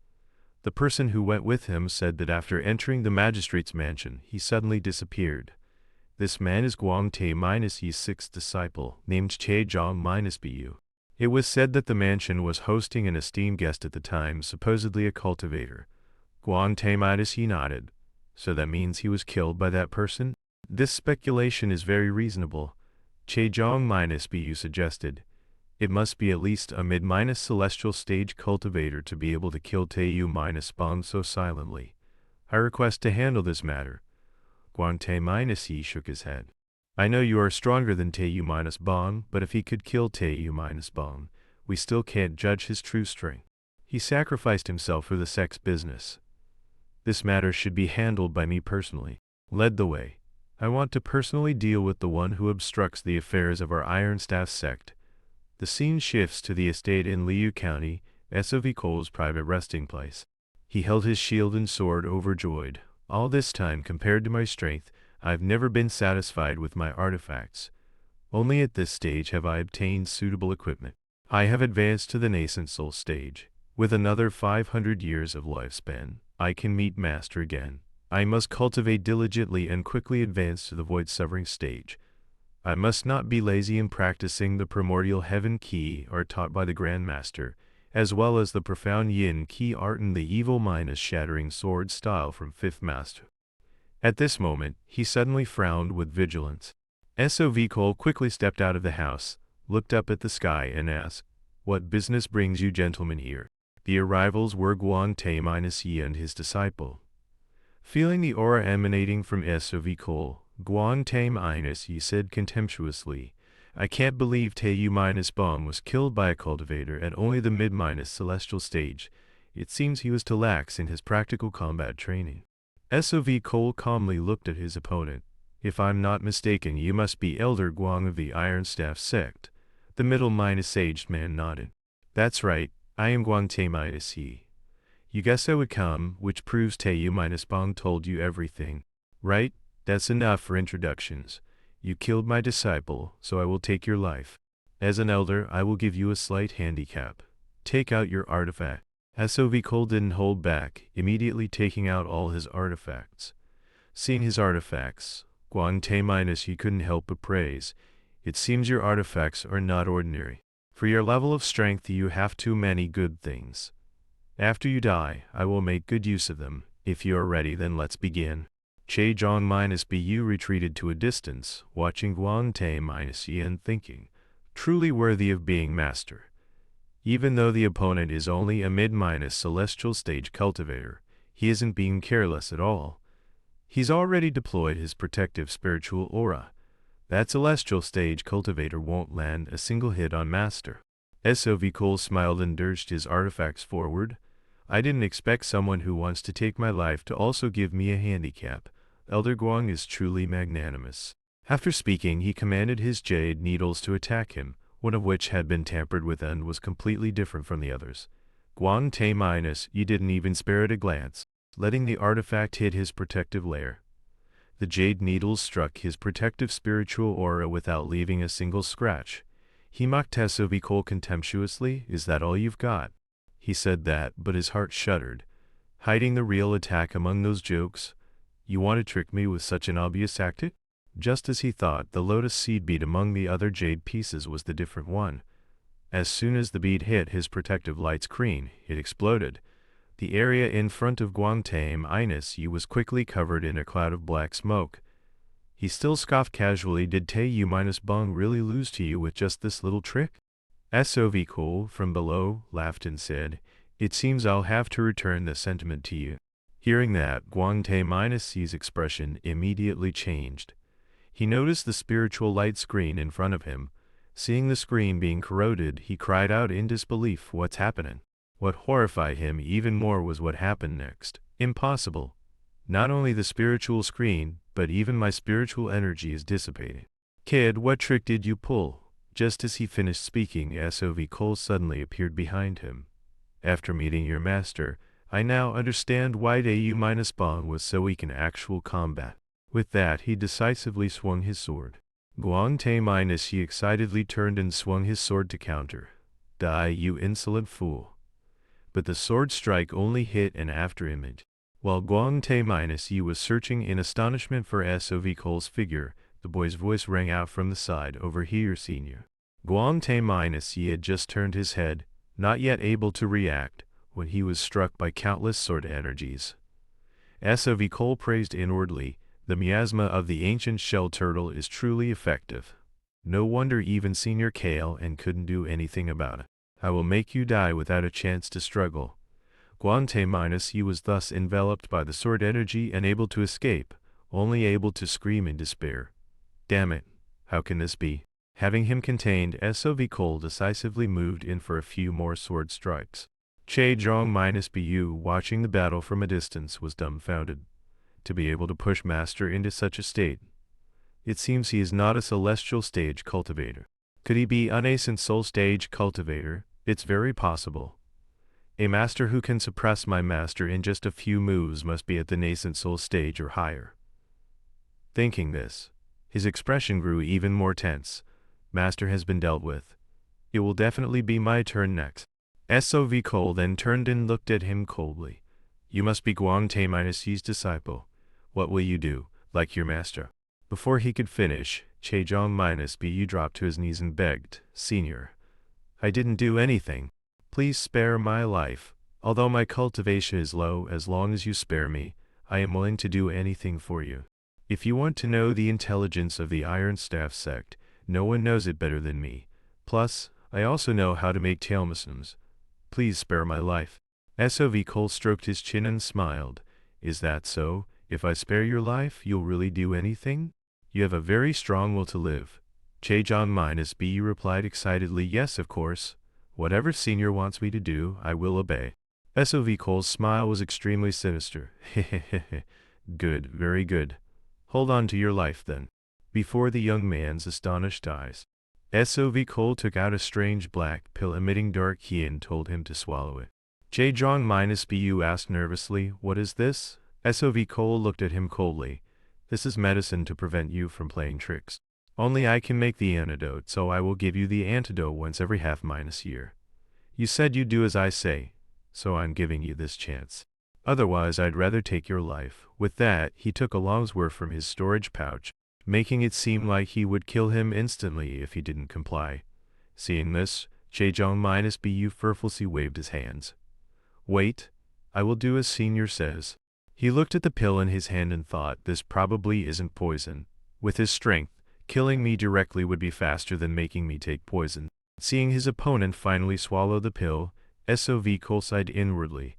The person who went with him said that after entering the magistrate's mansion, he suddenly disappeared. This man is Guang Te-Yi's sixth disciple, named Che Zhang-Bu. It was said that the mansion was hosting an esteemed guest at the time, supposedly a cultivator. Guang Te-Yi nodded. So that means he was killed by that person? This speculation is very reasonable. Che-Jong-Bu suggested. It must be at least a mid-celestial stage cultivator to be able to kill Tae-Yu-Bong so silently. I request to handle this matter. Guan-Tae-Yi shook his head. I know you are stronger than Tae-Yu-Bong, but if he could kill Tae-Yu-Bong, we still can't judge his true strength. He sacrificed himself for the sex business. This matter should be handled by me personally. Led the way. I want to personally deal with the one who obstructs the affairs of our Iron Staff sect. The scene shifts to the estate in Liu County, S.O.V. Cole's private resting place. He held his shield and sword overjoyed. All this time, compared to my strength, I've never been satisfied with my artifacts. Only at this stage have I obtained suitable equipment. I have advanced to the nascent soul stage. With another 500 years of lifespan, I can meet Master again. I must cultivate diligently and quickly advance to the void-severing stage. I must not be lazy in practicing the primordial heaven key art taught by the Grand Master, as well as the profound yin key art and the evil shattering sword style from Fifth Master. At this moment, he suddenly frowned with vigilance. S.O.V. Cole quickly stepped out of the house, looked up at the sky and asked, "What business brings you gentlemen here?" The arrivals were Guan-Tae-Yi and his disciple. Feeling the aura emanating from S.O.V. Cole, Guan-Tae-Yi said contemptuously, "I can't believe Tae-Yu-Bong was killed by a cultivator at only the mid-celestial stage. It seems he was too lax in his practical combat training." S.O.V. Cole calmly looked at his opponent. "If I'm not mistaken, you must be Elder Guang of the Iron Staff sect." The middle-aged man nodded. "That's right, I am Guan-Tae-Yi. You guessed I would come, which proves Tae-Yu-Bong told you everything. Right? That's enough for introductions. You killed my disciple, so I will take your life. As an elder, I will give you a slight handicap. Take out your artifact." S.O.V. Cole didn't hold back, immediately taking out all his artifacts. Seeing his artifacts, Guan-Tae-Yi couldn't help but praise. "It seems your artifacts are not ordinary. For your level of strength you have too many good things. After you die, I will make good use of them. If you are ready, then let's begin." Che-Jong-Bu retreated to a distance, watching Guan-Tae-Yi and thinking, truly worthy of being master. Even though the opponent is only a mid-celestial stage cultivator, he isn't being careless at all. He's already deployed his protective spiritual aura. That celestial stage cultivator won't land a single hit on master. S.O.V. Cole smiled and dirged his artifacts forward. "I didn't expect someone who wants to take my life to also give me a handicap. Elder Guang is truly magnanimous." After speaking, he commanded his jade needles to attack him, one of which had been tampered with and was completely different from the others. Guan-Tae-Yi didn't even spare it a glance, letting the artifact hit his protective layer. The jade needles struck his protective spiritual aura without leaving a single scratch. He mocked S.O.V. Cole contemptuously. "Is that all you've got?" He said that, but his heart shuddered. Hiding the real attack among those jokes? You want to trick me with such an obvious tactic? Just as he thought, the lotus seed bead among the other jade pieces was the different one. As soon as the bead hit his protective light screen, it exploded. The area in front of Guan-Tae-Yi was quickly covered in a cloud of black smoke. He still scoffed casually. "Did Tae-Yu-Bong really lose to you with just this little trick?" S.O.V. Cole, from below, laughed and said, "It seems I'll have to return the sentiment to you." Hearing that, Guan-Tae-Yi's expression immediately changed. He noticed the spiritual light screen in front of him. Seeing the screen being corroded, he cried out in disbelief, "What's happening?" What horrified him even more was what happened next. "Impossible. Not only the spiritual screen, but even my spiritual energy is dissipating." "Kid, what trick did you pull?" Just as he finished speaking, S.O.V. Cole suddenly appeared behind him. "After meeting your master, I now understand why Tae-Yu-Bong was so weak in actual combat." With that, he decisively swung his sword. Guan-Tae-Yi excitedly turned and swung his sword to counter. "Die, you insolent fool." But the sword strike only hit an afterimage. While Guan-Tae-Yi was searching in astonishment for S.O.V. Cole's figure, the boy's voice rang out from the side. "Over here, senior." Guan-Tae-Yi had just turned his head, not yet able to react, when he was struck by countless sword energies. S.O.V. Cole praised inwardly, The miasma of the ancient shell turtle is truly effective. No wonder even Senior Kale and couldn't do anything about it. I will make you die without a chance to struggle. Guante-he was thus enveloped by the sword energy and able to escape, only able to scream in despair. Damn it, how can this be? Having him contained, Sov decisively moved in for a few more sword strikes. Che-Jong-Bu, watching the battle from a distance, was dumbfounded. To be able to push Master into such a state. It seems he is not a celestial stage cultivator. Could he be a nascent soul stage cultivator? It's very possible. A master who can suppress my master in just a few moves must be at the nascent soul stage or higher. Thinking this, his expression grew even more tense. Master has been dealt with. It will definitely be my turn next. Sov then turned and looked at him coldly. You must be Guante-He's disciple. What will you do, like your master? Before he could finish, Che-Jong-Bu dropped to his knees and begged, Senior, I didn't do anything. Please spare my life. Although my cultivation is low, as long as you spare me, I am willing to do anything for you. If you want to know the intelligence of the Iron Staff sect, no one knows it better than me. Plus, I also know how to make tailmusums. Please spare my life. Sov stroked his chin and smiled. Is that so? If I spare your life, you'll really do anything? You have a very strong will to live. Che-Jong-Bu replied excitedly, yes, of course. Whatever Senior wants me to do, I will obey. Sov's smile was extremely sinister. Hehehe. Good, very good. Hold on to your life then. Before the young man's astonished eyes, Sov took out a strange black pill emitting dark heat and told him to swallow it. Che-Jong-Bu asked nervously, what is this? Sov looked at him coldly. This is medicine to prevent you from playing tricks. Only I can make the antidote, so I will give you the antidote once every half-year. You said you'd do as I say, so I'm giving you this chance. Otherwise I'd rather take your life. With that, he took a longsword from his storage pouch, making it seem like he would kill him instantly if he didn't comply. Seeing this, Che-Jong-Bu furiously waved his hands. Wait, I will do as Senior says. He looked at the pill in his hand and thought, this probably isn't poison. With his strength, killing me directly would be faster than making me take poison. Seeing his opponent finally swallow the pill, Sov sighed inwardly.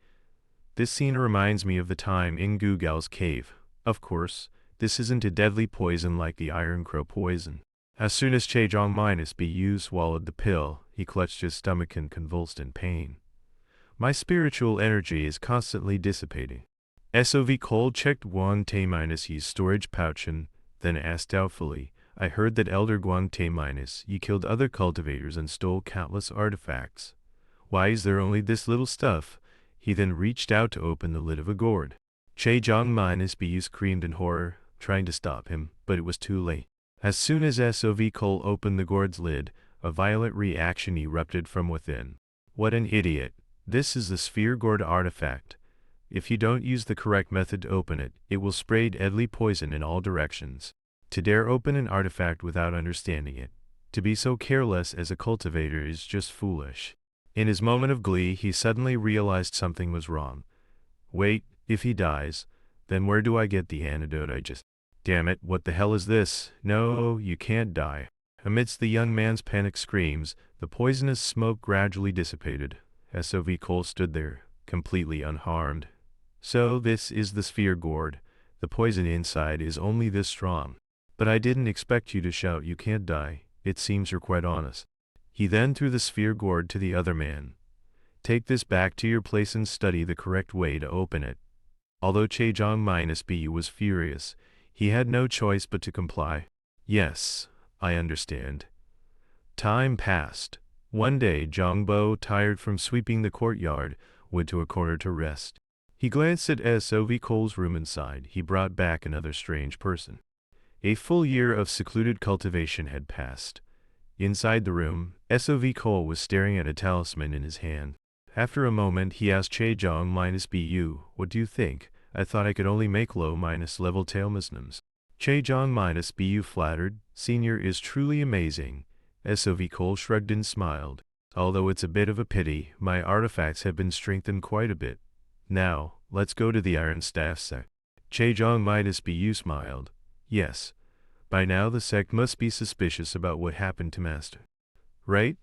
This scene reminds me of the time in Gugal's cave. Of course, this isn't a deadly poison like the Iron Crow poison. As soon as Che-Jong-Bu swallowed the pill, he clutched his stomach and convulsed in pain. My spiritual energy is constantly dissipating. Sov checked Guante-He's storage pouch and then asked doubtfully, I heard that Elder Guante-, you killed other cultivators and stole countless artifacts. Why is there only this little stuff? He then reached out to open the lid of a gourd. Che-Jong-Bu screamed in horror, trying to stop him, but it was too late. As soon as Sov opened the gourd's lid, a violent reaction erupted from within. What an idiot. This is the sphere gourd artifact. If you don't use the correct method to open it, it will spray deadly poison in all directions. To dare open an artifact without understanding it, to be so careless as a cultivator is just foolish. In his moment of glee, he suddenly realized something was wrong. Wait, if he dies, then where do I get the antidote I just... Damn it, what the hell is this? No, you can't die. Amidst the young man's panicked screams, the poisonous smoke gradually dissipated. Sov stood there, completely unharmed. So this is the sphere gourd. The poison inside is only this strong. But I didn't expect you to shout you can't die. It seems you're quite honest. He then threw the sphere gourd to the other man. Take this back to your place and study the correct way to open it. Although Che-Jong-Bu was furious, he had no choice but to comply. Yes, I understand. Time passed. One day Jongbo, tired from sweeping the courtyard, went to a corner to rest. He glanced at Sov's room inside. He brought back another strange person. A full year of secluded cultivation had passed. Inside the room, Sov was staring at a talisman in his hand. After a moment, he asked Che-Jong-Bu, what do you think? I thought I could only make low-level tailmusums. Che-Jong-Bu flattered, Senior is truly amazing. Sov shrugged and smiled. Although it's a bit of a pity, my artifacts have been strengthened quite a bit. Now, let's go to the Iron Staff sect. Chejong Midas Bu smiled. Yes. By now the sect must be suspicious about what happened to Master. Right?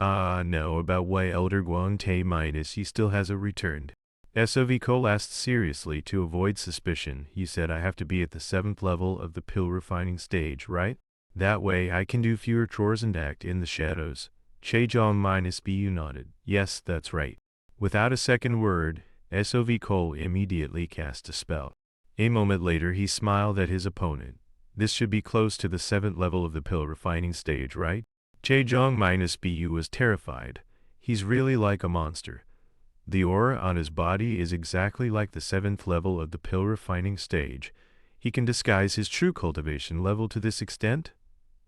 No, about why Elder Guang Te Midas he still hasn't returned. SOV Cole asked seriously to avoid suspicion. He said I have to be at the 7th level of the pill refining stage, right? That way I can do fewer chores and act in the shadows. Chejong Minus Bu nodded. Yes, that's right. Without a second word, SOV Cole immediately cast a spell. A moment later he smiled at his opponent. This should be close to the 7th level of the pill refining stage, right? Chejong Minus Bu was terrified. He's really like a monster. The aura on his body is exactly like the 7th level of the pill refining stage. He can disguise his true cultivation level to this extent?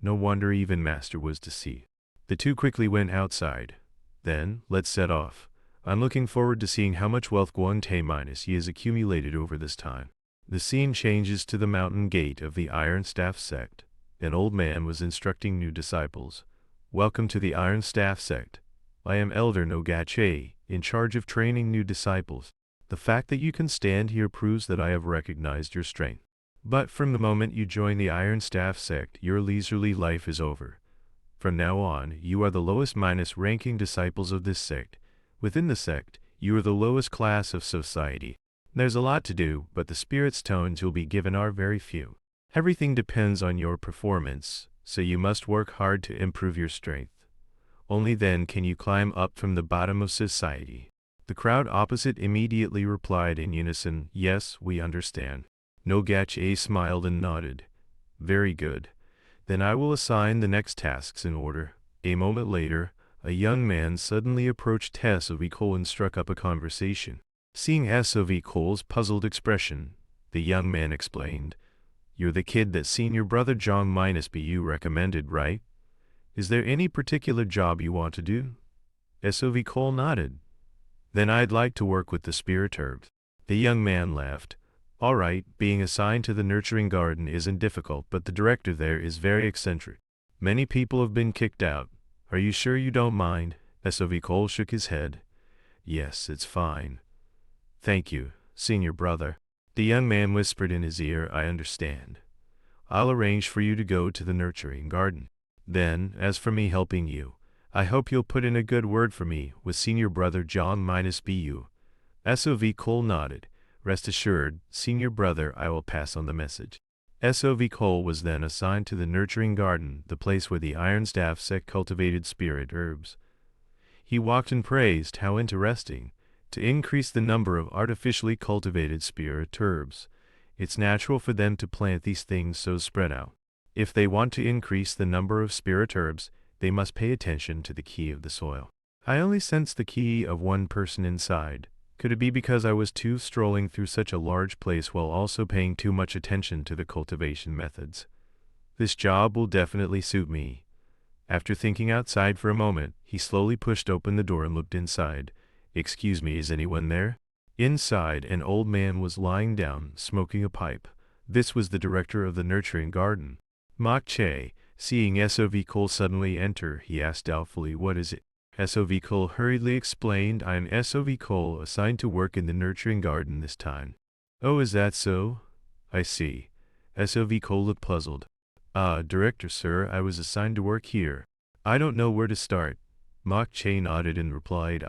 No wonder even Master was to see. The two quickly went outside. Then, let's set off. I'm looking forward to seeing how much wealth Guan Te Minus he has accumulated over this time. The scene changes to the mountain gate of the Iron Staff sect. An old man was instructing new disciples. Welcome to the Iron Staff sect. I am Elder Nogache, in charge of training new disciples. The fact that you can stand here proves that I have recognized your strength. But from the moment you join the Iron Staff sect, your leisurely life is over. From now on, you are the lowest minus ranking disciples of this sect. Within the sect, you are the lowest class of society. There's a lot to do, but the spirit's tones you'll be given are very few. Everything depends on your performance, so you must work hard to improve your strength. Only then can you climb up from the bottom of society. The crowd opposite immediately replied in unison, yes, we understand. Nogache smiled and nodded. Very good. Then I will assign the next tasks in order. A moment later, a young man suddenly approached SOV Cole and struck up a conversation. Seeing SOV Cole's puzzled expression, the young man explained, You're the kid that senior brother John Minus Bu recommended, right? Is there any particular job you want to do? SOV Cole nodded. Then I'd like to work with the spirit herbs. The young man laughed. All right, being assigned to the nurturing garden isn't difficult, but the director there is very eccentric. Many people have been kicked out. Are you sure you don't mind? SOV Cole shook his head. Yes, it's fine. Thank you, senior brother. The young man whispered in his ear, I understand. I'll arrange for you to go to the nurturing garden. Then, as for me helping you, I hope you'll put in a good word for me with senior brother John Minus Bu. SOV Cole nodded. Rest assured, senior brother, I will pass on the message. SOV Cole was then assigned to the nurturing garden, the place where the Iron Staff sect cultivated spirit herbs. He walked and praised how interesting, to increase the number of artificially cultivated spirit herbs. It's natural for them to plant these things so spread out. If they want to increase the number of spirit herbs, they must pay attention to the key of the soil. I only sensed the key of one person inside. Could it be because I was too strolling through such a large place while also paying too much attention to the cultivation methods? This job will definitely suit me. After thinking outside for a moment, he slowly pushed open the door and looked inside. Excuse me, is anyone there? Inside, an old man was lying down, smoking a pipe. This was the director of the nurturing garden. Mage, seeing SOV Cole suddenly enter, he asked doubtfully, what is it? SOV Cole hurriedly explained, I am SOV Cole, assigned to work in the nurturing garden this time. Oh, is that so? I see. SOV Cole looked puzzled. Director sir, I was assigned to work here. I don't know where to start. Mage nodded and replied,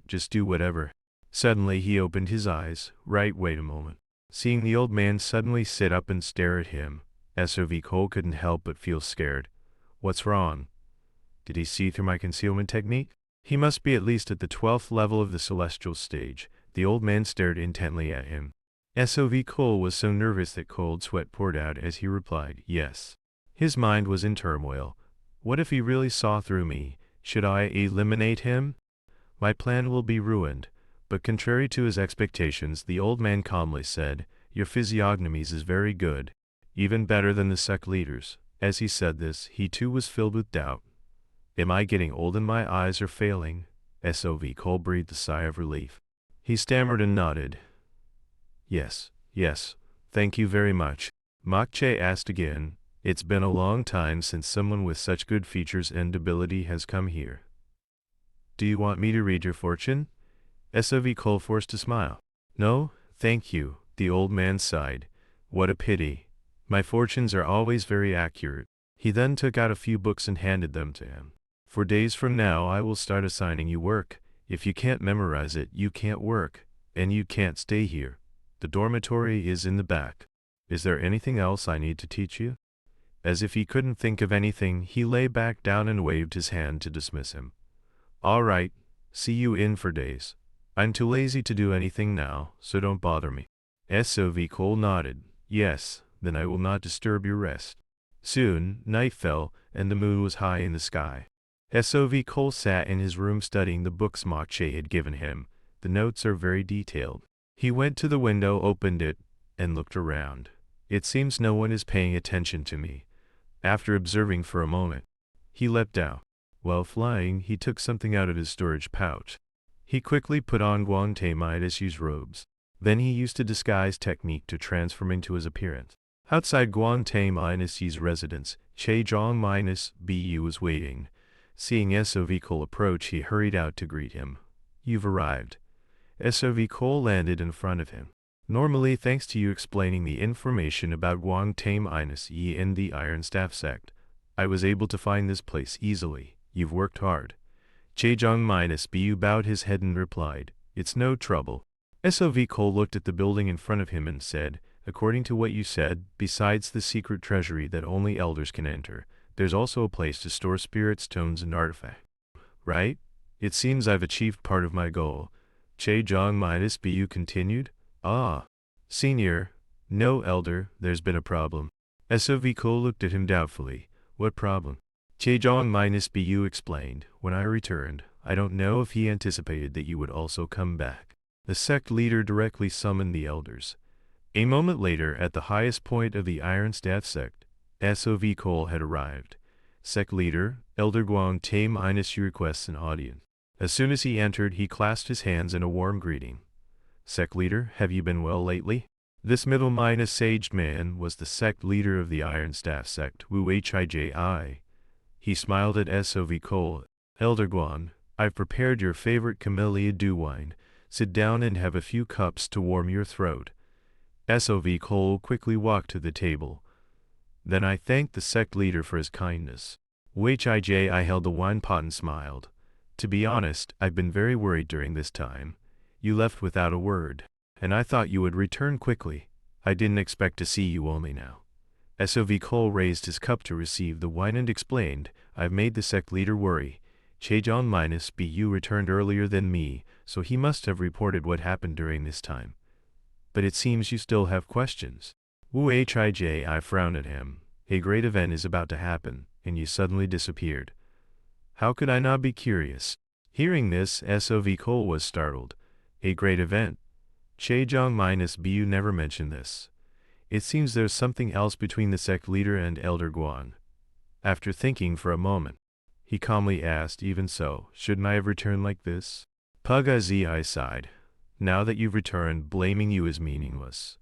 just do whatever. Suddenly he opened his eyes. Right, wait a moment. Seeing the old man suddenly sit up and stare at him, SOV Cole couldn't help but feel scared. What's wrong? Did he see through my concealment technique? He must be at least at the 12th level of the celestial stage. The old man stared intently at him. SOV Cole was so nervous that cold sweat poured out as he replied, yes. His mind was in turmoil. What if he really saw through me? Should I eliminate him? My plan will be ruined. But contrary to his expectations, the old man calmly said, your physiognomies is very good. Even better than the sect leaders. As he said this, he too was filled with doubt. Am I getting old and my eyes are failing? SOV Cole breathed a sigh of relief. He stammered and nodded. Yes, thank you very much. Mage asked again, it's been a long time since someone with such good features and ability has come here. Do you want me to read your fortune? SOV Cole forced a smile. No, thank you. The old man sighed. What a pity. My fortunes are always very accurate. He then took out a few books and handed them to him. For days from now I will start assigning you work. If you can't memorize it, you can't work, and you can't stay here. The dormitory is in the back. Is there anything else I need to teach you? As if he couldn't think of anything, he lay back down and waved his hand to dismiss him. All right, see you in 4 days. I'm too lazy to do anything now, so don't bother me. SOV Cole nodded. Yes, then I will not disturb your rest. Soon, night fell, and the moon was high in the sky. SOV Cole sat in his room studying the books Mage had given him. The notes are very detailed. He went to the window, opened it, and looked around. It seems no one is paying attention to me. After observing for a moment, he leapt out. While flying, he took something out of his storage pouch. He quickly put on Guantanamo-Isu's robes. Then he used a disguise technique to transform into his appearance. Outside Guantanamo-Isu's residence, Che-Jong-Bu was waiting. Seeing SOV Cole approach, he hurried out to greet him. You've arrived. SOV Cole landed in front of him. Normally, thanks to you explaining the information about Guantanamo-Isu and the Iron Staff sect, I was able to find this place easily. You've worked hard. Che-Jong-Bu bowed his head and replied, It's no trouble. SOV Cole looked at the building in front of him and said, According to what you said, besides the secret treasury that only elders can enter, there's also a place to store spirit stones and artifacts. Right? It seems I've achieved part of my goal. Che-Jong-Bu continued. Ah. Senior. No, elder, there's been a problem. SOV Cole looked at him doubtfully. What problem? Che-Jong-Bu explained. When I returned, I don't know if he anticipated that you would also come back. The sect leader directly summoned the elders. A moment later, at the highest point of the Iron Staff sect, SOV Cole had arrived. Sect leader, Elder Guantanamo-Isu requests an audience. As soon as he entered, he clasped his hands in a warm greeting. Sect leader, have you been well lately? This middle-aged man was the sect leader of the Iron Staff sect, Wuhiji. He smiled at SOV Cole. Elder Guan, I've prepared your favorite camellia dew wine. Sit down and have a few cups to warm your throat. SOV Cole quickly walked to the table. Then I thanked the sect leader for his kindness. Wuhiji held the wine pot and smiled. To be honest, I've been very worried during this time. You left without a word, and I thought you would return quickly. I didn't expect to see you only now. SOV Cole raised his cup to receive the wine and explained, I've made the sect leader worry. Che-Jong-Bu returned earlier than me, so he must have reported what happened during this time. But it seems you still have questions. Wuhiji frowned at him. A great event is about to happen, and you suddenly disappeared. How could I not be curious? Hearing this, SOV Cole was startled. A great event? Che-Jong-Bu never mentioned this. It seems there's something else between the sect leader and Elder Guan. After thinking for a moment, he calmly asked, even so, shouldn't I have returned like this? Pug-Zi sighed. Now that you've returned, blaming you is meaningless.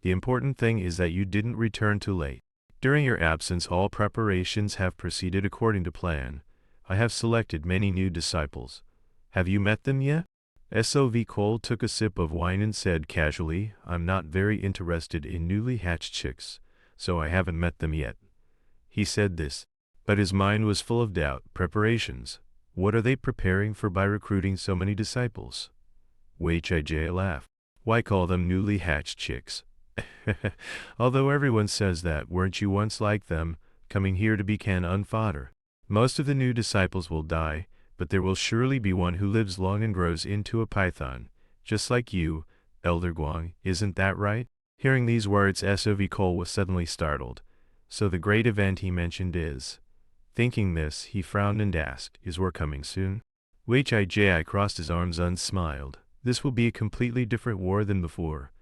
The important thing is that you didn't return too late. During your absence, all preparations have proceeded according to plan. I have selected many new disciples. Have you met them yet? SOV Cole took a sip of wine and said casually, I'm not very interested in newly hatched chicks, so I haven't met them yet. He said this, but his mind was full of doubt. Preparations. What are they preparing for by recruiting so many disciples? Wuhiji laughed. Why call them newly hatched chicks? Although everyone says that, weren't you once like them, coming here to be cannon fodder? Most of the new disciples will die, but there will surely be one who lives long and grows into a python, just like you, Elder Guan, isn't that right? Hearing these words, SOV Cole was suddenly startled. So the great event he mentioned is. Thinking this, he frowned and asked, is war coming soon? Wuhiji crossed his arms and smiled. This will be a completely different war than before.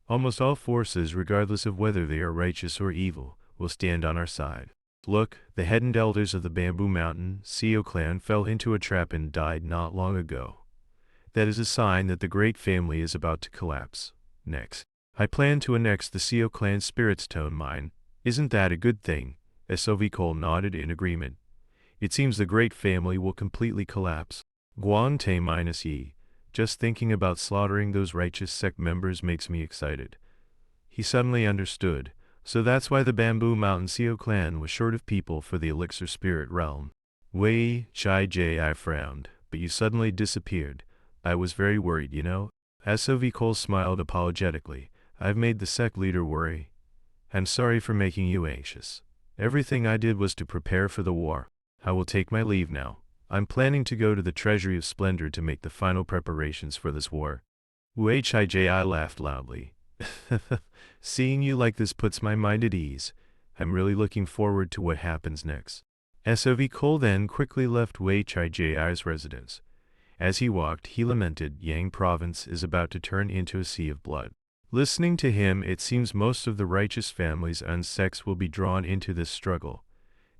Almost all forces, regardless of whether they are righteous or evil, will stand on our side. Look, the head elders of the Bamboo Mountain, Seo clan, fell into a trap and died not long ago. That is a sign that the great family is about to collapse. Next, I plan to annex the Seo clan spirit stone mine. Isn't that a good thing? SOV Cole nodded in agreement. It seems the great family will completely collapse. Guantanamo-Isu, Just thinking about slaughtering those righteous sect members makes me excited. He suddenly understood. So that's why the Bamboo Mountain Seo clan was short of people for the elixir spirit realm. Wei Chai J, I frowned, but you suddenly disappeared. I was very worried, you know. SOV Cole smiled apologetically. I've made the sect leader worry. I'm sorry for making you anxious. Everything I did was to prepare for the war. I will take my leave now. I'm planning to go to the Treasury of Splendor to make the final preparations for this war. Wei Chai J, I laughed loudly. Seeing you like this puts my mind at ease. I'm really looking forward to what happens next. SOV Cole then quickly left Wei Chai Ji's residence. As he walked, he lamented, Yang province is about to turn into a sea of blood. Listening to him, it seems most of the righteous families and sects will be drawn into this struggle.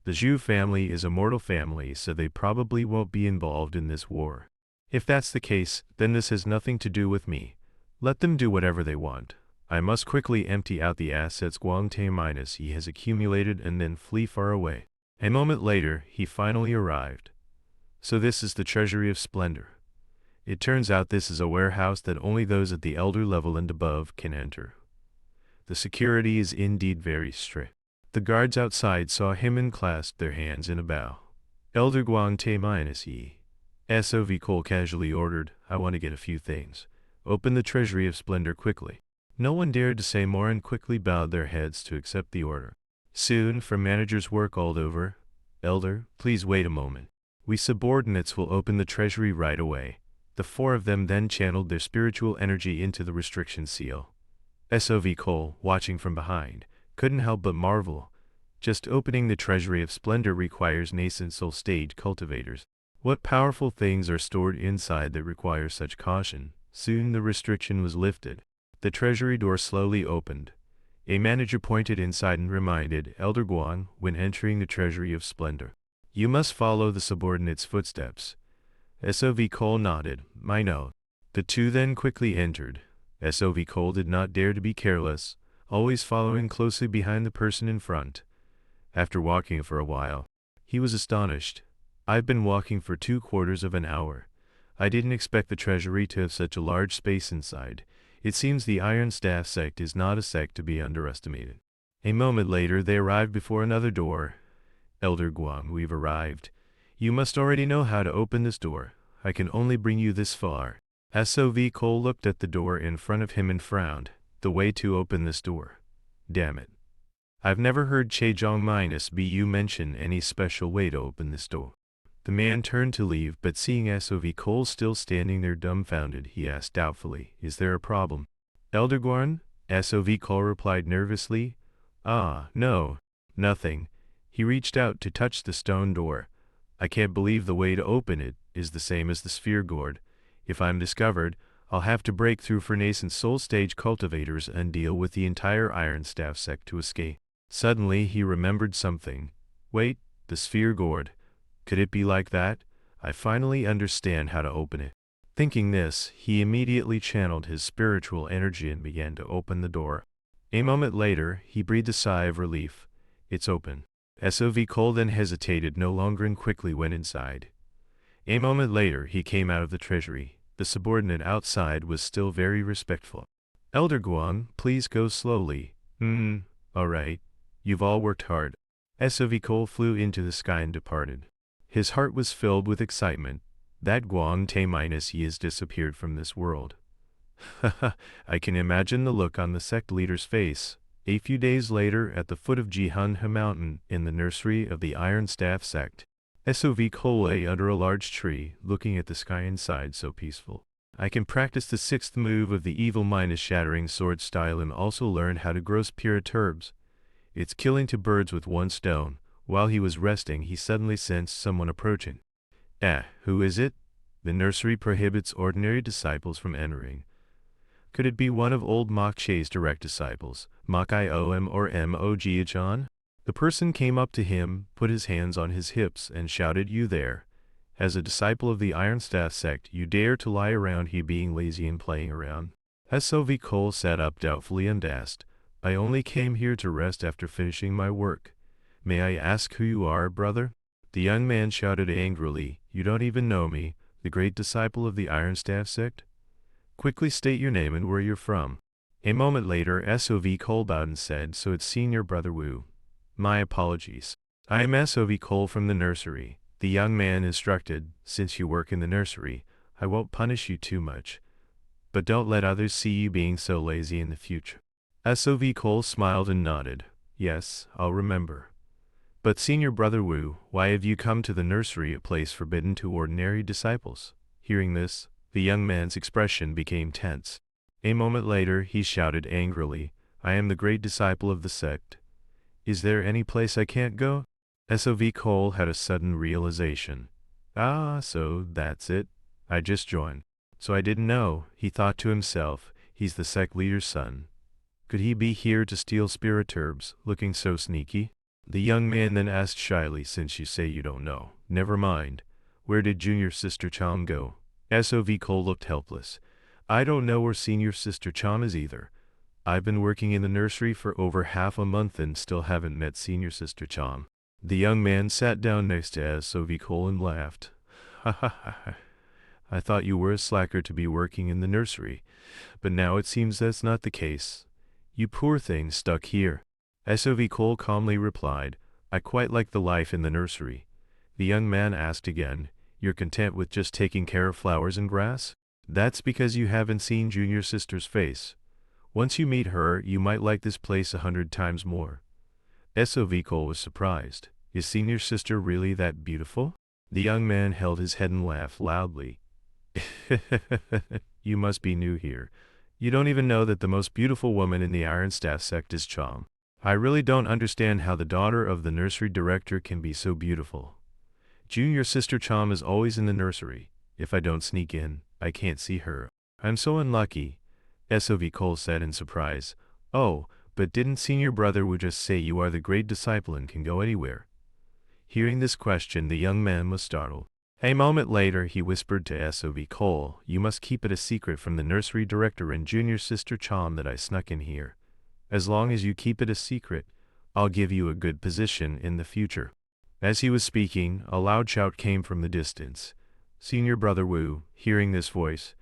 The Zhu family is a mortal family, so they probably won't be involved in this war. If that's the case, then this has nothing to do with me. Let them do whatever they want. I must quickly empty out the assets he has accumulated and then flee far away. A moment later, he finally arrived. So this is the Treasury of Splendor. It turns out this is a warehouse that only those at the elder level and above can enter. The security is indeed very strict. The guards outside saw him and clasped their hands in a bow. Elder Guang T-E. SOV Cole casually ordered, I want to get a few things. Open the Treasury of Splendor quickly. No one dared to say more and quickly bowed their heads to accept the order. Soon, for manager's work all over, Elder, please wait a moment. We subordinates will open the treasury right away. The four of them then channeled their spiritual energy into the restriction seal. SOV Cole, watching from behind, couldn't help but marvel. Just opening the Treasury of Splendor requires nascent soul stage cultivators. What powerful things are stored inside that require such caution? Soon the restriction was lifted. The treasury door slowly opened. A manager pointed inside and reminded Elder Guang when entering the Treasury of Splendor. You must follow the subordinate's footsteps. SOV Cole nodded. I know. The two then quickly entered. SOV Cole did not dare to be careless, always following closely behind the person in front. After walking for a while, he was astonished. I've been walking for 2/4 of an hour. I didn't expect the treasury to have such a large space inside. It seems the Iron Staff sect is not a sect to be underestimated. A moment later they arrived before another door. Elder Guang, we've arrived. You must already know how to open this door. I can only bring you this far. SOV Cole looked at the door in front of him and frowned. The way to open this door. Damn it. I've never heard Chejong-Bu mention any special way to open this door. The man turned to leave, but seeing SOV Cole still standing there dumbfounded, he asked doubtfully, Is there a problem? Elder Guan? SOV Cole replied nervously. No. Nothing. He reached out to touch the stone door. I can't believe the way to open it is the same as the sphere gourd. If I'm discovered, I'll have to break through for nascent soul stage cultivators and deal with the entire Iron Staff sect to escape. Suddenly he remembered something. Wait, the sphere gourd. Could it be like that? I finally understand how to open it. Thinking this, he immediately channeled his spiritual energy and began to open the door. A moment later, he breathed a sigh of relief. It's open. SOV Cole then hesitated no longer and quickly went inside. A moment later, he came out of the treasury. The subordinate outside was still very respectful. Elder Guang, please go slowly. All right. You've all worked hard. SOV Cole flew into the sky and departed. His heart was filled with excitement. That Guang T-he has disappeared from this world. I can imagine the look on the sect leader's face. A few days later, at the foot of Jihanhe Mountain, in the nursery of the Iron Staff sect, SOV Cole lay under a large tree, looking at the sky inside so peaceful. I can practice the 6th move of the evil shattering sword style and also learn how to gross pure turbs. It's killing 2 birds with 1 stone. While he was resting, he suddenly sensed someone approaching. Who is it? The nursery prohibits ordinary disciples from entering. Could it be one of old Mage's direct disciples, Mage-Om or Mog-chan? The person came up to him, put his hands on his hips, and shouted, You there. As a disciple of the Iron Staff sect, you dare to lie around here being lazy and playing around? SOV Cole sat up doubtfully and asked, I only came here to rest after finishing my work. May I ask who you are, brother? The young man shouted angrily, You don't even know me, the great disciple of the Iron Staff sect? Quickly state your name and where you're from. A moment later, SOV Cole bowed and said, so it's senior brother Wu. My apologies. I am SOV Cole from the nursery. The young man instructed, since you work in the nursery, I won't punish you too much. But don't let others see you being so lazy in the future. SOV Cole smiled and nodded. Yes, I'll remember. But senior brother Wu, why have you come to the nursery, a place forbidden to ordinary disciples? Hearing this, the young man's expression became tense. A moment later, he shouted angrily, I am the great disciple of the sect. Is there any place I can't go? SOV Cole had a sudden realization. Ah, so that's it. I just joined. So I didn't know, he thought to himself, he's the sect leader's son. Could he be here to steal spirit herbs, looking so sneaky? The young man then asked shyly, since you say you don't know. Never mind. Where did junior sister Chom go? SOV Cole looked helpless. I don't know where senior sister Chom is either. I've been working in the nursery for over half a month and still haven't met senior sister Chom. The young man sat down next to SOV Cole and laughed. Ha ha ha. I thought you were a slacker to be working in the nursery, but now it seems that's not the case. You poor thing stuck here. SOV Cole calmly replied, I quite like the life in the nursery. The young man asked again, you're content with just taking care of flowers and grass? That's because you haven't seen junior sister's face. Once you meet her, you might like this place 100 times more. SOV Cole was surprised. Is senior sister really that beautiful? The young man held his head and laughed loudly. You must be new here. You don't even know that the most beautiful woman in the Ironstaff sect is Chom. I really don't understand how the daughter of the nursery director can be so beautiful. Junior sister Chom is always in the nursery. If I don't sneak in, I can't see her. I'm so unlucky, SOV Cole said in surprise. Oh, but didn't senior brother Wu just say you are the great disciple and can go anywhere? Hearing this question, the young man was startled. A moment later, he whispered to SOV Cole, you must keep it a secret from the nursery director and junior sister Chom that I snuck in here. As long as you keep it a secret, I'll give you a good position in the future. As he was speaking, a loud shout came from the distance. Senior brother Wu, hearing this voice,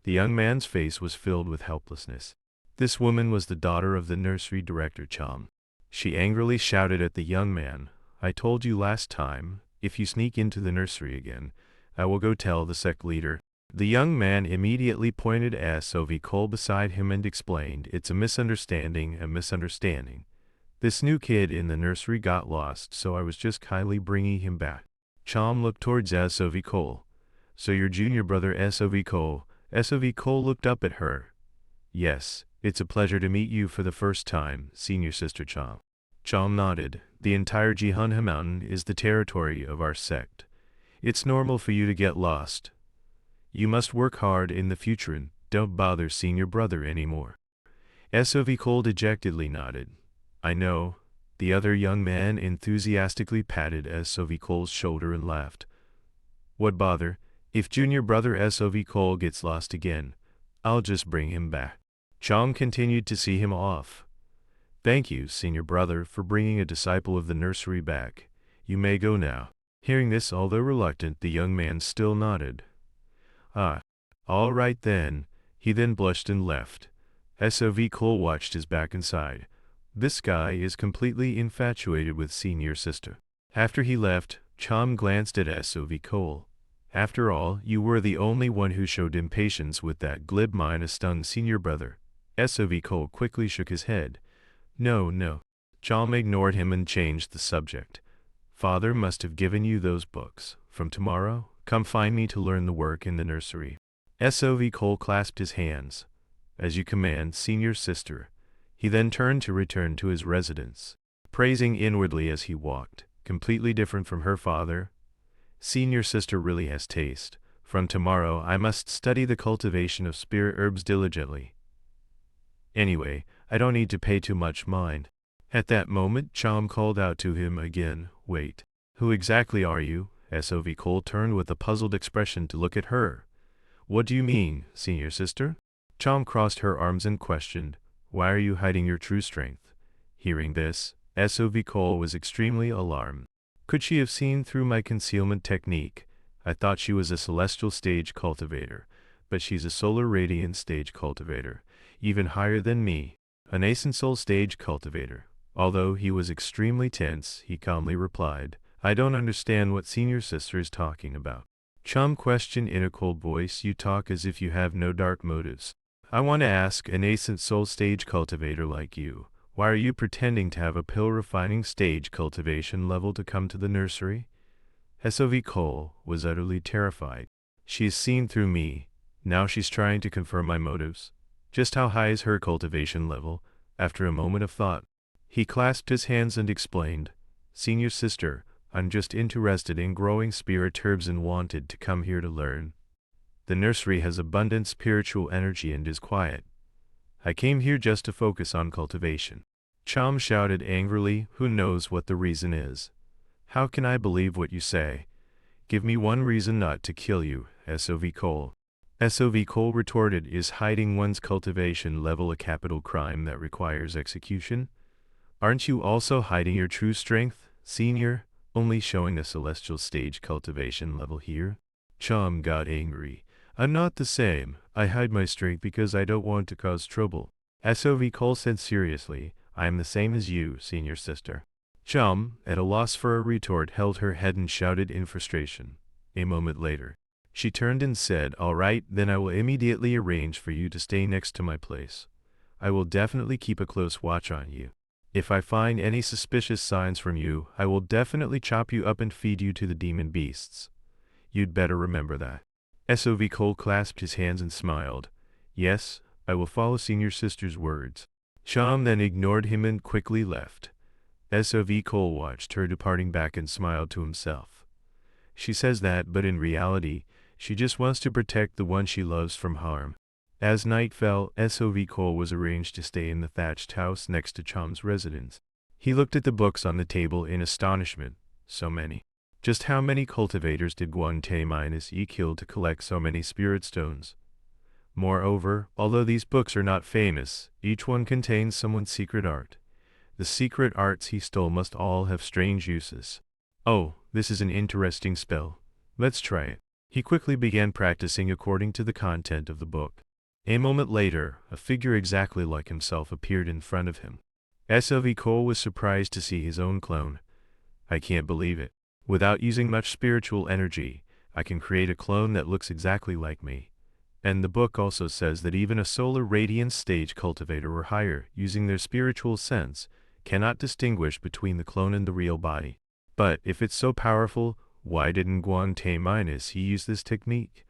the young man's face was filled with helplessness. This woman was the daughter of the nursery director Chom. She angrily shouted at the young man, I told you last time, if you sneak into the nursery again, I will go tell the sect leader. The young man immediately pointed SOV Cole beside him and explained, it's a misunderstanding. This new kid in the nursery got lost, so I was just kindly bringing him back. Chom looked towards SOV Cole. So your junior brother SOV Cole. SOV Cole looked up at her. Yes, it's a pleasure to meet you for the first time, senior sister Chom. Chom nodded. The entire Jihanha Mountain is the territory of our sect. It's normal for you to get lost. You must work hard in the future and don't bother senior brother anymore. SOV Cole dejectedly nodded. I know. The other young man enthusiastically patted SOV Cole's shoulder and laughed. What bother? If junior brother SOV Cole gets lost again, I'll just bring him back. Chom continued to see him off. Thank you, senior brother, for bringing a disciple of the nursery back. You may go now. Hearing this, although reluctant, the young man still nodded. Ah, all right then. He then blushed and left. SOV Cole watched his back and sighed. This guy is completely infatuated with senior sister. After he left, Chom glanced at SOV Cole. After all, you were the only one who showed impatience with that glib stung senior brother. SOV Cole quickly shook his head. No. Chom ignored him and changed the subject. Father must have given you those books. From tomorrow, come find me to learn the work in the nursery. SOV Cole clasped his hands. As you command, senior sister. He then turned to return to his residence, praising inwardly as he walked. Completely different from her father. Senior sister really has taste. From tomorrow I must study the cultivation of spirit herbs diligently. Anyway, I don't need to pay too much mind. At that moment, Chom called out to him again, wait. Who exactly are you? SOV Cole turned with a puzzled expression to look at her. What do you mean, senior sister? Chom crossed her arms and questioned, why are you hiding your true strength? Hearing this, SOV Cole was extremely alarmed. Could she have seen through my concealment technique? I thought she was a celestial stage cultivator, but she's a solar radiant stage cultivator, even higher than me, a nascent soul stage cultivator. Although he was extremely tense, he calmly replied, I don't understand what senior sister is talking about. Chum questioned in a cold voice, you talk as if you have no dark motives. I want to ask a nascent soul stage cultivator like you, why are you pretending to have a pill refining stage cultivation level to come to the nursery? SOV Cole was utterly terrified. She has seen through me. Now she's trying to confirm my motives. Just how high is her cultivation level? After a moment of thought, he clasped his hands and explained, Senior sister, I'm just interested in growing spirit herbs and wanted to come here to learn. The nursery has abundant spiritual energy and is quiet. I came here just to focus on cultivation. Chom shouted angrily, who knows what the reason is? How can I believe what you say? Give me one reason not to kill you, SOV Cole. SOV Cole retorted, is hiding one's cultivation level a capital crime that requires execution? Aren't you also hiding your true strength, senior, only showing a celestial stage cultivation level here? Chom got angry. I'm not the same. I hide my strength because I don't want to cause trouble. SOV Cole said seriously, I am the same as you, senior sister. Chom, at a loss for a retort, held her head and shouted in frustration. A moment later, she turned and said, all right, then I will immediately arrange for you to stay next to my place. I will definitely keep a close watch on you. If I find any suspicious signs from you, I will definitely chop you up and feed you to the demon beasts. You'd better remember that. SOV Cole clasped his hands and smiled. Yes, I will follow senior sister's words. Chom then ignored him and quickly left. SOV Cole watched her departing back and smiled to himself. She says that, but in reality, she just wants to protect the one she loves from harm. As night fell, SOV Cole was arranged to stay in the thatched house next to Chom's residence. He looked at the books on the table in astonishment. So many. Just how many cultivators did Guante-E kill to collect so many spirit stones? Moreover, although these books are not famous, each one contains someone's secret art. The secret arts he stole must all have strange uses. Oh, this is an interesting spell. Let's try it. He quickly began practicing according to the content of the book. A moment later, a figure exactly like himself appeared in front of him. SOV Cole was surprised to see his own clone. I can't believe it. Without using much spiritual energy, I can create a clone that looks exactly like me. And the book also says that even a solar radiance stage cultivator or higher, using their spiritual sense, cannot distinguish between the clone and the real body. But if it's so powerful, why didn't Guante-he use this technique?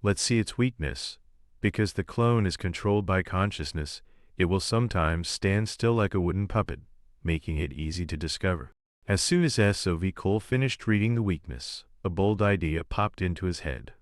Let's see its weakness. Because the clone is controlled by consciousness, it will sometimes stand still like a wooden puppet, making it easy to discover. As soon as SOV Cole finished reading the weakness, a bold idea popped into his head.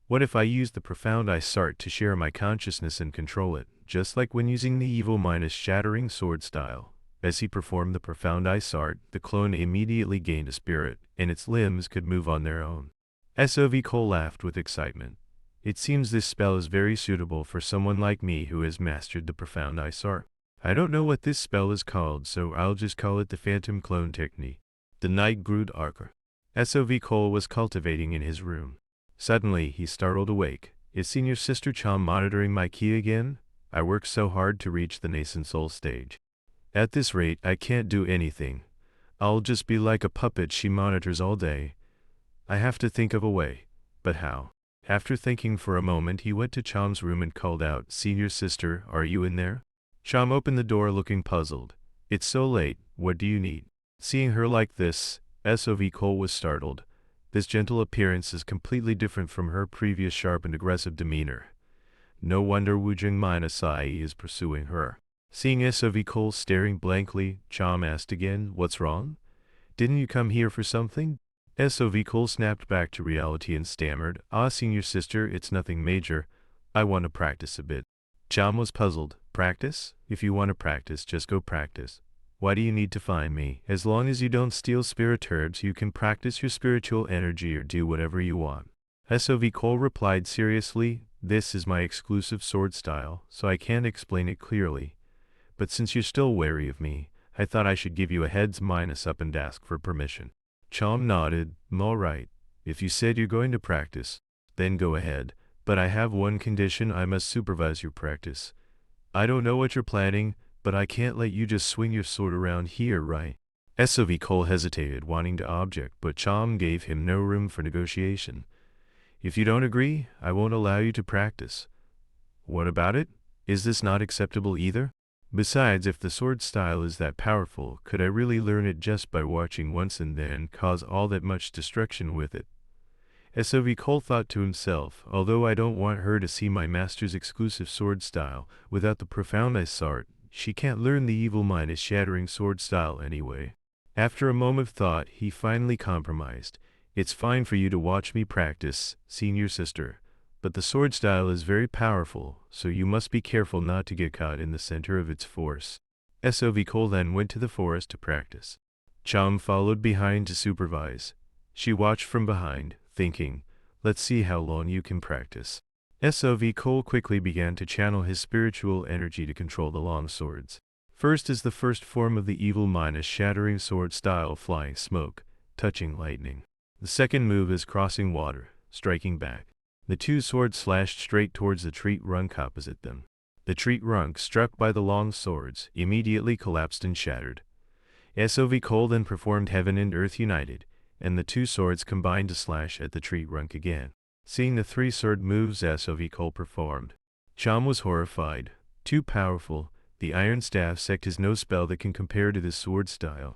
What if I use the profound art to share my consciousness and control it, just like when using the evil shattering sword style? As he performed the profound art, the clone immediately gained a spirit, and its limbs could move on their own. SOV Cole laughed with excitement. It seems this spell is very suitable for someone like me who has mastered the profound art. I don't know what this spell is called, so I'll just call it the Phantom Clone Technique. The night grew darker. SOV Cole was cultivating in his room. Suddenly, he startled awake. Is senior sister Chom monitoring my key again? I worked so hard to reach the nascent soul stage. At this rate, I can't do anything. I'll just be like a puppet she monitors all day. I have to think of a way. But how? After thinking for a moment, he went to Chom's room and called out, Senior sister, are you in there? Chom opened the door looking puzzled. It's so late, what do you need? Seeing her like this, SOV Cole was startled. This gentle appearance is completely different from her previous sharp and aggressive demeanor. No wonder Wujing Minasai is pursuing her. Seeing SOV Cole staring blankly, Chom asked again, what's wrong? Didn't you come here for something? SOV Cole snapped back to reality and stammered, senior sister, it's nothing major. I want to practice a bit. Chom was puzzled. Practice? If you want to practice, just go practice. Why do you need to find me? As long as you don't steal spirit herbs, you can practice your spiritual energy or do whatever you want. SOV Cole replied seriously, this is my exclusive sword style, so I can't explain it clearly. But since you're still wary of me, I thought I should give you a heads up and ask for permission. Chom nodded, all right. If you said you're going to practice, then go ahead. But I have one condition: I must supervise your practice. I don't know what you're planning, but I can't let you just swing your sword around here, right? SOV Cole hesitated, wanting to object, but Chom gave him no room for negotiation. If you don't agree, I won't allow you to practice. What about it? Is this not acceptable either? Besides, if the sword style is that powerful, could I really learn it just by watching once and then cause all that much destruction with it? SOV Cole thought to himself, although I don't want her to see my master's exclusive sword style without the profound art, she can't learn the evil mind is shattering sword style anyway. After a moment of thought, he finally compromised. It's fine for you to watch me practice, senior sister, but the sword style is very powerful, so you must be careful not to get caught in the center of its force. SOV Cole then went to the forest to practice. Chom followed behind to supervise. She watched from behind, thinking, let's see how long you can practice. SOV Cole quickly began to channel his spiritual energy to control the long swords. First is the first form of the evil mind, is shattering sword style, flying smoke, touching lightning. The second move is crossing water, striking back. The two swords slashed straight towards the tree trunk opposite them. The tree trunk, struck by the long swords, immediately collapsed and shattered. SOV Cole then performed Heaven and Earth United, and the two swords combined to slash at the tree trunk again. Seeing the three sword moves SOV Cole performed, Chom was horrified. Too powerful, the iron staff sect has no spell that can compare to this sword style.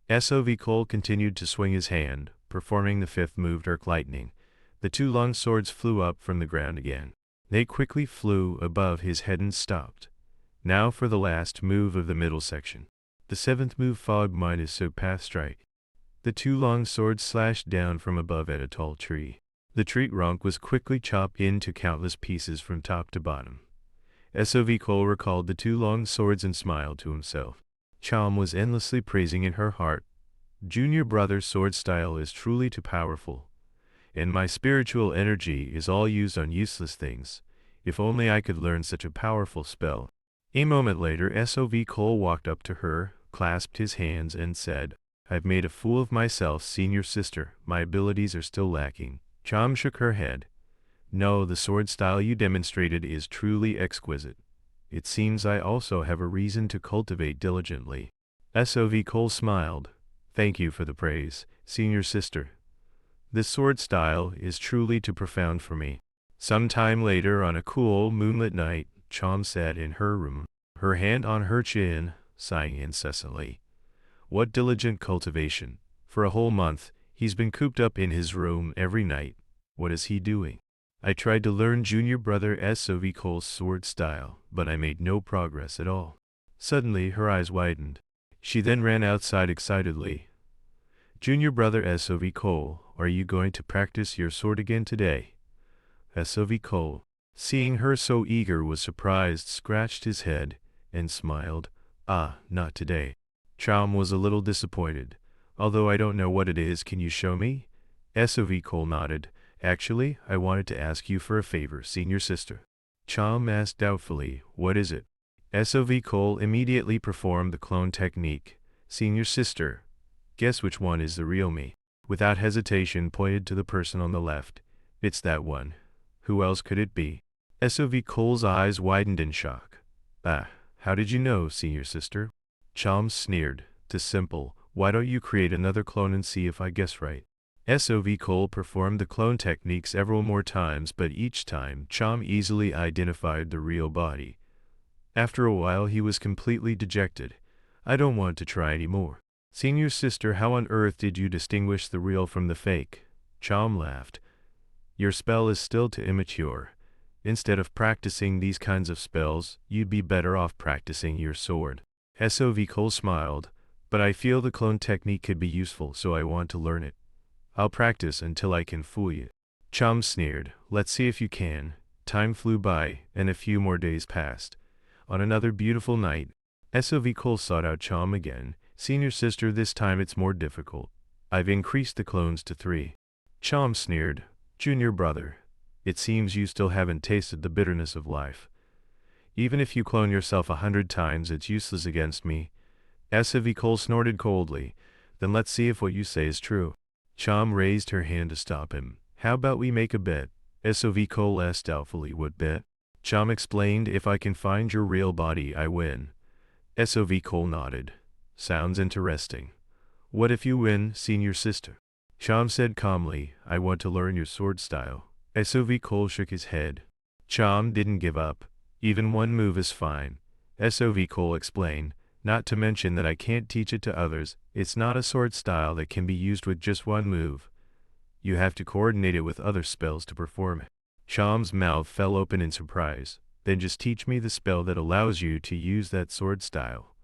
SOV Cole continued to swing his hand, performing the fifth move, Dark Lightning. The two long swords flew up from the ground again. They quickly flew above his head and stopped. Now for the last move of the middle section. The seventh move, Fog Mind, is so Path Strike. The two long swords slashed down from above at a tall tree. The tree trunk was quickly chopped into countless pieces from top to bottom. SOV Cole recalled the two long swords and smiled to himself. Chom was endlessly praising in her heart. Junior brother's sword style is truly too powerful, and my spiritual energy is all used on useless things. If only I could learn such a powerful spell. A moment later, SOV Cole walked up to her, clasped his hands, and said, I've made a fool of myself, senior sister. My abilities are still lacking. Chom shook her head. No, the sword style you demonstrated is truly exquisite. It seems I also have a reason to cultivate diligently. SOV Cole smiled. Thank you for the praise, senior sister. This sword style is truly too profound for me. Some time later, on a cool, moonlit night, Chom sat in her room, her hand on her chin, sighing incessantly. What diligent cultivation. For a whole month, he's been cooped up in his room every night. What is he doing? I tried to learn junior brother SOV Cole's sword style, but I made no progress at all. Suddenly, her eyes widened. She then ran outside excitedly. Junior brother SOV Cole, are you going to practice your sword again today? SOV Cole, seeing her so eager, was surprised, scratched his head, and smiled. Ah, not today. Chom was a little disappointed. Although I don't know what it is, can you show me? SOV Cole nodded. Actually, I wanted to ask you for a favor, senior sister. Chom asked doubtfully, what is it? SOV Cole immediately performed the clone technique. Senior sister, guess which one is the real me? Without hesitation, pointed to the person on the left. It's that one. Who else could it be? SOV Cole's eyes widened in shock. Ah, how did you know, senior sister? Chom sneered. "'Tis simple. Why don't you create another clone and see if I guess right?" SOV Cole performed the clone technique several more times, but each time, Chom easily identified the real body. After a while, he was completely dejected. "I don't want to try anymore." "Senior sister, how on earth did you distinguish the real from the fake?" Chom laughed. "Your spell is still too immature. Instead of practicing these kinds of spells, you'd be better off practicing your sword." SOV Cole smiled. "But I feel the clone technique could be useful, so I want to learn it. I'll practice until I can fool you." Chom sneered. "Let's see if you can." Time flew by, and a few more days passed. On another beautiful night, SOV Cole sought out Chom again. "Senior sister, this time it's more difficult. I've increased the clones to 3. Chom sneered. "Junior brother, it seems you still haven't tasted the bitterness of life. Even if you clone yourself 100 times, it's useless against me." SOV Cole snorted coldly. "Then let's see if what you say is true." Chom raised her hand to stop him. "How about we make a bet? SOV Cole asked doubtfully. What bet? Chom explained, if I can find your real body, I win. SOV Cole nodded. Sounds interesting. What if you win, senior sister? Chom said calmly, I want to learn your sword style. SOV Cole shook his head. Chom didn't give up. Even one move is fine. SOV Cole explained, not to mention that I can't teach it to others. It's not a sword style that can be used with just one move. You have to coordinate it with other spells to perform it. Chom's mouth fell open in surprise. Then just teach me the spell that allows you to use that sword style.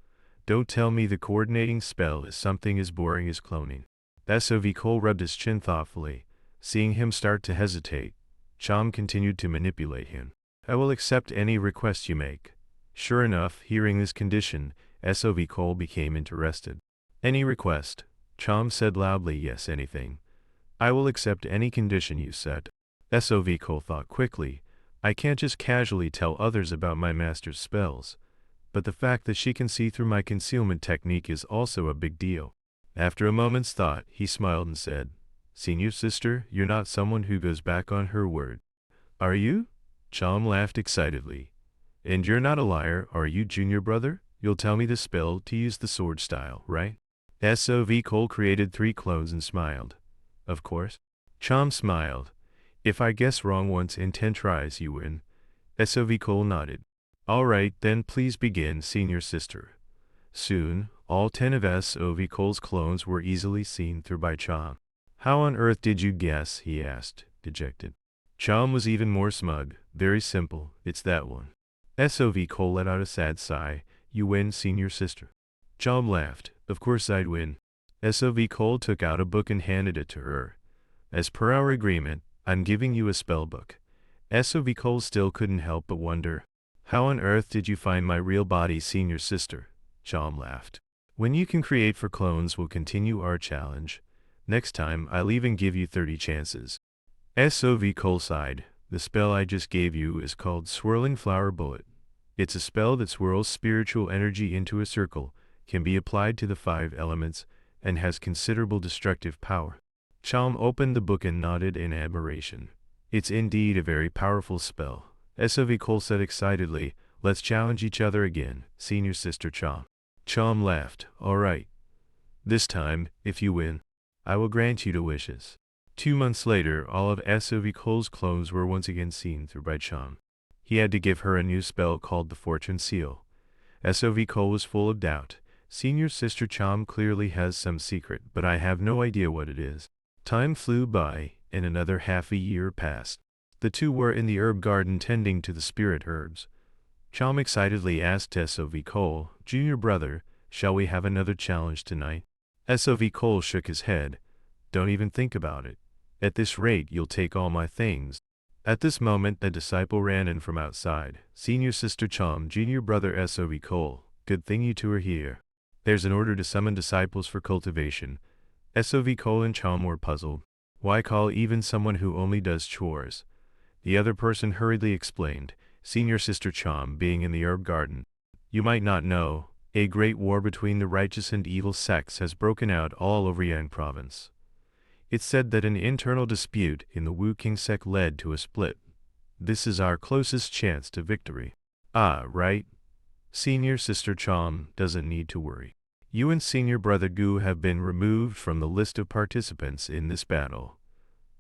Don't tell me the coordinating spell is something as boring as cloning. SOV Cole rubbed his chin thoughtfully. Seeing him start to hesitate, Chom continued to manipulate him. I will accept any request you make. Sure enough, hearing this condition, SOV Cole became interested. Any request? Chom said loudly. Yes, anything. I will accept any condition you set. SOV Cole thought quickly. I can't just casually tell others about my master's spells. But the fact that she can see through my concealment technique is also a big deal. After a moment's thought, he smiled and said, Senior sister, you're not someone who goes back on her word. Are you? Chom laughed excitedly. And you're not a liar, are you, junior brother? You'll tell me the spell to use the sword style, right? SOV Cole created 3 clones and smiled. Of course. Chom smiled. If I guess wrong once in 10 tries, you win. SOV Cole nodded. All right, then please begin, senior sister. Soon, all 10 of SOV Cole's clones were easily seen through by Chom. How on earth did you guess? He asked, dejected. Chom was even more smug. Very simple, it's that one. SOV Cole let out a sad sigh. You win, senior sister. Chom laughed. Of course I'd win. SOV Cole took out a book and handed it to her. As per our agreement, I'm giving you a spell book. SOV Cole still couldn't help but wonder. How on earth did you find my real body, senior sister? Chom laughed. When you can create for clones, we'll continue our challenge. Next time, I'll even give you 30 chances. SOV Cole sighed. The spell I just gave you is called Swirling Flower Bullet. It's a spell that swirls spiritual energy into a circle, can be applied to the 5 elements, and has considerable destructive power. Chom opened the book and nodded in admiration. It's indeed a very powerful spell. SOV Cole said excitedly, let's challenge each other again, senior sister Chom. Chom laughed. All right. This time, if you win, I will grant you 2 wishes. 2 months later, all of SOV Cole's clones were once again seen through by Chom. He had to give her a new spell called the Fortune Seal. SOV Cole was full of doubt. Senior sister Chom clearly has some secret, but I have no idea what it is. Time flew by, and another half a year passed. The two were in the herb garden tending to the spirit herbs. Chom excitedly asked SOV Cole, Junior brother, shall we have another challenge tonight? SOV Cole shook his head. Don't even think about it. At this rate, you'll take all my things. At this moment, a disciple ran in from outside. Senior sister Chom, junior brother SOV Cole, good thing you two are here. There's an order to summon disciples for cultivation. SOV Cole and Chom were puzzled. Why call even someone who only does chores? The other person hurriedly explained, Senior sister Chom, being in the herb garden. You might not know, a great war between the righteous and evil sects has broken out all over Yang province. It's said that an internal dispute in the Wu King sect led to a split. This is our closest chance to victory. Ah, right. Senior sister Chom doesn't need to worry. You and senior brother Gu have been removed from the list of participants in this battle.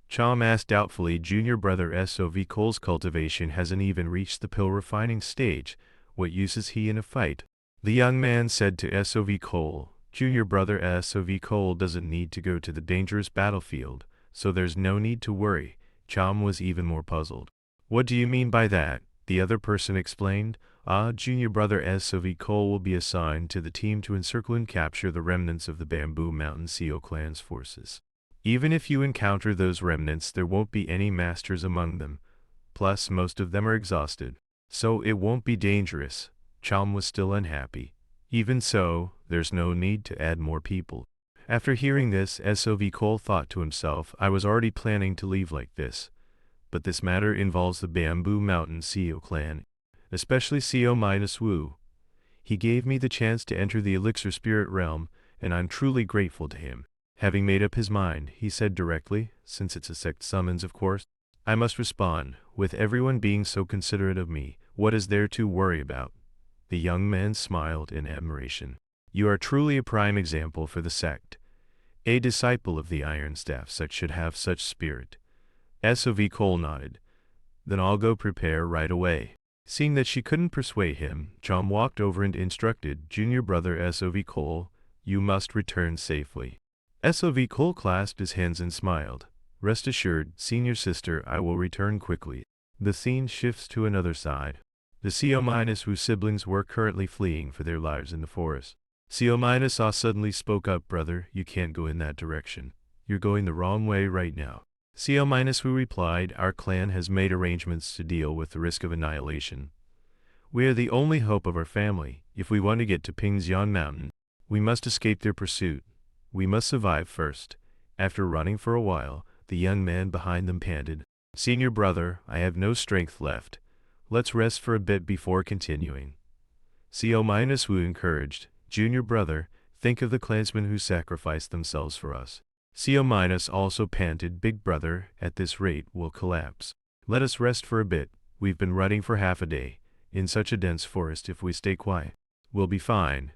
Chom asked doubtfully. Junior brother SOV Cole's cultivation hasn't even reached the pill refining stage. What use is he in a fight? The young man said to SOV Cole, Junior brother SOV Cole doesn't need to go to the dangerous battlefield, so there's no need to worry. Chom was even more puzzled. What do you mean by that? The other person explained. Junior brother SOV Cole will be assigned to the team to encircle and capture the remnants of the Bamboo Mountain Seal clan's forces. Even if you encounter those remnants, there won't be any masters among them. Plus, most of them are exhausted. So it won't be dangerous. Chom was still unhappy. Even so, there's no need to add more people. After hearing this, SOV Cole thought to himself, I was already planning to leave like this. But this matter involves the Bamboo Mountain Seal clan, especially CO-Wu. He gave me the chance to enter the elixir spirit realm, and I'm truly grateful to him. Having made up his mind, he said directly, since it's a sect summons of course, I must respond, with everyone being so considerate of me, what is there to worry about? The young man smiled in admiration. You are truly a prime example for the sect. A disciple of the Iron Staff sect should have such spirit. SOV Cole nodded. Then I'll go prepare right away. Seeing that she couldn't persuade him, John walked over and instructed Junior Brother SOV Cole, you must return safely. SOV Cole clasped his hands and smiled. Rest assured, Senior Sister, I will return quickly. The scene shifts to another side. The CO- whose siblings were currently fleeing for their lives in the forest. CO- suddenly spoke up, brother, you can't go in that direction. You're going the wrong way right now. CO- who replied, our clan has made arrangements to deal with the risk of annihilation. We are the only hope of our family. If we want to get to Pingxian Mountain, we must escape their pursuit. We must survive first. After running for a while, the young man behind them panted, Senior Brother, I have no strength left. Let's rest for a bit before continuing. CO- encouraged, Junior Brother, think of the clansmen who sacrificed themselves for us. CO- also panted, Big Brother, at this rate we'll collapse. Let us rest for a bit, we've been running for half a day. In such a dense forest, if we stay quiet, we'll be fine.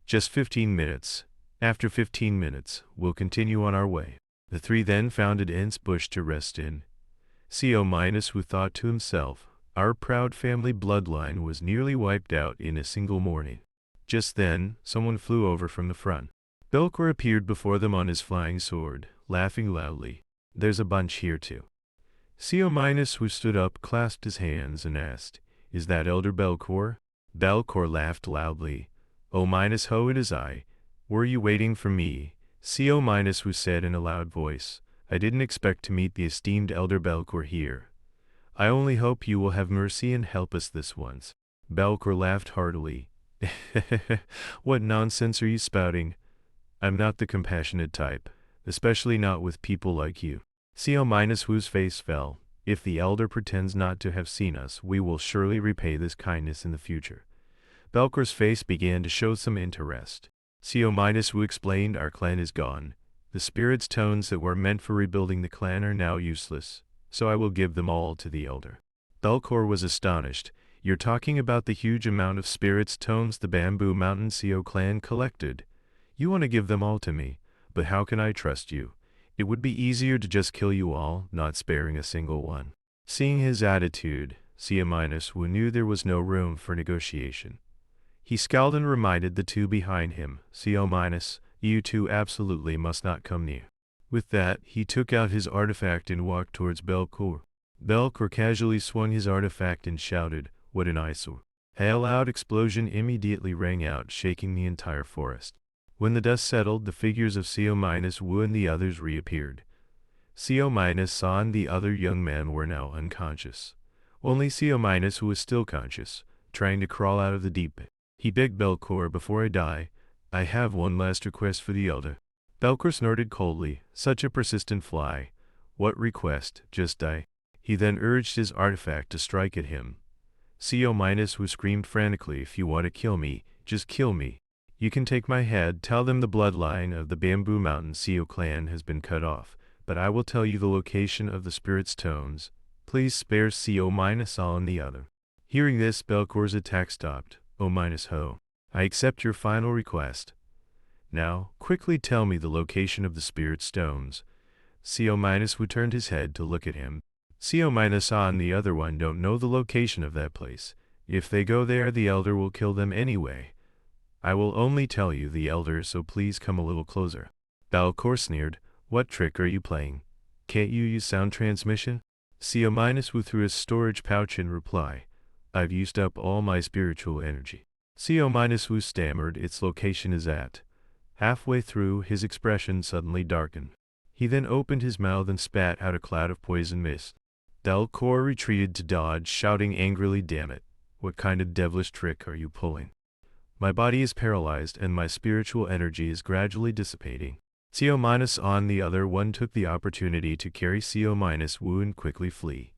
Just 15 minutes. After 15 minutes, we'll continue on our way. The three then found a dense bush to rest in. CO- who thought to himself, our proud family bloodline was nearly wiped out in a single morning. Just then, someone flew over from the front. Belcor appeared before them on his flying sword, laughing loudly. There's a bunch here too. CO- who stood up clasped his hands and asked, is that Elder Belcor? Belcor laughed loudly. O-ho, it is I. Were you waiting for me? CO- who said in a loud voice, I didn't expect to meet the esteemed Elder Belcor here. I only hope you will have mercy and help us this once. Belcor laughed heartily. What nonsense are you spouting? I'm not the compassionate type, especially not with people like you. CO- whose face fell. If the elder pretends not to have seen us, we will surely repay this kindness in the future. Belcor's face began to show some interest. CO- who explained, our clan is gone. The spirit's tones that were meant for rebuilding the clan are now useless, so I will give them all to the elder. Belcor was astonished. You're talking about the huge amount of spirit's tones the Bamboo Mountain CO clan collected. You want to give them all to me, but how can I trust you? It would be easier to just kill you all, not sparing a single one. Seeing his attitude, CO- who knew there was no room for negotiation. He scowled and reminded the two behind him, CO-, you two absolutely must not come near. With that, he took out his artifact and walked towards Belcor. Belcor casually swung his artifact and shouted, what an eyesore. A loud explosion immediately rang out, shaking the entire forest. When the dust settled, the figures of CO- Wu and the others reappeared. CO- saw and the other young men were now unconscious. Only CO- who was still conscious, trying to crawl out of the deep pit. He begged Belcor, before I die, I have one last request for the elder. Belcor snorted coldly, such a persistent fly. What request? Just die. He then urged his artifact to strike at him. CO- who screamed frantically, if you want to kill me, just kill me. You can take my head, tell them the bloodline of the Bamboo Mountain CO clan has been cut off, but I will tell you the location of the spirit's tones. Please spare CO- and the other. Hearing this, Belcor's attack stopped. O-ho. I accept your final request. Now, quickly tell me the location of the spirit stones. CO- who turned his head to look at him. CO- and the other one don't know the location of that place. If they go there, the elder will kill them anyway. I will only tell you the elder, so please come a little closer. Belcor sneered, what trick are you playing? Can't you use sound transmission? CO- who threw his storage pouch in reply. I've used up all my spiritual energy. CO- who stammered, its location is at. Halfway through, his expression suddenly darkened. He then opened his mouth and spat out a cloud of poison mist. Belcor retreated to dodge, shouting angrily, damn it, what kind of devilish trick are you pulling? My body is paralyzed and my spiritual energy is gradually dissipating. CO- on the other one took the opportunity to carry CO- Wu and quickly flee.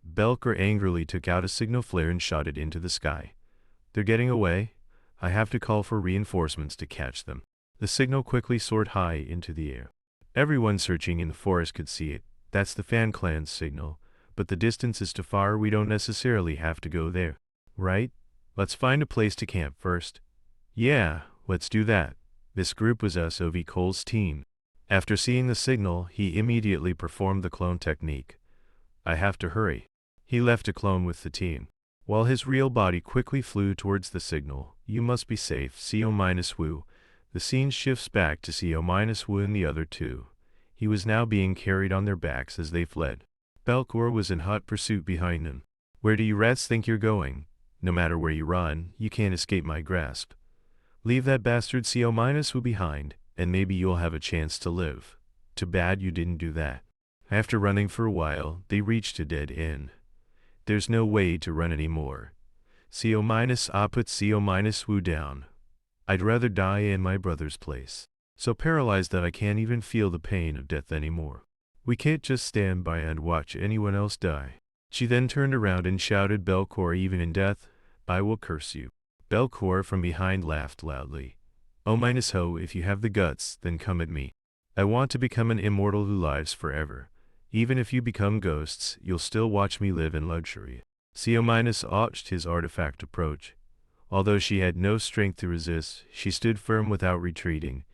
Belcor angrily took out a signal flare and shot it into the sky. They're getting away. I have to call for reinforcements to catch them. The signal quickly soared high into the air. Everyone searching in the forest could see it. That's the Fan Clan's signal, but the distance is too far. We don't necessarily have to go there. Right? Let's find a place to camp first. Yeah, let's do that. This group was SOV Cole's team. After seeing the signal, he immediately performed the clone technique. I have to hurry. He left a clone with the team. While his real body quickly flew towards the signal, you must be safe, CO-Wu. The scene shifts back to CO-Wu and the other two. He was now being carried on their backs as they fled. Belcour was in hot pursuit behind them. Where do you rats think you're going? No matter where you run, you can't escape my grasp. Leave that bastard CO-Wu behind, and maybe you'll have a chance to live. Too bad you didn't do that. After running for a while, they reached a dead end. There's no way to run anymore. CO-I put CO-Wu down. I'd rather die in my brother's place. So paralyzed that I can't even feel the pain of death anymore. We can't just stand by and watch anyone else die. She then turned around and shouted, Belcour, even in death, I will curse you. Belcour from behind laughed loudly. Oh-ho, if you have the guts, then come at me. I want to become an immortal who lives forever. Even if you become ghosts, you'll still watch me live in luxury. CO- watched his artifact approach. Although she had no strength to resist, she stood firm without retreating.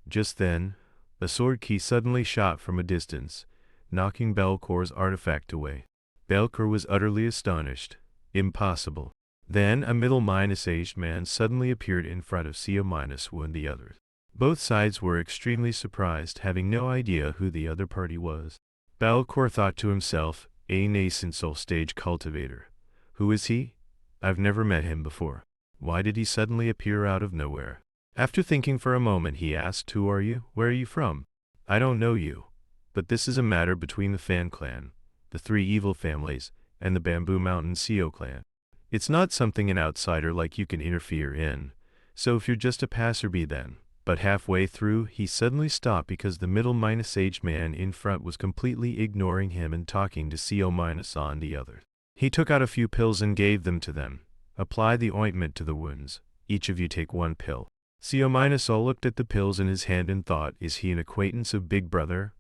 Just then, a sword key suddenly shot from a distance, knocking Belcour's artifact away. Belcour was utterly astonished. Impossible. Then a middle-aged man suddenly appeared in front of CO- and the others. Both sides were extremely surprised, having no idea who the other party was. Belcour thought to himself, a nascent soul-stage cultivator. Who is he? I've never met him before. Why did he suddenly appear out of nowhere? After thinking for a moment, he asked, Who are you? Where are you from? I don't know you. But this is a matter between the Fan Clan, the three evil families, and the Bamboo Mountain CO clan. It's not something an outsider like you can interfere in. So if you're just a passerby then. But halfway through, he suddenly stopped because the middle-aged man in front was completely ignoring him and talking to CO- the others. He took out a few pills and gave them to them. Apply the ointment to the wounds. Each of you take one pill. CO- looked at the pills in his hand and thought, is he an acquaintance of Big Brother?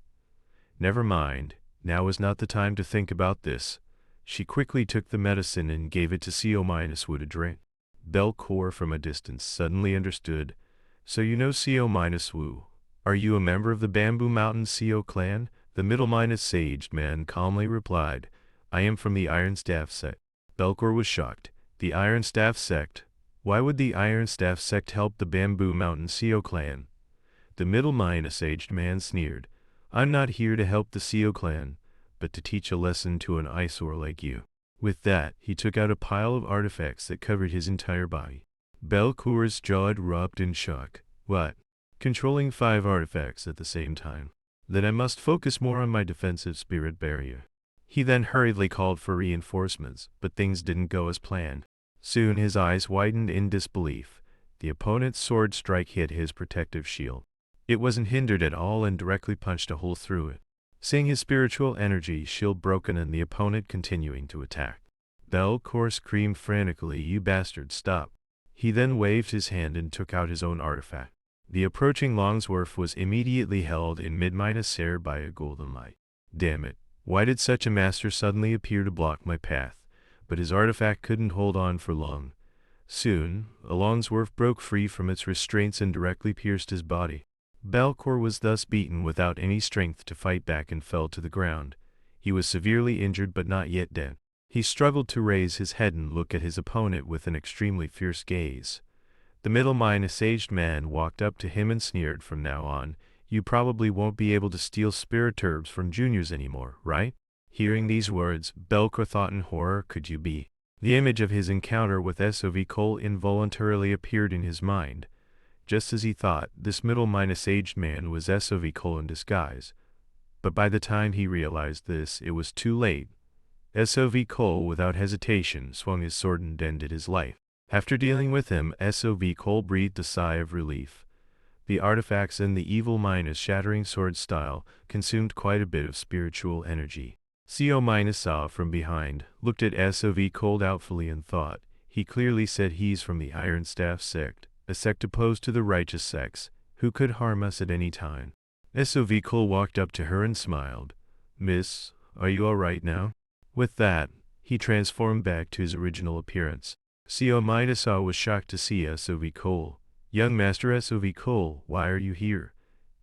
Never mind, now is not the time to think about this. She quickly took the medicine and gave it to CO- to drink. Belcour from a distance suddenly understood. So you know CO- Are you a member of the Bamboo Mountain CO clan? The middle-aged man calmly replied, I am from the Iron Staff sect. Belcour was shocked. The Iron Staff sect? Why would the Iron Staff sect help the Bamboo Mountain CO clan? The middle-aged man sneered. I'm not here to help the CO clan, but to teach a lesson to an eyesore like you. With that, he took out a pile of artifacts that covered his entire body. Belcour's jaw dropped in shock. What? Controlling 5 artifacts at the same time. Then I must focus more on my defensive spirit barrier. He then hurriedly called for reinforcements, but things didn't go as planned. Soon his eyes widened in disbelief. The opponent's sword strike hit his protective shield. It wasn't hindered at all and directly punched a hole through it. Seeing his spiritual energy shield broken and the opponent continuing to attack, Belcour screamed frantically, You bastard, stop. He then waved his hand and took out his own artifact. The approaching Longsworth was immediately held in mid-air by a golden light. Damn it, why did such a master suddenly appear to block my path? But his artifact couldn't hold on for long. Soon, a Longsworth broke free from its restraints and directly pierced his body. Belcour was thus beaten without any strength to fight back and fell to the ground. He was severely injured but not yet dead. He struggled to raise his head and look at his opponent with an extremely fierce gaze. The middle-aged man walked up to him and sneered, From now on, you probably won't be able to steal spirit herbs from juniors anymore, right? Hearing these words, Belcour thought in horror, Could you be? The image of his encounter with SOV Cole involuntarily appeared in his mind. Just as he thought, this middle-aged man was SOV Cole in disguise. But by the time he realized this, it was too late. SOV Cole, without hesitation, swung his sword and ended his life. After dealing with him, SOV Cole breathed a sigh of relief. The artifacts in the evil mind shattering sword style consumed quite a bit of spiritual energy. CO- saw from behind, looked at SOV Cole doubtfully and thought, he clearly said he's from the Iron Staff sect, a sect opposed to the righteous sects, who could harm us at any time. SOV Cole walked up to her and smiled. Miss, are you all right now? With that, he transformed back to his original appearance. Co-A was shocked to see SOV Cole. Young Master SOV Cole, why are you here?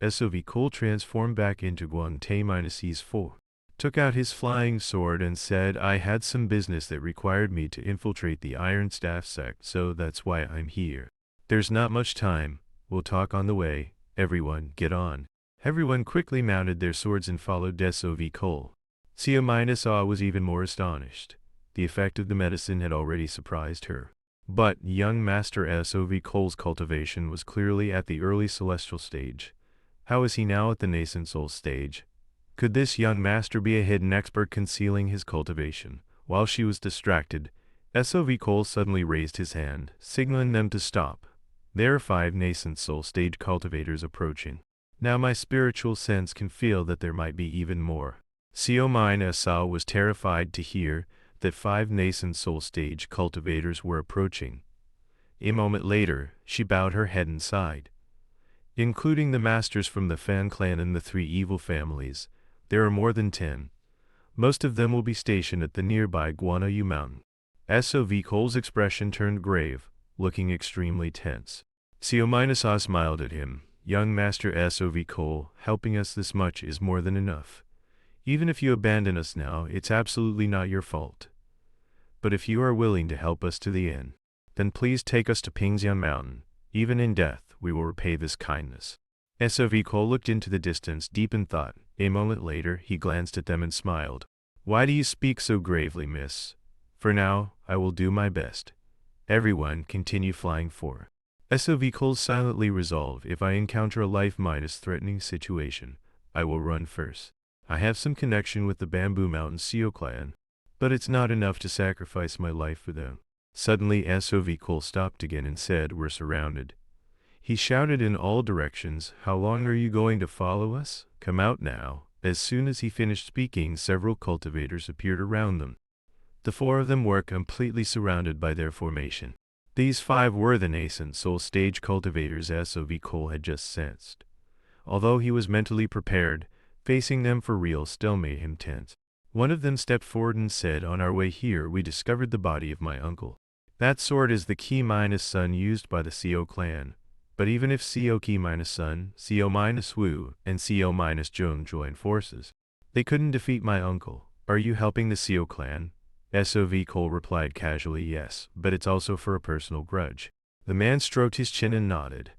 SOV Cole transformed back into Guan-Te-4. Took out his flying sword and said, I had some business that required me to infiltrate the Iron Staff sect, so that's why I'm here. There's not much time, we'll talk on the way, everyone, get on. Everyone quickly mounted their swords and followed SOV Cole. Co-A was even more astonished. The effect of the medicine had already surprised her. But young Master SOV Cole's cultivation was clearly at the early celestial stage. How is he now at the nascent soul stage? Could this young master be a hidden expert concealing his cultivation? While she was distracted, SOV Cole suddenly raised his hand, signaling them to stop. There are 5 nascent soul stage cultivators approaching. Now my spiritual sense can feel that there might be even more. Co-A was terrified to hear that 5 nascent soul stage cultivators were approaching. A moment later, she bowed her head and sighed. Including the masters from the Fan clan and the 3 evil families, there are more than 10. Most of them will be stationed at the nearby Guanayu Mountain. SOV Cole's expression turned grave, looking extremely tense. Co-A smiled at him. Young Master SOV Cole, helping us this much is more than enough. Even if you abandon us now, it's absolutely not your fault. But if you are willing to help us to the end, then please take us to Pingxian Mountain. Even in death, we will repay this kindness. SOV Cole looked into the distance deep in thought. A moment later, he glanced at them and smiled. Why do you speak so gravely, miss? For now, I will do my best. Everyone, continue flying forward. SOV Cole silently resolved, if I encounter a life-threatening situation, I will run first. I have some connection with the Bamboo Mountain Seo clan, but it's not enough to sacrifice my life for them. Suddenly SOV Cole stopped again and said, we're surrounded. He shouted in all directions, how long are you going to follow us? Come out now. As soon as he finished speaking, several cultivators appeared around them. The 4 of them were completely surrounded by their formation. These 5 were the nascent soul stage cultivators SOV Cole had just sensed. Although he was mentally prepared, facing them for real still made him tense. One of them stepped forward and said, on our way here we discovered the body of my uncle. That sword is the Ki-Sun used by the Seo clan. But even if Ki-Sun, Seo-Wu, and Seo-Joan joined forces, they couldn't defeat my uncle. Are you helping the Seo clan? SOV Cole replied casually, yes, but it's also for a personal grudge. The man stroked his chin and nodded.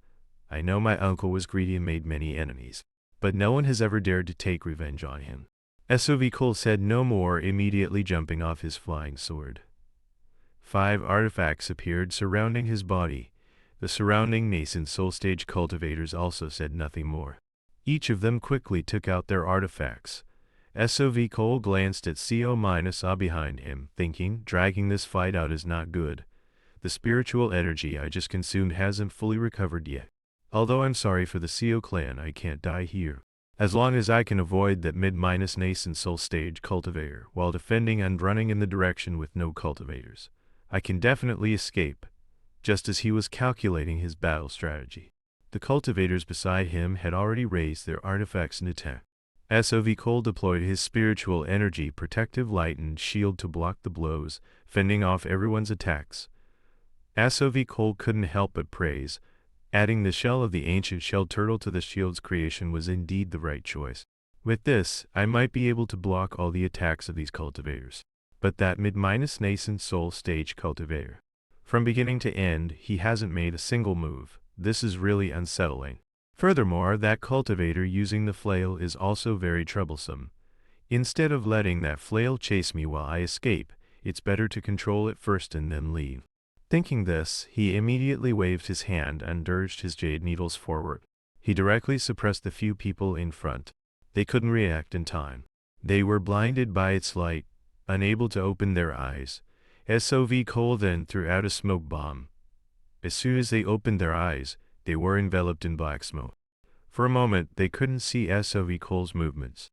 I know my uncle was greedy and made many enemies, but no one has ever dared to take revenge on him. SOV Cole said no more, immediately jumping off his flying sword. 5 artifacts appeared surrounding his body. The surrounding nascent soul stage cultivators also said nothing more. Each of them quickly took out their artifacts. SOV Cole glanced at Co-A behind him, thinking, dragging this fight out is not good. The spiritual energy I just consumed hasn't fully recovered yet. Although I'm sorry for the Seo clan, I can't die here. As long as I can avoid that mid-nascent soul stage cultivator while defending and running in the direction with no cultivators, I can definitely escape. Just as he was calculating his battle strategy, the cultivators beside him had already raised their artifacts in attack. SOV Cole deployed his spiritual energy protective light and shield to block the blows, fending off everyone's attacks. SOV Cole couldn't help but praise. Adding the shell of the ancient shelled turtle to the shield's creation was indeed the right choice. With this, I might be able to block all the attacks of these cultivators. But that mid-nascent soul stage cultivator, from beginning to end, he hasn't made a single move. This is really unsettling. Furthermore, that cultivator using the flail is also very troublesome. Instead of letting that flail chase me while I escape, it's better to control it first and then leave. Thinking this, he immediately waved his hand and urged his jade needles forward. He directly suppressed the few people in front. They couldn't react in time. They were blinded by its light, unable to open their eyes. SOV Cole then threw out a smoke bomb. As soon as they opened their eyes, they were enveloped in black smoke. For a moment, they couldn't see SOV Cole's movements.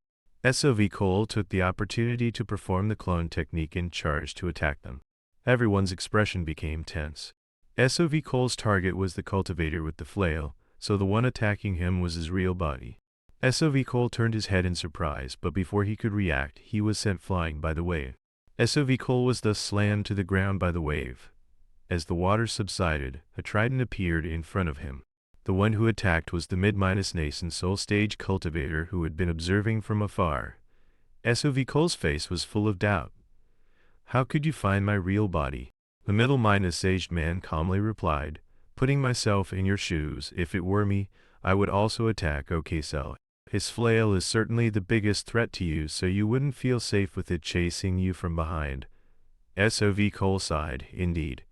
SOV Cole took the opportunity to perform the clone technique and charged to attack them. Everyone's expression became tense. SOV Cole's target was the cultivator with the flail, so the one attacking him was his real body. SOV Cole turned his head in surprise, but before he could react, he was sent flying by the wave. SOV Cole was thus slammed to the ground by the wave. As the water subsided, a trident appeared in front of him. The one who attacked was the mid-nascent soul stage cultivator who had been observing from afar. SOV Cole's face was full of doubt. How could you find my real body? The middle-aged man calmly replied, putting myself in your shoes, if it were me, I would also attack. Okay, so his flail is certainly the biggest threat to you, so you wouldn't feel safe with it chasing you from behind. SOV Cole sighed, indeed.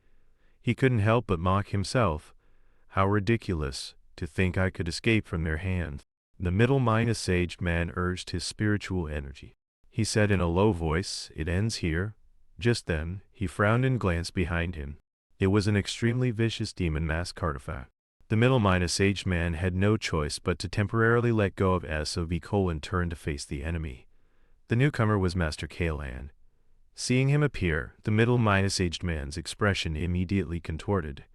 He couldn't help but mock himself. How ridiculous, to think I could escape from their hands. The middle-aged man urged his spiritual energy. He said in a low voice, it ends here. Just then, he frowned and glanced behind him. It was an extremely vicious demon mask artifact. The middle-aged man had no choice but to temporarily let go of SOV Cole and turn to face the enemy. The newcomer was Master Kaelan. Seeing him appear, the middle-aged man's expression immediately contorted.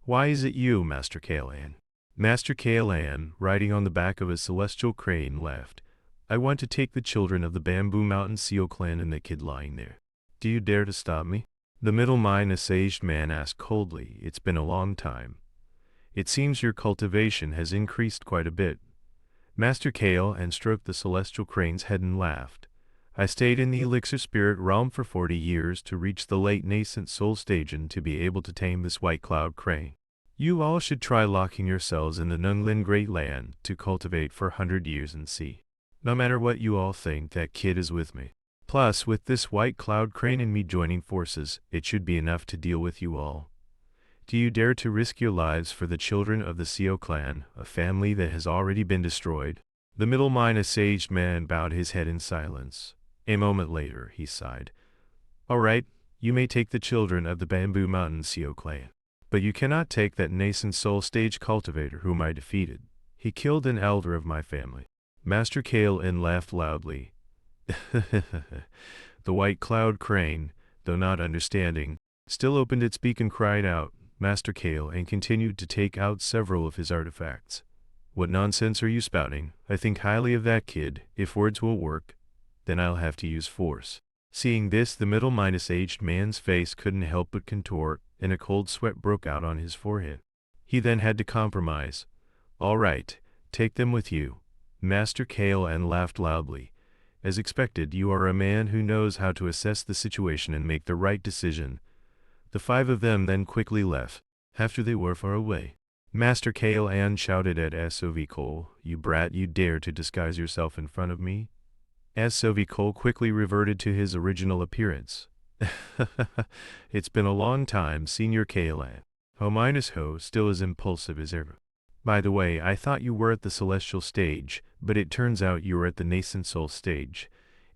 Why is it you, Master Kaelan? Master Kaelan, riding on the back of a celestial crane, laughed. I want to take the children of the Bamboo Mountain Seal clan and the kid lying there. Do you dare to stop me? The middle-aged man asked coldly. It's been a long time. It seems your cultivation has increased quite a bit. Master Kaelan stroked the celestial crane's head and laughed. I stayed in the elixir spirit realm for 40 years to reach the late nascent soul stage and to be able to tame this white cloud crane. You all should try locking yourselves in the Nunglin Great Land to cultivate for 100 years and see. No matter what you all think, that kid is with me. Plus, with this white cloud crane and me joining forces, it should be enough to deal with you all. Do you dare to risk your lives for the children of the Seo clan, a family that has already been destroyed? The middle-aged man bowed his head in silence. A moment later, he sighed. All right, you may take the children of the Bamboo Mountain Seo clan. But you cannot take that nascent soul stage cultivator whom I defeated. He killed an elder of my family. Master Kaelan laughed loudly. The white cloud crane, though not understanding, still opened its beak and cried out, Master Kaelan, and continued to take out several of his artifacts. What nonsense are you spouting? I think highly of that kid. If words will work, then I'll have to use force. Seeing this, the middle-aged man's face couldn't help but contort, and a cold sweat broke out on his forehead. He then had to compromise. All right, take them with you. Master Kaelan laughed loudly. As expected, you are a man who knows how to assess the situation and make the right decision. The 5 of them then quickly left. After they were far away, Master Kaelan shouted at SOV Cole, you brat, you dare to disguise yourself in front of me? SOV Cole quickly reverted to his original appearance. It's been a long time, Senior Kaelan. Ho still as impulsive as ever. By the way, I thought you were at the celestial stage, but it turns out you were at the nascent soul stage.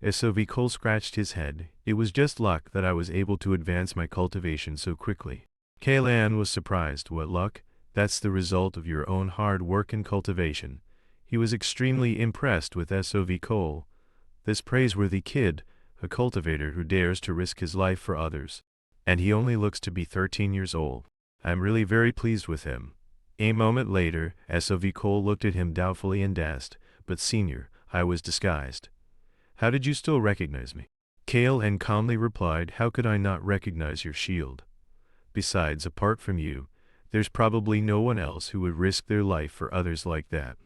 SOV Cole scratched his head. It was just luck that I was able to advance my cultivation so quickly. Kaelan was surprised. What luck? That's the result of your own hard work and cultivation. He was extremely impressed with SOV Cole. This praiseworthy kid, a cultivator who dares to risk his life for others. And he only looks to be 13 years old. I'm really very pleased with him. A moment later, SOV Cole looked at him doubtfully and asked, but Senior, I was disguised. How did you still recognize me? Kaelan calmly replied, how could I not recognize your shield? Besides, apart from you, there's probably no one else who would risk their life for others like that.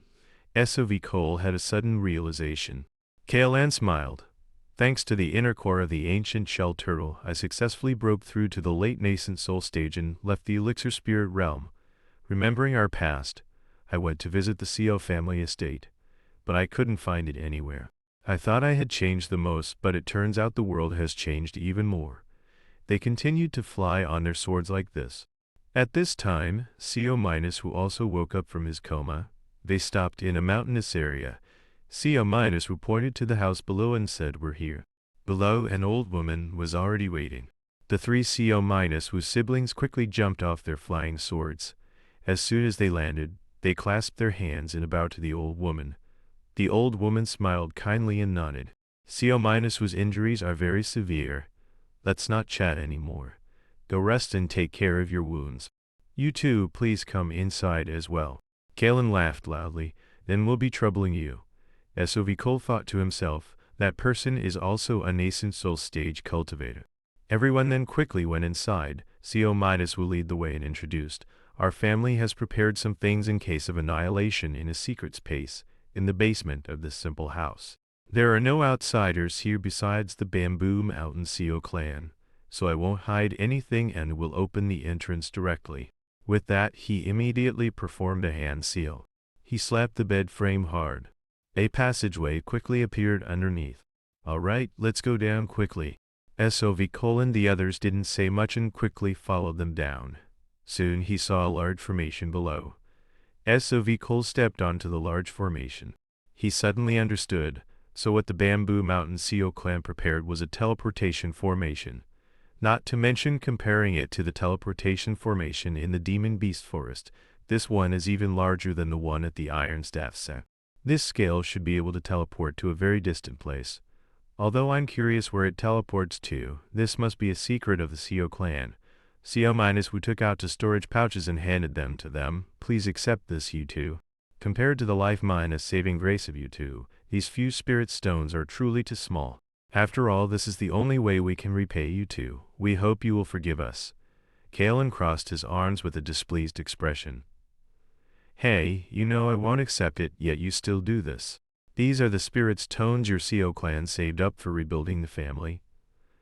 SOV Cole had a sudden realization. Kaelan smiled. Thanks to the inner core of the ancient shell turtle, I successfully broke through to the late nascent soul stage and left the elixir spirit realm. Remembering our past, I went to visit the Seo family estate, but I couldn't find it anywhere. I thought I had changed the most, but it turns out the world has changed even more. They continued to fly on their swords like this. At this time, Seo- who also woke up from his coma, they stopped in a mountainous area. Seo- who pointed to the house below and said, we're here. Below, an old woman was already waiting. The 3 Seo- whose siblings quickly jumped off their flying swords. As soon as they landed, they clasped their hands and bowed to the old woman. The old woman smiled kindly and nodded. Seo- whose injuries are very severe. Let's not chat anymore. Go rest and take care of your wounds. You too, please come inside as well. Kaelan laughed loudly. Then we'll be troubling you. SOV Cole thought to himself, that person is also a nascent soul stage cultivator. Everyone then quickly went inside. CO- will lead the way and introduced, our family has prepared some things in case of annihilation in a secret space, in the basement of this simple house. There are no outsiders here besides the Bamboo Mountain CO clan, so I won't hide anything and will open the entrance directly. With that, he immediately performed a hand seal. He slapped the bed frame hard. A passageway quickly appeared underneath. All right, let's go down quickly. SOV: the others didn't say much and quickly followed them down. Soon he saw a large formation below. SOV stepped onto the large formation. He suddenly understood, so what the Bamboo Mountain CO clan prepared was a teleportation formation. Not to mention comparing it to the teleportation formation in the Demon Beast Forest, this one is even larger than the one at the Iron Staff set. This scale should be able to teleport to a very distant place. Although I'm curious where it teleports to, this must be a secret of the CO clan. CO- who took out 2 storage pouches and handed them to them. Please accept this, you two. Compared to the life minus saving grace of you two, these few spirit stones are truly too small. After all, this is the only way we can repay you two. We hope you will forgive us. Kalen crossed his arms with a displeased expression. Hey, you know I won't accept it, yet you still do this. These are the spirit stones your CO clan saved up for rebuilding the family.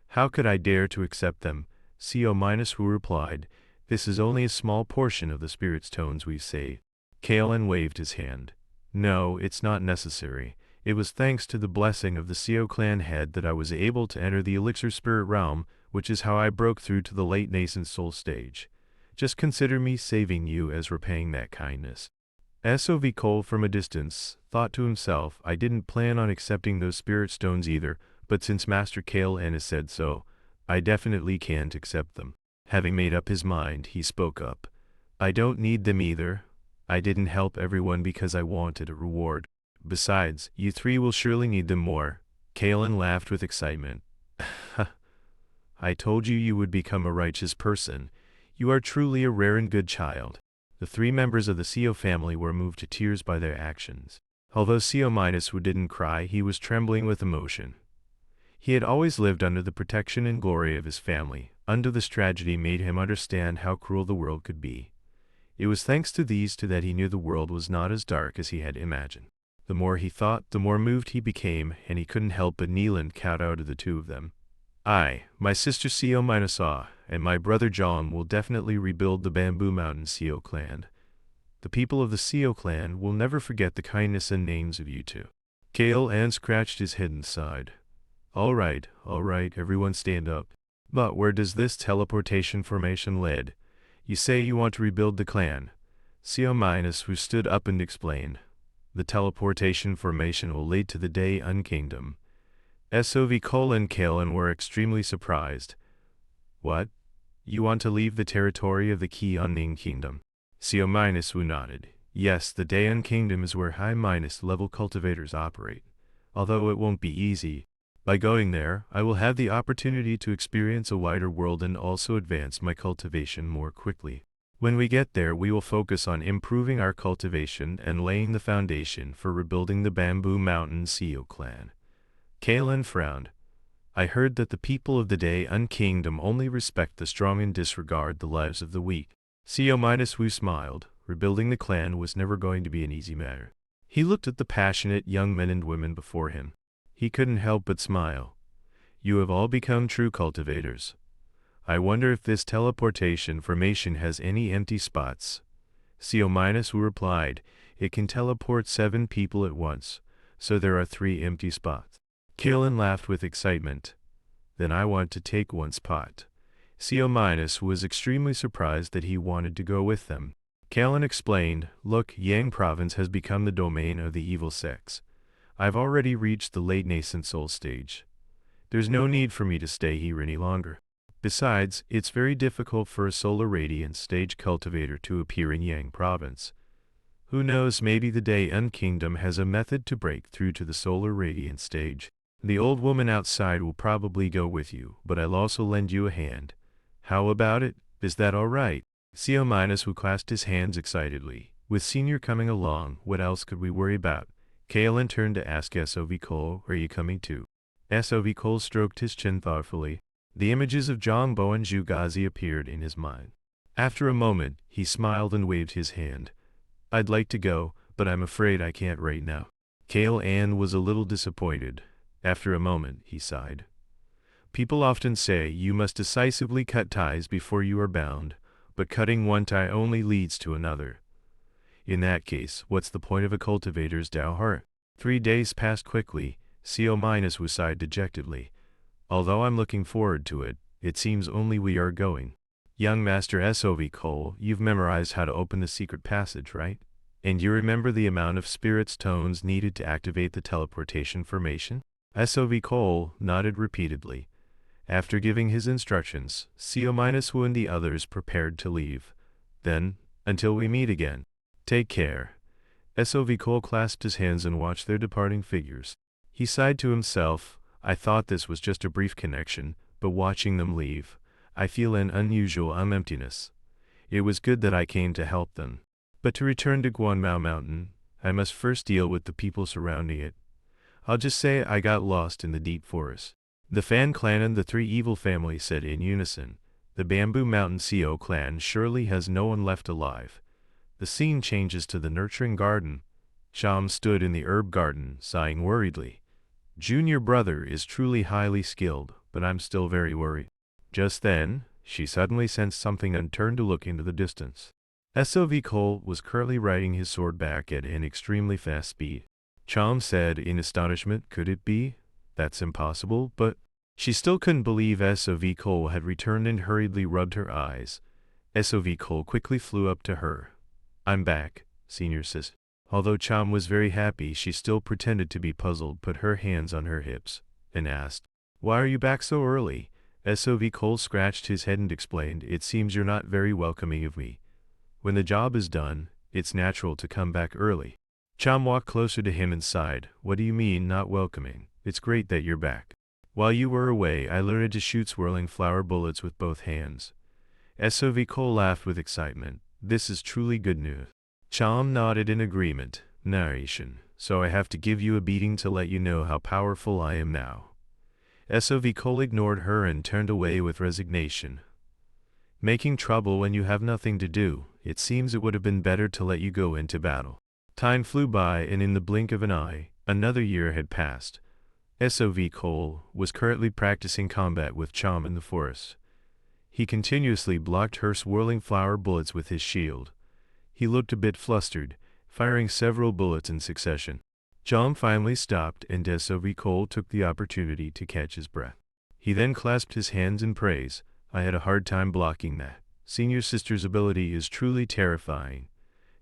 How could I dare to accept them? CO- who replied, this is only a small portion of the spirit stones we saved. Kalen waved his hand. No, it's not necessary. It was thanks to the blessing of the CO clan head that I was able to enter the elixir spirit realm, which is how I broke through to the late nascent soul stage. Just consider me saving you as repaying that kindness. SOV Cole from a distance thought to himself, I didn't plan on accepting those spirit stones either, but since Master Kalen has said so, I definitely can't accept them. Having made up his mind, he spoke up. I don't need them either. I didn't help everyone because I wanted a reward. Besides, you three will surely need them more. Kalen laughed with excitement. I told you you would become a righteous person. You are truly a rare and good child. The 3 members of the CO family were moved to tears by their actions. Although CO- who didn't cry, he was trembling with emotion. He had always lived under the protection and glory of his family. Under this tragedy made him understand how cruel the world could be. It was thanks to these two that he knew the world was not as dark as he had imagined. The more he thought, the more moved he became, and he couldn't help but kneel and kowtow to the 2 of them. I, my sister CO- and my brother John will definitely rebuild the Bamboo Mountain CO clan. The people of the CO clan will never forget the kindness and names of you two. Kalen scratched his head and sighed. All right, everyone stand up. But where does this teleportation formation lead? You say you want to rebuild the clan. CO- who stood up and explained. The teleportation formation will lead to the Day Unkingdom. SOV Cole and Kalen were extremely surprised. What? You want to leave the territory of the Key Unnamed Kingdom? CO- who nodded. Yes, the Daeon Kingdom is where high-level cultivators operate. Although it won't be easy. By going there, I will have the opportunity to experience a wider world and also advance my cultivation more quickly. When we get there, we will focus on improving our cultivation and laying the foundation for rebuilding the Bamboo Mountain CO clan. Kalen frowned. I heard that the people of the Daeon Kingdom only respect the strong and disregard the lives of the weak. CO- who smiled. Rebuilding the clan was never going to be an easy matter. He looked at the passionate young men and women before him. He couldn't help but smile. You have all become true cultivators. I wonder if this teleportation formation has any empty spots. CO- who replied, it can teleport 7 people at once, so there are 3 empty spots. Kalen laughed with excitement. Then I want to take 1 spot. CO- was extremely surprised that he wanted to go with them. Kalen explained, look, Yang province has become the domain of the evil sects. I've already reached the late nascent soul stage. There's no need for me to stay here any longer. Besides, it's very difficult for a solar radiance stage cultivator to appear in Yang province. Who knows, maybe the Daeon Kingdom has a method to break through to the solar radiance stage. The old woman outside will probably go with you, but I'll also lend you a hand. How about it? Is that all right? CO- who clasped his hands excitedly. With Senior coming along, what else could we worry about? Kaelin turned to ask SOV Cole, are you coming too? SOV Cole stroked his chin thoughtfully. The images of Jongbo and Zhugazi appeared in his mind. After a moment, he smiled and waved his hand. I'd like to go, but I'm afraid I can't right now. Kaelan was a little disappointed. After a moment, he sighed. People often say you must decisively cut ties before you are bound, but cutting one tie only leads to another. In that case, what's the point of a cultivator's Dao heart? 3 days passed quickly. CO- sighed dejectedly. Although I'm looking forward to it, it seems only we are going. Young Master SOV Cole, you've memorized how to open the secret passage, right? And you remember the amount of spirits tones needed to activate the teleportation formation? SOV Cole nodded repeatedly. After giving his instructions, CO- and the others prepared to leave. Then, until we meet again, take care. SOV Cole clasped his hands and watched their departing figures. He sighed to himself, I thought this was just a brief connection, but watching them leave, I feel an unusual emptiness. It was good that I came to help them. But to return to Guanmao Mountain, I must first deal with the people surrounding it. I'll just say I got lost in the deep forest. The Fan clan and the three evil families said in unison. The Bamboo Mountain CO clan surely has no one left alive. The scene changes to the nurturing garden. Sham stood in the herb garden, sighing worriedly. Junior brother is truly highly skilled, but I'm still very worried. Just then, she suddenly sensed something and turned to look into the distance. SOV Cole was currently riding his sword back at an extremely fast speed. Chom said in astonishment, could it be? That's impossible, but she still couldn't believe SOV Cole had returned and hurriedly rubbed her eyes. SOV Cole quickly flew up to her. I'm back, senior sis. Although Chom was very happy, she still pretended to be puzzled, put her hands on her hips, and asked, why are you back so early? SOV Cole scratched his head and explained, it seems you're not very welcoming of me. When the job is done, it's natural to come back early. Chom walked closer to him and sighed, what do you mean not welcoming? It's great that you're back. While you were away, I learned to shoot swirling flower bullets with both hands. SOV Cole laughed with excitement. This is truly good news. Chom nodded in agreement. Narration. So I have to give you a beating to let you know how powerful I am now. SOV Cole ignored her and turned away with resignation. Making trouble when you have nothing to do, it seems it would have been better to let you go into battle. Time flew by and in the blink of an eye, another year had passed. SOV Cole was currently practicing combat with Chom in the forest. He continuously blocked her swirling flower bullets with his shield. He looked a bit flustered, firing several bullets in succession. Chom finally stopped and SOV Cole took the opportunity to catch his breath. He then clasped his hands in praise. I had a hard time blocking that. Senior sister's ability is truly terrifying.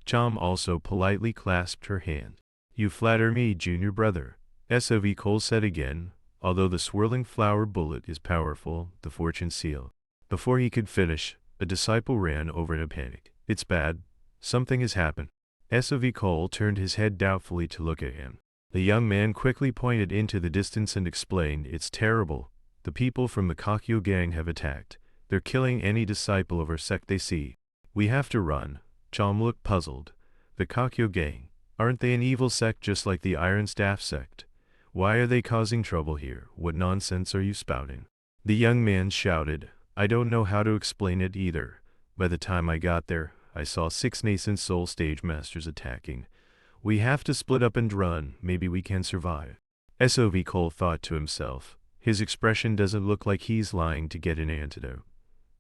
Chom also politely clasped her hand. You flatter me, junior brother. SOV Cole said again, although the swirling flower bullet is powerful, the fortune seal. Before he could finish, a disciple ran over in a panic. It's bad. Something has happened. SOV Cole turned his head doubtfully to look at him. The young man quickly pointed into the distance and explained, it's terrible. The people from the Kakyo gang have attacked. They're killing any disciple of our sect they see. We have to run. Chom looked puzzled. The Kakyo gang, aren't they an evil sect just like the Iron Staff sect? Why are they causing trouble here? What nonsense are you spouting? The young man shouted, I don't know how to explain it either. By the time I got there, I saw 6 nascent soul stage masters attacking. We have to split up and run, maybe we can survive. SOV Cole thought to himself. His expression doesn't look like he's lying to get an antidote.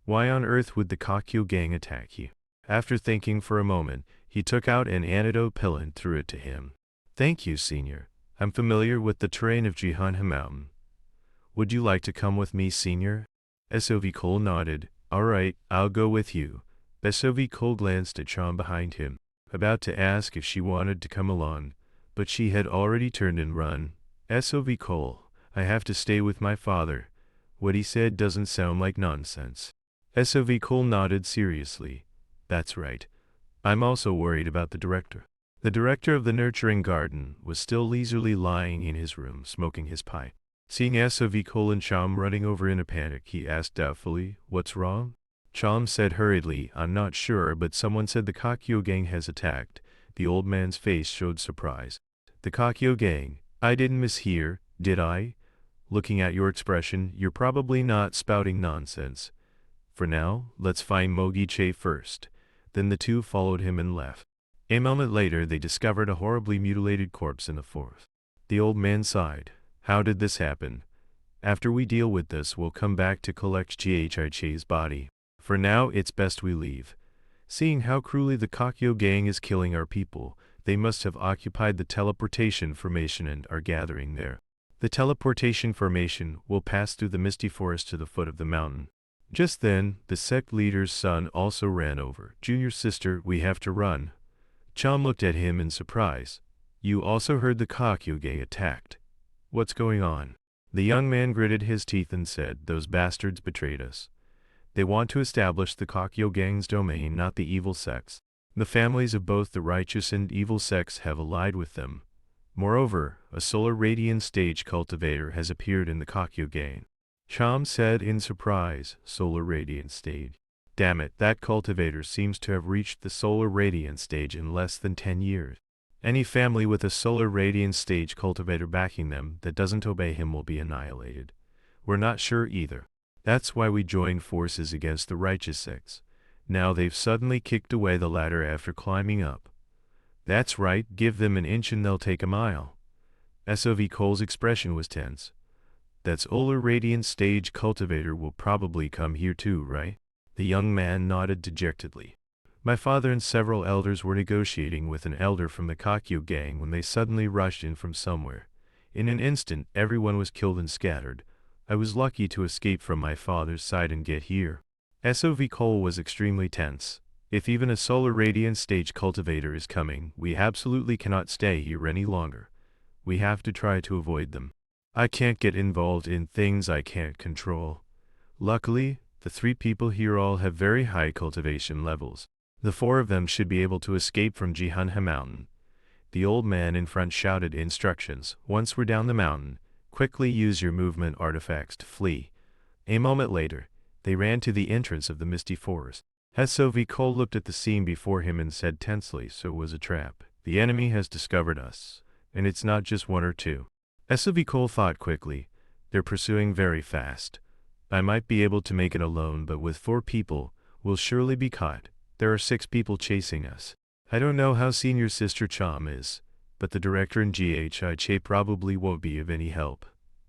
Why on earth would the Kakyo gang attack you? After thinking for a moment, he took out an antidote pill and threw it to him. Thank you, senior. I'm familiar with the terrain of Jihanha Mountain. Would you like to come with me, senior? SOV Cole nodded. All right, I'll go with you. SOV Cole glanced at Chom behind him, about to ask if she wanted to come along, but she had already turned and run. SOV Cole, I have to stay with my father. What he said doesn't sound like nonsense. SOV Cole nodded seriously. That's right. I'm also worried about the director. The director of the nurturing garden was still leisurely lying in his room, smoking his pipe. Seeing SOV Cole and Chom running over in a panic, he asked doubtfully, what's wrong? Chom said hurriedly, I'm not sure, but someone said the Kakyo gang has attacked. The old man's face showed surprise. The Kakyo gang. I didn't mishear, did I? Looking at your expression, you're probably not spouting nonsense. For now, let's find Mogiche first. Then the two followed him and left. A moment later, they discovered a horribly mutilated corpse in the forest. The old man sighed. How did this happen? After we deal with this, we'll come back to collect Ghi's body. For now, it's best we leave. Seeing how cruelly the Kakyo gang is killing our people, they must have occupied the teleportation formation and are gathering there. The teleportation formation will pass through the misty forest to the foot of the mountain. Just then, the sect leader's son also ran over. Junior sister, we have to run. Chom looked at him in surprise. You also heard the Kakyo gang attacked. What's going on? The young man gritted his teeth and said, those bastards betrayed us. They want to establish the Kakyo gang's domain, not the evil sects. The families of both the righteous and evil sects have allied with them. Moreover, a solar radiance stage cultivator has appeared in the Kakyo gang. Chom said in surprise, solar radiance stage. Damn it, that cultivator seems to have reached the solar radiance stage in less than 10 years. Any family with a solar radiance stage cultivator backing them that doesn't obey him will be annihilated. We're not sure either. That's why we joined forces against the righteous sects. Now they've suddenly kicked away the ladder after climbing up. That's right, give them an inch and they'll take a mile. SOV Cole's expression was tense. That solar radiance stage cultivator will probably come here too, right? The young man nodded dejectedly. My father and several elders were negotiating with an elder from the Kakyo gang when they suddenly rushed in from somewhere. In an instant, everyone was killed and scattered. I was lucky to escape from my father's side and get here. SOV Cole was extremely tense. If even a solar radiance stage cultivator is coming, we absolutely cannot stay here any longer. We have to try to avoid them. I can't get involved in things I can't control. Luckily, the 3 people here all have very high cultivation levels. The 4 of them should be able to escape from Jihanha Mountain. The old man in front shouted instructions. Once we're down the mountain, quickly use your movement artifacts to flee. A moment later, they ran to the entrance of the misty forest. SOV Cole looked at the scene before him and said tensely, so it was a trap. The enemy has discovered us, and it's not just 1 or 2. SOV Cole thought quickly. They're pursuing very fast. I might be able to make it alone, but with 4 people, we'll surely be caught. There are 6 people chasing us. I don't know how senior sister Chom is, but the director and Ghi probably won't be of any help.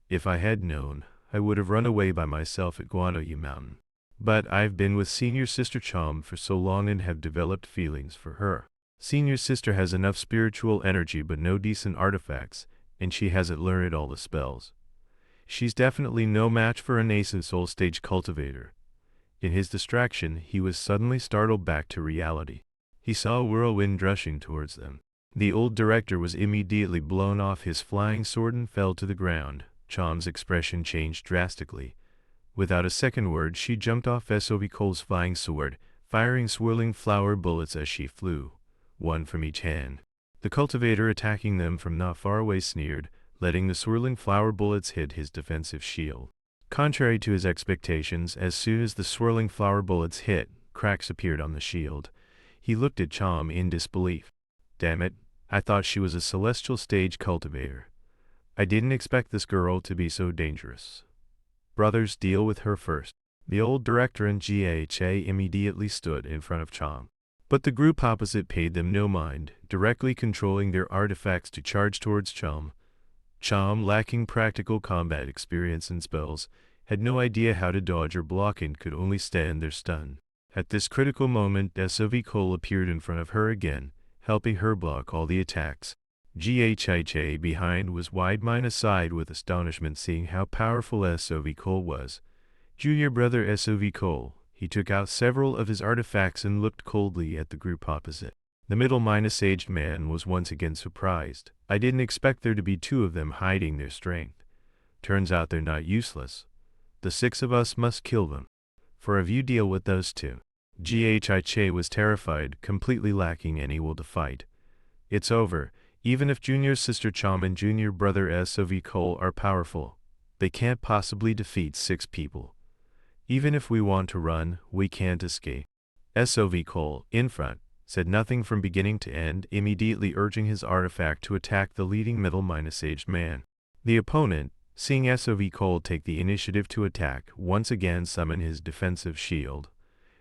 If I had known, I would have run away by myself at Guanoyu Mountain. But I've been with senior sister Chom for so long and have developed feelings for her. Senior sister has enough spiritual energy but no decent artifacts, and she hasn't learned all the spells. She's definitely no match for a nascent soul stage cultivator. In his distraction, he was suddenly startled back to reality. He saw a whirlwind rushing towards them. The old director was immediately blown off his flying sword and fell to the ground. Chom's expression changed drastically. Without a second word, she jumped off SOV Cole's flying sword, firing swirling flower bullets as she flew, 1 from each hand. The cultivator attacking them from not far away sneered, letting the swirling flower bullets hit his defensive shield. Contrary to his expectations, as soon as the swirling flower bullets hit, cracks appeared on the shield. He looked at Chom in disbelief. Damn it, I thought she was a celestial stage cultivator. I didn't expect this girl to be so dangerous. Brothers, deal with her first. The old director and Gha immediately stood in front of Chom. But the group opposite paid them no mind, directly controlling their artifacts to charge towards Chom. Chom, lacking practical combat experience and spells, had no idea how to dodge or block and could only stand there stunned. At this critical moment, SOV Cole appeared in front of her again, helping her block all the attacks. Gha behind was wide-eyed with astonishment seeing how powerful SOV Cole was. Junior brother SOV Cole, he took out several of his artifacts and looked coldly at the group opposite. The middle-aged man was once again surprised. I didn't expect there to be 2 of them hiding their strength. Turns out they're not useless. The 6 of us must kill them. For if you deal with those 2. Gha was terrified, completely lacking any will to fight. It's over. Even if junior sister Chom and junior brother SOV Cole are powerful, they can't possibly defeat 6 people. Even if we want to run, we can't escape. SOV Cole, in front, said nothing from beginning to end, immediately urging his artifact to attack the leading middle-aged man. The opponent, seeing SOV Cole take the initiative to attack, once again summoned his defensive shield.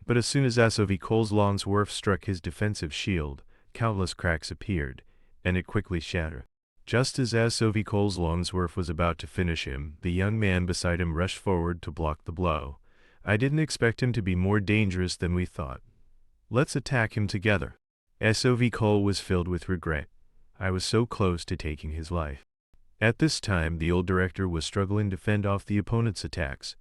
But as soon as SOV Cole's Longsworth struck his defensive shield, countless cracks appeared, and it quickly shattered. Just as SOV Cole's Longsworth was about to finish him, the young man beside him rushed forward to block the blow. I didn't expect him to be more dangerous than we thought. Let's attack him together. SOV Cole was filled with regret. I was so close to taking his life. At this time, the old director was struggling to fend off the opponent's attacks.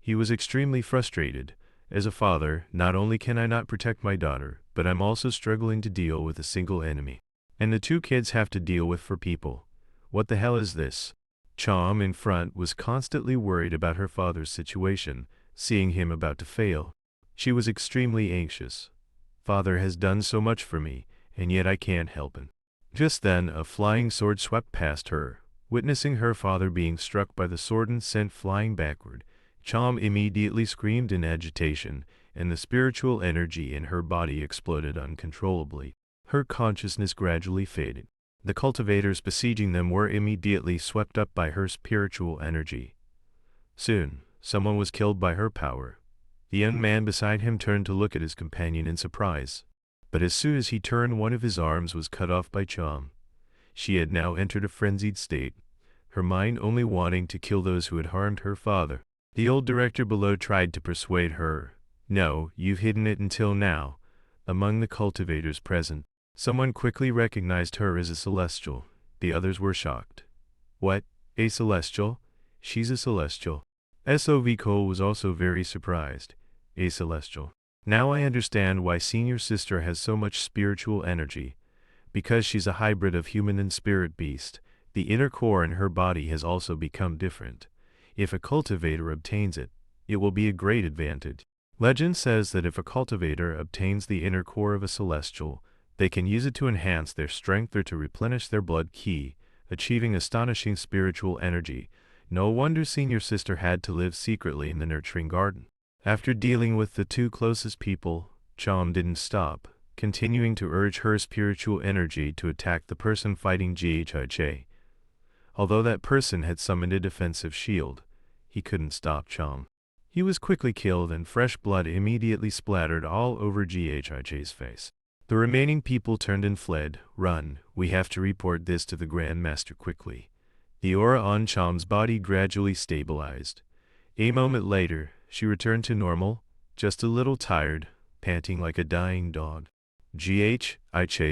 He was extremely frustrated. As a father, not only can I not protect my daughter, but I'm also struggling to deal with a single enemy. And the two kids have to deal with 4 people. What the hell is this? Chom in front was constantly worried about her father's situation, seeing him about to fail. She was extremely anxious. Father has done so much for me, and yet I can't help him. Just then, a flying sword swept past her. Witnessing her father being struck by the sword and sent flying backward, Chom immediately screamed in agitation, and the spiritual energy in her body exploded uncontrollably. Her consciousness gradually faded. The cultivators besieging them were immediately swept up by her spiritual energy. Soon, someone was killed by her power. The young man beside him turned to look at his companion in surprise. But as soon as he turned, one of his arms was cut off by Chom. She had now entered a frenzied state, her mind only wanting to kill those who had harmed her father. The old director below tried to persuade her. No, you've hidden it until now. Among the cultivators present, someone quickly recognized her as a celestial. The others were shocked. What? A celestial? She's a celestial. SOV Cole was also very surprised. A celestial. Now I understand why senior sister has so much spiritual energy. Because she's a hybrid of human and spirit beast, the inner core in her body has also become different. If a cultivator obtains it, it will be a great advantage. Legend says that if a cultivator obtains the inner core of a celestial, they can use it to enhance their strength or to replenish their blood ki, achieving astonishing spiritual energy. No wonder senior sister had to live secretly in the nurturing garden. After dealing with the 2 closest people, Chom didn't stop, continuing to urge her spiritual energy to attack the person fighting Ghiche. Although that person had summoned a defensive shield, he couldn't stop Chom. He was quickly killed and fresh blood immediately splattered all over Ghiche's face. The remaining people turned and fled. Run, we have to report this to the Grand Master quickly. The aura on Chom's body gradually stabilized. A moment later, she returned to normal, just a little tired, panting like a dying dog. Ghiche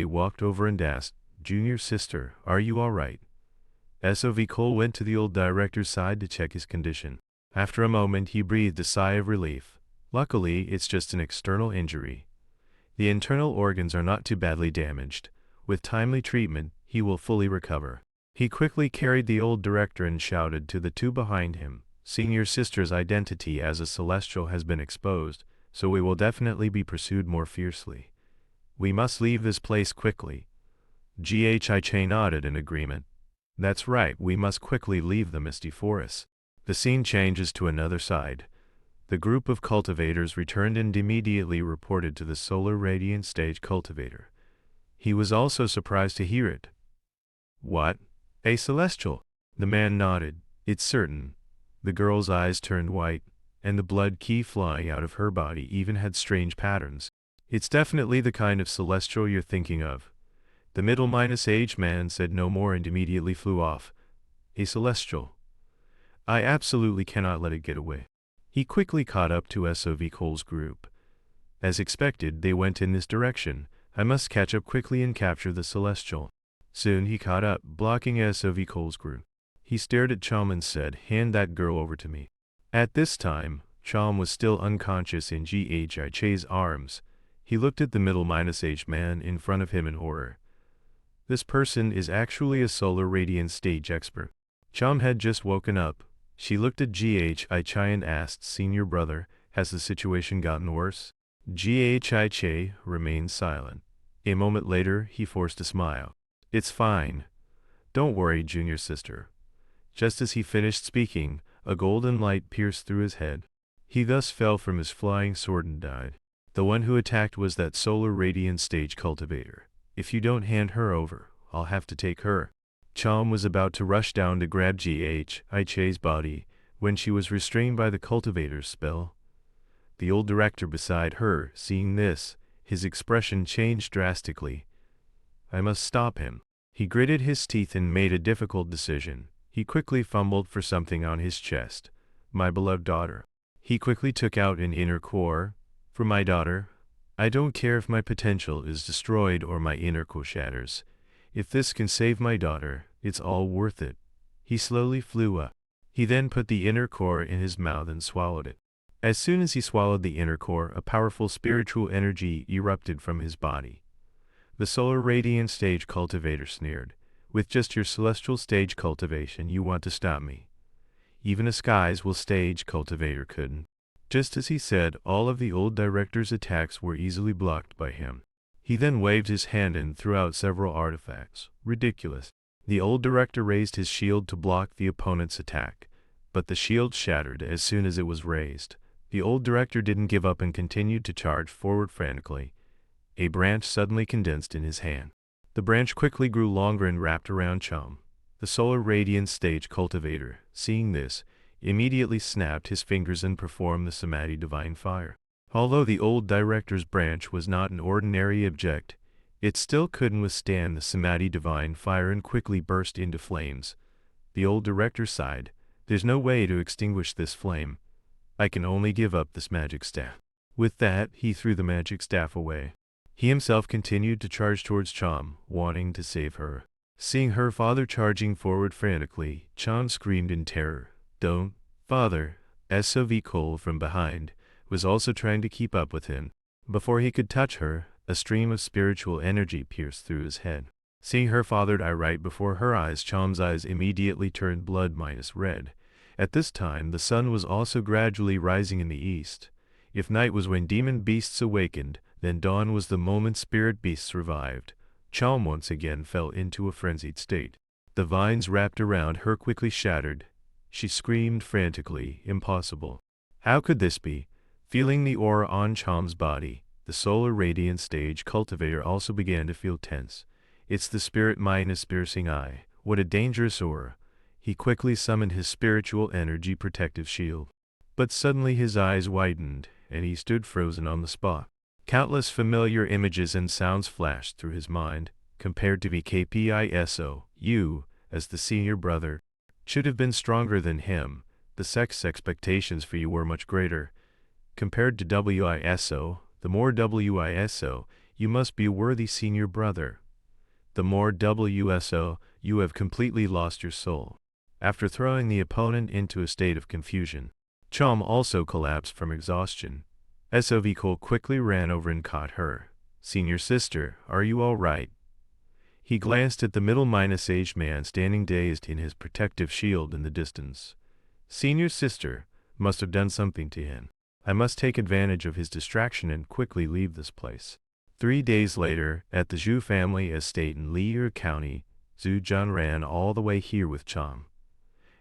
walked over and asked, Junior sister, are you all right? SOV Cole went to the old director's side to check his condition. After a moment, he breathed a sigh of relief. Luckily, it's just an external injury. The internal organs are not too badly damaged. With timely treatment, he will fully recover. He quickly carried the old director and shouted to the 2 behind him, Senior sister's identity as a celestial has been exposed, so we will definitely be pursued more fiercely. We must leave this place quickly. Ghiche nodded in agreement. That's right, we must quickly leave the misty forest. The scene changes to another side. The group of cultivators returned and immediately reported to the solar radiant stage cultivator. He was also surprised to hear it. What? A celestial? The man nodded. It's certain. The girl's eyes turned white, and the blood ki flying out of her body even had strange patterns. It's definitely the kind of celestial you're thinking of. The middle-aged man said no more and immediately flew off. A celestial. I absolutely cannot let it get away. He quickly caught up to SOV Cole's group. As expected, they went in this direction. I must catch up quickly and capture the celestial. Soon he caught up, blocking SOV Cole's group. He stared at Chom and said, hand that girl over to me. At this time, Chom was still unconscious in Ghiche's arms. He looked at the middle-aged man in front of him in horror. This person is actually a solar radiance stage expert. Chom had just woken up. She looked at Ghiche and asked, Senior brother, has the situation gotten worse? Ghiche remained silent. A moment later, he forced a smile. It's fine. Don't worry, junior sister. Just as he finished speaking, a golden light pierced through his head. He thus fell from his flying sword and died. The one who attacked was that solar radiant stage cultivator. If you don't hand her over, I'll have to take her. Chom was about to rush down to grab Ghi's body when she was restrained by the cultivator's spell. The old director beside her, seeing this, his expression changed drastically. I must stop him. He gritted his teeth and made a difficult decision. He quickly fumbled for something on his chest. My beloved daughter. He quickly took out an inner core. For my daughter. I don't care if my potential is destroyed or my inner core shatters. If this can save my daughter, it's all worth it. He slowly flew up. He then put the inner core in his mouth and swallowed it. As soon as he swallowed the inner core, a powerful spiritual energy erupted from his body. The solar radiant stage cultivator sneered. With just your celestial stage cultivation, you want to stop me. Even a skies will stage cultivator couldn't. Just as he said, all of the old director's attacks were easily blocked by him. He then waved his hand and threw out several artifacts. Ridiculous. The old director raised his shield to block the opponent's attack, but the shield shattered as soon as it was raised. The old director didn't give up and continued to charge forward frantically. A branch suddenly condensed in his hand. The branch quickly grew longer and wrapped around Chom. The solar radiant stage cultivator, seeing this, immediately snapped his fingers and performed the Samadhi divine fire. Although the old director's branch was not an ordinary object, it still couldn't withstand the Samadhi divine fire and quickly burst into flames. The old director sighed. There's no way to extinguish this flame. I can only give up this magic staff. With that, he threw the magic staff away. He himself continued to charge towards Chom, wanting to save her. Seeing her father charging forward frantically, Chom screamed in terror. Don't, father. Sov Cole from behind was also trying to keep up with him. Before he could touch her, a stream of spiritual energy pierced through his head. Seeing her father die right before her eyes, Chom's eyes immediately turned blood minus red. At this time, the sun was also gradually rising in the east. If night was when demon beasts awakened, then dawn was the moment spirit beasts revived. Chom once again fell into a frenzied state. The vines wrapped around her quickly shattered. She screamed frantically, impossible. How could this be? Feeling the aura on Chom's body, the solar radiant stage cultivator also began to feel tense. It's the spirit minus piercing eye. What a dangerous aura. He quickly summoned his spiritual energy protective shield. But suddenly his eyes widened, and he stood frozen on the spot. Countless familiar images and sounds flashed through his mind. Compared to VKPISO, you, as the senior brother, should have been stronger than him. The sex expectations for you were much greater. Compared to WISO, the more WISO, you must be a worthy senior brother. The more WSO, you have completely lost your soul. After throwing the opponent into a state of confusion, Chom also collapsed from exhaustion. Sov Cole quickly ran over and caught her. Senior sister, are you all right? He glanced at the middle-aged man standing dazed in his protective shield in the distance. Senior sister must have done something to him. I must take advantage of his distraction and quickly leave this place. 3 days later, at the Zhu family estate in Li'er County, Zhu Zhan ran all the way here with Chom.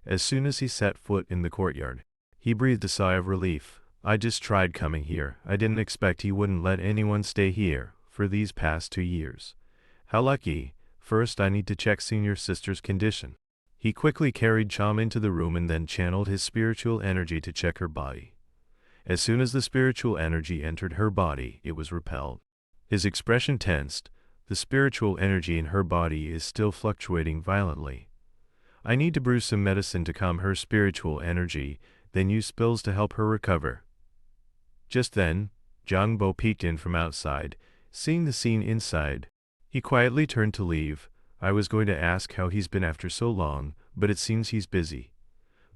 As soon as he set foot in the courtyard, he breathed a sigh of relief. I just tried coming here. I didn't expect he wouldn't let anyone stay here for these past 2 years. How lucky. First, I need to check senior sister's condition. He quickly carried Chom into the room and then channeled his spiritual energy to check her body. As soon as the spiritual energy entered her body, it was repelled. His expression tensed. The spiritual energy in her body is still fluctuating violently. I need to brew some medicine to calm her spiritual energy, then use spells to help her recover. Just then, Zhang Bo peeked in from outside. Seeing the scene inside, he quietly turned to leave. I was going to ask how he's been after so long, but it seems he's busy.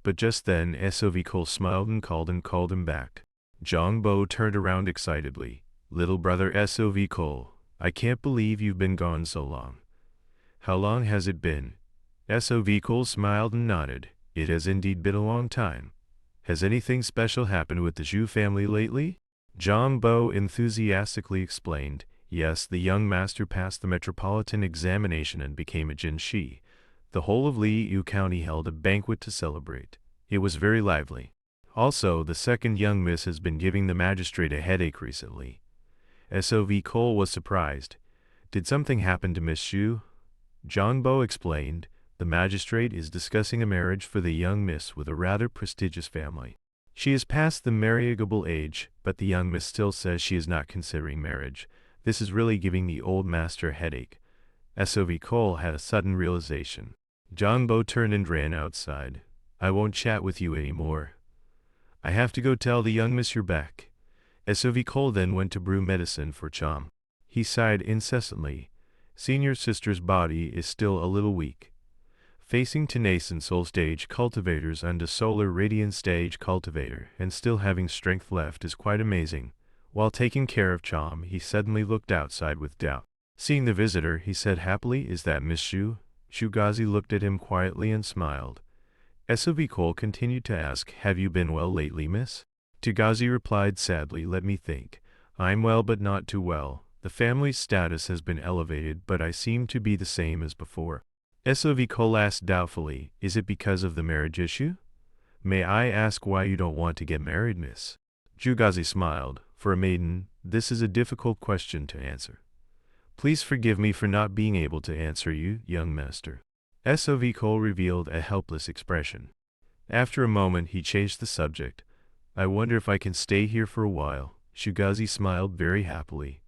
But just then Sov Cole smiled and called him back. Zhang Bo turned around excitedly. Little brother Sov Cole, I can't believe you've been gone so long. How long has it been? Sov Cole smiled and nodded. It has indeed been a long time. Has anything special happened with the Zhu family lately? Zhang Bo enthusiastically explained. Yes, the young master passed the metropolitan examination and became a Jinshi. The whole of Li'er County held a banquet to celebrate. It was very lively. Also, the second young miss has been giving the magistrate a headache recently. SOV Cole was surprised. Did something happen to Miss Xu? Zhangbo explained. The magistrate is discussing a marriage for the young miss with a rather prestigious family. She is past the marriageable age, but the young miss still says she is not considering marriage. This is really giving the old master a headache. SOV Cole had a sudden realization. Zhangbo turned and ran outside. I won't chat with you anymore. I have to go tell the young miss you're back. SOV Cole then went to brew medicine for Chom. He sighed incessantly. Senior sister's body is still a little weak. Facing to nascent soul stage cultivators and a solar radiant stage cultivator and still having strength left is quite amazing. While taking care of Chom, he suddenly looked outside with doubt. Seeing the visitor, he said happily, "Is that Miss Xu?" Shugazi looked at him quietly and smiled. SOV Cole continued to ask, "Have you been well lately, miss?" Tugazi replied sadly, "Let me think. I'm well but not too well. The family's status has been elevated, but I seem to be the same as before." SOV Cole asked doubtfully, "Is it because of the marriage issue? May I ask why you don't want to get married, miss?" Jugazi smiled. "For a maiden, this is a difficult question to answer. Please forgive me for not being able to answer you, young master." SOV Cole revealed a helpless expression. After a moment he changed the subject. "I wonder if I can stay here for a while." Shugazi smiled very happily.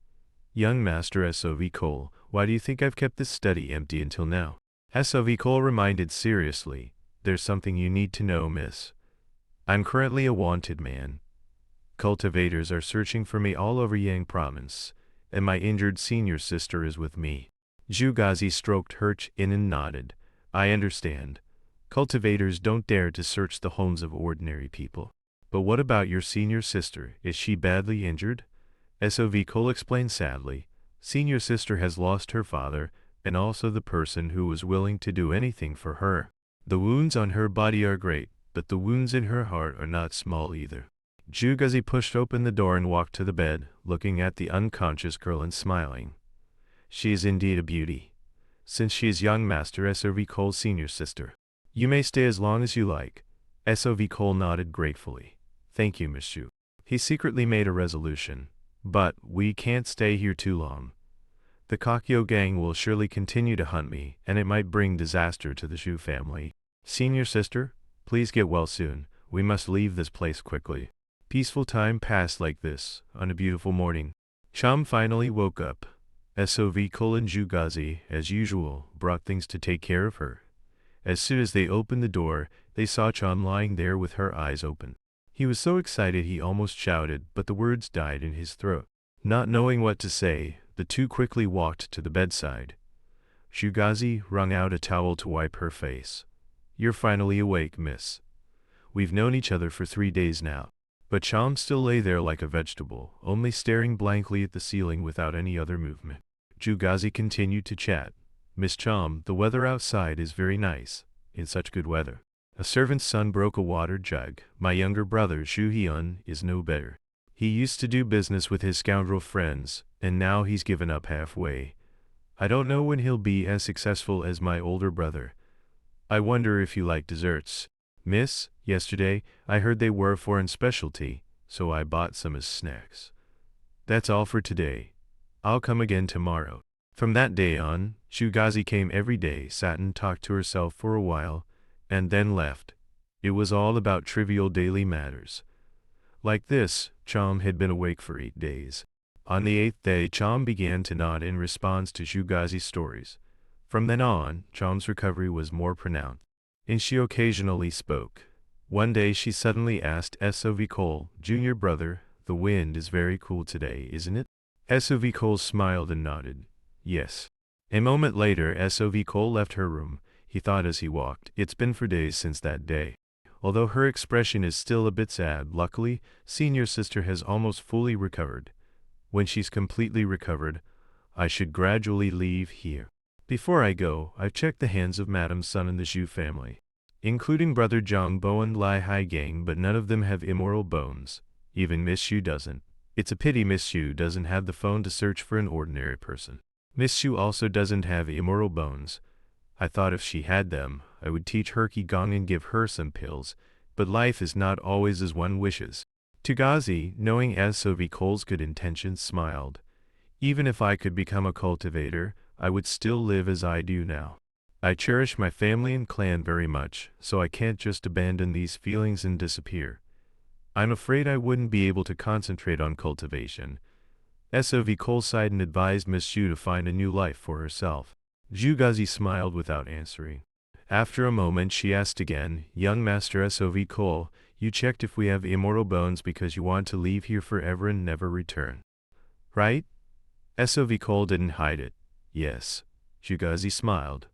"Young master SOV Cole, why do you think I've kept this study empty until now?" SOV Cole reminded seriously. "There's something you need to know, miss. I'm currently a wanted man. Cultivators are searching for me all over Yang province, and my injured senior sister is with me." Zhugazi stroked her chin and nodded. "I understand. Cultivators don't dare to search the homes of ordinary people. But what about your senior sister? Is she badly injured?" SOV Cole explained sadly. "Senior sister has lost her father, and also the person who was willing to do anything for her. The wounds on her body are great, but the wounds in her heart are not small either." Zhugazi pushed open the door and walked to the bed, looking at the unconscious girl and smiling. "She is indeed a beauty. Since she is young master SOV Cole's senior sister, you may stay as long as you like." SOV Cole nodded gratefully. "Thank you, Miss Xu." He secretly made a resolution. "But we can't stay here too long. The Kakyo gang will surely continue to hunt me, and it might bring disaster to the Xu family. Senior sister, please get well soon. We must leave this place quickly." Peaceful time passed like this. On a beautiful morning, Chom finally woke up. SOV Cole and Zhugazi, as usual, brought things to take care of her. As soon as they opened the door, they saw Chom lying there with her eyes open. He was so excited he almost shouted, but the words died in his throat. Not knowing what to say, the two quickly walked to the bedside. Shugazi wrung out a towel to wipe her face. "You're finally awake, miss. We've known each other for 3 days now." But Chom still lay there like a vegetable, only staring blankly at the ceiling without any other movement. Shugazi continued to chat. "Miss Chom, the weather outside is very nice, in such good weather. A servant's son broke a water jug. My younger brother, Xu Hyun, is no better. He used to do business with his scoundrel friends, and now he's given up halfway. I don't know when he'll be as successful as my older brother. I wonder if you like desserts. Miss, yesterday, I heard they were a foreign specialty, so I bought some as snacks. That's all for today. I'll come again tomorrow." From that day on, Shugazi came every day, sat and talked to herself for a while, and then left. It was all about trivial daily matters. Like this, Chom had been awake for 8 days. On the 8th day, Chom began to nod in response to Shugazi's stories. From then on, Chom's recovery was more pronounced, and she occasionally spoke. One day she suddenly asked SOV Cole, "Junior brother, the wind is very cool today, isn't it?" SOV Cole smiled and nodded. "Yes." A moment later, SOV Cole left her room. He thought as he walked, "It's been for days since that day." Although her expression is still a bit sad, luckily, senior sister has almost fully recovered. When she's completely recovered, I should gradually leave here. Before I go, I've checked the hands of Madam's son and the Xu family, including brother Zhang Bo and Lai Hai Gang, but none of them have immoral bones. Even Miss Xu doesn't. It's a pity Miss Xu doesn't have the phone to search for an ordinary person. Miss Xu also doesn't have immoral bones. I thought if she had them, I would teach her Qigong and give her some pills, but life is not always as one wishes. Tugazi, knowing SOV Cole's good intentions, smiled. Even if I could become a cultivator, I would still live as I do now. I cherish my family and clan very much, so I can't just abandon these feelings and disappear. I'm afraid I wouldn't be able to concentrate on cultivation. SOV Cole sighed and advised Miss Xu to find a new life for herself. Zhugazi smiled without answering. After a moment she asked again, Young Master SOV Cole, you checked if we have immortal bones because you want to leave here forever and never return. Right? SOV Cole didn't hide it. Yes. Zhugazi smiled.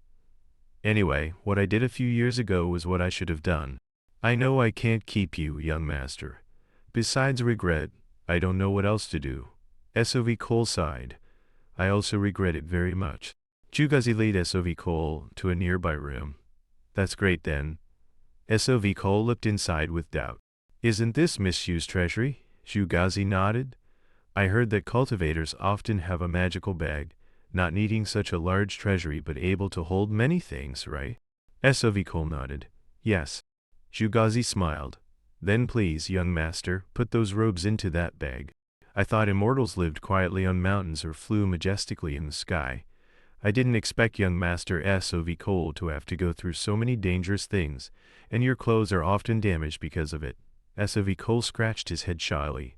Anyway, what I did a few years ago was what I should have done. I know I can't keep you, young master. Besides regret, I don't know what else to do. SOV Cole sighed. I also regret it very much. Zhugazi led SOV Cole to a nearby room. That's great then. SOV Cole looked inside with doubt. Isn't this Miss Xu's treasury? Zhugazi nodded. I heard that cultivators often have a magical bag, not needing such a large treasury but able to hold many things, right? SOV Cole nodded. Yes. Zhugazi smiled. Then please, young master, put those robes into that bag. I thought immortals lived quietly on mountains or flew majestically in the sky. I didn't expect young master SOV Cole to have to go through so many dangerous things, and your clothes are often damaged because of it. SOV Cole scratched his head shyly.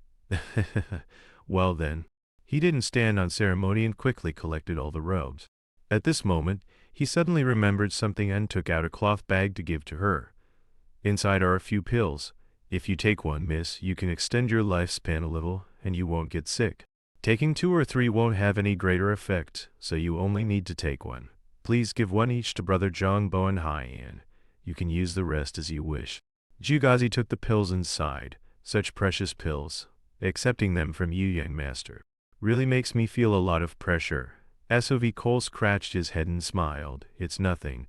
Well then. He didn't stand on ceremony and quickly collected all the robes. At this moment, he suddenly remembered something and took out a cloth bag to give to her. Inside are a few pills. If you take one, miss, you can extend your lifespan a little, and you won't get sick. Taking 2 or 3 won't have any greater effect, so you only need to take one. Please give one each to Brother Zhangbo and Haiyan. You can use the rest as you wish. Zhugazi took the pills and sighed. Such precious pills. Accepting them from you, young master, really makes me feel a lot of pressure. SOV Cole scratched his head and smiled. It's nothing.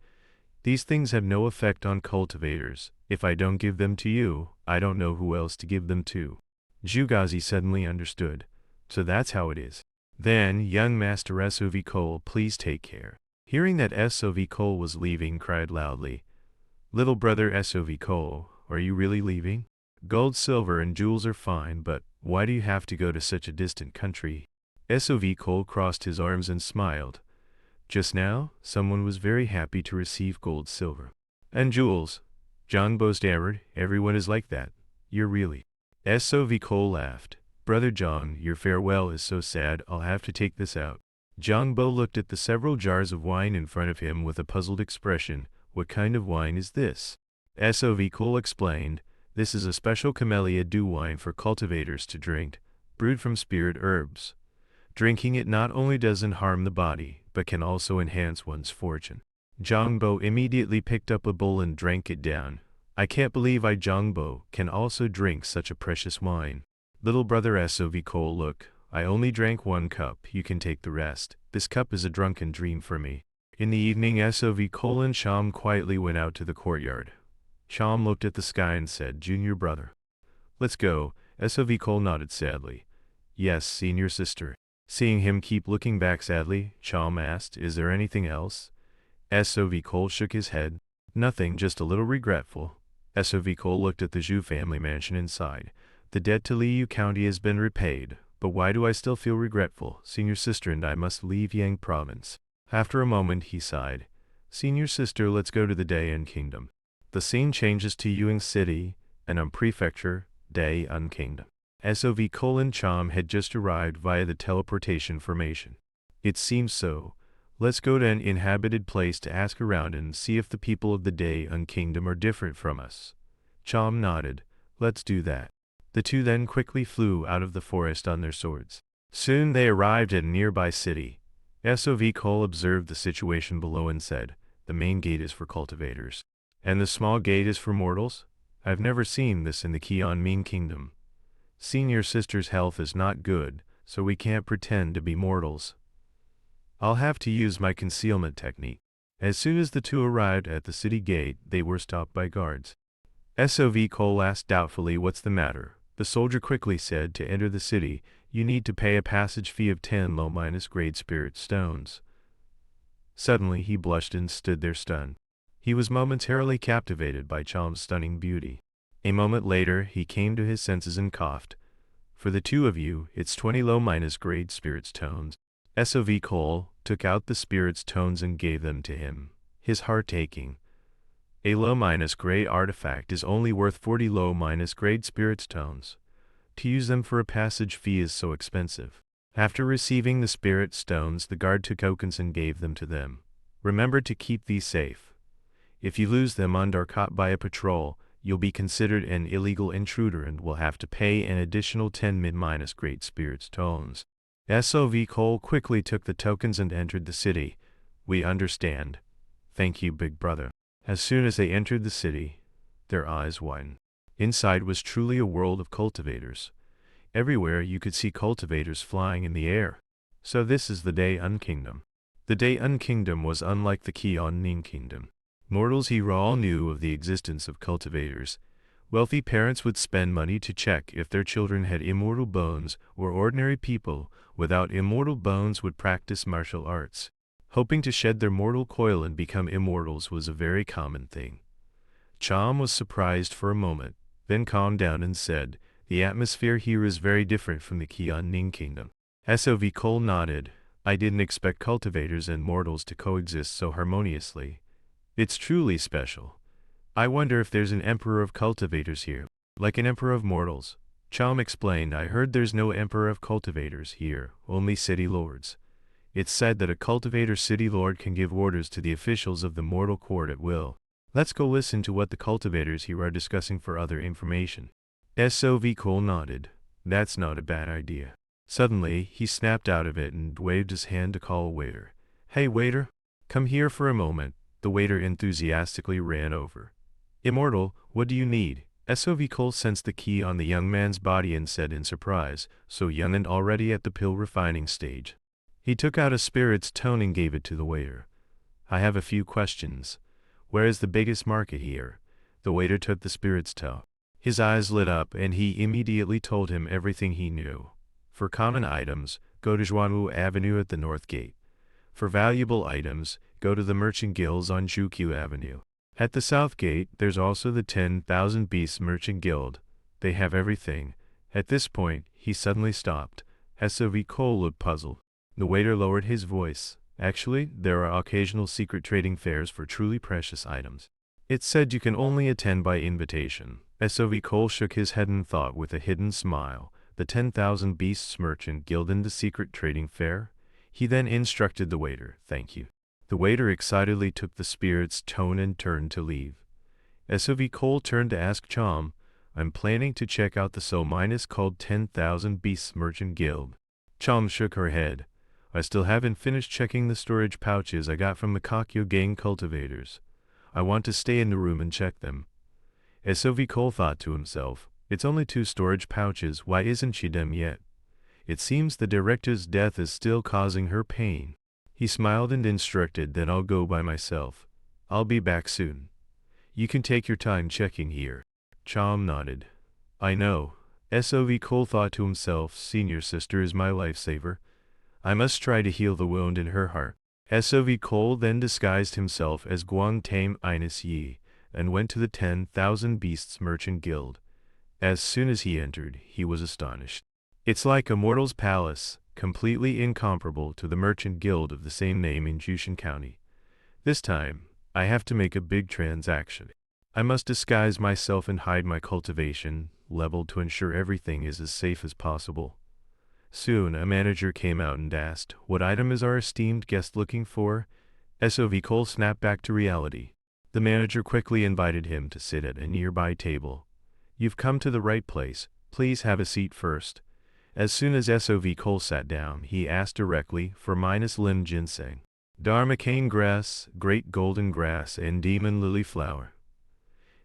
These things have no effect on cultivators. If I don't give them to you, I don't know who else to give them to. Zhugazi suddenly understood. So that's how it is. Then, young Master SOV Cole, please take care. Hearing that SOV Cole was leaving, cried loudly. Little brother SOV Cole, are you really leaving? Gold, silver, and jewels are fine, but why do you have to go to such a distant country? SOV Cole crossed his arms and smiled. Just now, someone was very happy to receive gold, silver, and jewels. Zhangbo stammered, everyone is like that. You're really. SOV Cole laughed. Brother Zhang, your farewell is so sad, I'll have to take this out. Zhangbo looked at the several jars of wine in front of him with a puzzled expression. What kind of wine is this? SOV Cole explained. This is a special camellia dew wine for cultivators to drink, brewed from spirit herbs. Drinking it not only doesn't harm the body, but can also enhance one's fortune. Zhangbo immediately picked up a bowl and drank it down. I can't believe Zhangbo can also drink such a precious wine. Little brother SOV Cole, look, I only drank 1 cup, you can take the rest. This cup is a drunken dream for me. In the evening SOV Cole and Sham quietly went out to the courtyard. Sham looked at the sky and said, Junior brother. Let's go. SOV Cole nodded sadly. Yes, senior sister. Seeing him keep looking back sadly, Sham asked, is there anything else? SOV Cole shook his head. Nothing, just a little regretful. SOV Cole looked at the Zhu family mansion and sighed. The debt to Liu County has been repaid, but why do I still feel regretful? Senior sister and I must leave Yang province. After a moment he sighed. Senior sister, let's go to the Dayan Kingdom. The scene changes to Yuan City, Anam Prefecture, Dayan Kingdom. SOV Cole and Cham had just arrived via the teleportation formation. It seems so. Let's go to an inhabited place to ask around and see if the people of the Dayan Kingdom are different from us. Cham nodded. Let's do that. The two then quickly flew out of the forest on their swords. Soon they arrived at a nearby city. SOV Cole observed the situation below and said, the main gate is for cultivators. And the small gate is for mortals? I've never seen this in the Qianmin Kingdom. Senior sister's health is not good, so we can't pretend to be mortals. I'll have to use my concealment technique. As soon as the two arrived at the city gate, they were stopped by guards. SOV Cole asked doubtfully, what's the matter? The soldier quickly said, to enter the city, you need to pay a passage fee of 10 low-grade spirit stones. Suddenly he blushed and stood there stunned. He was momentarily captivated by Cham's stunning beauty. A moment later he came to his senses and coughed. For the two of you, it's 20 low minus grade spirits tones. SOV Cole took out the spirits tones and gave them to him, his heart aching. A low minus grade artifact is only worth 40 low minus grade spirits tones. To use them for a passage fee is so expensive. After receiving the spirit stones, the guard took tokens and gave them to them. Remember to keep these safe. If you lose them and are caught by a patrol, you'll be considered an illegal intruder and will have to pay an additional 10 mid-minus great spirits tones. SOV Cole quickly took the tokens and entered the city. We understand. Thank you, big brother. As soon as they entered the city, their eyes widened. Inside was truly a world of cultivators. Everywhere you could see cultivators flying in the air. So this is the Day-Un Kingdom. The Day-Un Kingdom was unlike the Ning Kingdom. Mortals here all knew of the existence of cultivators. Wealthy parents would spend money to check if their children had immortal bones, or ordinary people without immortal bones would practice martial arts. Hoping to shed their mortal coil and become immortals was a very common thing. Chom was surprised for a moment, then calmed down and said, "The atmosphere here is very different from the Ning Kingdom." SOV Cole nodded. I didn't expect cultivators and mortals to coexist so harmoniously. It's truly special. I wonder if there's an emperor of cultivators here, like an emperor of mortals. Chom explained, I heard there's no emperor of cultivators here, only city lords. It's said that a cultivator city lord can give orders to the officials of the mortal court at will. Let's go listen to what the cultivators here are discussing for other information. SOV Cole nodded. That's not a bad idea. Suddenly, he snapped out of it and waved his hand to call a waiter. Hey waiter, come here for a moment. The waiter enthusiastically ran over. Immortal, what do you need? SOV Cole sensed the key on the young man's body and said in surprise, so young and already at the pill refining stage. He took out a spirit's tone and gave it to the waiter. I have a few questions. Where is the biggest market here? The waiter took the spirit's tone. His eyes lit up and he immediately told him everything he knew. For common items, go to Zhuanwu Avenue at the North Gate. For valuable items, go to the Merchant Guilds on Zhukyu Avenue. At the South Gate, there's also the 10,000 Beasts Merchant Guild. They have everything. At this point, he suddenly stopped. SOV Cole looked puzzled. The waiter lowered his voice. Actually, there are occasional secret trading fairs for truly precious items. It's said you can only attend by invitation. SOV Cole shook his head and thought with a hidden smile. The 10,000 Beasts Merchant Guild in the secret trading fair? He then instructed the waiter, thank you. The waiter excitedly took the spirit's tone and turned to leave. SOV Cole turned to ask Chom, I'm planning to check out the so-minus called 10,000 Beasts Merchant Guild. Chom shook her head. I still haven't finished checking the storage pouches I got from the Kakyo gang cultivators. I want to stay in the room and check them. SOV Cole thought to himself, it's only 2 storage pouches, why isn't she them yet? It seems the director's death is still causing her pain. He smiled and instructed, then I'll go by myself. I'll be back soon. You can take your time checking here. Chom nodded. I know. SOV Cole thought to himself, senior sister is my lifesaver. I must try to heal the wound in her heart. SOV Cole then disguised himself as Guang Tame Ines Yi, and went to the 10,000 Beasts Merchant Guild. As soon as he entered, he was astonished. It's like a mortal's palace, completely incomparable to the Merchant Guild of the same name in Jushin County. This time, I have to make a big transaction. I must disguise myself and hide my cultivation level to ensure everything is as safe as possible. Soon, a manager came out and asked, what item is our esteemed guest looking for? SOV Cole snapped back to reality. The manager quickly invited him to sit at a nearby table. You've come to the right place. Please have a seat first. As soon as SOV Cole sat down, he asked directly for minus lim ginseng, Dharma cane grass, great golden grass, and demon lily flower.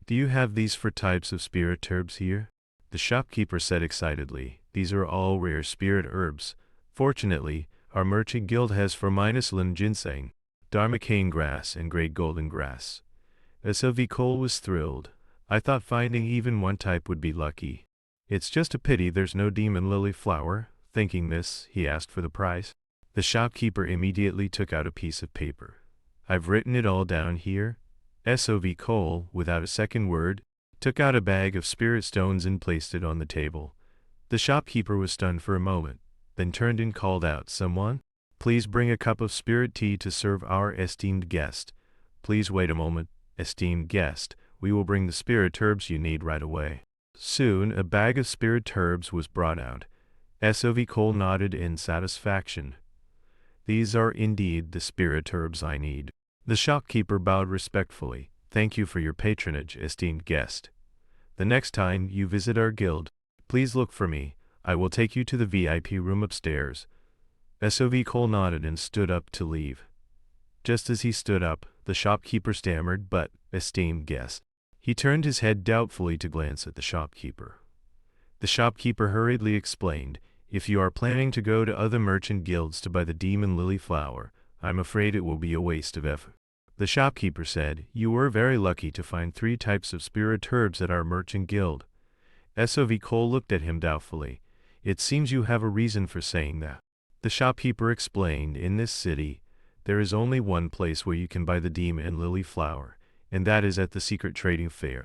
Do you have these for types of spirit herbs here? The shopkeeper said excitedly, these are all rare spirit herbs. Fortunately, our merchant guild has for minus lim ginseng, Dharma cane grass, and great golden grass. SOV Cole was thrilled. I thought finding even one type would be lucky. It's just a pity there's no demon lily flower. Thinking this, he asked for the price. The shopkeeper immediately took out a piece of paper. I've written it all down here. SOV Cole, without a second word, took out a bag of spirit stones and placed it on the table. The shopkeeper was stunned for a moment, then turned and called out, "Someone? Please bring a cup of spirit tea to serve our esteemed guest. Please wait a moment, esteemed guest. We will bring the spirit herbs you need right away." Soon, a bag of spirit herbs was brought out. Sov Cole nodded in satisfaction. "These are indeed the spirit herbs I need." The shopkeeper bowed respectfully. "Thank you for your patronage, esteemed guest. The next time you visit our guild, please look for me. I will take you to the VIP room upstairs." Sov Cole nodded and stood up to leave. Just as he stood up, the shopkeeper stammered, "But, esteemed guest." He turned his head doubtfully to glance at the shopkeeper. The shopkeeper hurriedly explained, "If you are planning to go to other merchant guilds to buy the demon lily flower, I'm afraid it will be a waste of effort." The shopkeeper said, "You were very lucky to find 3 types of spirit herbs at our merchant guild." Sov Cole looked at him doubtfully. "It seems you have a reason for saying that." The shopkeeper explained, "In this city, there is only one place where you can buy the demon lily flower, and that is at the secret trading fair."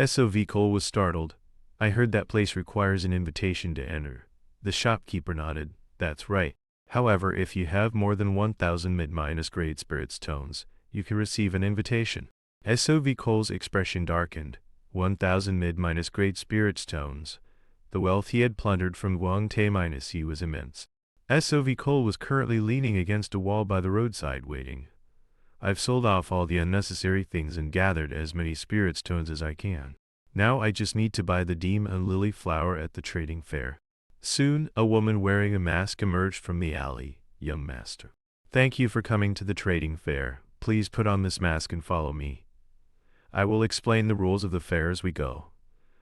Sov Cole was startled. "I heard that place requires an invitation to enter." The shopkeeper nodded. "That's right. However, if you have more than 1,000 mid-grade spirit stones, you can receive an invitation." Sov Cole's expression darkened. 1,000 mid-grade spirit stones. The wealth he had plundered from Wang Te-He was immense. Sov Cole was currently leaning against a wall by the roadside waiting. "I've sold off all the unnecessary things and gathered as many spirit stones as I can. Now I just need to buy the demon lily flower at the trading fair." Soon, a woman wearing a mask emerged from the alley. "Young master, thank you for coming to the trading fair. Please put on this mask and follow me. I will explain the rules of the fair as we go.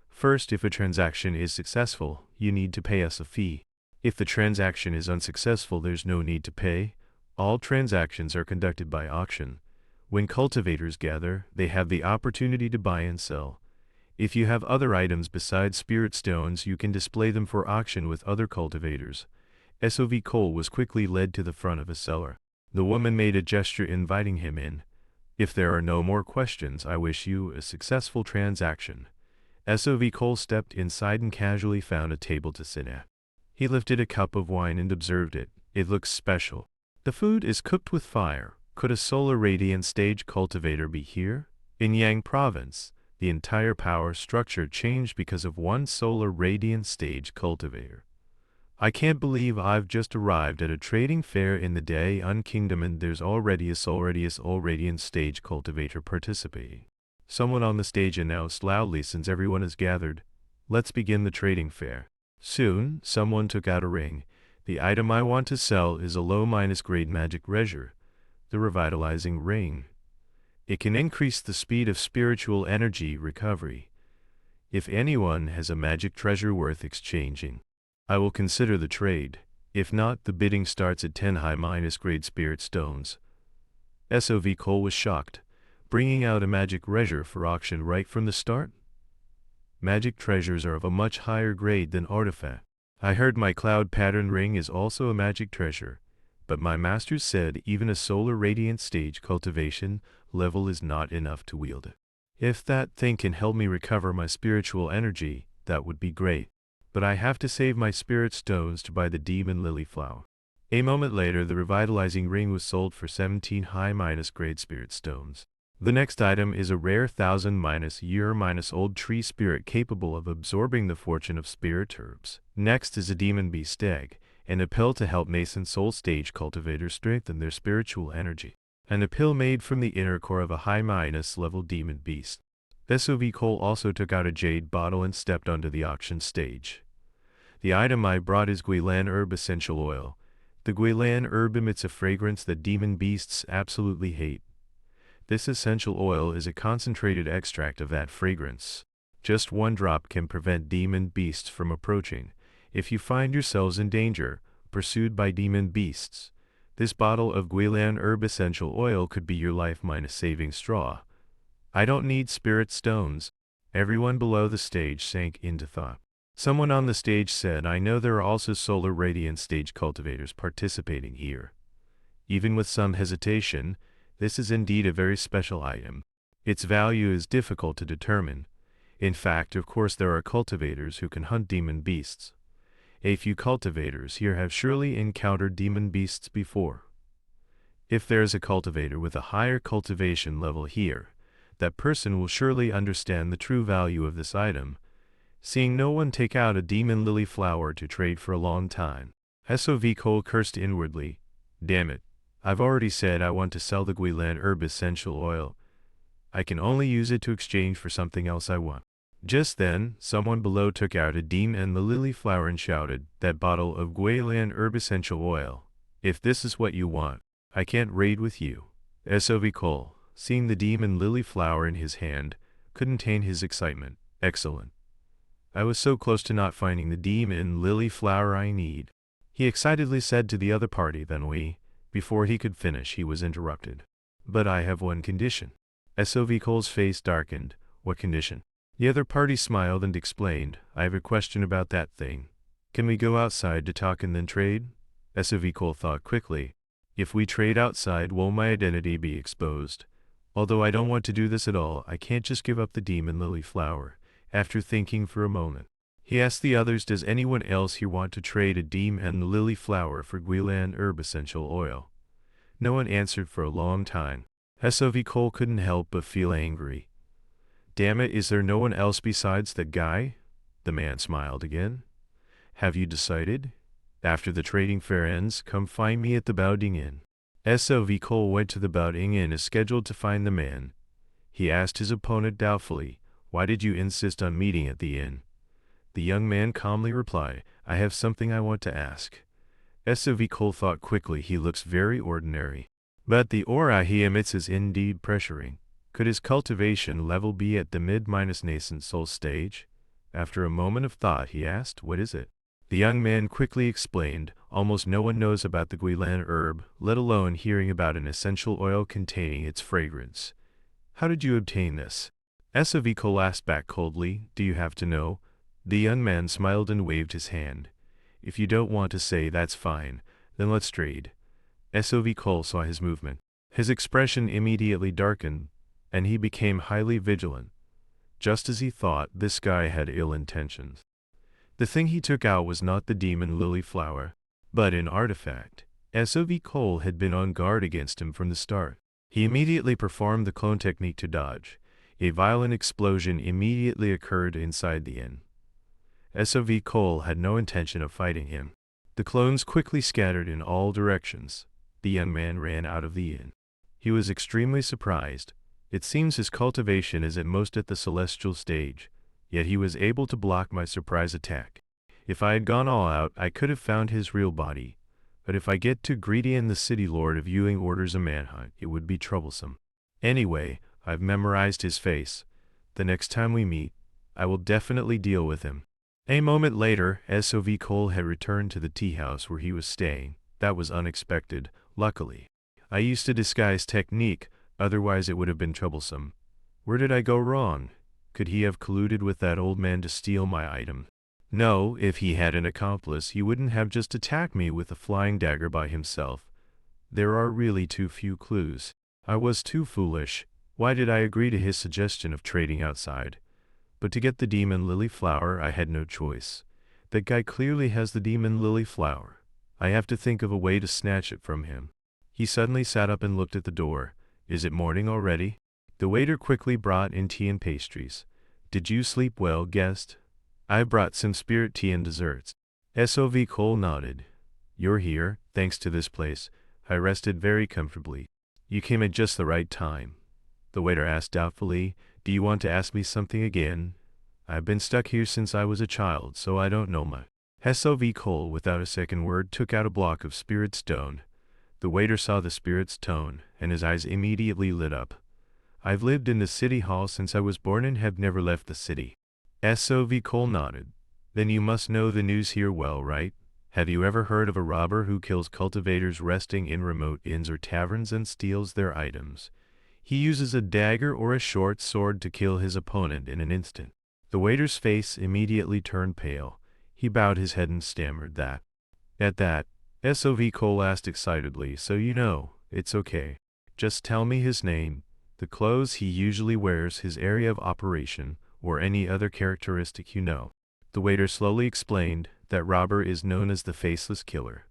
First, if a transaction is successful, you need to pay us a fee. If the transaction is unsuccessful, there's no need to pay. All transactions are conducted by auction. When cultivators gather, they have the opportunity to buy and sell. If you have other items besides spirit stones, you can display them for auction with other cultivators." Sov Cole was quickly led to the front of a cellar. The woman made a gesture inviting him in. "If there are no more questions, I wish you a successful transaction." Sov Cole stepped inside and casually found a table to sit at. He lifted a cup of wine and observed it. It looks special. The food is cooked with fire. Could a solar radiant stage cultivator be here? In Yang province, the entire power structure changed because of one solar radiant stage cultivator. "I can't believe I've just arrived at a trading fair in the Daeun Kingdom and there's already a solar radiant stage cultivator participating." Someone on the stage announced loudly, "Since everyone is gathered, let's begin the trading fair." Soon, someone took out a ring. "The item I want to sell is a low-grade magic treasure, the revitalizing ring. It can increase the speed of spiritual energy recovery. If anyone has a magic treasure worth exchanging, I will consider the trade. If not, the bidding starts at 10 high-grade spirit stones." Sov Cole was shocked. Bringing out a magic treasure for auction right from the start? Magic treasures are of a much higher grade than artifact. "I heard my cloud pattern ring is also a magic treasure, but my master said even a solar radiant stage cultivation level is not enough to wield it. If that thing can help me recover my spiritual energy, that would be great. But I have to save my spirit stones to buy the demon lily flower." A moment later, the revitalizing ring was sold for 17 high-grade spirit stones. The next item is a rare 1,000-year-old tree spirit capable of absorbing the fortune of spirit herbs. Next is a demon beast egg, and a pill to help nascent soul stage cultivators strengthen their spiritual energy. And a pill made from the inner core of a high-level demon beast. Sov Cole also took out a jade bottle and stepped onto the auction stage. "The item I brought is Guilan herb essential oil. The Guilan herb emits a fragrance that demon beasts absolutely hate. This essential oil is a concentrated extract of that fragrance. Just 1 drop can prevent demon beasts from approaching. If you find yourselves in danger, pursued by demon beasts, this bottle of Guilan herb essential oil could be your life-saving straw." "I don't need spirit stones." Everyone below the stage sank into thought. Someone on the stage said, "I know there are also solar radiant stage cultivators participating here." Even with some hesitation, this is indeed a very special item. Its value is difficult to determine. In fact, of course there are cultivators who can hunt demon beasts. A few cultivators here have surely encountered demon beasts before. If there's a cultivator with a higher cultivation level here, that person will surely understand the true value of this item, seeing no one take out a demon lily flower to trade for a long time. SOV Cole cursed inwardly. Damn it. I've already said I want to sell the Guilan herb essential oil. I can only use it to exchange for something else I want. Just then, someone below took out a demon lily flower and shouted, that bottle of Guilan herb essential oil. If this is what you want, I can't raid with you. SOV Cole, seeing the demon lily flower in his hand, couldn't contain his excitement. Excellent. I was so close to not finding the demon lily flower I need. He excitedly said to the other party. Then before he could finish, he was interrupted. But I have one condition. SOV Cole's face darkened. What condition? The other party smiled and explained. I have a question about that thing. Can we go outside to talk and then trade? SOV Cole thought quickly. If we trade outside, won't my identity be exposed? Although I don't want to do this at all, I can't just give up the demon lily flower. After thinking for a moment, he asked the others, does anyone else here want to trade a demon lily flower for Guilan herb essential oil? No one answered for a long time. SOV Cole couldn't help but feel angry. Damn it, is there no one else besides that guy? The man smiled again. Have you decided? After the trading fair ends, come find me at the Bouding Inn. SOV Cole went to the Bouding Inn as scheduled to find the man. He asked his opponent doubtfully, why did you insist on meeting at the inn? The young man calmly replied, I have something I want to ask. SOV Cole thought quickly. He looks very ordinary, but the aura he emits is indeed pressuring. Could his cultivation level be at the mid-nascent soul stage? After a moment of thought, he asked, what is it? The young man quickly explained, almost no one knows about the Guilan herb, let alone hearing about an essential oil containing its fragrance. How did you obtain this? SOV Cole asked back coldly, do you have to know? The young man smiled and waved his hand. If you don't want to say, that's fine, then let's trade. SOV Cole saw his movement. His expression immediately darkened, and he became highly vigilant. Just as he thought, this guy had ill intentions. The thing he took out was not the demon lily flower, but an artifact. SOV Cole had been on guard against him from the start. He immediately performed the clone technique to dodge. A violent explosion immediately occurred inside the inn. SOV Cole had no intention of fighting him. The clones quickly scattered in all directions. The young man ran out of the inn. He was extremely surprised. It seems his cultivation is at most at the celestial stage, yet he was able to block my surprise attack. If I had gone all out, I could have found his real body. But if I get too greedy and the city lord of Ewing orders a manhunt, it would be troublesome. Anyway, I've memorized his face. The next time we meet, I will definitely deal with him. A moment later, SOV Cole had returned to the tea house where he was staying. That was unexpected, luckily. I used a disguise technique, otherwise it would have been troublesome. Where did I go wrong? Could he have colluded with that old man to steal my item? No, if he had an accomplice, he wouldn't have just attacked me with a flying dagger by himself. There are really too few clues. I was too foolish. Why did I agree to his suggestion of trading outside? But to get the demon lily flower, I had no choice. That guy clearly has the demon lily flower. I have to think of a way to snatch it from him. He suddenly sat up and looked at the door. Is it morning already? The waiter quickly brought in tea and pastries. Did you sleep well, guest? I brought some spirit tea and desserts. SOV Cole nodded. You're here, thanks to this place. I rested very comfortably. You came at just the right time. The waiter asked doubtfully, do you want to ask me something again? I've been stuck here since I was a child, so I don't know much. SOV Cole, without a second word, took out a block of spirit stone. The waiter saw the spirit stone, and his eyes immediately lit up. I've lived in the city hall since I was born and have never left the city. SOV Cole nodded. Then you must know the news here well, right? Have you ever heard of a robber who kills cultivators resting in remote inns or taverns and steals their items? He uses a dagger or a short sword to kill his opponent in an instant. The waiter's face immediately turned pale. He bowed his head and stammered that. At that, SOV Cole asked excitedly, so you know, it's okay. Just tell me his name, the clothes he usually wears, his area of operation, or any other characteristic you know. The waiter slowly explained, That robber is known as the Faceless Killer.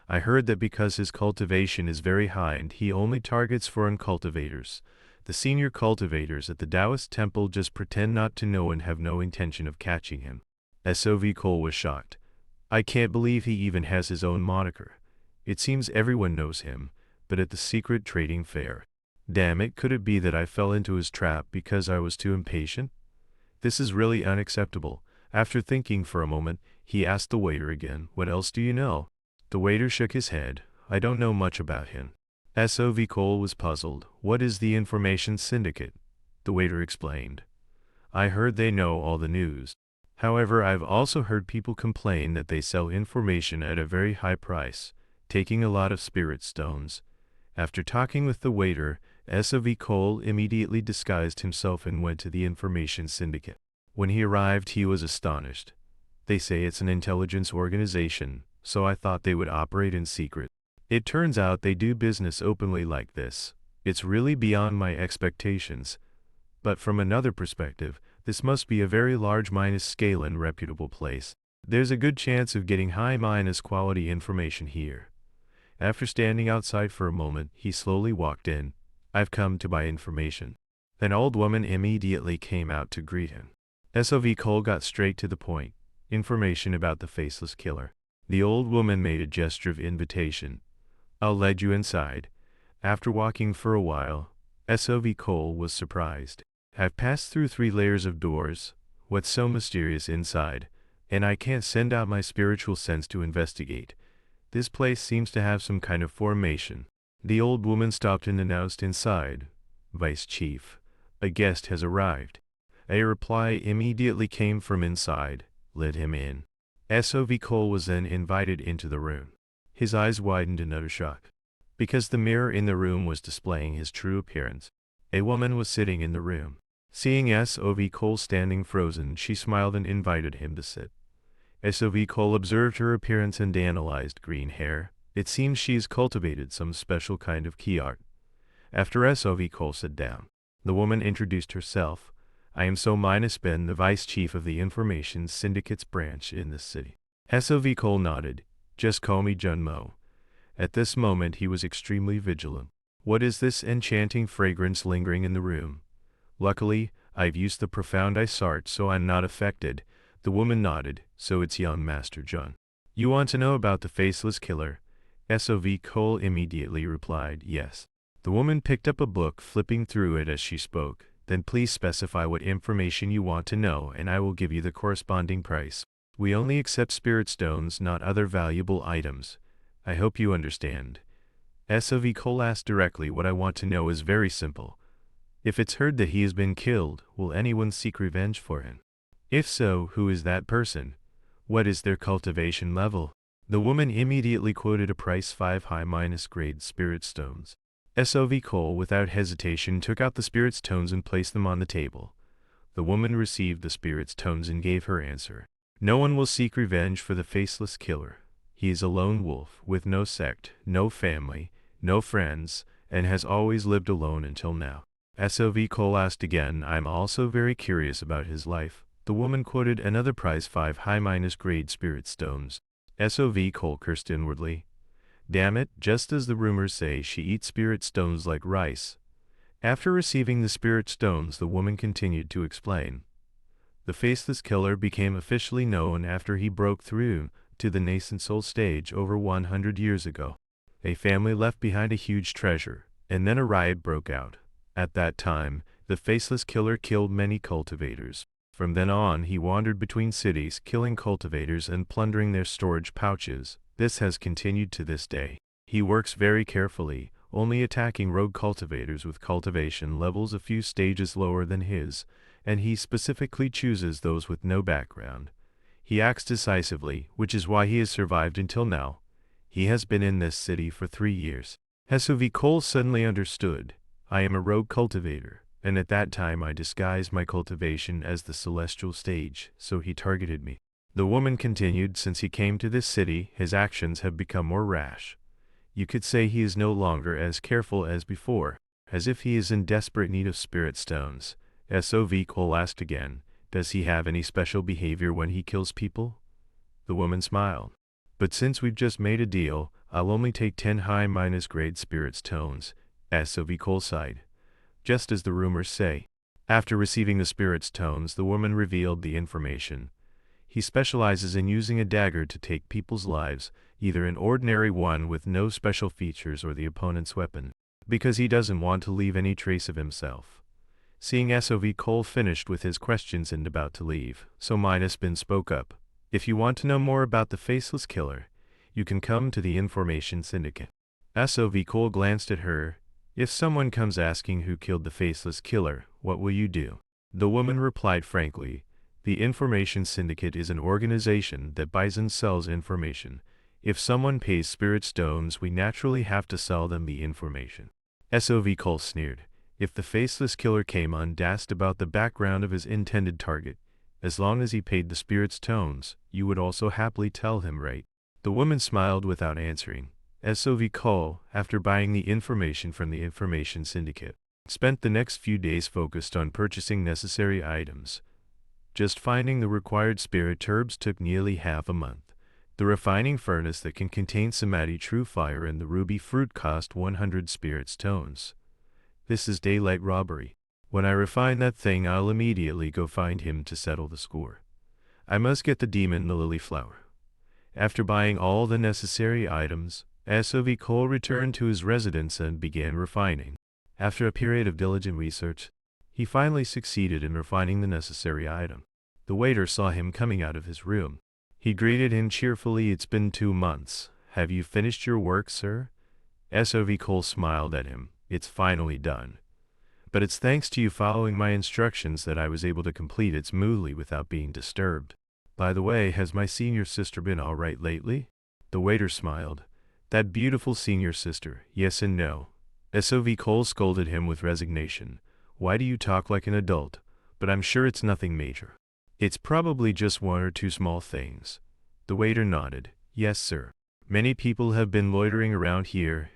I heard that because his cultivation is very high and he only targets foreign cultivators, the senior cultivators at the Taoist temple just pretend not to know and have no intention of catching him. SOV Cole was shocked. I can't believe he even has his own moniker. It seems everyone knows him, but at the secret trading fair. Damn it, could it be that I fell into his trap because I was too impatient? This is really unacceptable. After thinking for a moment, he asked the waiter again, "What else do you know?" The waiter shook his head. "I don't know much about him." SOV Cole was puzzled. "What is the information syndicate?" The waiter explained. "I heard they know all the news. However, I've also heard people complain that they sell information at a very high price, taking a lot of spirit stones." After talking with the waiter, SOV Cole immediately disguised himself and went to the information syndicate. When he arrived, he was astonished. They say it's an intelligence organization, so I thought they would operate in secret. It turns out they do business openly like this. It's really beyond my expectations. But from another perspective, this must be a very large minus scale and reputable place. There's a good chance of getting high minus quality information here. After standing outside for a moment, he slowly walked in. "I've come to buy information." An old woman immediately came out to greet him. SOV Cole got straight to the point. Information about the Faceless Killer. The old woman made a gesture of invitation. "I'll lead you inside." After walking for a while, SOV Cole was surprised. "I've passed through 3 layers of doors. What's so mysterious inside? And I can't send out my spiritual sense to investigate. This place seems to have some kind of formation." The old woman stopped and announced inside, "Vice Chief, a guest has arrived." A reply immediately came from inside. "Let him in." SOV Cole was then invited into the room. His eyes widened in utter shock, because the mirror in the room was displaying his true appearance. A woman was sitting in the room. Seeing SOV Cole standing frozen, she smiled and invited him to sit. SOV Cole observed her appearance and analyzed green hair. It seems she's cultivated some special kind of key art. After SOV Cole sat down, the woman introduced herself. "I am So-Ben, the Vice Chief of the Information Syndicate's branch in this city." SOV Cole nodded. "Just call me Junmo." At this moment he was extremely vigilant. What is this enchanting fragrance lingering in the room? Luckily, I've used the profound ice art, so I'm not affected. The woman nodded. "So it's young Master Jun. You want to know about the Faceless Killer?" SOV Cole immediately replied, "Yes." The woman picked up a book, flipping through it as she spoke. "Then please specify what information you want to know and I will give you the corresponding price. We only accept spirit stones, not other valuable items. I hope you understand." SOV Cole asked directly. "What I want to know is very simple. If it's heard that he has been killed, will anyone seek revenge for him? If so, who is that person? What is their cultivation level?" The woman immediately quoted a price 5 high minus grade spirit stones. SOV Cole, without hesitation, took out the spirit stones and placed them on the table. The woman received the spirit stones and gave her answer. "No one will seek revenge for the Faceless Killer. He is a lone wolf, with no sect, no family, no friends, and has always lived alone until now." SOV Cole asked again. "I'm also very curious about his life." The woman quoted another price 5 high minus grade spirit stones. SOV Cole cursed inwardly. Damn it, just as the rumors say, she eats spirit stones like rice. After receiving the spirit stones, the woman continued to explain. The Faceless Killer became officially known after he broke through to the nascent soul stage over 100 years ago. A family left behind a huge treasure, and then a riot broke out. At that time, the Faceless Killer killed many cultivators. From then on, he wandered between cities, killing cultivators and plundering their storage pouches. This has continued to this day. He works very carefully, only attacking rogue cultivators with cultivation levels a few stages lower than his, and he specifically chooses those with no background. He acts decisively, which is why he has survived until now. He has been in this city for 3 years. SOV Cole suddenly understood. I am a rogue cultivator, and at that time I disguised my cultivation as the celestial stage, so he targeted me. The woman continued, since he came to this city, his actions have become more rash. You could say he is no longer as careful as before, as if he is in desperate need of spirit stones. SOV Cole asked again, does he have any special behavior when he kills people? The woman smiled. But since we've just made a deal, I'll only take 10 high minus grade spirits tones, SOV Cole sighed. Just as the rumors say. After receiving the spirits tones, the woman revealed the information. He specializes in using a dagger to take people's lives, either an ordinary one with no special features or the opponent's weapon, because he doesn't want to leave any trace of himself. Seeing SOV Cole finished with his questions and about to leave, so Minus Bin spoke up. If you want to know more about the Faceless Killer, you can come to the Information Syndicate. SOV Cole glanced at her. If someone comes asking who killed the Faceless Killer, what will you do? The woman replied frankly, the Information Syndicate is an organization that buys and sells information. If someone pays spirit stones, we naturally have to sell them the information. SOV Cole sneered. If the Faceless Killer came on and asked about the background of his intended target, as long as he paid the spirit's tones, you would also happily tell him, right? The woman smiled without answering. SOV Cole, after buying the information from the Information Syndicate, spent the next few days focused on purchasing necessary items. Just finding the required spirit herbs took nearly half a month. The refining furnace that can contain Samadhi True Fire and the ruby fruit cost 100 spirit stones. This is daylight robbery. When I refine that thing, I'll immediately go find him to settle the score. I must get the demon the lily flower. After buying all the necessary items, SOV Cole returned to his residence and began refining. After a period of diligent research, he finally succeeded in refining the necessary item. The waiter saw him coming out of his room. He greeted him cheerfully. It's been 2 months. Have you finished your work, sir? SOV Cole smiled at him. It's finally done. But it's thanks to you following my instructions that I was able to complete it smoothly without being disturbed. By the way, has my senior sister been all right lately? The waiter smiled. That beautiful senior sister, yes and no. SOV Cole scolded him with resignation. Why do you talk like an adult? But I'm sure it's nothing major. It's probably just 1 or 2 small things. The waiter nodded. Yes, sir. Many people have been loitering around here,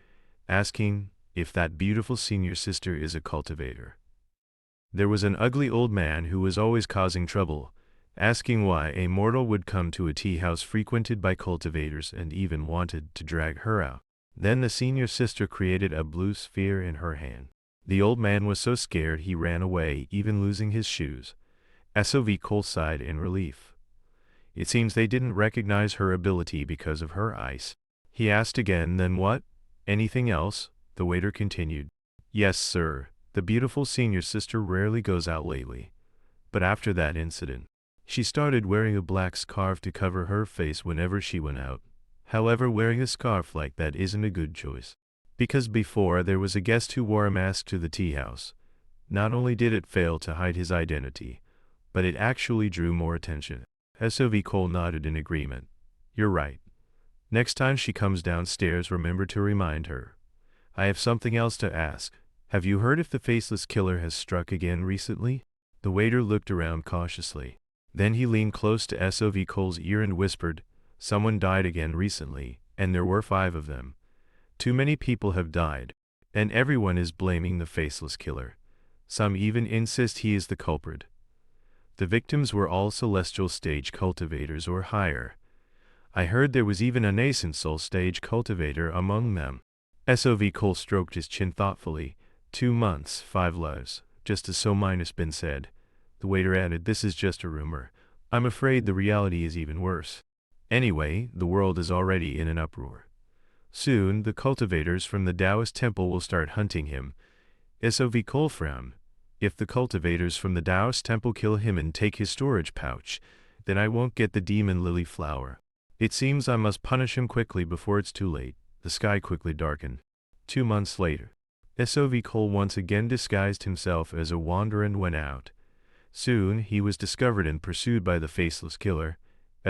asking if that beautiful senior sister is a cultivator. There was an ugly old man who was always causing trouble, asking why a mortal would come to a tea house frequented by cultivators and even wanted to drag her out. Then the senior sister created a blue sphere in her hand. The old man was so scared he ran away, even losing his shoes. SOV Cole sighed in relief. It seems they didn't recognize her ability because of her eyes. He asked again, then what? Anything else? The waiter continued. Yes, sir. The beautiful senior sister rarely goes out lately. But after that incident, she started wearing a black scarf to cover her face whenever she went out. However, wearing a scarf like that isn't a good choice. Because before there was a guest who wore a mask to the tea house. Not only did it fail to hide his identity, but it actually drew more attention. SOV Cole nodded in agreement. You're right. Next time she comes downstairs, remember to remind her. I have something else to ask. Have you heard if the Faceless Killer has struck again recently? The waiter looked around cautiously. Then he leaned close to SOV Cole's ear and whispered, someone died again recently, and there were 5 of them. Too many people have died, and everyone is blaming the Faceless Killer. Some even insist he is the culprit. The victims were all celestial stage cultivators or higher. I heard there was even a nascent soul stage cultivator among them. SOV Cole stroked his chin thoughtfully. 2 months, 5 lives, just as so minus been said. The waiter added, this is just a rumor. I'm afraid the reality is even worse. Anyway, the world is already in an uproar. Soon, the cultivators from the Taoist temple will start hunting him. SOV Cole frowned. If the cultivators from the Taoist temple kill him and take his storage pouch, then I won't get the demon lily flower. It seems I must punish him quickly before it's too late. The sky quickly darkened. 2 months later, SOV Cole once again disguised himself as a wanderer and went out. Soon, he was discovered and pursued by the Faceless Killer.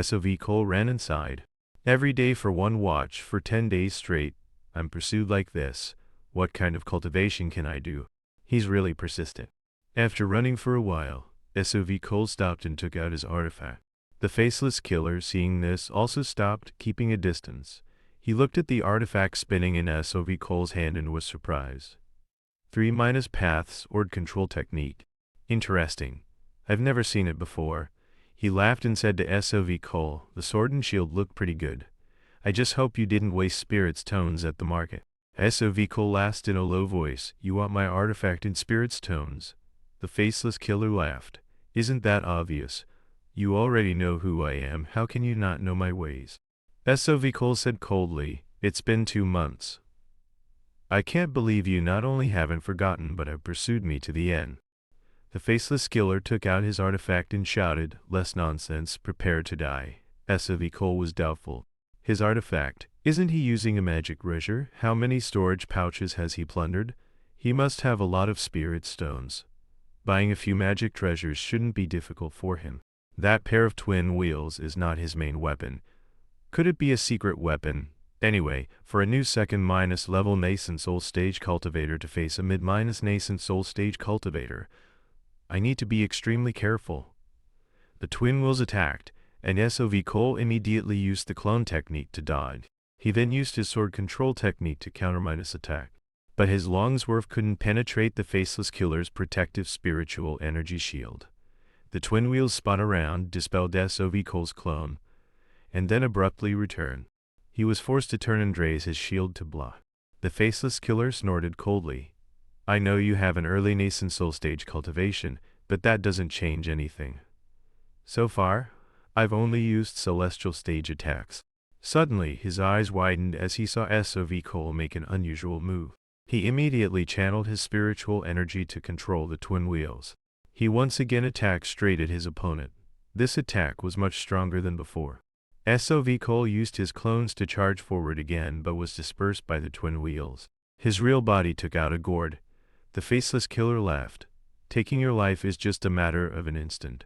SOV Cole ran inside. Every day for 1 watch for 10 days straight. I'm pursued like this. What kind of cultivation can I do? He's really persistent. After running for a while, SOV Cole stopped and took out his artifact. The Faceless Killer, seeing this, also stopped, keeping a distance. He looked at the artifact spinning in SOV Cole's hand and was surprised. 3- paths or control technique. Interesting. I've never seen it before. He laughed and said to SOV Cole, "The sword and shield look pretty good. I just hope you didn't waste spirit's tones at the market." SOV Cole laughed in a low voice, "You want my artifact in spirit's tones?" The faceless killer laughed. "Isn't that obvious? You already know who I am, how can you not know my ways?" SOV Cole said coldly, "It's been 2 months. I can't believe you not only haven't forgotten but have pursued me to the end." The faceless killer took out his artifact and shouted, "Less nonsense, prepare to die." SOV Cole was doubtful. His artifact, isn't he using a magic treasure? How many storage pouches has he plundered? He must have a lot of spirit stones. Buying a few magic treasures shouldn't be difficult for him. That pair of twin wheels is not his main weapon. Could it be a secret weapon? Anyway, for a new second minus level nascent soul stage cultivator to face a mid minus nascent soul stage cultivator, I need to be extremely careful. The twin wheels attacked, and SOV Cole immediately used the clone technique to dodge. He then used his sword control technique to counter minus attack. But his longsword couldn't penetrate the faceless killer's protective spiritual energy shield. The twin wheels spun around, dispelled SOV Cole's clone, and then abruptly returned. He was forced to turn and raise his shield to block. The faceless killer snorted coldly. "I know you have an early nascent soul stage cultivation, but that doesn't change anything. So far, I've only used celestial stage attacks." Suddenly, his eyes widened as he saw SOV Cole make an unusual move. He immediately channeled his spiritual energy to control the twin wheels. He once again attacked straight at his opponent. This attack was much stronger than before. SOV Cole used his clones to charge forward again but was dispersed by the twin wheels. His real body took out a gourd. The faceless killer laughed. "Taking your life is just a matter of an instant.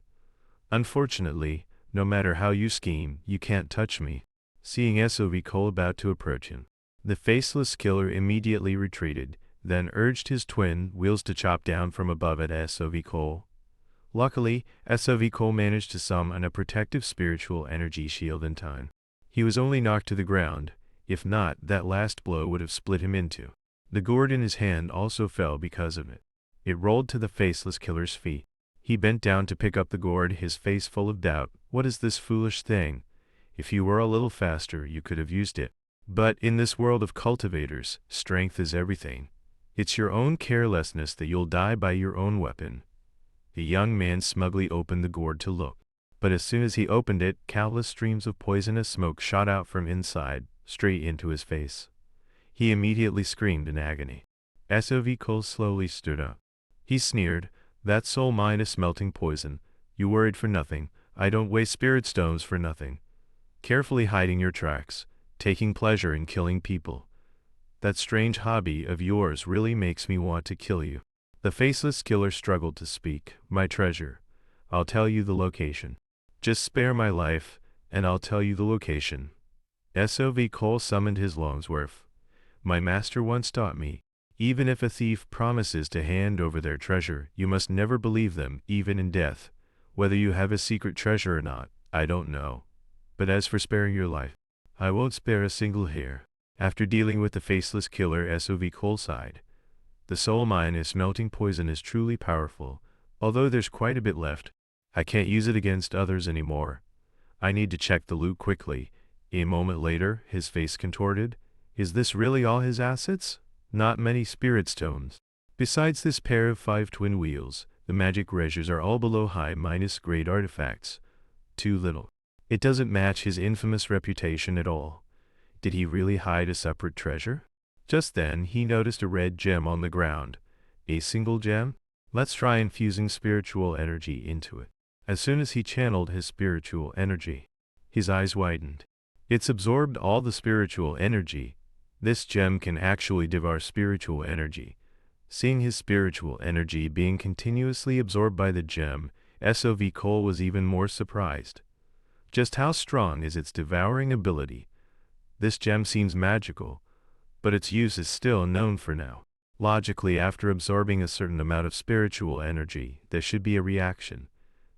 Unfortunately, no matter how you scheme, you can't touch me." Seeing SOV Cole about to approach him, the faceless killer immediately retreated, then urged his twin wheels to chop down from above at SOV Cole. Luckily, SOV Cole managed to summon a protective spiritual energy shield in time. He was only knocked to the ground. If not, that last blow would have split him in two. The gourd in his hand also fell because of it. It rolled to the faceless killer's feet. He bent down to pick up the gourd, his face full of doubt. "What is this foolish thing? If you were a little faster, you could have used it. But in this world of cultivators, strength is everything. It's your own carelessness that you'll die by your own weapon." The young man smugly opened the gourd to look. But as soon as he opened it, countless streams of poisonous smoke shot out from inside, straight into his face. He immediately screamed in agony. SOV Cole slowly stood up. He sneered, "That soul mine is smelting poison. You worried for nothing. I don't waste spirit stones for nothing. Carefully hiding your tracks, taking pleasure in killing people. That strange hobby of yours really makes me want to kill you." The faceless killer struggled to speak. "My treasure. I'll tell you the location. Just spare my life, and I'll tell you the location." SOV Cole summoned his longsword. "My master once taught me, even if a thief promises to hand over their treasure, you must never believe them, even in death. Whether you have a secret treasure or not, I don't know. But as for sparing your life, I won't spare a single hair." After dealing with the faceless killer, SOV Cole sighed. "The soul mine is smelting poison is truly powerful, although there's quite a bit left. I can't use it against others anymore. I need to check the loot quickly." A moment later, his face contorted. Is this really all his assets? Not many spirit stones. Besides this pair of 5 twin wheels, the magic treasures are all below high minus grade artifacts. Too little. It doesn't match his infamous reputation at all. Did he really hide a separate treasure? Just then, he noticed a red gem on the ground. A single gem? Let's try infusing spiritual energy into it. As soon as he channeled his spiritual energy, his eyes widened. It's absorbed all the spiritual energy. This gem can actually devour spiritual energy. Seeing his spiritual energy being continuously absorbed by the gem, SOV Cole was even more surprised. Just how strong is its devouring ability? This gem seems magical, but its use is still unknown for now. Logically, after absorbing a certain amount of spiritual energy, there should be a reaction.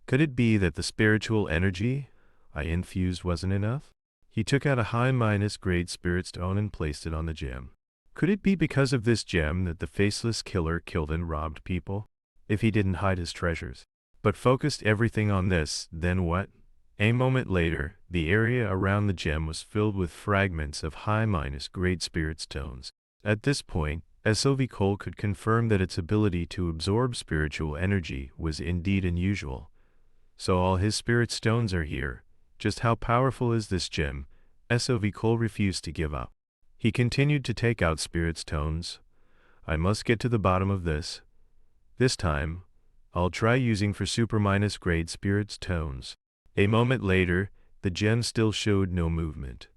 Could it be that the spiritual energy I infused wasn't enough? He took out a high minus grade spirit stone and placed it on the gem. Could it be because of this gem that the faceless killer killed and robbed people? If he didn't hide his treasures, but focused everything on this. Then what? A moment later, the area around the gem was filled with fragments of high-grade spirit stones. At this point, SOV Cole could confirm that its ability to absorb spiritual energy was indeed unusual. So all his spirit stones are here. Just how powerful is this gem? SOV Cole refused to give up. He continued to take out spirit stones. I must get to the bottom of this. This time, I'll try using for super-grade spirit stones. A moment later, the gem still showed no movement.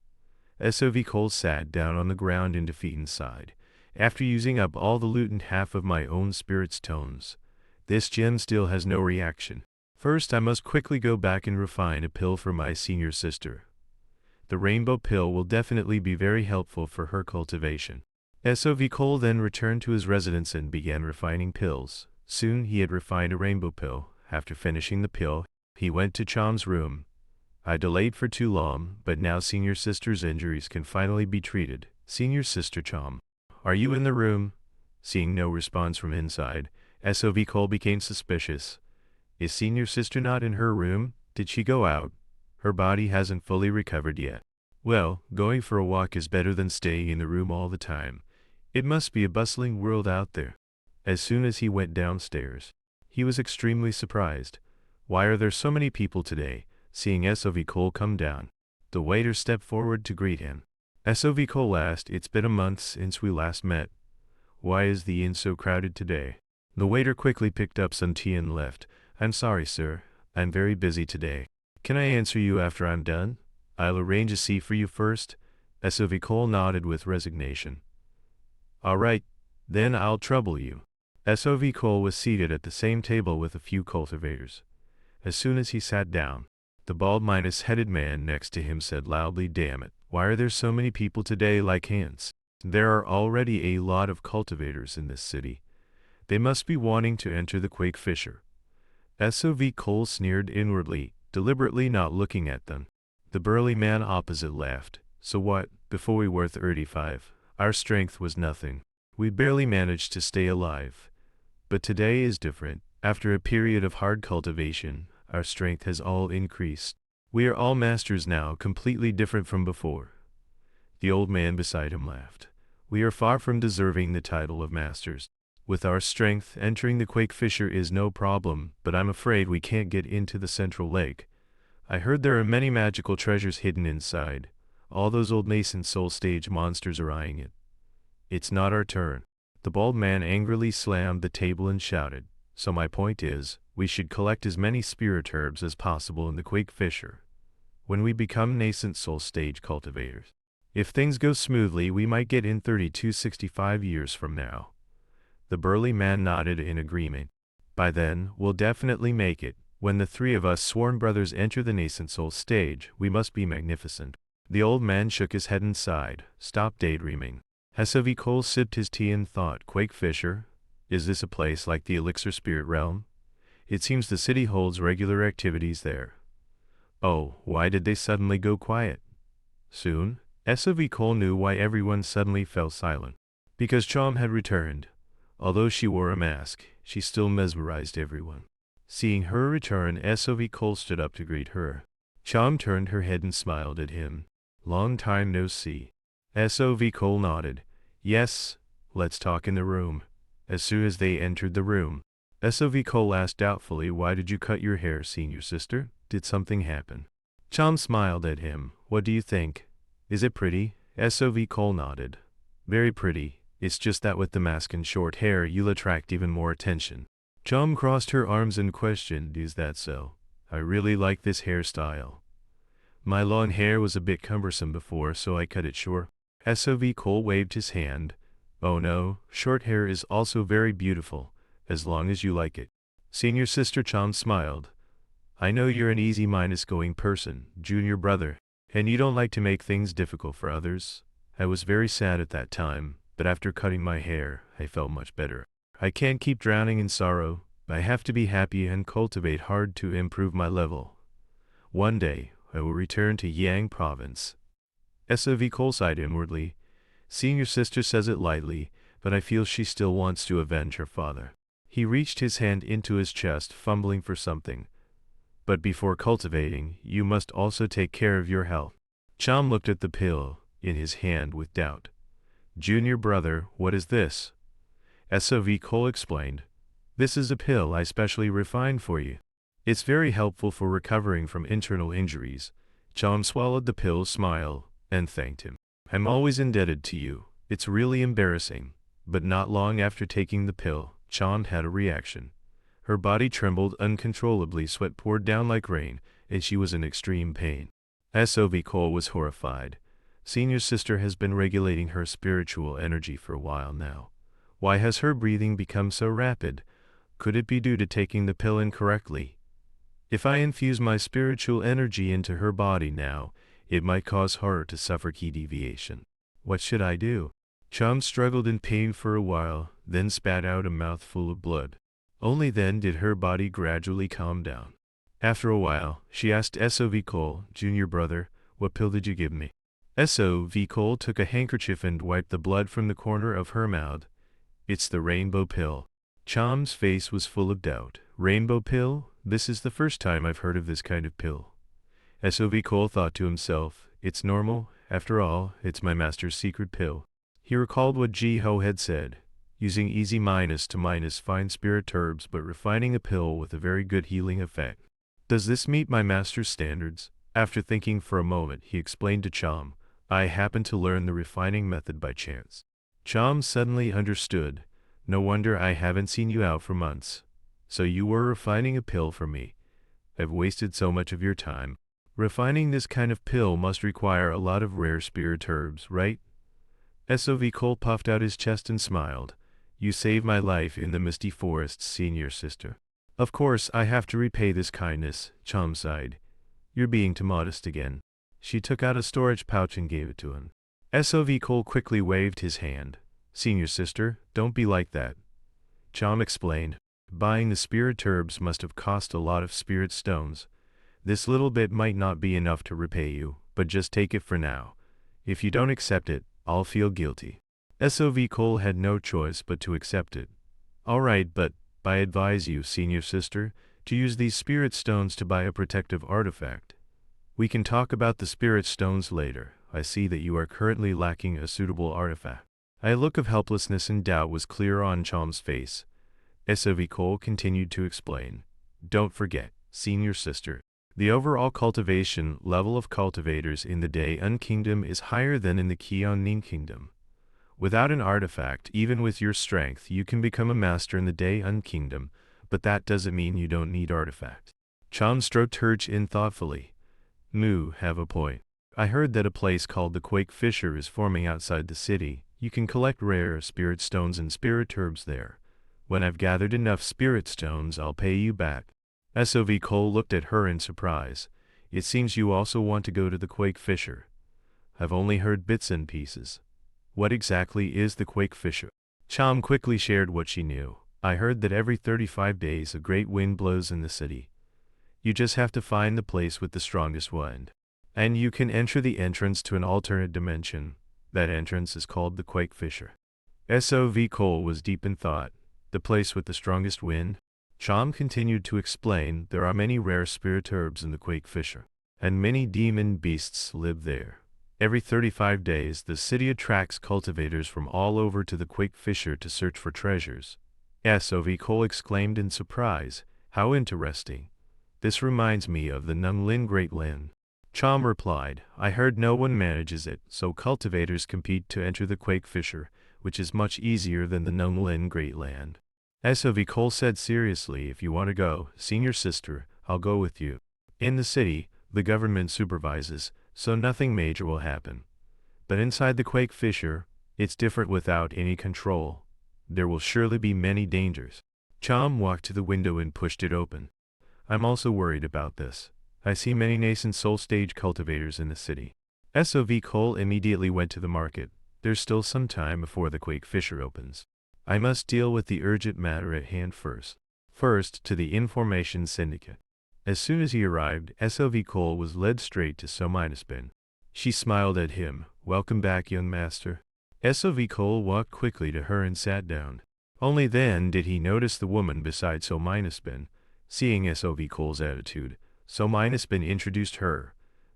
SOV Cole sat down on the ground in defeat and sighed. After using up all the loot and half of my own spirit stones, this gem still has no reaction. First, I must quickly go back and refine a pill for my senior sister. The rainbow pill will definitely be very helpful for her cultivation. SOV Cole then returned to his residence and began refining pills. Soon he had refined a rainbow pill. After finishing the pill, he went to Chom's room. I delayed for too long, but now senior sister's injuries can finally be treated. Senior sister Chom, are you in the room? Seeing no response from inside, SOV Cole became suspicious. Is senior sister not in her room? Did she go out? Her body hasn't fully recovered yet. Well, going for a walk is better than staying in the room all the time. It must be a bustling world out there. As soon as he went downstairs, he was extremely surprised. Why are there so many people today? Seeing SOV Cole come down, the waiter stepped forward to greet him. SOV Cole asked, "It's been a month since we last met. Why is the inn so crowded today?" The waiter quickly picked up some tea and left. "I'm sorry, sir. I'm very busy today. Can I answer you after I'm done? I'll arrange a seat for you first." SOV Cole nodded with resignation. "All right, then I'll trouble you." SOV Cole was seated at the same table with a few cultivators. As soon as he sat down, the bald-headed man next to him said loudly, "Damn it, why are there so many people today like ants? There are already a lot of cultivators in this city. They must be wanting to enter the Quake Fissure." SOV Cole sneered inwardly, deliberately not looking at them. The burly man opposite laughed. "So what, before we were 35, our strength was nothing. We barely managed to stay alive. But today is different. After a period of hard cultivation, our strength has all increased. We are all masters now, completely different from before." The old man beside him laughed. "We are far from deserving the title of masters. With our strength, entering the Quake Fissure is no problem, but I'm afraid we can't get into the central lake. I heard there are many magical treasures hidden inside. All those old nascent soul stage monsters are eyeing it. It's not our turn." The bald man angrily slammed the table and shouted, "So my point is, we should collect as many spirit herbs as possible in the Quake Fissure. When we become nascent soul stage cultivators, if things go smoothly, we might get in 30 to 65 years from now." The burly man nodded in agreement. "By then, we'll definitely make it. When the three of us sworn brothers enter the nascent soul stage, we must be magnificent." The old man shook his head and sighed. "Stop daydreaming." SOV Cole sipped his tea and thought, Quake Fissure? Is this a place like the elixir spirit realm? It seems the city holds regular activities there. Oh, why did they suddenly go quiet? Soon, SOV Cole knew why everyone suddenly fell silent. Because Chom had returned. Although she wore a mask, she still mesmerized everyone. Seeing her return, SOV Cole stood up to greet her. Chom turned her head and smiled at him. "Long time no see." SOV Cole nodded. "Yes, let's talk in the room." As soon as they entered the room, SOV Cole asked doubtfully, "Why did you cut your hair, senior sister? Did something happen?" Chom smiled at him. "What do you think? Is it pretty?" SOV Cole nodded. "Very pretty. It's just that with the mask and short hair, you'll attract even more attention." Chom crossed her arms and questioned, "Is that so? I really like this hairstyle. My long hair was a bit cumbersome before, so I cut it short." SOV Cole waved his hand. "Oh no, short hair is also very beautiful, as long as you like it." Senior sister Chom smiled. "I know you're an easy-going person, junior brother, and you don't like to make things difficult for others. I was very sad at that time, but after cutting my hair, I felt much better. I can't keep drowning in sorrow. I have to be happy and cultivate hard to improve my level. One day, I will return to Yang Province." SOV Cole sighed inwardly. Senior sister says it lightly, but I feel she still wants to avenge her father. He reached his hand into his chest, fumbling for something. But before cultivating, you must also take care of your health. Chom looked at the pill in his hand with doubt. Junior brother, what is this? SOV Cole explained. This is a pill I specially refined for you. It's very helpful for recovering from internal injuries. Chom swallowed the pill, smiled, and thanked him. I'm always indebted to you. It's really embarrassing. But not long after taking the pill, Chom had a reaction. Her body trembled uncontrollably, sweat poured down like rain, and she was in extreme pain. SOV Cole was horrified. Senior sister has been regulating her spiritual energy for a while now. Why has her breathing become so rapid? Could it be due to taking the pill incorrectly? If I infuse my spiritual energy into her body now, it might cause her to suffer key deviation. What should I do? Chom struggled in pain for a while, then spat out a mouthful of blood. Only then did her body gradually calm down. After a while, she asked SOV Cole, Junior brother, what pill did you give me? SOV Cole took a handkerchief and wiped the blood from the corner of her mouth. It's the rainbow pill. Chom's face was full of doubt. Rainbow pill? This is the first time I've heard of this kind of pill. SOV Cole thought to himself, it's normal. After all, it's my master's secret pill. He recalled what Ji-Ho had said. Using easy minus to minus fine spirit herbs but refining a pill with a very good healing effect. Does this meet my master's standards? After thinking for a moment, he explained to Chom, I happened to learn the refining method by chance. Chom suddenly understood. No wonder I haven't seen you out for months. So you were refining a pill for me. I've wasted so much of your time. Refining this kind of pill must require a lot of rare spirit herbs, right? SOV Cole puffed out his chest and smiled. You saved my life in the misty forests, senior sister. Of course, I have to repay this kindness, Chom sighed. You're being too modest again. She took out a storage pouch and gave it to him. SOV Cole quickly waved his hand. Senior sister, don't be like that. Chom explained. Buying the spirit herbs must have cost a lot of spirit stones. This little bit might not be enough to repay you, but just take it for now. If you don't accept it, I'll feel guilty. SOV Cole had no choice but to accept it. All right, but I advise you, senior sister, to use these spirit stones to buy a protective artifact. We can talk about the spirit stones later. I see that you are currently lacking a suitable artifact. A look of helplessness and doubt was clear on Chom's face. SOV Cole continued to explain. Don't forget, senior sister, the overall cultivation level of cultivators in the Daeun Kingdom is higher than in the Kyeonnin Kingdom. Without an artifact, even with your strength, you can become a master in the Daeun Kingdom, but that doesn't mean you don't need artifacts. Chom stroked her chin thoughtfully. Have a point. I heard that a place called the Quake Fissure is forming outside the city. You can collect rare spirit stones and spirit herbs there. When I've gathered enough spirit stones, I'll pay you back. SOV Cole looked at her in surprise. It seems you also want to go to the Quake Fissure. I've only heard bits and pieces. What exactly is the Quake Fissure? Chom quickly shared what she knew. I heard that every 35 days a great wind blows in the city. You just have to find the place with the strongest wind. And you can enter the entrance to an alternate dimension. That entrance is called the Quake Fissure. SOV Cole was deep in thought. The place with the strongest wind? Chom continued to explain, there are many rare spirit herbs in the Quake Fissure, and many demon beasts live there. Every 35 days, the city attracts cultivators from all over to the Quake Fissure to search for treasures. SOV Cole exclaimed in surprise, how interesting. This reminds me of the Nunglin Great Land. Chom replied, I heard no one manages it, so cultivators compete to enter the Quake Fissure, which is much easier than the Nunglin Great Land. SOV Cole said seriously, if you want to go, senior sister, I'll go with you. In the city, the government supervises, so nothing major will happen. But inside the Quake Fissure, it's different without any control. There will surely be many dangers. Chom walked to the window and pushed it open. I'm also worried about this. I see many nascent soul stage cultivators in the city. SOV Cole immediately went to the market. There's still some time before the Quake Fissure opens. I must deal with the urgent matter at hand first. First, to the Information Syndicate. As soon as he arrived, SOV Cole was led straight to So-bin. She smiled at him. Welcome back, young master. SOV Cole walked quickly to her and sat down. Only then did he notice the woman beside So-bin. Seeing S.O.V. Cole's attitude, So-bin introduced her.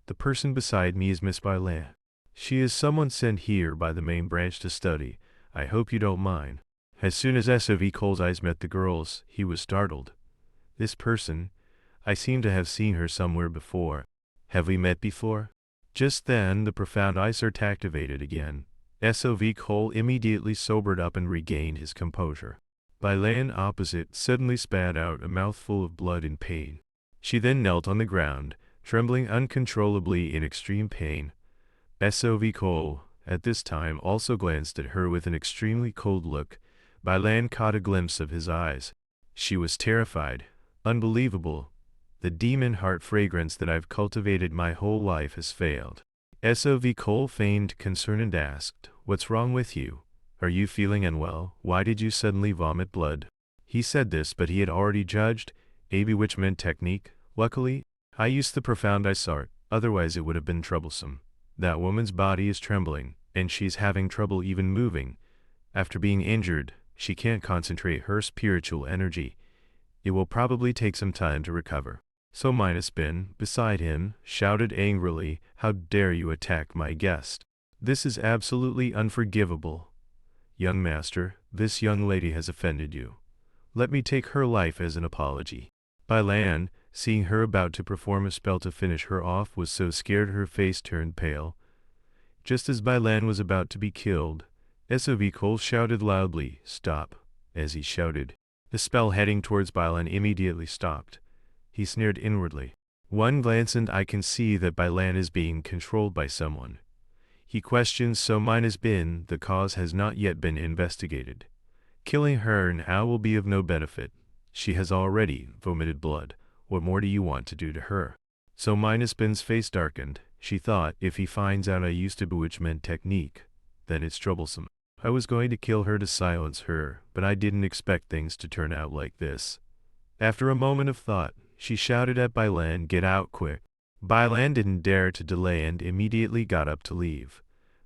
The person beside me is Miss Bailan. She is someone sent here by the main branch to study. I hope you don't mind. As soon as S.O.V. Cole's eyes met the girl's, he was startled. This person, I seem to have seen her somewhere before. Have we met before? Just then the profound eye search activated again. S.O.V. Cole immediately sobered up and regained his composure. Bailan opposite suddenly spat out a mouthful of blood in pain. She then knelt on the ground, trembling uncontrollably in extreme pain. S.O.V. Cole, at this time, also glanced at her with an extremely cold look. Bailan caught a glimpse of his eyes. She was terrified. Unbelievable. The demon heart fragrance that I've cultivated my whole life has failed. S.O.V. Cole feigned concern and asked, "What's wrong with you? Are you feeling unwell? Why did you suddenly vomit blood?" He said this, but he had already judged a bewitchment technique. Luckily, I used the profound eye search, otherwise it would have been troublesome. That woman's body is trembling, and she's having trouble even moving. After being injured, she can't concentrate her spiritual energy. It will probably take some time to recover. So-bin, beside him, shouted angrily, "How dare you attack my guest? This is absolutely unforgivable. Young master, this young lady has offended you. Let me take her life as an apology." Bailan, seeing her about to perform a spell to finish her off, was so scared her face turned pale. Just as Bailan was about to be killed, S.O.V. Cole shouted loudly, "Stop." As he shouted, the spell heading towards Bailan immediately stopped. He sneered inwardly. One glance and I can see that Bailan is being controlled by someone. He questions So-bin, the cause has not yet been investigated. Killing her now will be of no benefit. She has already vomited blood. What more do you want to do to her? So-bin's face darkened. She thought, if he finds out I used a bewitchment technique, then it's troublesome. I was going to kill her to silence her, but I didn't expect things to turn out like this. After a moment of thought, she shouted at Bailan, "Get out quick." Bailan didn't dare to delay and immediately got up to leave.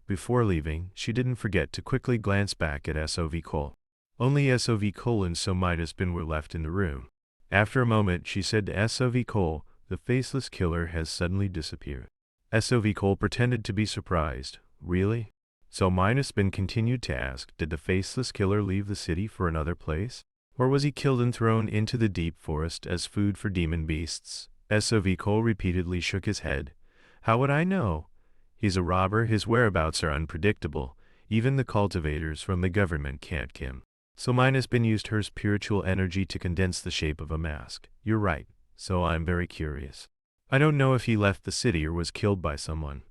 Before leaving, she didn't forget to quickly glance back at S.O.V. Cole. Only S.O.V. Cole and So-bin were left in the room. After a moment, she said to S.O.V. Cole, "The faceless killer has suddenly disappeared." S.O.V. Cole pretended to be surprised. "Really?" So-bin continued to ask, "Did the faceless killer leave the city for another place? Or was he killed and thrown into the deep forest as food for demon beasts?" S.O.V. Cole repeatedly shook his head. "How would I know? He's a robber, his whereabouts are unpredictable. Even the cultivators from the government can't kill him." So-bin used her spiritual energy to condense the shape of a mask. "You're right, so I'm very curious. I don't know if he left the city or was killed by someone.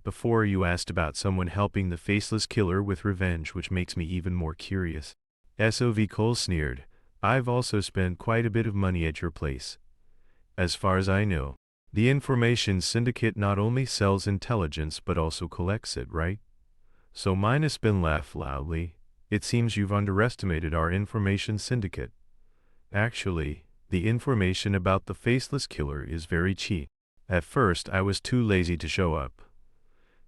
Before you asked about someone helping the faceless killer with revenge, which makes me even more curious." S.O.V. Cole sneered. "I've also spent quite a bit of money at your place. As far as I know, the information syndicate not only sells intelligence but also collects it, right?" So-bin laughed loudly. "It seems you've underestimated our information syndicate. Actually, the information about the faceless killer is very cheap. At first I was too lazy to show up.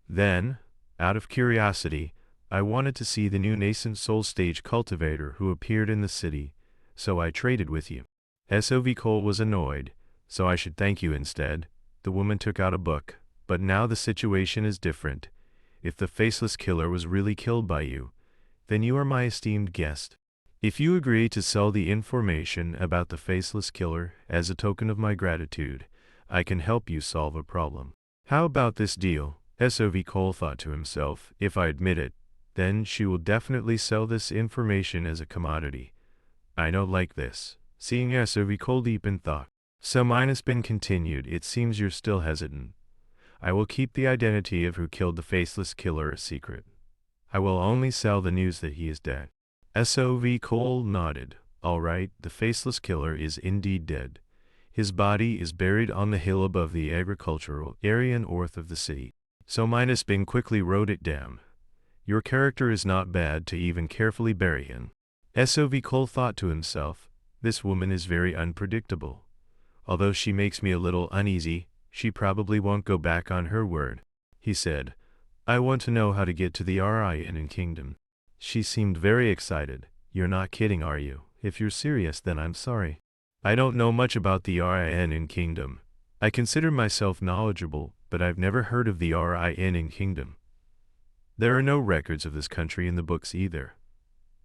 Then, out of curiosity, I wanted to see the new nascent soul stage cultivator who appeared in the city, so I traded with you." S.O.V. Cole was annoyed. "So I should thank you instead." The woman took out a book. "But now the situation is different. If the faceless killer was really killed by you, then you are my esteemed guest. If you agree to sell the information about the faceless killer as a token of my gratitude, I can help you solve a problem. How about this deal?" S.O.V. Cole thought to himself, "If I admit it, then she will definitely sell this information as a commodity. I don't like this." Seeing S.O.V. Cole deep in thought, So-bin continued, "It seems you're still hesitant. I will keep the identity of who killed the faceless killer a secret. I will only sell the news that he is dead." S.O.V. Cole nodded. "All right, the faceless killer is indeed dead. His body is buried on the hill above the agricultural area north of the city." So-bin quickly wrote it down. "Your character is not bad to even carefully bury him." S.O.V. Cole thought to himself, "This woman is very unpredictable. Although she makes me a little uneasy, she probably won't go back on her word." He said, "I want to know how to get to the Rin Kingdom." She seemed very excited. You're not kidding, are you? If you're serious, then I'm sorry. I don't know much about the Rin kingdom. I consider myself knowledgeable, but I've never heard of the Rin kingdom. There are no records of this country in the books either.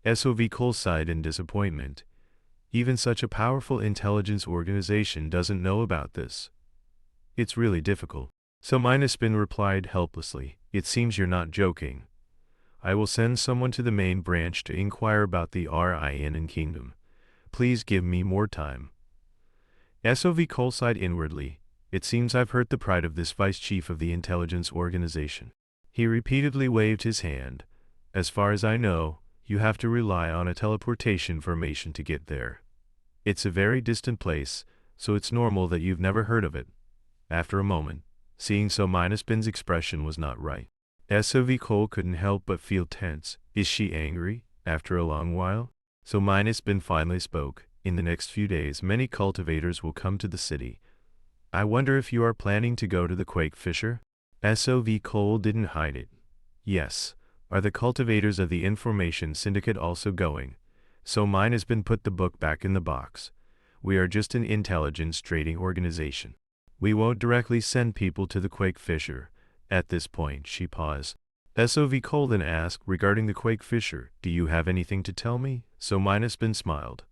SOV Cole sighed in disappointment. Even such a powerful intelligence organization doesn't know about this. It's really difficult. So Minespin replied helplessly, it seems you're not joking. I will send someone to the main branch to inquire about the Rin kingdom. Please give me more time. SOV Cole sighed inwardly. It seems I've hurt the pride of this vice chief of the intelligence organization. He repeatedly waved his hand. As far as I know, you have to rely on a teleportation formation to get there. It's a very distant place, so it's normal that you've never heard of it. After a moment, seeing so Minespin's expression was not right. SOV Cole couldn't help but feel tense. Is she angry? After a long while? So Minespin finally spoke. In the next few days, many cultivators will come to the city. I wonder if you are planning to go to the Quake Fisher? SOV Cole didn't hide it. Yes. Are the cultivators of the Information Syndicate also going? So Minespin put the book back in the box. We are just an intelligence trading organization. We won't directly send people to the Quake Fisher. At this point, she paused. SOV Cole then asked, regarding the Quake Fisher, do you have anything to tell me? So Minespin smiled.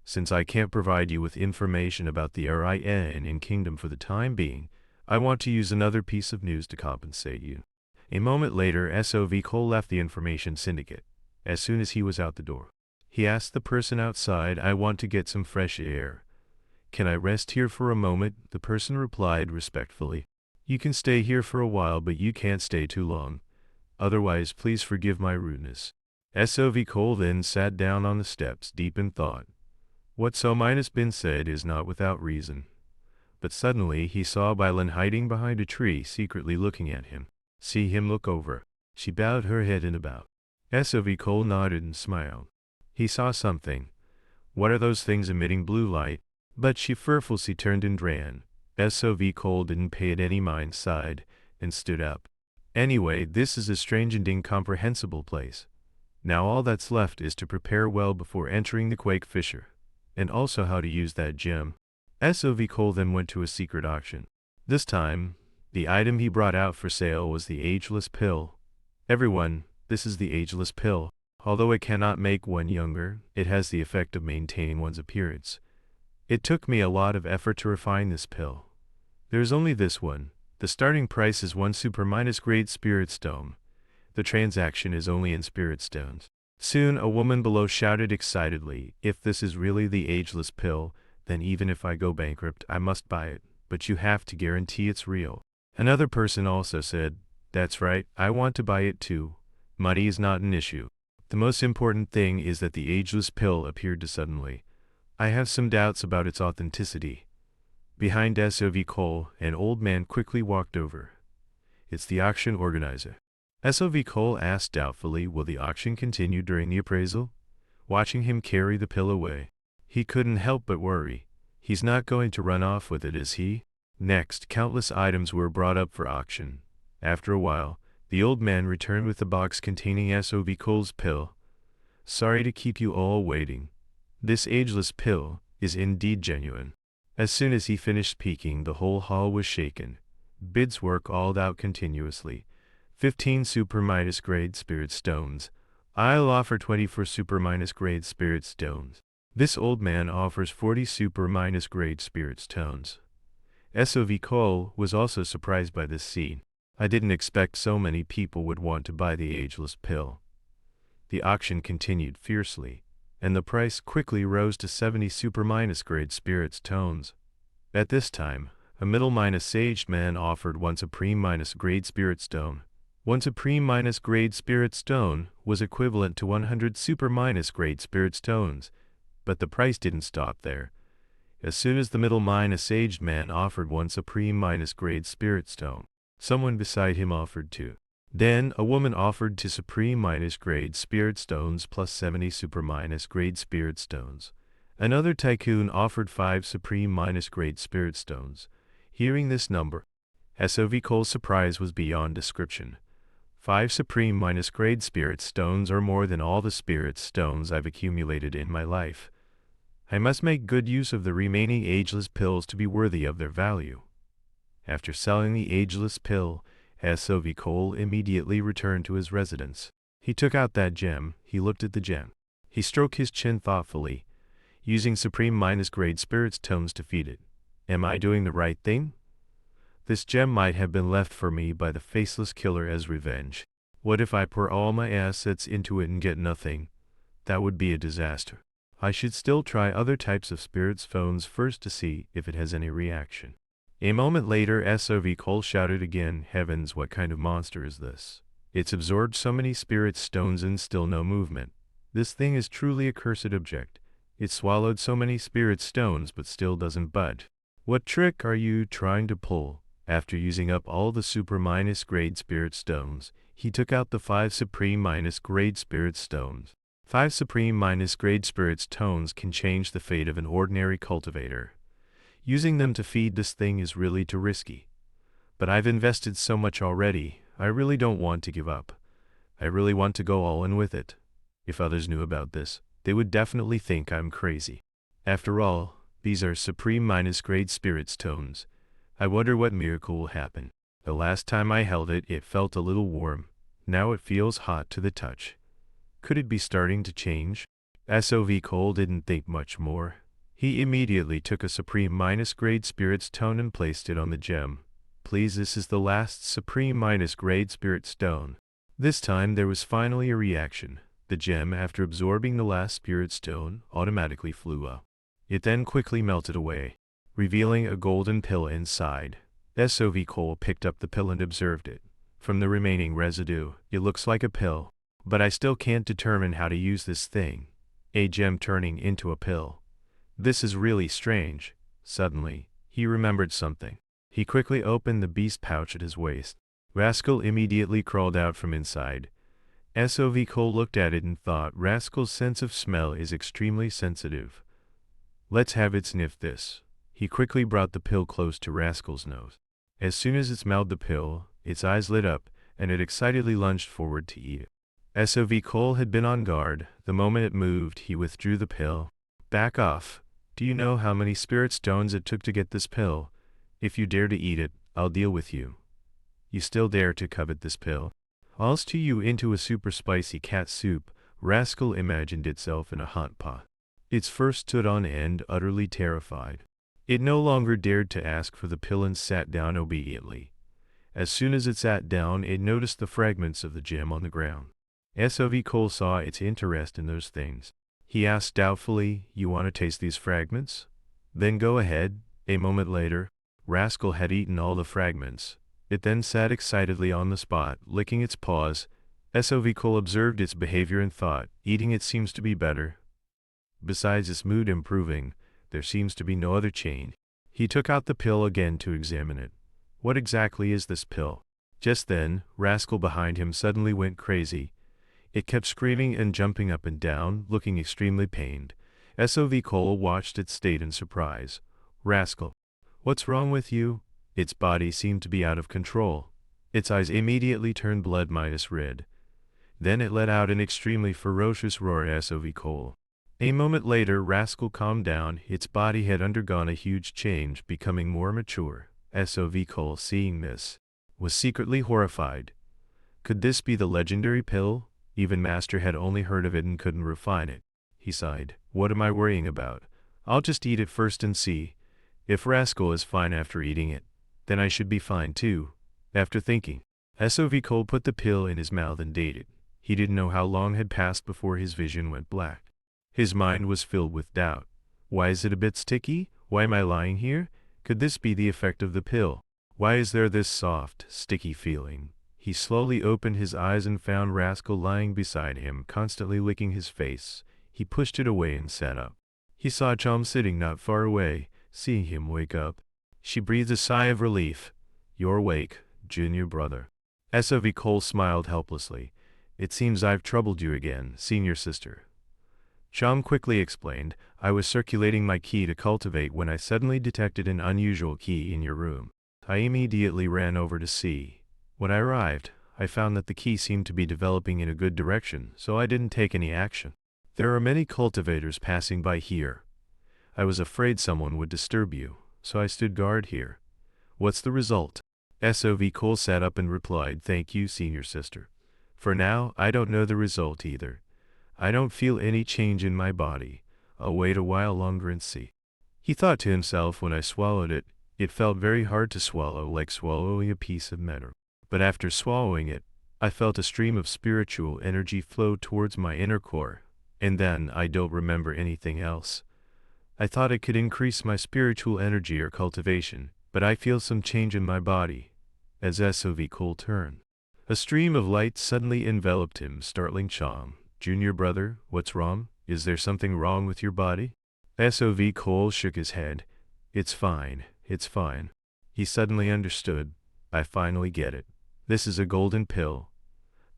Since I can't provide you with information about the Rin kingdom for the time being, I want to use another piece of news to compensate you. A moment later, SOV Cole left the Information Syndicate. As soon as he was out the door, he asked the person outside, I want to get some fresh air. Can I rest here for a moment? The person replied respectfully. You can stay here for a while, but you can't stay too long. Otherwise, please forgive my rudeness. SOV Cole then sat down on the steps, deep in thought. What So Minespin said is not without reason. But suddenly he saw Bylin hiding behind a tree, secretly looking at him. See him look over. She bowed her head in a bow. SOV Cole nodded and smiled. He saw something. What are those things emitting blue light? But she fearfully turned and ran. SOV Cole didn't pay it any mind, sighed, and stood up. Anyway, this is a strange and incomprehensible place. Now all that's left is to prepare well before entering the Quake Fisher, and also how to use that gem. SOV Cole then went to a secret auction. This time, the item he brought out for sale was the ageless pill. Everyone, this is the ageless pill. Although it cannot make one younger, it has the effect of maintaining one's appearance. It took me a lot of effort to refine this pill. There's only this one. The starting price is 1 super minus grade spirit stone. The transaction is only in spirit stones. Soon a woman below shouted excitedly, if this is really the ageless pill, then even if I go bankrupt, I must buy it, but you have to guarantee it's real. Another person also said, that's right, I want to buy it too. Money is not an issue. The most important thing is that the ageless pill appeared suddenly. I have some doubts about its authenticity. Behind SOV Cole, an old man quickly walked over. It's the auction organizer. SOV Cole asked doubtfully, will the auction continue during the appraisal? Watching him carry the pill away, he couldn't help but worry. He's not going to run off with it, is he? Next, countless items were brought up for auction. After a while, the old man returned with the box containing SOV Cole's pill. Sorry to keep you all waiting. This ageless pill is indeed genuine. As soon as he finished speaking, the whole hall was shaken. Bids were called out continuously. 15 super minus grade spirit stones. I'll offer 24 super minus grade spirit stones. This old man offers 40 super minus grade spirit stones. SOV Cole was also surprised by this scene. I didn't expect so many people would want to buy the ageless pill. The auction continued fiercely, and the price quickly rose to 70 super minus grade spirit stones. At this time, a middle minus aged man offered 1 supreme minus grade spirit stone. 1 supreme minus grade spirit stone was equivalent to 100 super minus grade spirit stones, but the price didn't stop there. As soon as the middle minus aged man offered 1 supreme minus grade spirit stone, someone beside him offered 2. Then a woman offered 2 supreme minus grade spirit stones plus 70 super minus grade spirit stones. Another tycoon offered 5 supreme minus grade spirit stones. Hearing this number, SOV Cole's surprise was beyond description. 5 supreme minus grade spirit stones are more than all the spirit stones I've accumulated in my life. I must make good use of the remaining ageless pills to be worthy of their value. After selling the ageless pill, SOV Cole immediately returned to his residence. He took out that gem. He looked at the gem. He stroked his chin thoughtfully, using supreme minus grade spirit stones to feed it. Am I doing the right thing? This gem might have been left for me by the faceless killer as revenge. What if I pour all my assets into it and get nothing? That would be a disaster. I should still try other types of spirit stones first to see if it has any reaction. A moment later, SOV Cole shouted again, "Heavens, what kind of monster is this? It's absorbed so many spirit stones and still no movement. This thing is truly a cursed object. It swallowed so many spirit stones but still doesn't budge. What trick are you trying to pull?" After using up all the super minus grade spirit stones, he took out the 5 supreme minus grade spirit stones. 5 supreme minus grade spirit stones can change the fate of an ordinary cultivator. Using them to feed this thing is really too risky. But I've invested so much already, I really don't want to give up. I really want to go all in with it. If others knew about this, they would definitely think I'm crazy. After all, these are supreme minus grade spirit stones. I wonder what miracle will happen. The last time I held it, it felt a little warm. Now it feels hot to the touch. Could it be starting to change? SOV Cole didn't think much more. He immediately took a supreme minus grade spirit stone and placed it on the gem. Please, this is the last supreme minus grade spirit stone. This time there was finally a reaction. The gem, after absorbing the last spirit stone, automatically flew up. It then quickly melted away, revealing a golden pill inside. SOV Cole picked up the pill and observed it. From the remaining residue, it looks like a pill, but I still can't determine how to use this thing. A gem turning into a pill. This is really strange. Suddenly, he remembered something. He quickly opened the beast pouch at his waist. Rascal immediately crawled out from inside. SOV Cole looked at it and thought, Rascal's sense of smell is extremely sensitive. Let's have it sniff this. He quickly brought the pill close to Rascal's nose. As soon as it smelled the pill, its eyes lit up, and it excitedly lunged forward to eat it. SOV Cole had been on guard. The moment it moved, he withdrew the pill. Back off. Do you know how many spirit stones it took to get this pill? If you dare to eat it, I'll deal with you. You still dare to covet this pill? I'll stew you into a super spicy cat soup. Rascal imagined itself in a hot pot. Its fur stood on end, utterly terrified. It no longer dared to ask for the pill and sat down obediently. As soon as it sat down, it noticed the fragments of the gem on the ground. SOV Cole saw its interest in those things. He asked doubtfully, "You want to taste these fragments? Then go ahead." A moment later, Rascal had eaten all the fragments. It then sat excitedly on the spot, licking its paws. SOV Cole observed its behavior and thought, eating it seems to be better. Besides its mood improving, there seems to be no other change. He took out the pill again to examine it. What exactly is this pill? Just then, Rascal behind him suddenly went crazy. It kept screaming and jumping up and down, looking extremely pained. SOV Cole watched its state in surprise. Rascal, what's wrong with you? Its body seemed to be out of control. Its eyes immediately turned blood minus red. Then it let out an extremely ferocious roar at SOV Cole. A moment later, Rascal calmed down. Its body had undergone a huge change, becoming more mature. SOV Cole, seeing this, was secretly horrified. Could this be the legendary pill? Even Master had only heard of it and couldn't refine it. He sighed. What am I worrying about? I'll just eat it first and see. If Rascal is fine after eating it, then I should be fine too. After thinking, SOV Cole put the pill in his mouth and ate it. He didn't know how long had passed before his vision went black. His mind was filled with doubt. Why is it a bit sticky? Why am I lying here? Could this be the effect of the pill? Why is there this soft, sticky feeling? He slowly opened his eyes and found Rascal lying beside him, constantly licking his face. He pushed it away and sat up. He saw Chom sitting not far away. Seeing him wake up, she breathed a sigh of relief. You're awake, junior brother. SOV Cole smiled helplessly. It seems I've troubled you again, senior sister. Chom quickly explained, I was circulating my key to cultivate when I suddenly detected an unusual key in your room. I immediately ran over to see. When I arrived, I found that the key seemed to be developing in a good direction, so I didn't take any action. There are many cultivators passing by here. I was afraid someone would disturb you, so I stood guard here. What's the result? SOV Cole sat up and replied, "Thank you, senior sister. For now, I don't know the result either. I don't feel any change in my body. I'll wait a while longer and see." He thought to himself, when I swallowed it, it felt very hard to swallow, like swallowing a piece of metal. But after swallowing it, I felt a stream of spiritual energy flow towards my inner core, and then I don't remember anything else. I thought it could increase my spiritual energy or cultivation, but I feel some change in my body. As SOV Cole turned, a stream of light suddenly enveloped him, startling Chom. "Junior brother, what's wrong? Is there something wrong with your body?" SOV Cole shook his head. It's fine. He suddenly understood. I finally get it. This is a golden pill.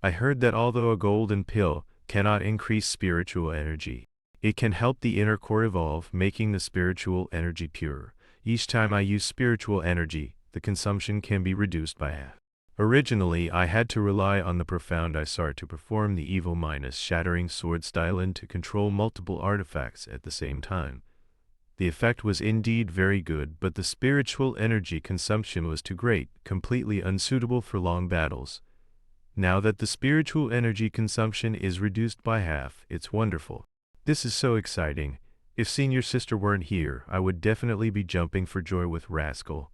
I heard that although a golden pill cannot increase spiritual energy, it can help the inner core evolve, making the spiritual energy pure. Each time I use spiritual energy, the consumption can be reduced by half. Originally, I had to rely on the profound Isar to perform the evil minus shattering sword style and to control multiple artifacts at the same time. The effect was indeed very good, but the spiritual energy consumption was too great, completely unsuitable for long battles. Now that the spiritual energy consumption is reduced by half, it's wonderful. This is so exciting. If senior sister weren't here, I would definitely be jumping for joy with Rascal.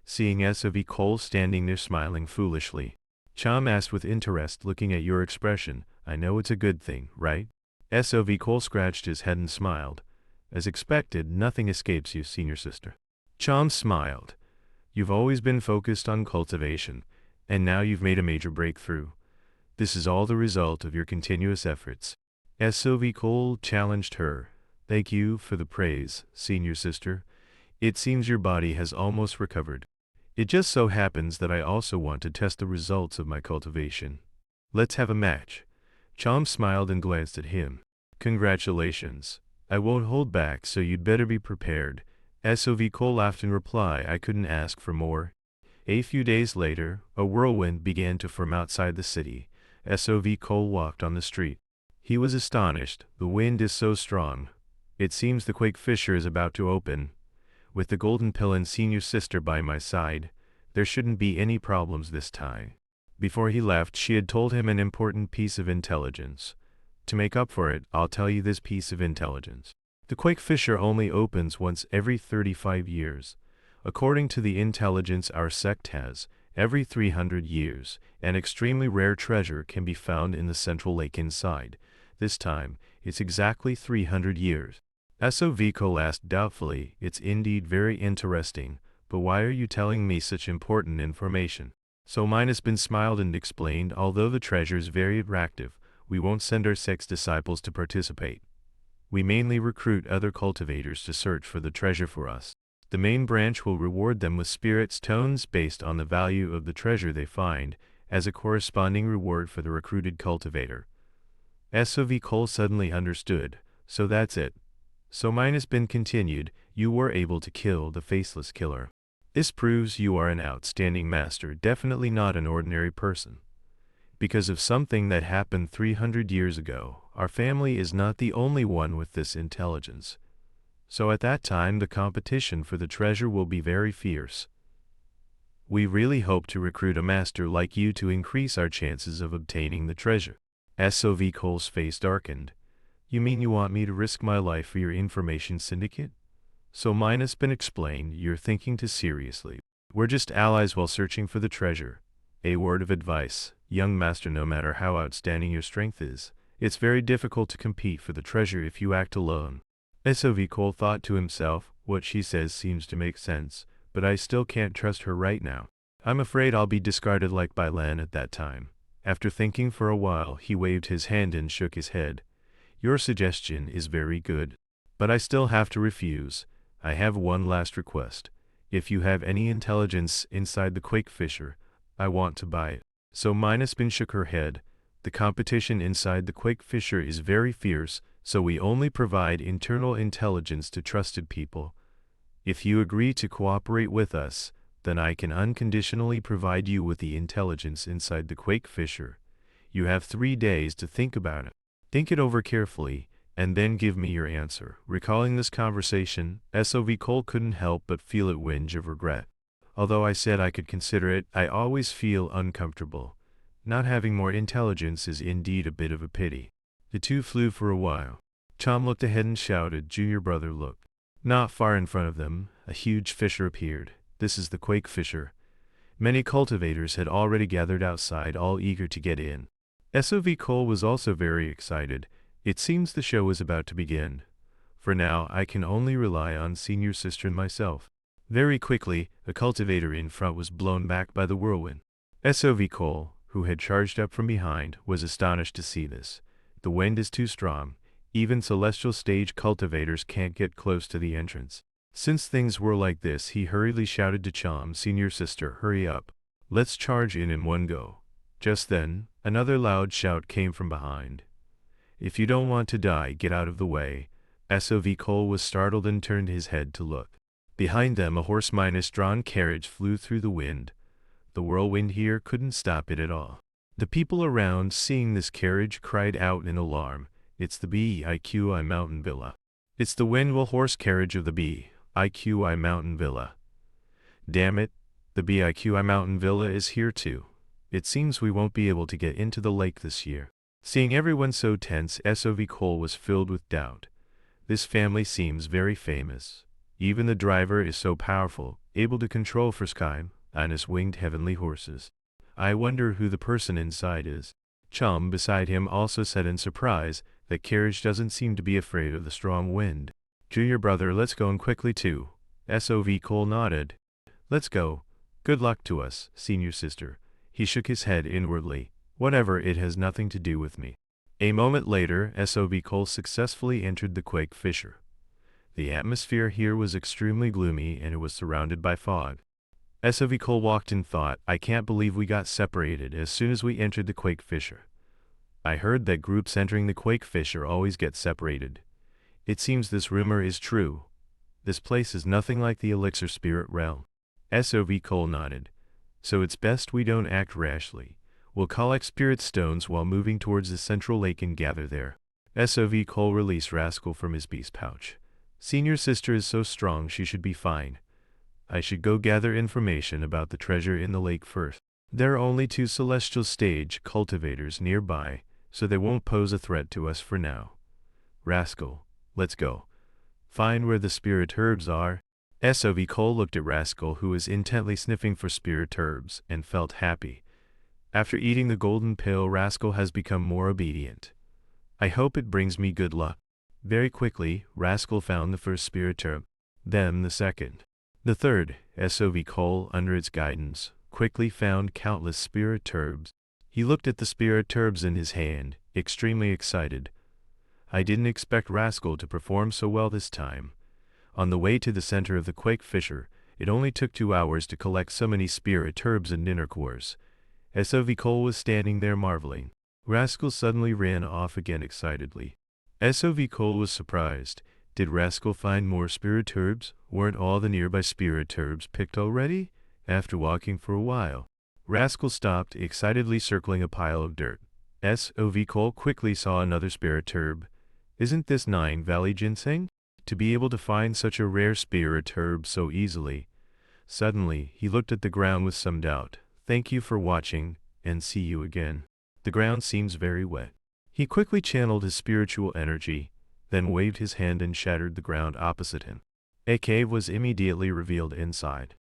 Seeing SOV Cole standing there smiling foolishly, Chom asked with interest, "Looking at your expression, I know it's a good thing, right?" SOV Cole scratched his head and smiled. "As expected, nothing escapes you, senior sister." Chom smiled. "You've always been focused on cultivation, and now you've made a major breakthrough. This is all the result of your continuous efforts." SOV Cole challenged her. "Thank you for the praise, senior sister. It seems your body has almost recovered. It just so happens that I also want to test the results of my cultivation. Let's have a match." Chom smiled and glanced at him. "Congratulations. I won't hold back, so you'd better be prepared." SOV Cole laughed in reply. I couldn't ask for more. A few days later, a whirlwind began to form outside the city. SOV Cole walked on the street. He was astonished. The wind is so strong. It seems the Quake Fissure is about to open. With the golden pill and senior sister by my side, there shouldn't be any problems this time. Before he left, she had told him an important piece of intelligence. To make up for it, I'll tell you this piece of intelligence. The Quake Fissure only opens once every 35 years. According to the intelligence our sect has, every 300 years, an extremely rare treasure can be found in the central lake inside. This time, it's exactly 300 years. SOV Cole asked doubtfully, "It's indeed very interesting, but why are you telling me such important information?" So Minusbin smiled and explained, "Although the treasure's very attractive, we won't send our sect's disciples to participate. We mainly recruit other cultivators to search for the treasure for us. The main branch will reward them with spirit stones based on the value of the treasure they find, as a corresponding reward for the recruited cultivator." SOV Cole suddenly understood. "So that's it." So Minusbin continued, "You were able to kill the faceless killer. This proves you are an outstanding master, definitely not an ordinary person. Because of something that happened 300 years ago, our family is not the only one with this intelligence. So at that time the competition for the treasure will be very fierce. We really hope to recruit a master like you to increase our chances of obtaining the treasure." SOV Cole's face darkened. "You mean you want me to risk my life for your information syndicate?" So Minusbin explained, "You're thinking too seriously. We're just allies while searching for the treasure. A word of advice, young master, no matter how outstanding your strength is, it's very difficult to compete for the treasure if you act alone." SOV Cole thought to himself, "What she says seems to make sense, but I still can't trust her right now. I'm afraid I'll be discarded like Bailan at that time." After thinking for a while, he waved his hand and shook his head. "Your suggestion is very good, but I still have to refuse. I have one last request. If you have any intelligence inside the Quake Fissure, I want to buy it." So Minusbin shook her head. "The competition inside the Quake Fissure is very fierce, so we only provide internal intelligence to trusted people. If you agree to cooperate with us, then I can unconditionally provide you with the intelligence inside the quake fissure. You have 3 days to think about it. Think it over carefully, and then give me your answer. Recalling this conversation, SOV Cole couldn't help but feel a twinge of regret. Although I said I could consider it, I always feel uncomfortable. Not having more intelligence is indeed a bit of a pity. The two flew for a while. Chom looked ahead and shouted, "Junior brother, look." Not far in front of them, a huge fissure appeared. This is the quake fissure. Many cultivators had already gathered outside, all eager to get in. SOV Cole was also very excited. It seems the show is about to begin. For now, I can only rely on senior sister and myself. Very quickly, a cultivator in front was blown back by the whirlwind. SOV Cole, who had charged up from behind, was astonished to see this. The wind is too strong. Even celestial stage cultivators can't get close to the entrance. Since things were like this, he hurriedly shouted to Chom, "Senior sister, hurry up. Let's charge in one go." Just then, another loud shout came from behind. "If you don't want to die, get out of the way." SOV Cole was startled and turned his head to look. Behind them, a horse-drawn carriage flew through the wind. The whirlwind here couldn't stop it at all. The people around, seeing this carriage, cried out in alarm. "It's the BIQI Mountain Villa. It's the windmill horse carriage of the BIQI Mountain Villa. Damn it, the BIQI Mountain Villa is here too. It seems we won't be able to get into the lake this year." Seeing everyone so tense, SOV Cole was filled with doubt. This family seems very famous. Even the driver is so powerful, able to control for sky on his winged heavenly horses. I wonder who the person inside is. Chum beside him also said in surprise, "That carriage doesn't seem to be afraid of the strong wind." "Junior brother, let's go, and quickly too." SOV Cole nodded. "Let's go. Good luck to us, senior sister." He shook his head inwardly. "Whatever, it has nothing to do with me." A moment later, SOV Cole successfully entered the quake fissure. The atmosphere here was extremely gloomy and it was surrounded by fog. SOV Cole walked in thought, "I can't believe we got separated as soon as we entered the quake fissure. I heard that groups entering the quake fissure always get separated. It seems this rumor is true. This place is nothing like the elixir spirit realm." SOV Cole nodded. "So it's best we don't act rashly. We'll collect spirit stones while moving towards the central lake and gather there." SOV Cole released Rascal from his beast pouch. "Senior sister is so strong, she should be fine. I should go gather information about the treasure in the lake first. There are only 2 celestial stage cultivators nearby, so they won't pose a threat to us for now. Rascal, let's go. Find where the spirit herbs are." SOV Cole looked at Rascal, who was intently sniffing for spirit herbs, and felt happy. After eating the golden pill, Rascal has become more obedient. "I hope it brings me good luck." Very quickly, Rascal found the first spirit herb, then the second. The third, SOV Cole, under its guidance, quickly found countless spirit herbs. He looked at the spirit herbs in his hand, extremely excited. "I didn't expect Rascal to perform so well this time." On the way to the center of the quake fissure, it only took 2 hours to collect so many spirit herbs and inner cores. SOV Cole was standing there marveling. Rascal suddenly ran off again excitedly. SOV Cole was surprised. Did Rascal find more spirit herbs? Weren't all the nearby spirit herbs picked already? After walking for a while, Rascal stopped, excitedly circling a pile of dirt. SOV Cole quickly saw another spirit herb. "Isn't this 9 Valley Ginseng?" To be able to find such a rare spirit herb so easily. Suddenly, he looked at the ground with some doubt. "Thank you for watching, and see you again. The ground seems very wet." He quickly channeled his spiritual energy, then waved his hand and shattered the ground opposite him. A cave was immediately revealed inside.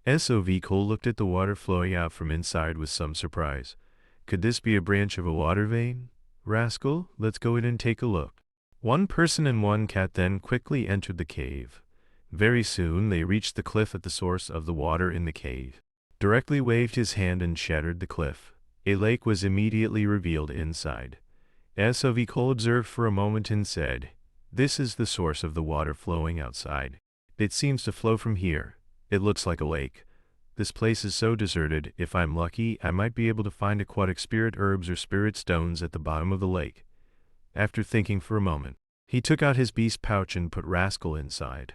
SOV Cole looked at the water flowing out from inside with some surprise. Could this be a branch of a water vein? "Rascal, let's go in and take a look." 1 person and 1 cat then quickly entered the cave. Very soon they reached the cliff at the source of the water in the cave. Directly waved his hand and shattered the cliff. A lake was immediately revealed inside. SOV Cole observed for a moment and said, "This is the source of the water flowing outside. It seems to flow from here. It looks like a lake. This place is so deserted, if I'm lucky, I might be able to find aquatic spirit herbs or spirit stones at the bottom of the lake." After thinking for a moment, he took out his beast pouch and put Rascal inside.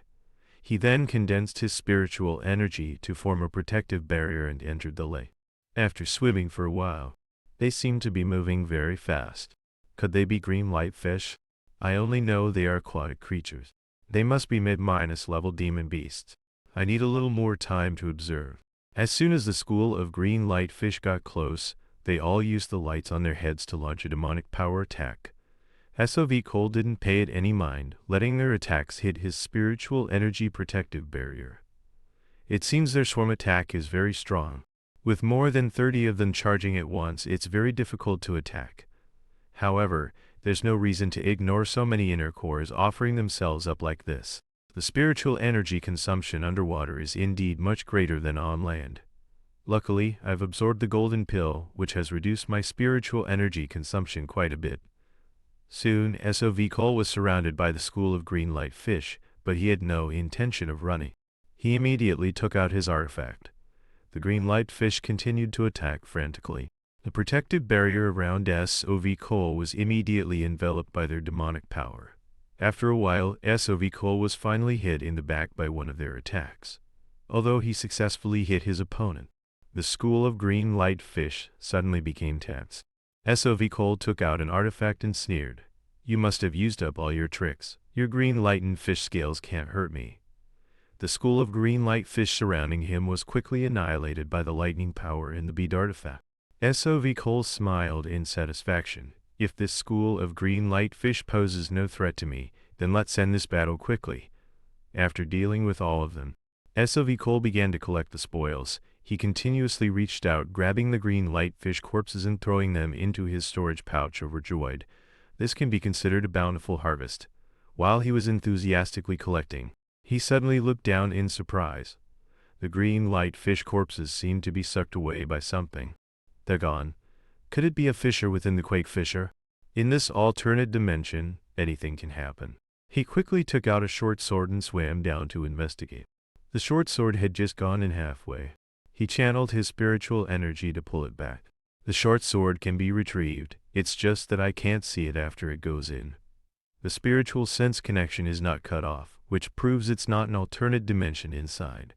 He then condensed his spiritual energy to form a protective barrier and entered the lake. After swimming for a while, they seemed to be moving very fast. Could they be green light fish? I only know they are aquatic creatures. They must be mid-minus level demon beasts. I need a little more time to observe. As soon as the school of green light fish got close, they all used the lights on their heads to launch a demonic power attack. SOV Cole didn't pay it any mind, letting their attacks hit his spiritual energy protective barrier. It seems their swarm attack is very strong. With more than 30 of them charging at once, it's very difficult to attack. However, there's no reason to ignore so many inner cores offering themselves up like this. The spiritual energy consumption underwater is indeed much greater than on land. Luckily, I've absorbed the golden pill, which has reduced my spiritual energy consumption quite a bit. Soon, SOV Cole was surrounded by the school of green light fish, but he had no intention of running. He immediately took out his artifact. The green light fish continued to attack frantically. The protective barrier around SOV Cole was immediately enveloped by their demonic power. After a while, SOV Cole was finally hit in the back by one of their attacks. Although he successfully hit his opponent, the school of green light fish suddenly became tense. SOV Cole took out an artifact and sneered. You must have used up all your tricks. Your green light and fish scales can't hurt me. The school of green light fish surrounding him was quickly annihilated by the lightning power in the bead artifact. SOV Cole smiled in satisfaction. If this school of green light fish poses no threat to me, then let's end this battle quickly. After dealing with all of them, SOV Cole began to collect the spoils. He continuously reached out, grabbing the green light fish corpses and throwing them into his storage pouch overjoyed. This can be considered a bountiful harvest. While he was enthusiastically collecting, he suddenly looked down in surprise. The green light fish corpses seemed to be sucked away by something. They're gone. Could it be a fisher within the Quake Fisher? In this alternate dimension, anything can happen. He quickly took out a short sword and swam down to investigate. The short sword had just gone in halfway. He channeled his spiritual energy to pull it back. The short sword can be retrieved, it's just that I can't see it after it goes in. The spiritual sense connection is not cut off, which proves it's not an alternate dimension inside.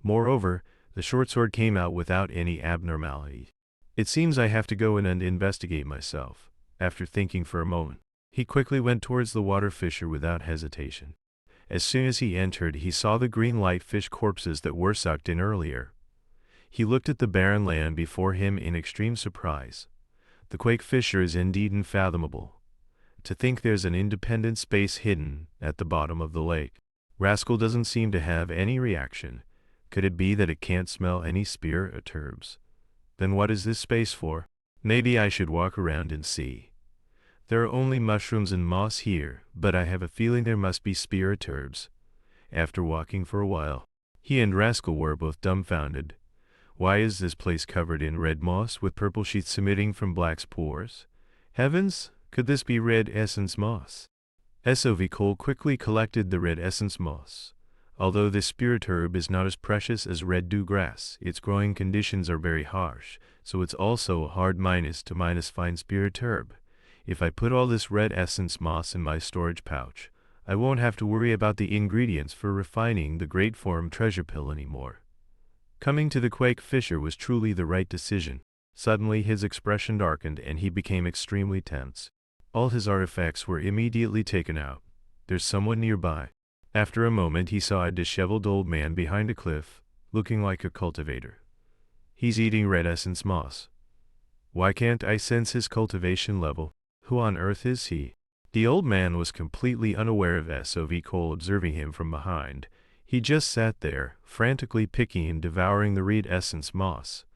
Moreover, the short sword came out without any abnormality. It seems I have to go in and investigate myself. After thinking for a moment, he quickly went towards the water fisher without hesitation. As soon as he entered, he saw the green light fish corpses that were sucked in earlier. He looked at the barren land before him in extreme surprise. The Quake Fisher is indeed unfathomable. To think there's an independent space hidden at the bottom of the lake. Rascal doesn't seem to have any reaction. Could it be that it can't smell any spirit herbs? Then what is this space for? Maybe I should walk around and see. There are only mushrooms and moss here, but I have a feeling there must be spirit herbs. After walking for a while, he and Rascal were both dumbfounded. Why is this place covered in red moss with purple sheaths emitting from black spores? Heavens, could this be red essence moss? SOV Cole quickly collected the red essence moss. Although this spirit herb is not as precious as red dew grass, its growing conditions are very harsh, so it's also a hard minus to minus fine spirit herb. If I put all this red essence moss in my storage pouch, I won't have to worry about the ingredients for refining the great form treasure pill anymore. Coming to the Quake Fisher was truly the right decision. Suddenly his expression darkened and he became extremely tense. All his artifacts were immediately taken out. There's someone nearby. After a moment he saw a disheveled old man behind a cliff, looking like a cultivator. He's eating red essence moss. Why can't I sense his cultivation level? Who on earth is he? The old man was completely unaware of SOV Cole observing him from behind. He just sat there, frantically picking and devouring the red essence moss.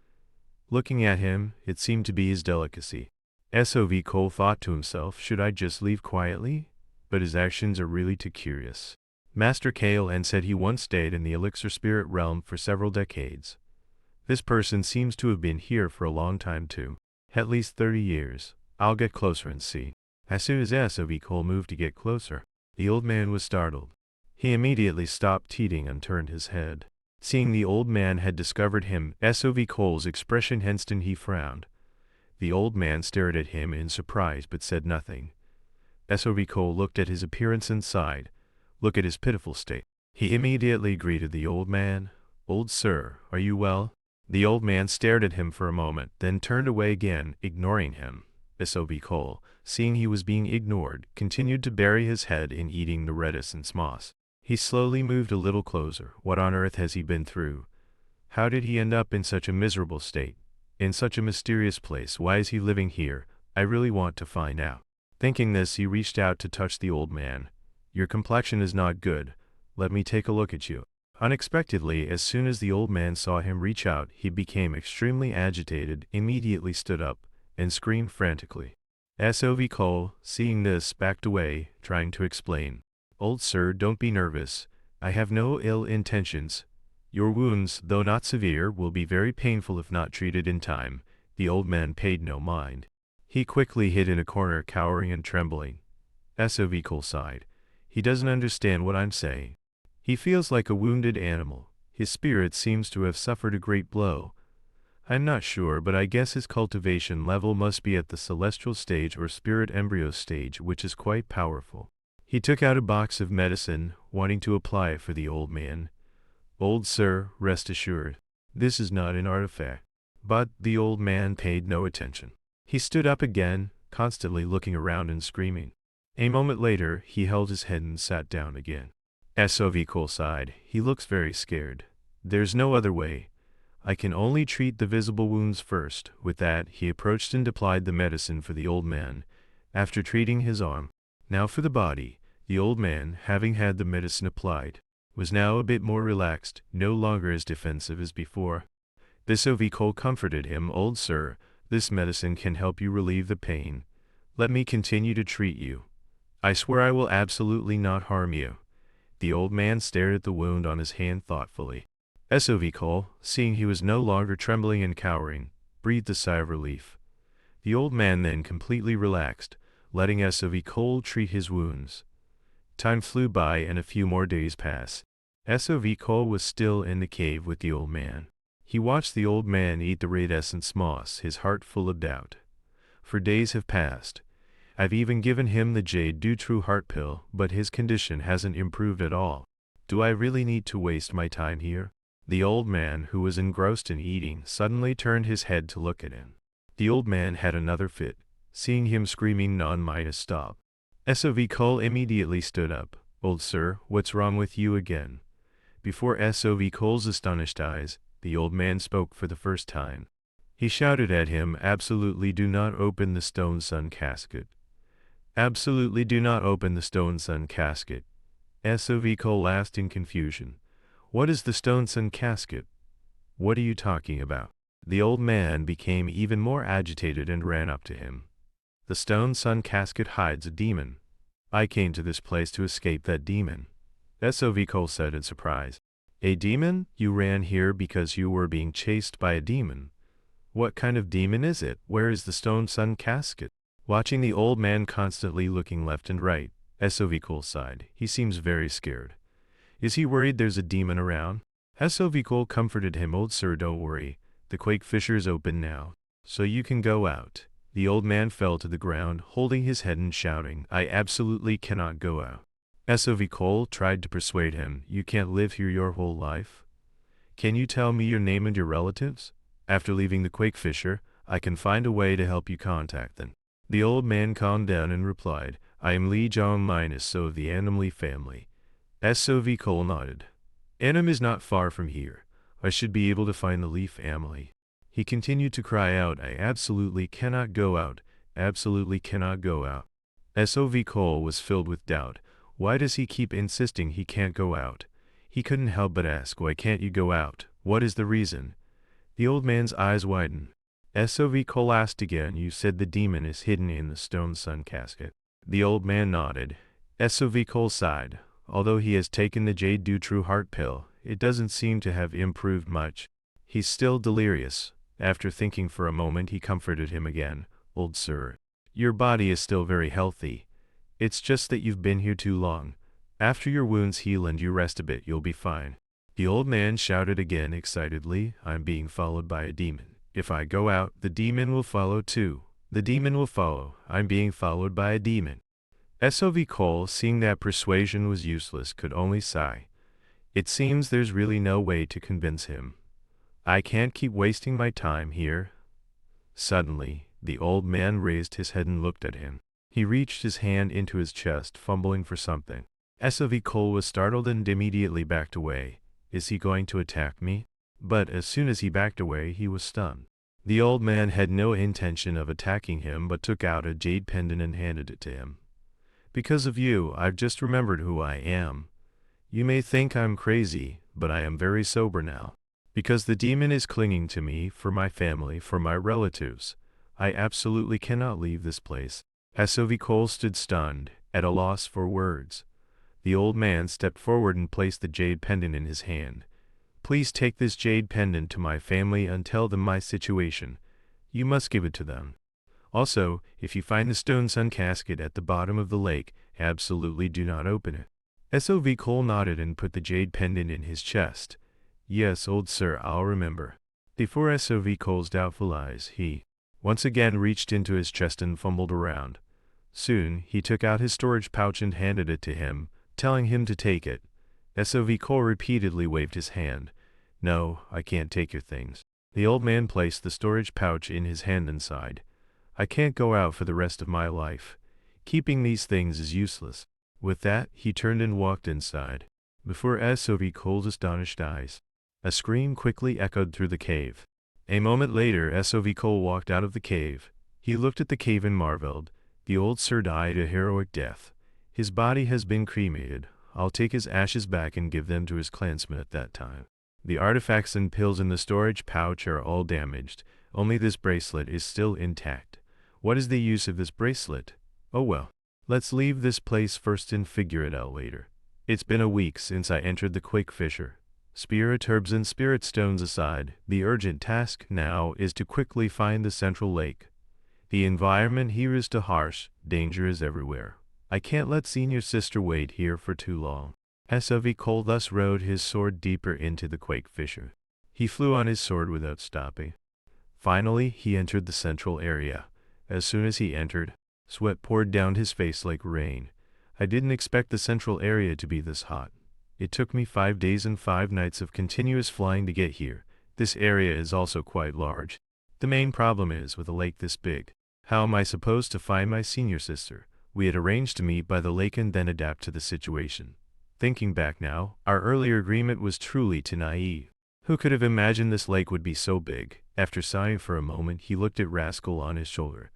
Looking at him, it seemed to be his delicacy. SOV Cole thought to himself, should I just leave quietly? But his actions are really too curious. Master Kale said he once stayed in the elixir spirit realm for several decades. This person seems to have been here for a long time too. At least 30 years. I'll get closer and see. As soon as SOV Cole moved to get closer, the old man was startled. He immediately stopped teeting and turned his head. Seeing the old man had discovered him, SOV Cole's expression instant he frowned. The old man stared at him in surprise but said nothing. SOV Cole looked at his appearance and sighed. Look at his pitiful state. He immediately greeted the old man. "Old sir, are you well?" The old man stared at him for a moment, then turned away again, ignoring him. S.O.V. Cole, seeing he was being ignored, continued to bury his head in eating the reticence moss. He slowly moved a little closer. What on earth has he been through? How did he end up in such a miserable state? In such a mysterious place? Why is he living here? I really want to find out. Thinking this, he reached out to touch the old man. "Your complexion is not good. Let me take a look at you." Unexpectedly, as soon as the old man saw him reach out, he became extremely agitated, immediately stood up, and screamed frantically. S.O.V. Cole, seeing this, backed away, trying to explain. "Old sir, don't be nervous. I have no ill intentions. Your wounds, though not severe, will be very painful if not treated in time." The old man paid no mind. He quickly hid in a corner, cowering and trembling. S.O.V. Cole sighed. He doesn't understand what I'm saying. He feels like a wounded animal. His spirit seems to have suffered a great blow. I'm not sure, but I guess his cultivation level must be at the celestial stage or spirit embryo stage, which is quite powerful. He took out a box of medicine, wanting to apply it for the old man. "Old sir, rest assured, this is not an artifact." But the old man paid no attention. He stood up again, constantly looking around and screaming. A moment later, he held his head and sat down again. S.O.V. Cole sighed. He looks very scared. "There's no other way. I can only treat the visible wounds first." With that, he approached and applied the medicine for the old man, after treating his arm. Now for the body. The old man, having had the medicine applied, was now a bit more relaxed, no longer as defensive as before. S.O.V. Cole comforted him. "Old sir, this medicine can help you relieve the pain. Let me continue to treat you. I swear I will absolutely not harm you." The old man stared at the wound on his hand thoughtfully. S.O.V. Cole, seeing he was no longer trembling and cowering, breathed a sigh of relief. The old man then completely relaxed, letting S.O.V. Cole treat his wounds. Time flew by and a few more days passed. S.O.V. Cole was still in the cave with the old man. He watched the old man eat the red essence moss, his heart full of doubt. For days have passed. I've even given him the Jade Du True Heart pill, but his condition hasn't improved at all. Do I really need to waste my time here? The old man, who was engrossed in eating, suddenly turned his head to look at him. The old man had another fit. Seeing him screaming, none might stop. S.O.V. Cole immediately stood up. "Old sir, what's wrong with you again?" Before S.O.V. Cole's astonished eyes, the old man spoke for the first time. He shouted at him, "Absolutely do not open the stone sun casket. Absolutely do not open the stone sun casket." S.O.V. Cole asked in confusion. "What is the stone sun casket? What are you talking about?" The old man became even more agitated and ran up to him. "The stone sun casket hides a demon. I came to this place to escape that demon," S.O.V. Cole said in surprise. "A demon? You ran here because you were being chased by a demon. What kind of demon is it? Where is the stone sun casket?" Watching the old man constantly looking left and right, S.O.V. Cole sighed. He seems very scared. Is he worried there's a demon around? S.O.V. Cole comforted him. "Old sir, don't worry. The quake fissure's open now, so you can go out." The old man fell to the ground, holding his head and shouting, "I absolutely cannot go out." S.O.V. Cole tried to persuade him. "You can't live here your whole life. Can you tell me your name and your relatives? After leaving the quake fissure, I can find a way to help you contact them." The old man calmed down and replied, "I am Lee Jong Minus, so of the Annam family." S.O.V. Cole nodded. "Annam is not far from here. I should be able to find the Lee family." He continued to cry out, "I absolutely cannot go out. Absolutely cannot go out." S.O.V. Cole was filled with doubt. Why does he keep insisting he can't go out? He couldn't help but ask, "Why can't you go out? What is the reason?" The old man's eyes widened. S.O.V. Cole asked again, "You said the demon is hidden in the stone sun casket." The old man nodded. S.O.V. Cole sighed. Although he has taken the Jade Du True Heart pill, it doesn't seem to have improved much. He's still delirious. After thinking for a moment, he comforted him again. "Old sir, your body is still very healthy. It's just that you've been here too long. After your wounds heal and you rest a bit, you'll be fine." The old man shouted again excitedly, "I'm being followed by a demon. If I go out, the demon will follow too. The demon will follow. I'm being followed by a demon." S.O.V. Cole, seeing that persuasion was useless, could only sigh. It seems there's really no way to convince him. I can't keep wasting my time here. Suddenly, the old man raised his head and looked at him. He reached his hand into his chest, fumbling for something. SOV Cole was startled and immediately backed away. Is he going to attack me? But as soon as he backed away, he was stunned. The old man had no intention of attacking him but took out a jade pendant and handed it to him. Because of you, I've just remembered who I am. You may think I'm crazy, but I am very sober now. Because the demon is clinging to me, for my family, for my relatives. I absolutely cannot leave this place. SOV Cole stood stunned, at a loss for words. The old man stepped forward and placed the jade pendant in his hand. Please take this jade pendant to my family and tell them my situation. You must give it to them. Also, if you find the stone sun casket at the bottom of the lake, absolutely do not open it. SOV Cole nodded and put the jade pendant in his chest. Yes, old sir, I'll remember. Before SOV Cole's doubtful eyes, he once again reached into his chest and fumbled around. Soon, he took out his storage pouch and handed it to him, telling him to take it. SOV Cole repeatedly waved his hand. No, I can't take your things. The old man placed the storage pouch in his hand and sighed. I can't go out for the rest of my life. Keeping these things is useless. With that, he turned and walked inside. Before SOV Cole's astonished eyes, a scream quickly echoed through the cave. A moment later, SOV Cole walked out of the cave. He looked at the cave and marveled. The old sir died a heroic death. His body has been cremated. I'll take his ashes back and give them to his clansmen at that time. The artifacts and pills in the storage pouch are all damaged. Only this bracelet is still intact. What is the use of this bracelet? Oh well. Let's leave this place first and figure it out later. It's been a week since I entered the Quake Fissure. Spirit herbs and spirit stones aside, the urgent task now is to quickly find the central lake. The environment here is too harsh, danger is everywhere. I can't let senior sister wait here for too long. SOV Cole thus rode his sword deeper into the Quake Fissure. He flew on his sword without stopping. Finally, he entered the central area. As soon as he entered, sweat poured down his face like rain. I didn't expect the central area to be this hot. It took me 5 days and 5 nights of continuous flying to get here. This area is also quite large. The main problem is, with a lake this big, how am I supposed to find my senior sister? We had arranged to meet by the lake and then adapt to the situation. Thinking back now, our earlier agreement was truly too naive. Who could have imagined this lake would be so big? After sighing for a moment, he looked at Rascal on his shoulder.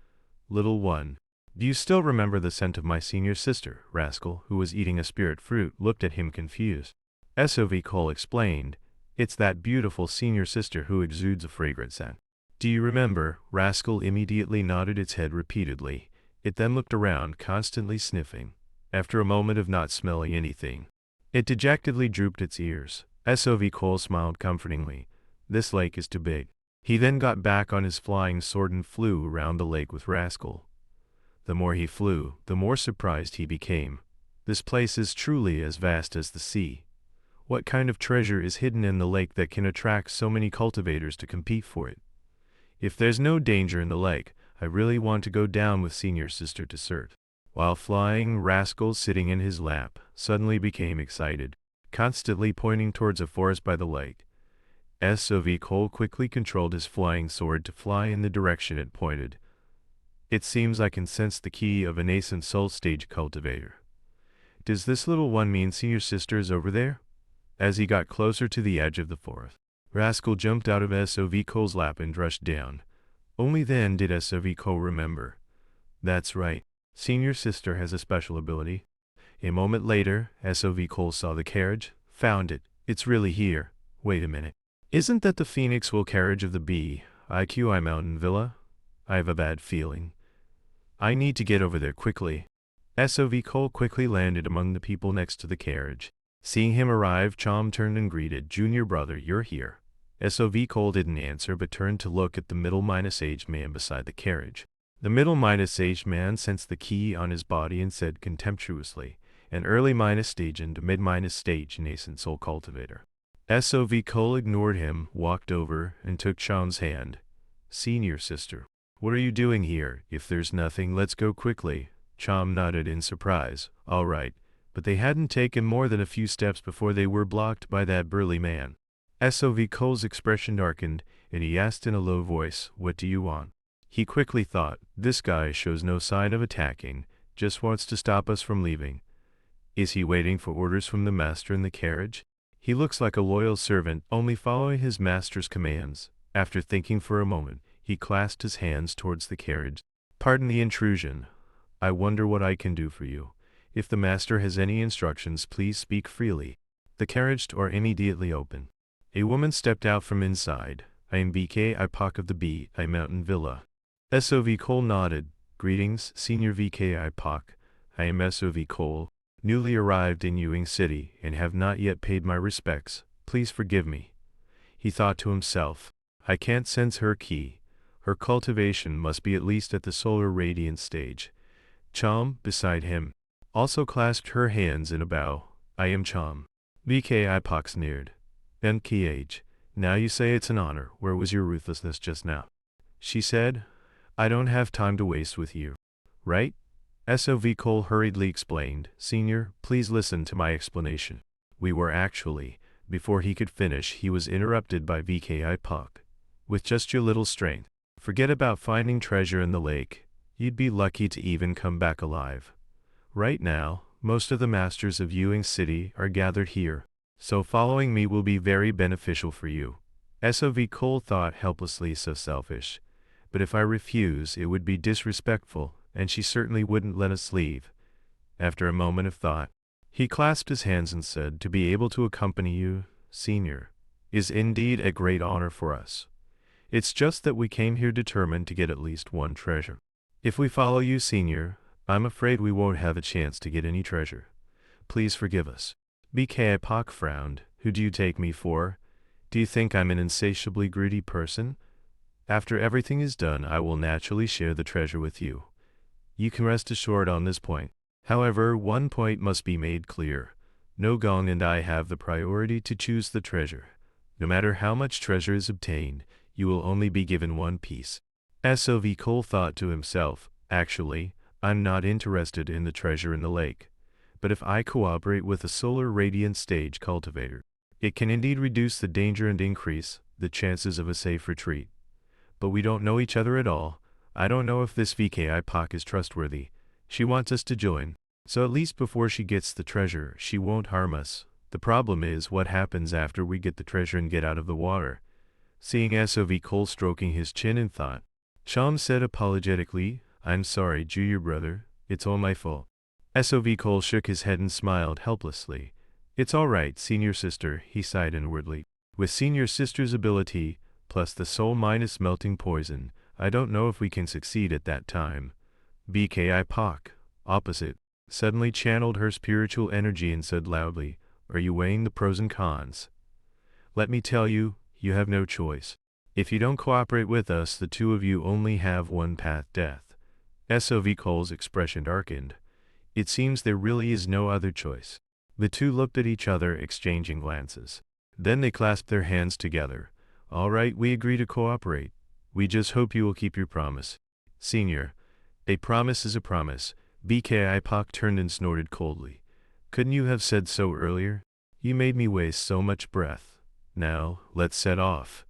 Little one, do you still remember the scent of my senior sister? Rascal, who was eating a spirit fruit, looked at him confused. SOV Cole explained, it's that beautiful senior sister who exudes a fragrant scent. Do you remember? Rascal immediately nodded its head repeatedly. It then looked around, constantly sniffing. After a moment of not smelling anything, it dejectedly drooped its ears. SOV Cole smiled comfortingly. This lake is too big. He then got back on his flying sword and flew around the lake with Rascal. The more he flew, the more surprised he became. This place is truly as vast as the sea. What kind of treasure is hidden in the lake that can attract so many cultivators to compete for it? If there's no danger in the lake, I really want to go down with senior sister to search. While flying, Rascal, sitting in his lap, suddenly became excited, constantly pointing towards a forest by the lake. SOV Cole quickly controlled his flying sword to fly in the direction it pointed. It seems I can sense the key of a nascent soul stage cultivator. Does this little one mean senior sister is over there? As he got closer to the edge of the forest, Rascal jumped out of SOV Cole's lap and rushed down. Only then did SOV Cole remember. That's right, senior sister has a special ability. A moment later, SOV Cole saw the carriage, found it. It's really here. Wait a minute. Isn't that the Phoenix Will carriage of the BIQI Mountain Villa? I have a bad feeling. I need to get over there quickly. SOV Cole quickly landed among the people next to the carriage. Seeing him arrive, Chom turned and greeted, Junior brother, you're here. SOV Cole didn't answer but turned to look at the middle-aged man beside the carriage. The middle-aged man sensed the key on his body and said contemptuously, an early-stage and mid-stage nascent soul cultivator. SOV Cole ignored him, walked over, and took Chom's hand. Senior sister, what are you doing here? If there's nothing, let's go quickly. Chom nodded in surprise. All right, but they hadn't taken more than a few steps before they were blocked by that burly man. SOV Cole's expression darkened, and he asked in a low voice, "What do you want?" He quickly thought, this guy shows no sign of attacking, just wants to stop us from leaving. Is he waiting for orders from the master in the carriage? He looks like a loyal servant, only following his master's commands. After thinking for a moment, he clasped his hands towards the carriage. "Pardon the intrusion. I wonder what I can do for you. If the master has any instructions, please speak freely." The carriage door immediately opened. A woman stepped out from inside. "I am VK Ipak of the B.I. Mountain Villa." SOV Cole nodded. "Greetings, Senior VK Ipak. I am SOV Cole, newly arrived in Ewing City, and have not yet paid my respects. Please forgive me." He thought to himself, "I can't sense her ki. Her cultivation must be at least at the solar radiance stage." Chom, beside him, also clasped her hands in a bow. "I am Chom." VK Ipak sneered. "MKH, now you say it's an honor. Where was your ruthlessness just now?" She said, "I don't have time to waste with you. Right?" SOV Cole hurriedly explained, "Senior, please listen to my explanation. We were actually..." Before he could finish, he was interrupted by VK Ipak. "With just your little strength, forget about finding treasure in the lake. You'd be lucky to even come back alive. Right now, most of the masters of Ewing City are gathered here, so following me will be very beneficial for you." SOV Cole thought helplessly, so selfish. But if I refuse, it would be disrespectful, and she certainly wouldn't let us leave. After a moment of thought, he clasped his hands and said, "To be able to accompany you, Senior, is indeed a great honor for us. It's just that we came here determined to get at least one treasure. If we follow you, Senior, I'm afraid we won't have a chance to get any treasure. Please forgive us." BK Ipak frowned. "Who do you take me for? Do you think I'm an insatiably greedy person? After everything is done, I will naturally share the treasure with you. You can rest assured on this point. However, one point must be made clear. No Gong and I have the priority to choose the treasure. No matter how much treasure is obtained, you will only be given one piece." SOV Cole thought to himself, "Actually, I'm not interested in the treasure in the lake. But if I cooperate with a solar radiance stage cultivator, it can indeed reduce the danger and increase the chances of a safe retreat. But we don't know each other at all. I don't know if this VK Ipak is trustworthy. She wants us to join, so at least before she gets the treasure, she won't harm us. The problem is what happens after we get the treasure and get out of the water." Seeing SOV Cole stroking his chin in thought, Chom said apologetically, "I'm sorry, Junior brother, it's all my fault." SOV Cole shook his head and smiled helplessly. "It's all right, Senior Sister," he sighed inwardly. "With Senior Sister's ability, plus the soul minus melting poison, I don't know if we can succeed at that time." BK Ipak, opposite, suddenly channeled her spiritual energy and said loudly, "Are you weighing the pros and cons? Let me tell you, you have no choice. If you don't cooperate with us, the two of you only have one path: death." SOV Cole's expression darkened. It seems there really is no other choice. The two looked at each other, exchanging glances. Then they clasped their hands together. "All right, we agree to cooperate. We just hope you will keep your promise." "Senior, a promise is a promise." BK Ipak turned and snorted coldly. "Couldn't you have said so earlier? You made me waste so much breath. Now, let's set off.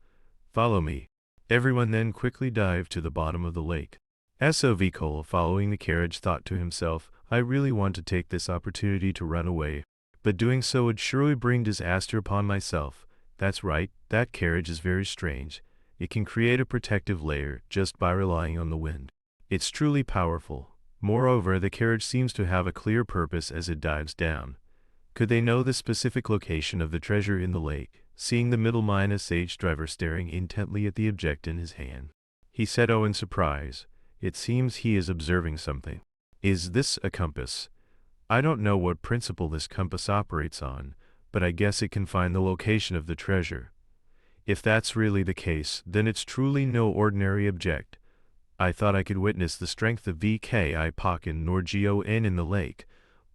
Follow me." Everyone then quickly dived to the bottom of the lake. SOV Cole, following the carriage, thought to himself, "I really want to take this opportunity to run away, but doing so would surely bring disaster upon myself. That's right, that carriage is very strange. It can create a protective layer just by relying on the wind. It's truly powerful. Moreover, the carriage seems to have a clear purpose as it dives down. Could they know the specific location of the treasure in the lake?" Seeing the middle-age driver staring intently at the object in his hand, he said, "Oh," in surprise, "it seems he is observing something. Is this a compass? I don't know what principle this compass operates on, but I guess it can find the location of the treasure. If that's really the case, then it's truly no ordinary object. I thought I could witness the strength of VK Ipak and Norgon in the lake.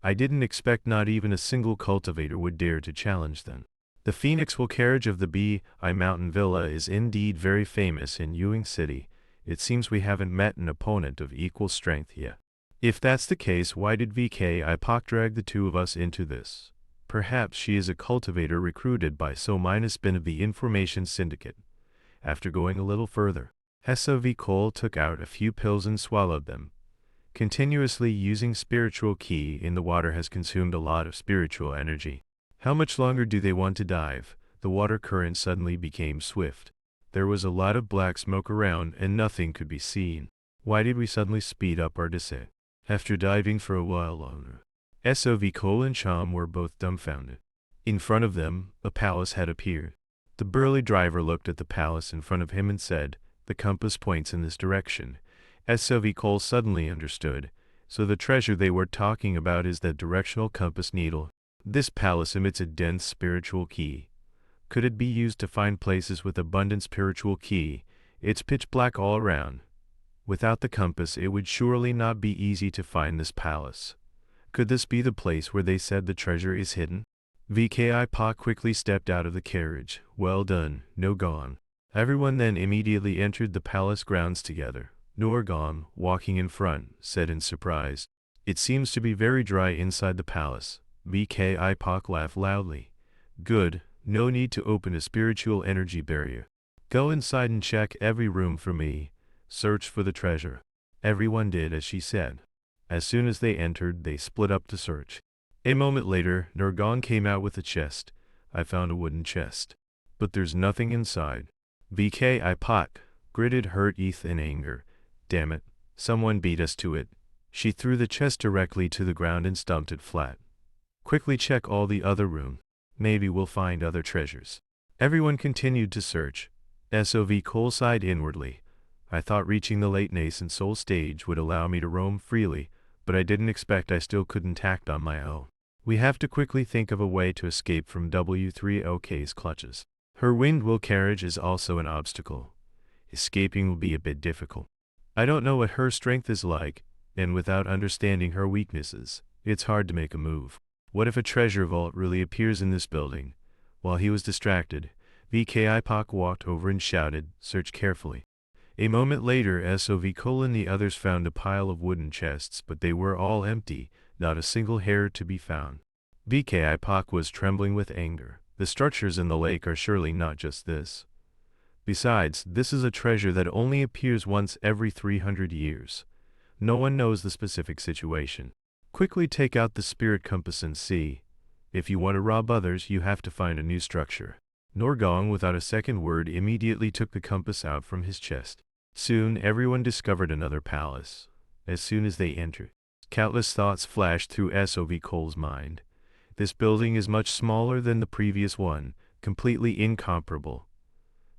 I didn't expect not even a single cultivator would dare to challenge them. The Phoenixwell carriage of the B.I. Mountain Villa is indeed very famous in Ewing City. It seems we haven't met an opponent of equal strength yet." If that's the case, why did VK drag the two of us into this? Perhaps she is a cultivator recruited by So-bin of the Information Syndicate. After going a little further, SOV took out a few pills and swallowed them. Continuously using spiritual ki in the water has consumed a lot of spiritual energy. How much longer do they want to dive? The water current suddenly became swift. There was a lot of black smoke around and nothing could be seen. Why did we suddenly speed up our descent? After diving for a while longer, SOV and Cham were both dumbfounded. In front of them, a palace had appeared. The burly driver looked at the palace in front of him and said, "The compass points in this direction." SOV suddenly understood. So the treasure they were talking about is that directional compass needle. This palace emits a dense spiritual ki. Could it be used to find places with abundant spiritual ki? It's pitch black all around. Without the compass, it would surely not be easy to find this palace. Could this be the place where they said the treasure is hidden? VKI quickly stepped out of the carriage. Well done, Norgon. Everyone then immediately entered the palace grounds together. Norgon, walking in front, said in surprise, "It seems to be very dry inside the palace." VKI laughed loudly. "Good, no need to open a spiritual energy barrier. Go inside and check every room for me. Search for the treasure." Everyone did as she said. As soon as they entered, they split up to search. A moment later, Norgon came out with a chest. "I found a wooden chest. But there's nothing inside." VKI gritted her teeth in anger. "Damn it, someone beat us to it." She threw the chest directly to the ground and stumped it flat. "Quickly check all the other rooms. Maybe we'll find other treasures." Everyone continued to search. SOV sighed inwardly. "I thought reaching the late nascent soul stage would allow me to roam freely, but I didn't expect I still couldn't act on my own. We have to quickly think of a way to escape from W3OK's clutches. Her wind will carriage is also an obstacle. Escaping will be a bit difficult. I don't know what her strength is like, and without understanding her weaknesses, it's hard to make a move. What if a treasure vault really appears in this building?" While he was distracted, VKI walked over and shouted, "Search carefully." A moment later, SOV and the others found a pile of wooden chests, but they were all empty, not a single hair to be found. VKI was trembling with anger. The structures in the lake are surely not just this. Besides, this is a treasure that only appears once every 300 years. No one knows the specific situation. Quickly take out the spirit compass and see. If you want to rob others, you have to find a new structure. Norgon, without a second word, immediately took the compass out from his chest. Soon, everyone discovered another palace. As soon as they entered, countless thoughts flashed through SOV's mind. This building is much smaller than the previous one, completely incomparable.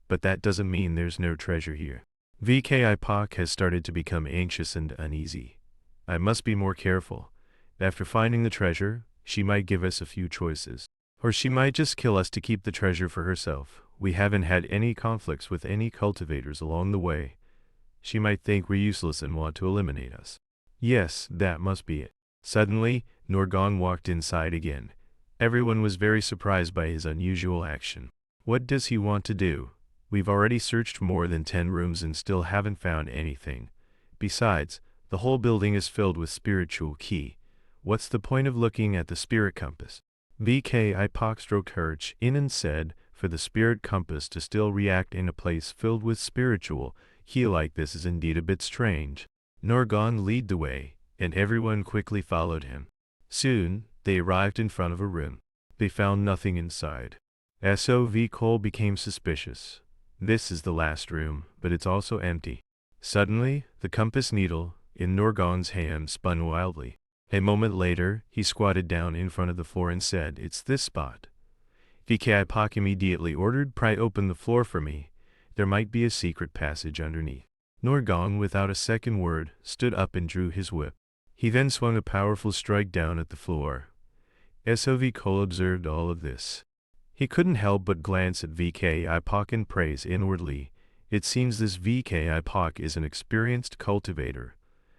But that doesn't mean there's no treasure here. VKI has started to become anxious and uneasy. I must be more careful. After finding the treasure, she might give us a few choices. Or she might just kill us to keep the treasure for herself. We haven't had any conflicts with any cultivators along the way. She might think we're useless and want to eliminate us. Yes, that must be it. Suddenly, Norgon walked inside again. Everyone was very surprised by his unusual action. What does he want to do? We've already searched more than 10 rooms and still haven't found anything. Besides, the whole building is filled with spiritual ki. What's the point of looking at the spirit compass? VKI stroked her chin and said, "For the spirit compass to still react in a place filled with spiritual ki like this is indeed a bit strange." Norgon led the way, and everyone quickly followed him. Soon, they arrived in front of a room. They found nothing inside. SOV became suspicious. This is the last room, but it's also empty. Suddenly, the compass needle in Norgon's hand spun wildly. A moment later, he squatted down in front of the floor and said, "It's this spot." VKI immediately ordered, "Pry open the floor for me. There might be a secret passage underneath." Norgon, without a second word, stood up and drew his whip. He then swung a powerful strike down at the floor. SOV observed all of this. He couldn't help but glance at VKI and praise inwardly. It seems this VKI is an experienced cultivator.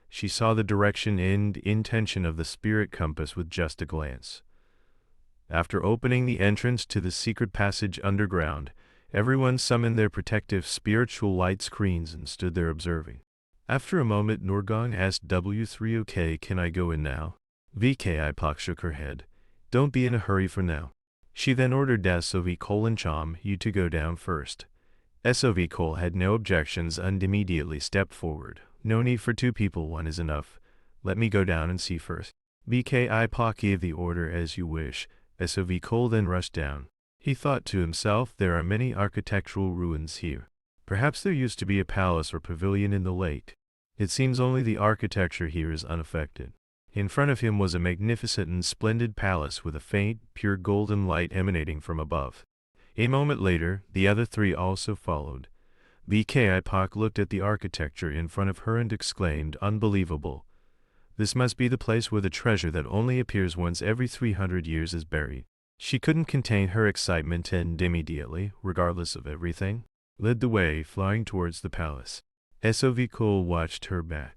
She saw the direction and intention of the spirit compass with just a glance. After opening the entrance to the secret passage underground, everyone summoned their protective spiritual light screens and stood there observing. After a moment, Norgong asked W3, "Okay, can I go in now?" VK Ipak shook her head. "Don't be in a hurry for now." She then ordered SOV and Chom, "You to go down first." SOV Cole had no objections and immediately stepped forward. "No need for two people, one is enough. Let me go down and see first." VK Ipak gave the order, "As you wish." SOV Cole then rushed down. He thought to himself, there are many architectural ruins here. Perhaps there used to be a palace or pavilion in the lake. It seems only the architecture here is unaffected. In front of him was a magnificent and splendid palace with a faint, pure golden light emanating from above. A moment later, the other three also followed. VK Ipak looked at the architecture in front of her and exclaimed, "Unbelievable. This must be the place where the treasure that only appears once every 300 years is buried." She couldn't contain her excitement and immediately, regardless of everything, led the way, flying towards the palace. SOV Cole watched her back.